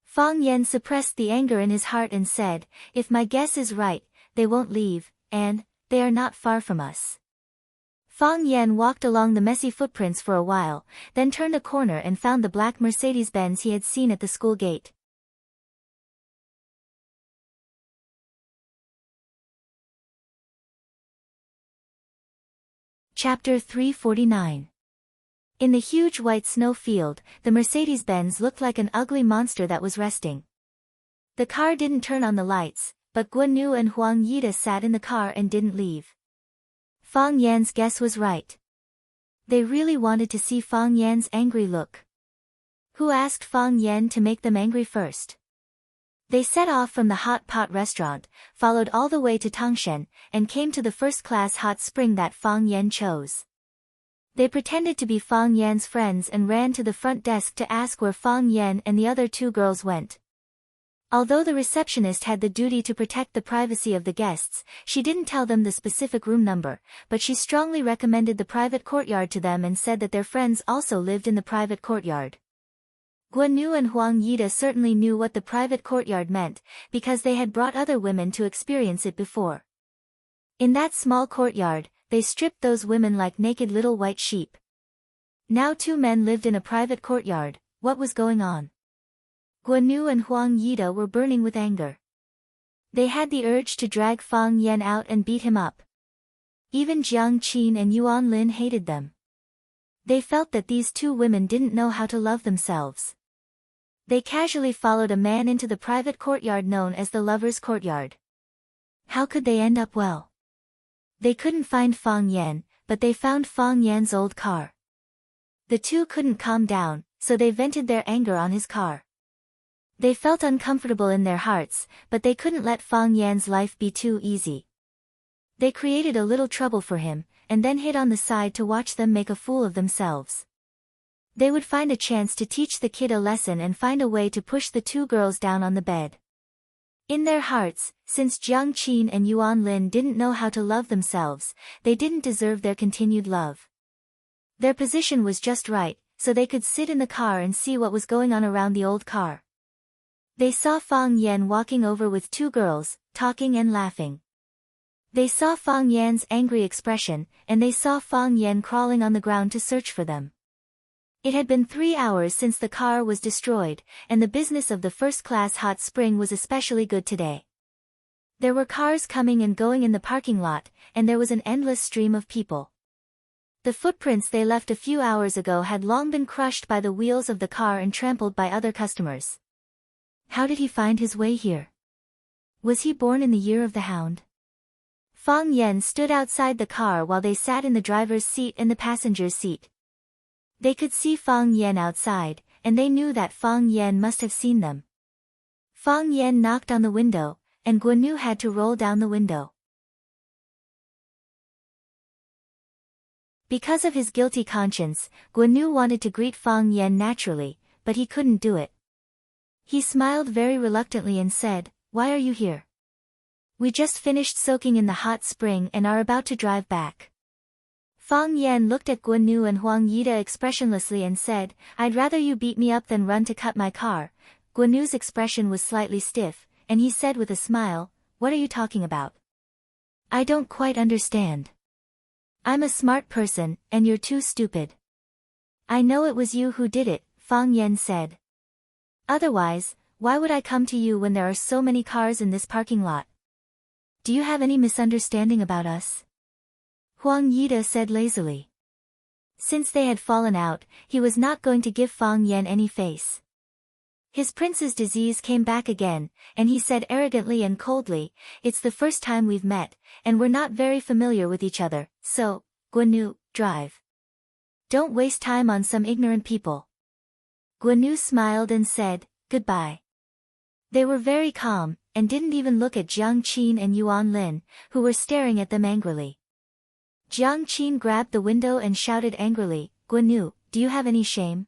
Fang Yan suppressed the anger in his heart and said, if my guess is right, they won't leave, and they are not far from us. Fang Yan walked along the messy footprints for a while, then turned a corner and found the black Mercedes-Benz he had seen at the school gate. Chapter 349. In the huge white snow field, the Mercedes-Benz looked like an ugly monster that was resting. The car didn't turn on the lights, but Guan Yu and Huang Yida sat in the car and didn't leave. Fang Yan's guess was right. They really wanted to see Fang Yan's angry look. Who asked Fang Yan to make them angry first? They set off from the hot pot restaurant, followed all the way to Tangshan, and came to the first-class hot spring that Fang Yan chose. They pretended to be Fang Yan's friends and ran to the front desk to ask where Fang Yan and the other two girls went. Although the receptionist had the duty to protect the privacy of the guests, she didn't tell them the specific room number, but she strongly recommended the private courtyard to them and said that their friends also lived in the private courtyard. Guanyu and Huang Yida certainly knew what the private courtyard meant, because they had brought other women to experience it before. In that small courtyard, they stripped those women like naked little white sheep. Now two men lived in a private courtyard. What was going on? Guanyu and Huang Yida were burning with anger. They had the urge to drag Fang Yan out and beat him up. Even Jiang Qin and Yuan Lin hated them. They felt that these two women didn't know how to love themselves. They casually followed a man into the private courtyard known as the Lovers' Courtyard. How could they end up well? They couldn't find Fang Yan, but they found Fang Yan's old car. The two couldn't calm down, so they vented their anger on his car. They felt uncomfortable in their hearts, but they couldn't let Fang Yan's life be too easy. They created a little trouble for him, and then hid on the side to watch them make a fool of themselves. They would find a chance to teach the kid a lesson and find a way to push the two girls down on the bed. In their hearts, since Jiang Qin and Yuan Lin didn't know how to love themselves, they didn't deserve their continued love. Their position was just right, so they could sit in the car and see what was going on around the old car. They saw Fang Yan walking over with two girls, talking and laughing. They saw Fang Yan's angry expression, and they saw Fang Yan crawling on the ground to search for them. It had been 3 hours since the car was destroyed, and the business of the first-class hot spring was especially good today. There were cars coming and going in the parking lot, and there was an endless stream of people. The footprints they left a few hours ago had long been crushed by the wheels of the car and trampled by other customers. How did he find his way here? Was he born in the year of the hound? Fang Yan stood outside the car while they sat in the driver's seat and the passenger's seat. They could see Fang Yan outside, and they knew that Fang Yan must have seen them. Fang Yan knocked on the window, and Guanyu had to roll down the window. Because of his guilty conscience, Guanyu wanted to greet Fang Yan naturally, but he couldn't do it. He smiled very reluctantly and said, "Why are you here?" "We just finished soaking in the hot spring and are about to drive back." Fang Yan looked at Guanyu and Huang Yida expressionlessly and said, "I'd rather you beat me up than run to cut my car." Guanyu's expression was slightly stiff, and he said with a smile, "What are you talking about? I don't quite understand." "I'm a smart person, and you're too stupid." "I know it was you who did it," Fang Yan said. "Otherwise, why would I come to you when there are so many cars in this parking lot? Do you have any misunderstanding about us?" Huang Yida said lazily. Since they had fallen out, he was not going to give Fang Yan any face. His prince's disease came back again, and he said arrogantly and coldly, "It's the first time we've met, and we're not very familiar with each other, so, Guanyu, drive. Don't waste time on some ignorant people." Guanyu smiled and said, "Goodbye." They were very calm, and didn't even look at Jiang Qin and Yuan Lin, who were staring at them angrily. Jiang Qin grabbed the window and shouted angrily, "Guanyu, do you have any shame?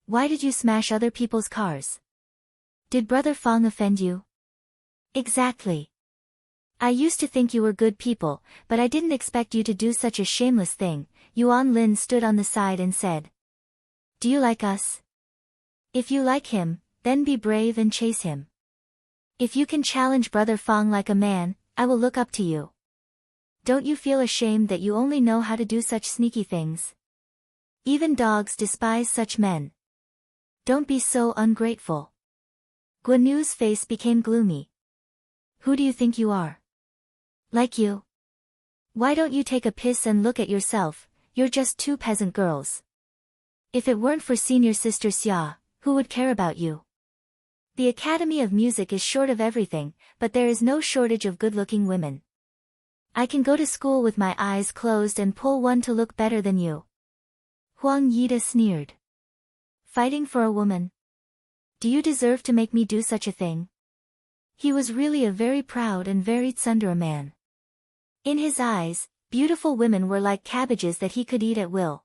Why did you smash other people's cars? Did Brother Fang offend you?" "Exactly. I used to think you were good people, but I didn't expect you to do such a shameless thing." Yuan Lin stood on the side and said, "Do you like us? If you like him, then be brave and chase him. If you can challenge Brother Fang like a man, I will look up to you. Don't you feel ashamed that you only know how to do such sneaky things? Even dogs despise such men. Don't be so ungrateful." Guanyu's face became gloomy. "Who do you think you are? Like you? Why don't you take a piss and look at yourself? You're just two peasant girls. If it weren't for senior sister Xia, who would care about you? The Academy of Music is short of everything, but there is no shortage of good-looking women. I can go to school with my eyes closed and pull one to look better than you." Huang Yida sneered. fighting for a woman? Do you deserve to make me do such a thing? He was really a very proud and very tsundere man. In his eyes, beautiful women were like cabbages that he could eat at will.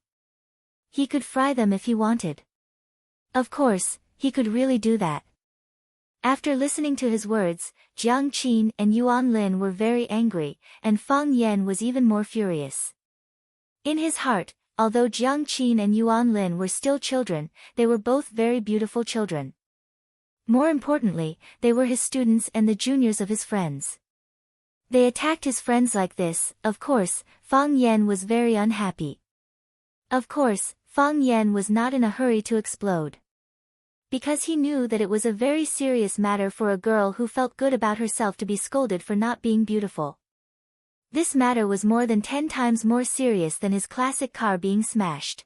He could fry them if he wanted. Of course, he could really do that. After listening to his words, Jiang Qin and Yuan Lin were very angry, and Fang Yan was even more furious. In his heart, although Jiang Qin and Yuan Lin were still children, they were both very beautiful children. More importantly, they were his students and the juniors of his friends. They attacked his friends like this. Of course, Fang Yan was very unhappy. Of course, Fang Yan was not in a hurry to explode. Because he knew that it was a very serious matter for a girl who felt good about herself to be scolded for not being beautiful. This matter was more than 10 times more serious than his classic car being smashed.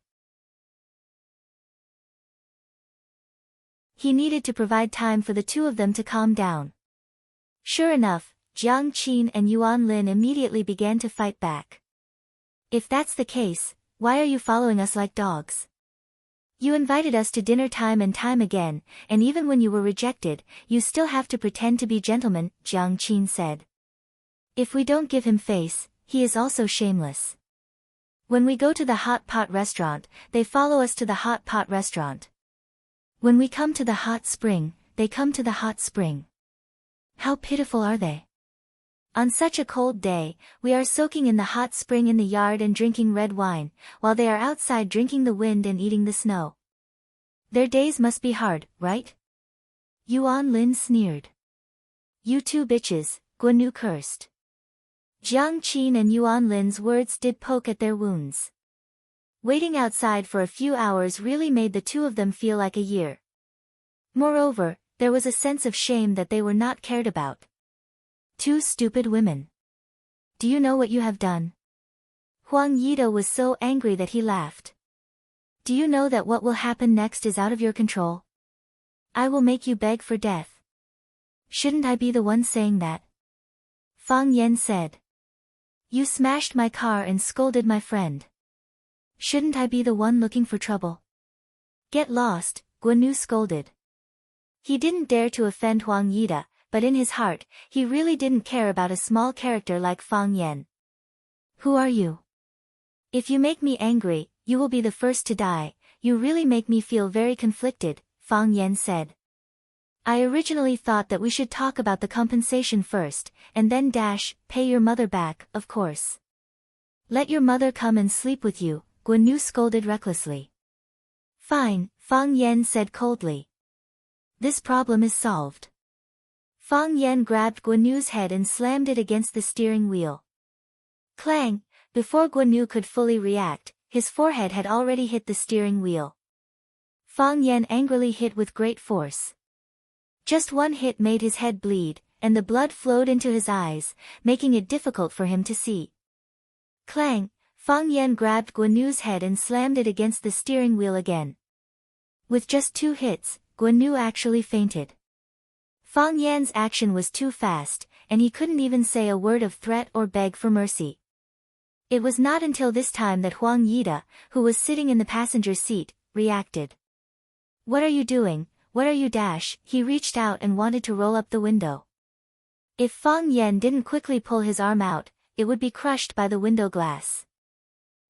He needed to provide time for the two of them to calm down. Sure enough, Jiang Qin and Yuan Lin immediately began to fight back. If that's the case, why are you following us like dogs? You invited us to dinner time and time again, and even when you were rejected, you still have to pretend to be gentlemen, Jiang Qin said. If we don't give him face, he is also shameless. When we go to the hot pot restaurant, they follow us to the hot pot restaurant. When we come to the hot spring, they come to the hot spring. How pitiful are they? On such a cold day, we are soaking in the hot spring in the yard and drinking red wine, while they are outside drinking the wind and eating the snow. Their days must be hard, right? Yuan Lin sneered. You two bitches, Guan Yu cursed. Jiang Qin and Yuan Lin's words did poke at their wounds. Waiting outside for a few hours really made the two of them feel like a year. Moreover, there was a sense of shame that they were not cared about. Two stupid women. Do you know what you have done? Huang Yida was so angry that he laughed. Do you know that what will happen next is out of your control? I will make you beg for death. Shouldn't I be the one saying that? Fang Yan said. You smashed my car and scolded my friend. Shouldn't I be the one looking for trouble? Get lost, Guan Yu scolded. He didn't dare to offend Huang Yida, but in his heart, he really didn't care about a small character like Fang Yan. Who are you? If you make me angry, you will be the first to die. You really make me feel very conflicted, Fang Yan said. I originally thought that we should talk about the compensation first, and then pay your mother back, of course. Let your mother come and sleep with you, Guan Yu scolded recklessly. Fine, Fang Yan said coldly. This problem is solved. Fang Yan grabbed Guan Yu's head and slammed it against the steering wheel. Clang! Before Guan Yu could fully react, his forehead had already hit the steering wheel. Fang Yan angrily hit with great force. Just one hit made his head bleed, and the blood flowed into his eyes, making it difficult for him to see. Clang! Fang Yan grabbed Guan Yu's head and slammed it against the steering wheel again. With just 2 hits, Guan Yu actually fainted. Fang Yan's action was too fast, and he couldn't even say a word of threat or beg for mercy. It was not until this time that Huang Yida, who was sitting in the passenger seat, reacted. What are you doing? What are you ? He reached out and wanted to roll up the window. If Fang Yan didn't quickly pull his arm out, it would be crushed by the window glass.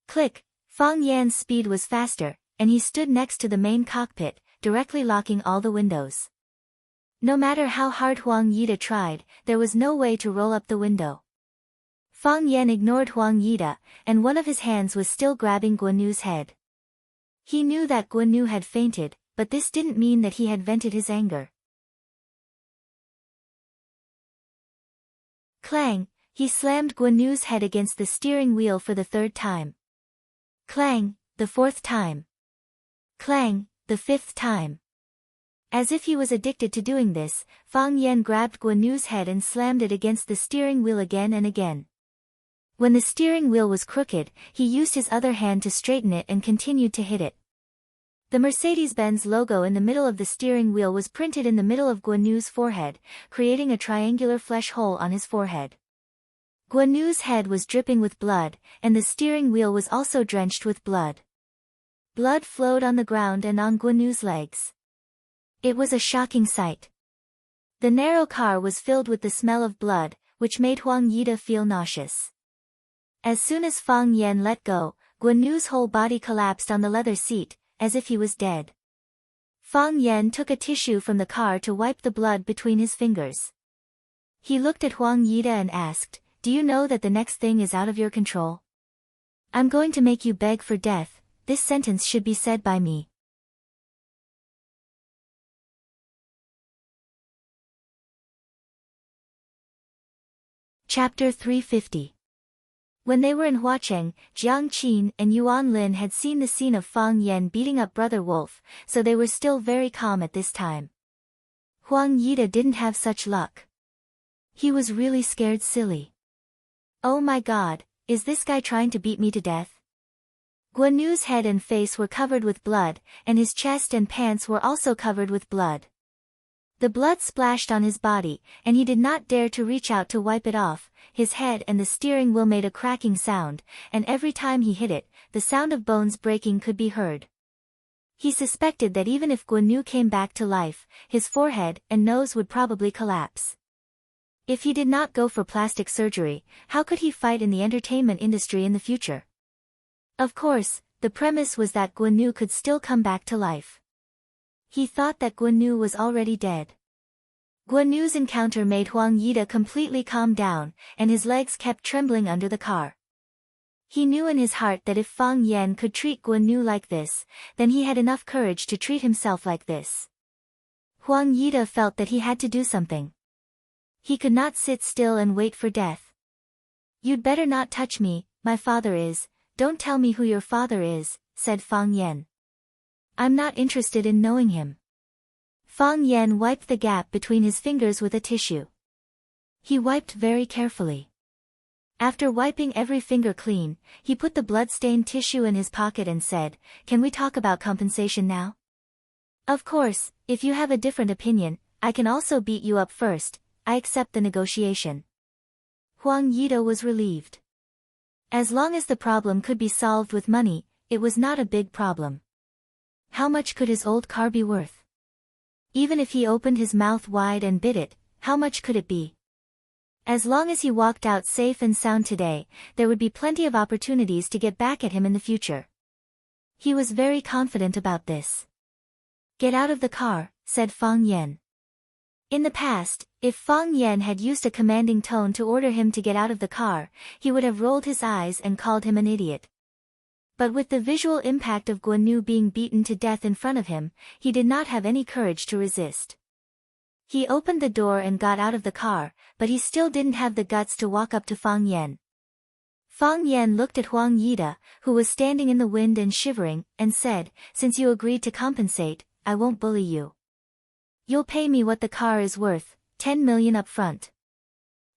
Click! Fang Yan's speed was faster, and he stood next to the main cockpit, directly locking all the windows. No matter how hard Huang Yida tried, there was no way to roll up the window. Fang Yan ignored Huang Yida, and one of his hands was still grabbing Guan Yu's head. He knew that Guan Yu had fainted, but this didn't mean that he had vented his anger. Clang! He slammed Guan Yu's head against the steering wheel for the 3rd time. Clang! The 4th time. Clang! The 5th time. As if he was addicted to doing this, Fang Yan grabbed Guan Yu's head and slammed it against the steering wheel again and again. When the steering wheel was crooked, he used his other hand to straighten it and continued to hit it. The Mercedes-Benz logo in the middle of the steering wheel was printed in the middle of Guan Yu's forehead, creating a triangular flesh hole on his forehead. Guan Yu's head was dripping with blood, and the steering wheel was also drenched with blood. Blood flowed on the ground and on Guanu's legs. It was a shocking sight. The narrow car was filled with the smell of blood, which made Huang Yida feel nauseous. As soon as Fang Yan let go, Guanu's whole body collapsed on the leather seat, as if he was dead. Fang Yan took a tissue from the car to wipe the blood between his fingers. He looked at Huang Yida and asked, "Do you know that the next thing is out of your control? I'm going to make you beg for death. This sentence should be said by me." Chapter 350. When they were in Huacheng, Jiang Qin and Yuan Lin had seen the scene of Fang Yan beating up Brother Wolf, so they were still very calm at this time. Huang Yida didn't have such luck. He was really scared silly. "Oh my God, is this guy trying to beat me to death?" Guanu's head and face were covered with blood, and his chest and pants were also covered with blood. The blood splashed on his body, and he did not dare to reach out to wipe it off. His head and the steering wheel made a cracking sound, and every time he hit it, the sound of bones breaking could be heard. He suspected that even if Guanu came back to life, his forehead and nose would probably collapse. If he did not go for plastic surgery, how could he fight in the entertainment industry in the future? Of course, the premise was that Guanu could still come back to life. He thought that Guanu was already dead. Guanu's encounter made Huang Yida completely calm down, and his legs kept trembling under the car. He knew in his heart that if Fang Yan could treat Guanu like this, then he had enough courage to treat himself like this. Huang Yida felt that he had to do something. He could not sit still and wait for death. "You'd better not touch me, my father is. Don't tell me who your father is," said Fang Yan. "I'm not interested in knowing him." Fang Yan wiped the gap between his fingers with a tissue. He wiped very carefully. After wiping every finger clean, he put the blood-stained tissue in his pocket and said, "Can we talk about compensation now?" "Of course, if you have a different opinion, I can also beat you up first. I accept the negotiation." Huang Yida was relieved. As long as the problem could be solved with money, it was not a big problem. How much could his old car be worth? Even if he opened his mouth wide and bit it, how much could it be? As long as he walked out safe and sound today, there would be plenty of opportunities to get back at him in the future. He was very confident about this. "Get out of the car," said Fang Yan. In the past, if Fang Yan had used a commanding tone to order him to get out of the car, he would have rolled his eyes and called him an idiot. But with the visual impact of Guanu being beaten to death in front of him, he did not have any courage to resist. He opened the door and got out of the car, but he still didn't have the guts to walk up to Fang Yan. Fang Yan looked at Huang Yida, who was standing in the wind and shivering, and said, "Since you agreed to compensate, I won't bully you. You'll pay me what the car is worth, 10 million up front.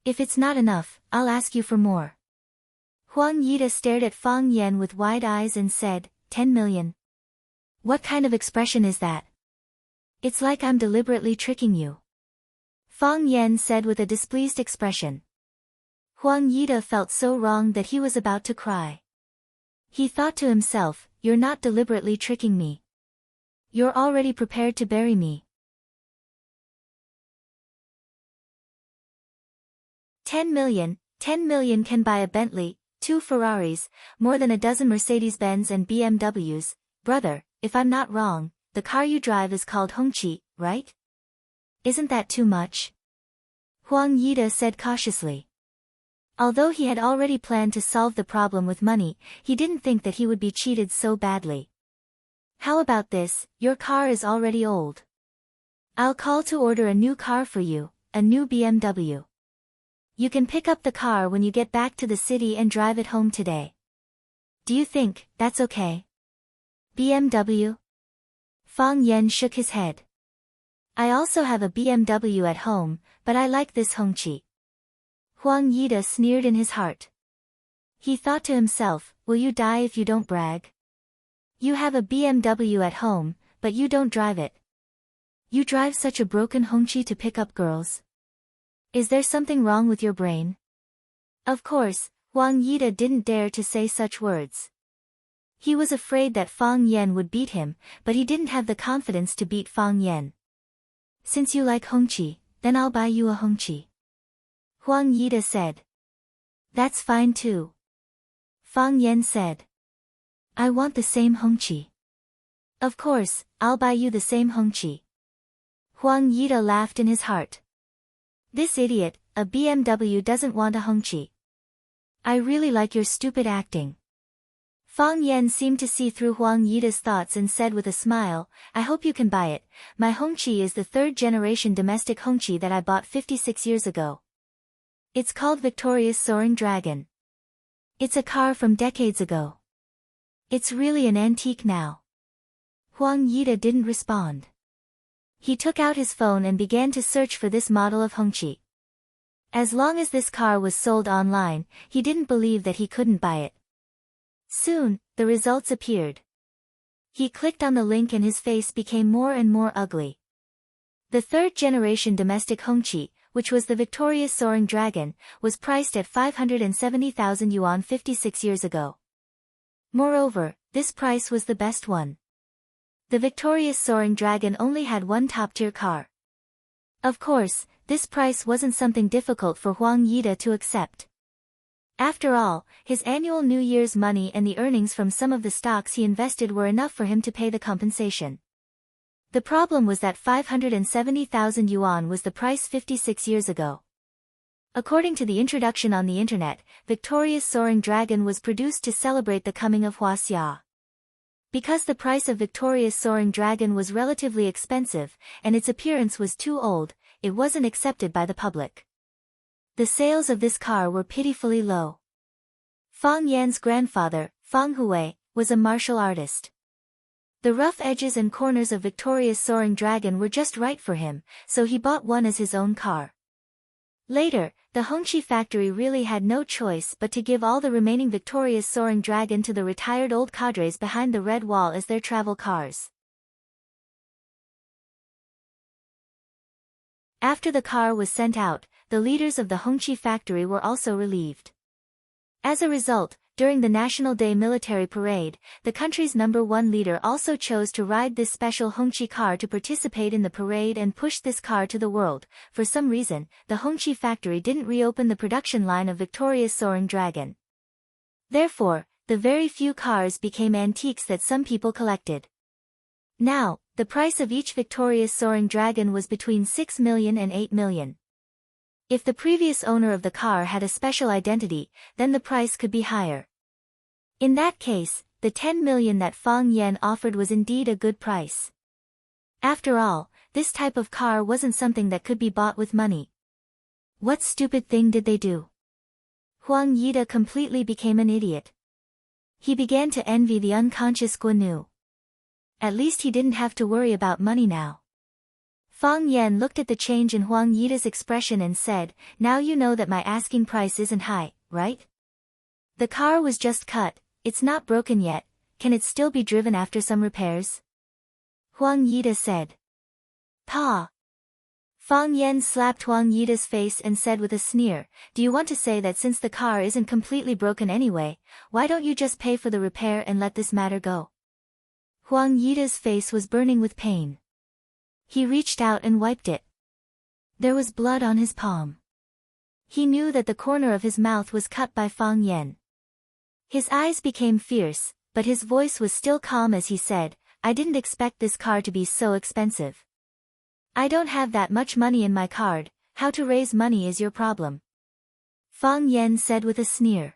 If it's not enough, I'll ask you for more." Huang Yida stared at Fang Yan with wide eyes and said, 10 million? What kind of expression is that? It's like I'm deliberately tricking you. Fang Yan said with a displeased expression. Huang Yida felt so wrong that he was about to cry. He thought to himself, "You're not deliberately tricking me. You're already prepared to bury me." 10 million, 10 million can buy a Bentley, 2 Ferraris, more than a dozen Mercedes-Benz and BMWs. Brother, if I'm not wrong, the car you drive is called Hongqi, right? Isn't that too much? Huang Yida said cautiously. Although he had already planned to solve the problem with money, he didn't think that he would be cheated so badly. "How about this, your car is already old. I'll call to order a new car for you, a new BMW. You can pick up the car when you get back to the city and drive it home today. Do you think that's okay?" "BMW?" Fang Yan shook his head. "I also have a BMW at home, but I like this Hongqi." Huang Yida sneered in his heart. He thought to himself, "Will you die if you don't brag? You have a BMW at home, but you don't drive it. You drive such a broken Hongqi to pick up girls. Is there something wrong with your brain?" Of course, Huang Yida didn't dare to say such words. He was afraid that Fang Yan would beat him, but he didn't have the confidence to beat Fang Yan. Since you like hongqi, then I'll buy you a hongqi. Huang Yida said. That's fine too. Fang Yan said. I want the same hongqi. Of course, I'll buy you the same hongqi. Huang Yida laughed in his heart. This idiot, a BMW doesn't want a hongqi. I really like your stupid acting. Fang Yan seemed to see through Huang Yida's thoughts and said with a smile, I hope you can buy it. My hongqi is the third-generation domestic hongqi that I bought 56 years ago. It's called Victoria's Soaring Dragon. It's a car from decades ago. It's really an antique now. Huang Yida didn't respond. He took out his phone and began to search for this model of hongqi. As long as this car was sold online, he didn't believe that he couldn't buy it. Soon, the results appeared. He clicked on the link and his face became more and more ugly. The third-generation domestic hongqi, which was the Victoria's Soaring Dragon, was priced at 570,000 yuan 56 years ago. Moreover, this price was the best one. The Victoria's Soaring Dragon only had one top-tier car. Of course, this price wasn't something difficult for Huang Yida to accept. After all, his annual New Year's money and the earnings from some of the stocks he invested were enough for him to pay the compensation. The problem was that 570,000 yuan was the price 56 years ago. According to the introduction on the internet, Victoria's Soaring Dragon was produced to celebrate the coming of Huaxia. Because the price of Victoria's Soaring Dragon was relatively expensive, and its appearance was too old, it wasn't accepted by the public. The sales of this car were pitifully low. Fang Yan's grandfather, Fang Hui, was a martial artist. The rough edges and corners of Victoria's Soaring Dragon were just right for him, so he bought one as his own car. Later, the hongqi factory really had no choice but to give all the remaining Victoria's Soaring Dragon to the retired old cadres behind the red wall as their travel cars. After the car was sent out, the leaders of the hongqi factory were also relieved. As a result, during the National Day military parade, the country's #1 leader also chose to ride this special hongqi car to participate in the parade and push this car to the world. For some reason, the hongqi factory didn't reopen the production line of Victoria's Soaring Dragon. Therefore, the very few cars became antiques that some people collected. Now, the price of each Victoria's Soaring Dragon was between 6 million and 8 million. If the previous owner of the car had a special identity, then the price could be higher. In that case, the 10 million that Fang Yan offered was indeed a good price. After all, this type of car wasn't something that could be bought with money. What stupid thing did they do? Huang Yida completely became an idiot. He began to envy the unconscious Guanu. At least he didn't have to worry about money now. Fang Yan looked at the change in Huang Yida's expression and said, now you know that my asking price isn't high, right? The car was just cut, it's not broken yet, can it still be driven after some repairs? Huang Yida said. Pa! Fang Yan slapped Huang Yida's face and said with a sneer, do you want to say that since the car isn't completely broken anyway, why don't you just pay for the repair and let this matter go? Huang Yida's face was burning with pain. He reached out and wiped it. There was blood on his palm. He knew that the corner of his mouth was cut by Fang Yan. His eyes became fierce, but his voice was still calm as he said, I didn't expect this car to be so expensive. I don't have that much money in my card, how to raise money is your problem. Fang Yan said with a sneer.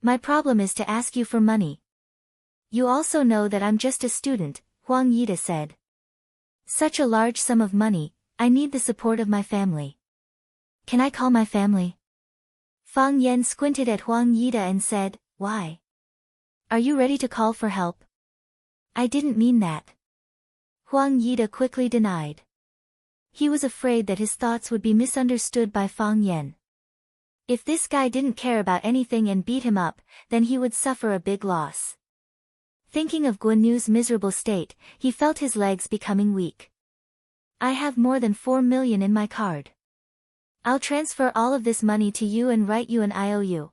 My problem is to ask you for money. You also know that I'm just a student, Huang Yida said. Such a large sum of money, I need the support of my family. Can I call my family? Fang Yan squinted at Huang Yida and said, why? Are you ready to call for help? I didn't mean that. Huang Yida quickly denied. He was afraid that his thoughts would be misunderstood by Fang Yan. If this guy didn't care about anything and beat him up, then he would suffer a big loss. Thinking of Guanu's miserable state, he felt his legs becoming weak. I have more than 4 million in my card. I'll transfer all of this money to you and write you an IOU.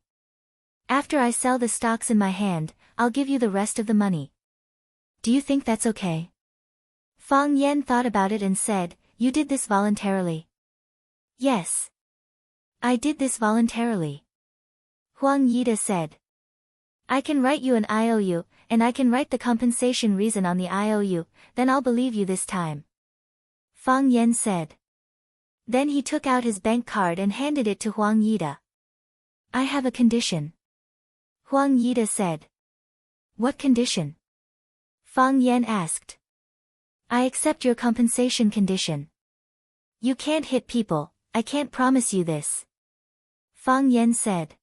After I sell the stocks in my hand, I'll give you the rest of the money. Do you think that's okay? Fang Yan thought about it and said, you did this voluntarily. Yes. I did this voluntarily. Huang Yida said. I can write you an IOU, and I can write the compensation reason on the IOU, then I'll believe you this time. Fang Yan said. Then he took out his bank card and handed it to Huang Yida. I have a condition. Huang Yida said. What condition? Fang Yan asked. I accept your compensation condition. You can't hit people, I can't promise you this. Fang Yan said.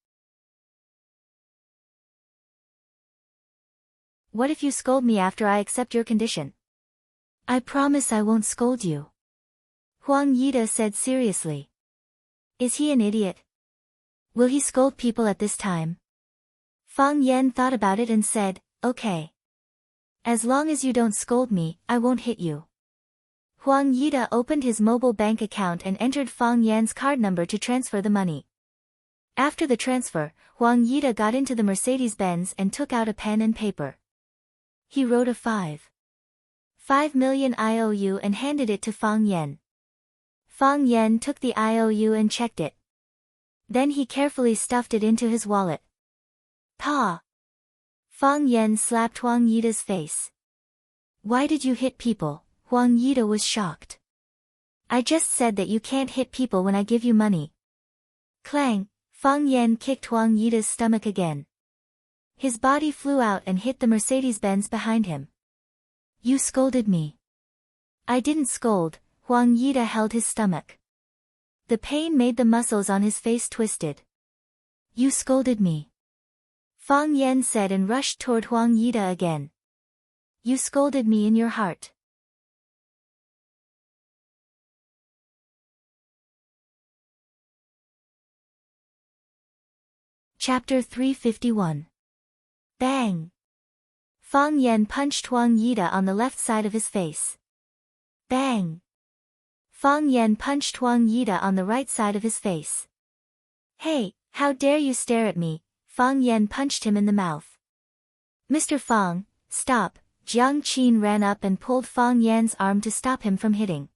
What if you scold me after I accept your condition? I promise I won't scold you. Huang Yida said seriously. Is he an idiot? Will he scold people at this time? Fang Yan thought about it and said, okay. As long as you don't scold me, I won't hit you. Huang Yida opened his mobile bank account and entered Fang Yan's card number to transfer the money. After the transfer, Huang Yida got into the Mercedes-Benz and took out a pen and paper. He wrote a 5 million IOU and handed it to Fang Yan. Fang Yan took the IOU and checked it. Then he carefully stuffed it into his wallet. Pa! Fang Yan slapped Huang Yida's face. Why did you hit people? Huang Yida was shocked. I just said that you can't hit people when I give you money. Clang! Fang Yan kicked Huang Yida's stomach again. His body flew out and hit the Mercedes-Benz behind him. You scolded me. I didn't scold, Huang Yida held his stomach. The pain made the muscles on his face twisted. You scolded me. Fang Yan said and rushed toward Huang Yida again. You scolded me in your heart. Chapter 351. Bang! Fang Yan punched Huang Yida on the left side of his face. Bang! Fang Yan punched Huang Yida on the right side of his face. Hey, how dare you stare at me? Fang Yan punched him in the mouth. Mr. Fang, stop! Jiang Qin ran up and pulled Fang Yan's arm to stop him from hitting.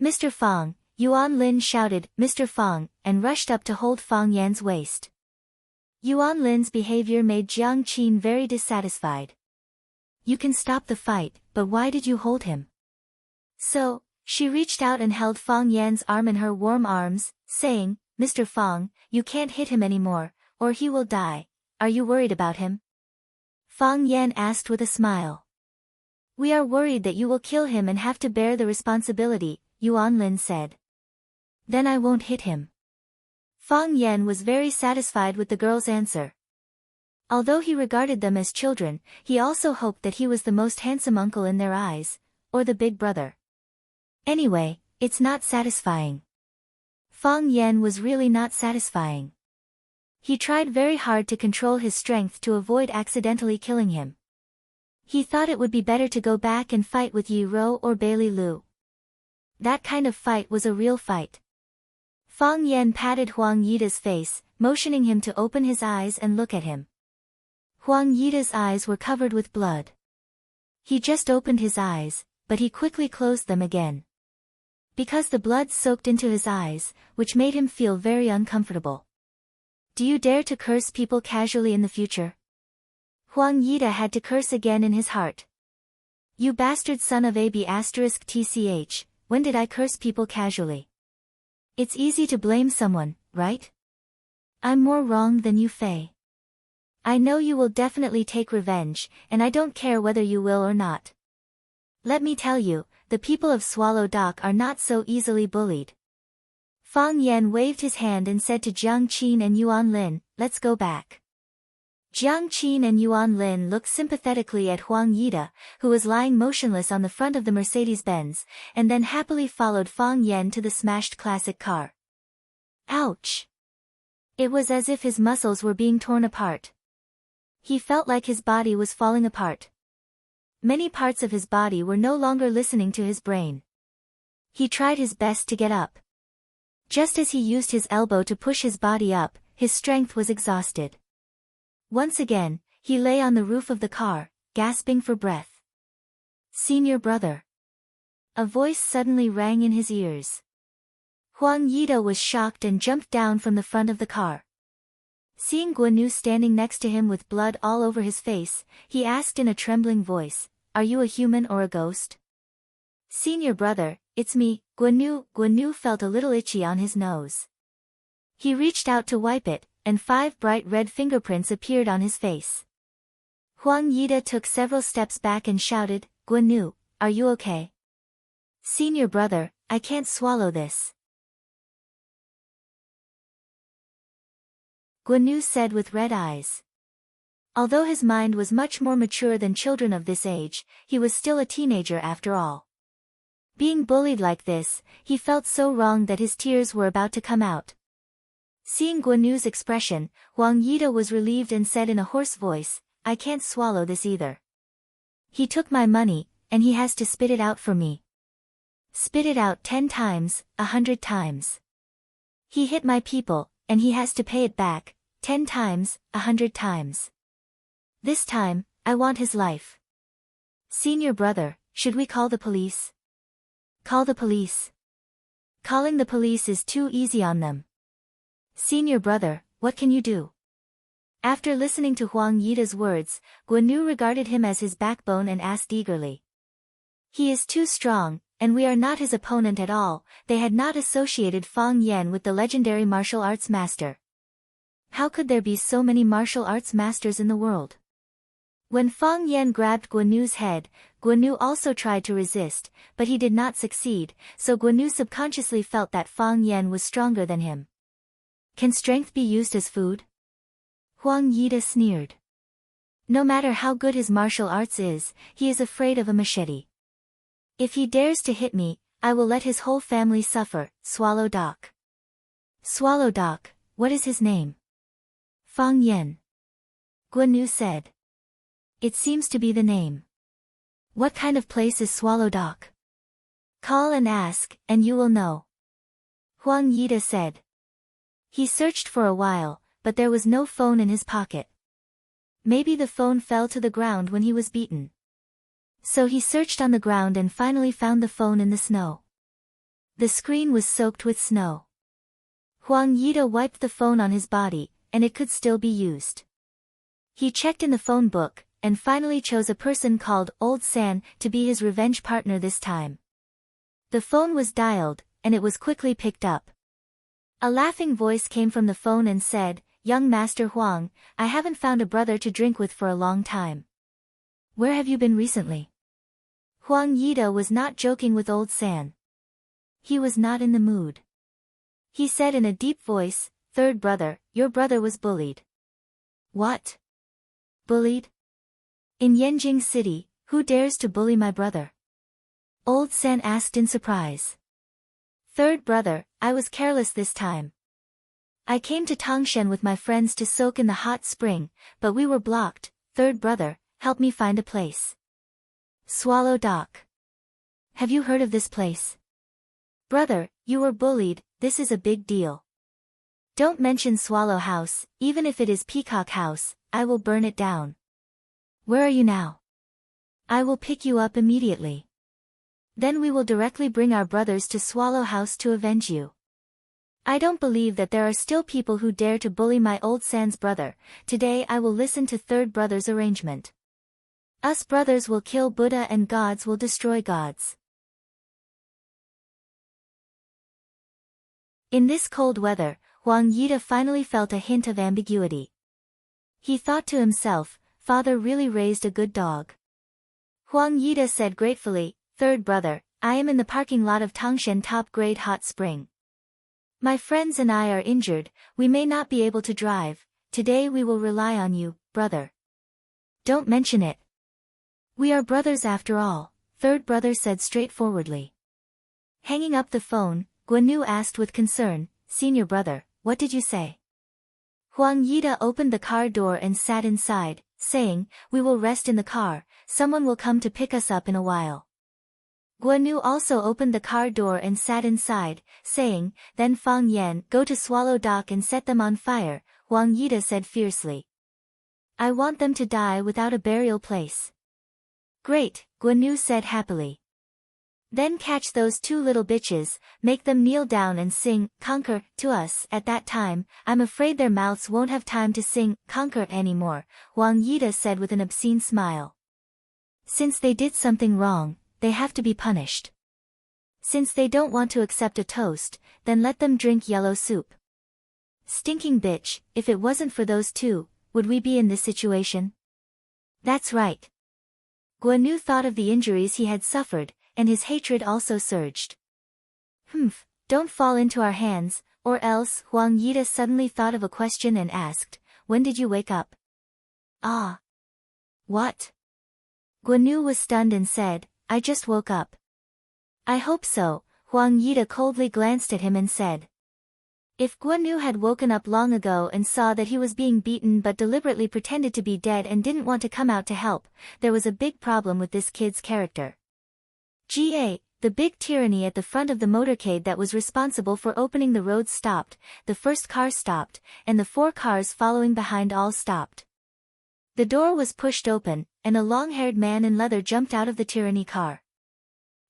Mr. Fang, Yuan Lin shouted, Mr. Fang, and rushed up to hold Fang Yan's waist. Yuan Lin's behavior made Jiang Qin very dissatisfied. You can stop the fight, but why did you hold him? So, she reached out and held Fang Yan's arm in her warm arms, saying, Mr. Fang, you can't hit him anymore, or he will die. Are you worried about him? Fang Yan asked with a smile. We are worried that you will kill him and have to bear the responsibility, Yuan Lin said. Then I won't hit him. Fang Yan was very satisfied with the girl's answer. Although he regarded them as children, he also hoped that he was the most handsome uncle in their eyes, or the big brother. Anyway, it's not satisfying. Fang Yan was really not satisfying. He tried very hard to control his strength to avoid accidentally killing him. He thought it would be better to go back and fight with Yi Rou or Bailey Lu. That kind of fight was a real fight. Fang Yan patted Huang Yida's face, motioning him to open his eyes and look at him. Huang Yida's eyes were covered with blood. He just opened his eyes, but he quickly closed them again. Because the blood soaked into his eyes, which made him feel very uncomfortable. Do you dare to curse people casually in the future? Huang Yida had to curse again in his heart. You bastard son of AB*TCH, when did I curse people casually? It's easy to blame someone, right? I'm more wrong than you, Fei. I know you will definitely take revenge, and I don't care whether you will or not. Let me tell you, the people of Swallow Dock are not so easily bullied. Fang Yan waved his hand and said to Jiang Qin and Yuan Lin, let's go back. Jiang Qin and Yuan Lin looked sympathetically at Huang Yida, who was lying motionless on the front of the Mercedes-Benz, and then happily followed Fang Yan to the smashed classic car. Ouch! It was as if his muscles were being torn apart. He felt like his body was falling apart. Many parts of his body were no longer listening to his brain. He tried his best to get up. Just as he used his elbow to push his body up, his strength was exhausted. Once again, He lay on the roof of the car, gasping for breath. "Senior brother." A voice suddenly rang in his ears. Huang Yida was shocked and jumped down from the front of the car. Seeing Guan Yu standing next to him with blood all over his face, he asked in a trembling voice, "Are you a human or a ghost?" "Senior brother, it's me, Guan Yu." Guan Yu felt a little itchy on his nose. He reached out to wipe it, and 5 bright red fingerprints appeared on his face. Huang Yida took several steps back and shouted, "Guan Yu, are you okay?" "Senior brother, I can't swallow this." Guan Yu said with red eyes. Although his mind was much more mature than children of this age, he was still a teenager after all. Being bullied like this, he felt so wrong that his tears were about to come out. Seeing Guan Yu's expression, Huang Yida was relieved and said in a hoarse voice, "I can't swallow this either. He took my money, and he has to spit it out for me. Spit it out 10 times, 100 times. He hit my people, and he has to pay it back, 10 times, 100 times. This time, I want his life. Senior brother, should we call the police?" "Call the police. Calling the police is too easy on them." "Senior brother, what can you do?" After listening to Huang Yida's words, Guan Yu regarded him as his backbone and asked eagerly. "He is too strong, and we are not his opponent at all." They had not associated Fang Yan with the legendary martial arts master. How could there be so many martial arts masters in the world? When Fang Yan grabbed Guan Yu's head, Guan Yu also tried to resist, but he did not succeed, so Guan Yu subconsciously felt that Fang Yan was stronger than him. Can strength be used as food? Huang Yida sneered. No matter how good his martial arts is, he is afraid of a machete. If he dares to hit me, I will let his whole family suffer. Swallow Doc. Swallow Doc, what is his name? Fang Yan. Guan Yu said. It seems to be the name. What kind of place is Swallow Doc? Call and ask, and you will know. Huang Yida said. He searched for a while, but there was no phone in his pocket. Maybe the phone fell to the ground when he was beaten. So he searched on the ground and finally found the phone in the snow. The screen was soaked with snow. Huang Yida wiped the phone on his body, and it could still be used. He checked in the phone book, and finally chose a person called Old San to be his revenge partner this time. The phone was dialed, and it was quickly picked up. A laughing voice came from the phone and said, "Young Master Huang, I haven't found a brother to drink with for a long time. Where have you been recently?" Huang Yida was not joking with Old San. He was not in the mood. He said in a deep voice, "Third brother, your brother was bullied." What? Bullied? In Yanjing City, who dares to bully my brother? Old San asked in surprise. Third brother, I was careless this time. I came to Tangshan with my friends to soak in the hot spring, but we were blocked. Third brother, help me find a place. Swallow Doc. Have you heard of this place? Brother, you were bullied, this is a big deal. Don't mention Swallow House, even if it is Peacock House, I will burn it down. Where are you now? I will pick you up immediately. Then we will directly bring our brothers to Swallow House to avenge you. I don't believe that there are still people who dare to bully my Old San's brother. Today I will listen to third brother's arrangement. Us brothers will kill Buddha and gods will destroy gods. In this cold weather, Huang Yida finally felt a hint of ambiguity. He thought to himself, father really raised a good dog. Huang Yida said gratefully, Third brother, I am in the parking lot of Tangshan Top Grade Hot Spring. My friends and I are injured, we may not be able to drive. Today we will rely on you, brother. Don't mention it. We are brothers after all, third brother said straightforwardly. Hanging up the phone, Guan Yu asked with concern, Senior brother, what did you say? Huang Yida opened the car door and sat inside, saying, we will rest in the car, someone will come to pick us up in a while. Guan Yu also opened the car door and sat inside, saying, then Fang Yan, go to Swallow Dock and set them on fire, Huang Yida said fiercely. I want them to die without a burial place. Great, Guan said happily. Then catch those two little bitches, make them kneel down and sing, conquer, to us. At that time, I'm afraid their mouths won't have time to sing, conquer anymore, Huang Yida said with an obscene smile. Since they did something wrong, they have to be punished. Since they don't want to accept a toast, then let them drink yellow soup. Stinking bitch, if it wasn't for those two, would we be in this situation? That's right. Guan thought of the injuries he had suffered, and his hatred also surged. Humph, don't fall into our hands, or else. Huang Yida suddenly thought of a question and asked, when did you wake up? Ah. What? Guan was stunned and said, I just woke up. I hope so. Huang Yida coldly glanced at him and said. If Guan had woken up long ago and saw that he was being beaten but deliberately pretended to be dead and didn't want to come out to help, there was a big problem with this kid's character. The big tyranny at the front of the motorcade that was responsible for opening the roads stopped, the first car stopped, and the 4 cars following behind all stopped. The door was pushed open, and a long-haired man in leather jumped out of the tyranny car.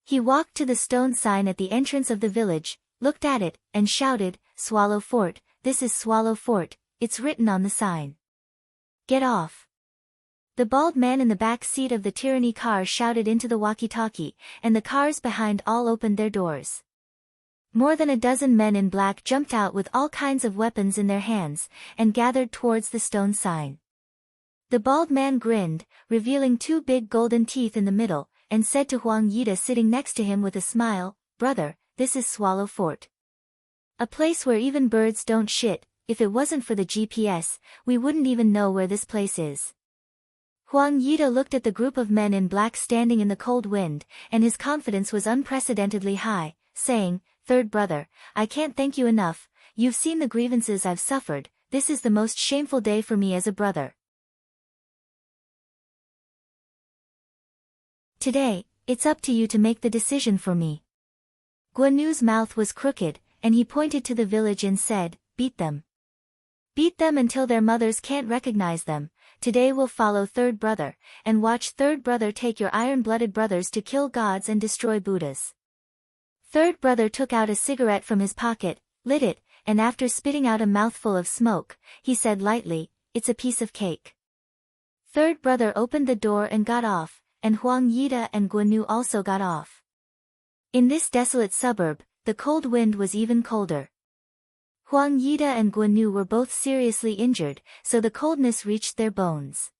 He walked to the stone sign at the entrance of the village, looked at it, and shouted, Swallow Fort, this is Swallow Fort, it's written on the sign. Get off. The bald man in the back seat of the tyranny car shouted into the walkie-talkie, and the cars behind all opened their doors. More than a dozen men in black jumped out with all kinds of weapons in their hands, and gathered towards the stone sign. The bald man grinned, revealing 2 big golden teeth in the middle, and said to Huang Yida sitting next to him with a smile, Brother, this is Swallow Fort. A place where even birds don't shit. If it wasn't for the GPS, we wouldn't even know where this place is. Huang Yida looked at the group of men in black standing in the cold wind, and his confidence was unprecedentedly high, saying, Third brother, I can't thank you enough, you've seen the grievances I've suffered, this is the most shameful day for me as a brother. Today, it's up to you to make the decision for me. Guan mouth was crooked, and he pointed to the village and said, Beat them. Beat them until their mothers can't recognize them. Today we'll follow Third Brother, and watch Third Brother take your iron-blooded brothers to kill gods and destroy Buddhas. Third Brother took out a cigarette from his pocket, lit it, and after spitting out a mouthful of smoke, he said lightly, It's a piece of cake. Third Brother opened the door and got off, and Huang Yida and Guan also got off. In this desolate suburb, the cold wind was even colder. Huang Yida and Guan were both seriously injured, so the coldness reached their bones.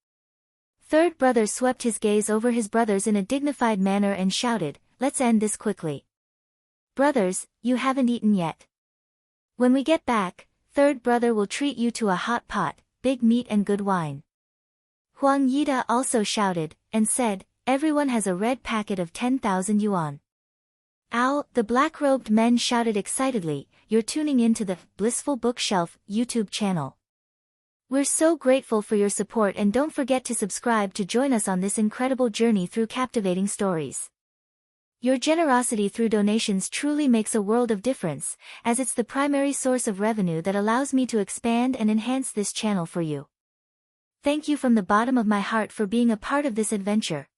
Third Brother swept his gaze over his brothers in a dignified manner and shouted, Let's end this quickly. Brothers, you haven't eaten yet. When we get back, Third Brother will treat you to a hot pot, big meat and good wine. Huang Yida also shouted, and said, Everyone has a red packet of 10,000 yuan. Ow, the black-robed men shouted excitedly, You're tuning into the Blissful Bookshelf YouTube channel. We're so grateful for your support and don't forget to subscribe to join us on this incredible journey through captivating stories. Your generosity through donations truly makes a world of difference, as it's the primary source of revenue that allows me to expand and enhance this channel for you. Thank you from the bottom of my heart for being a part of this adventure.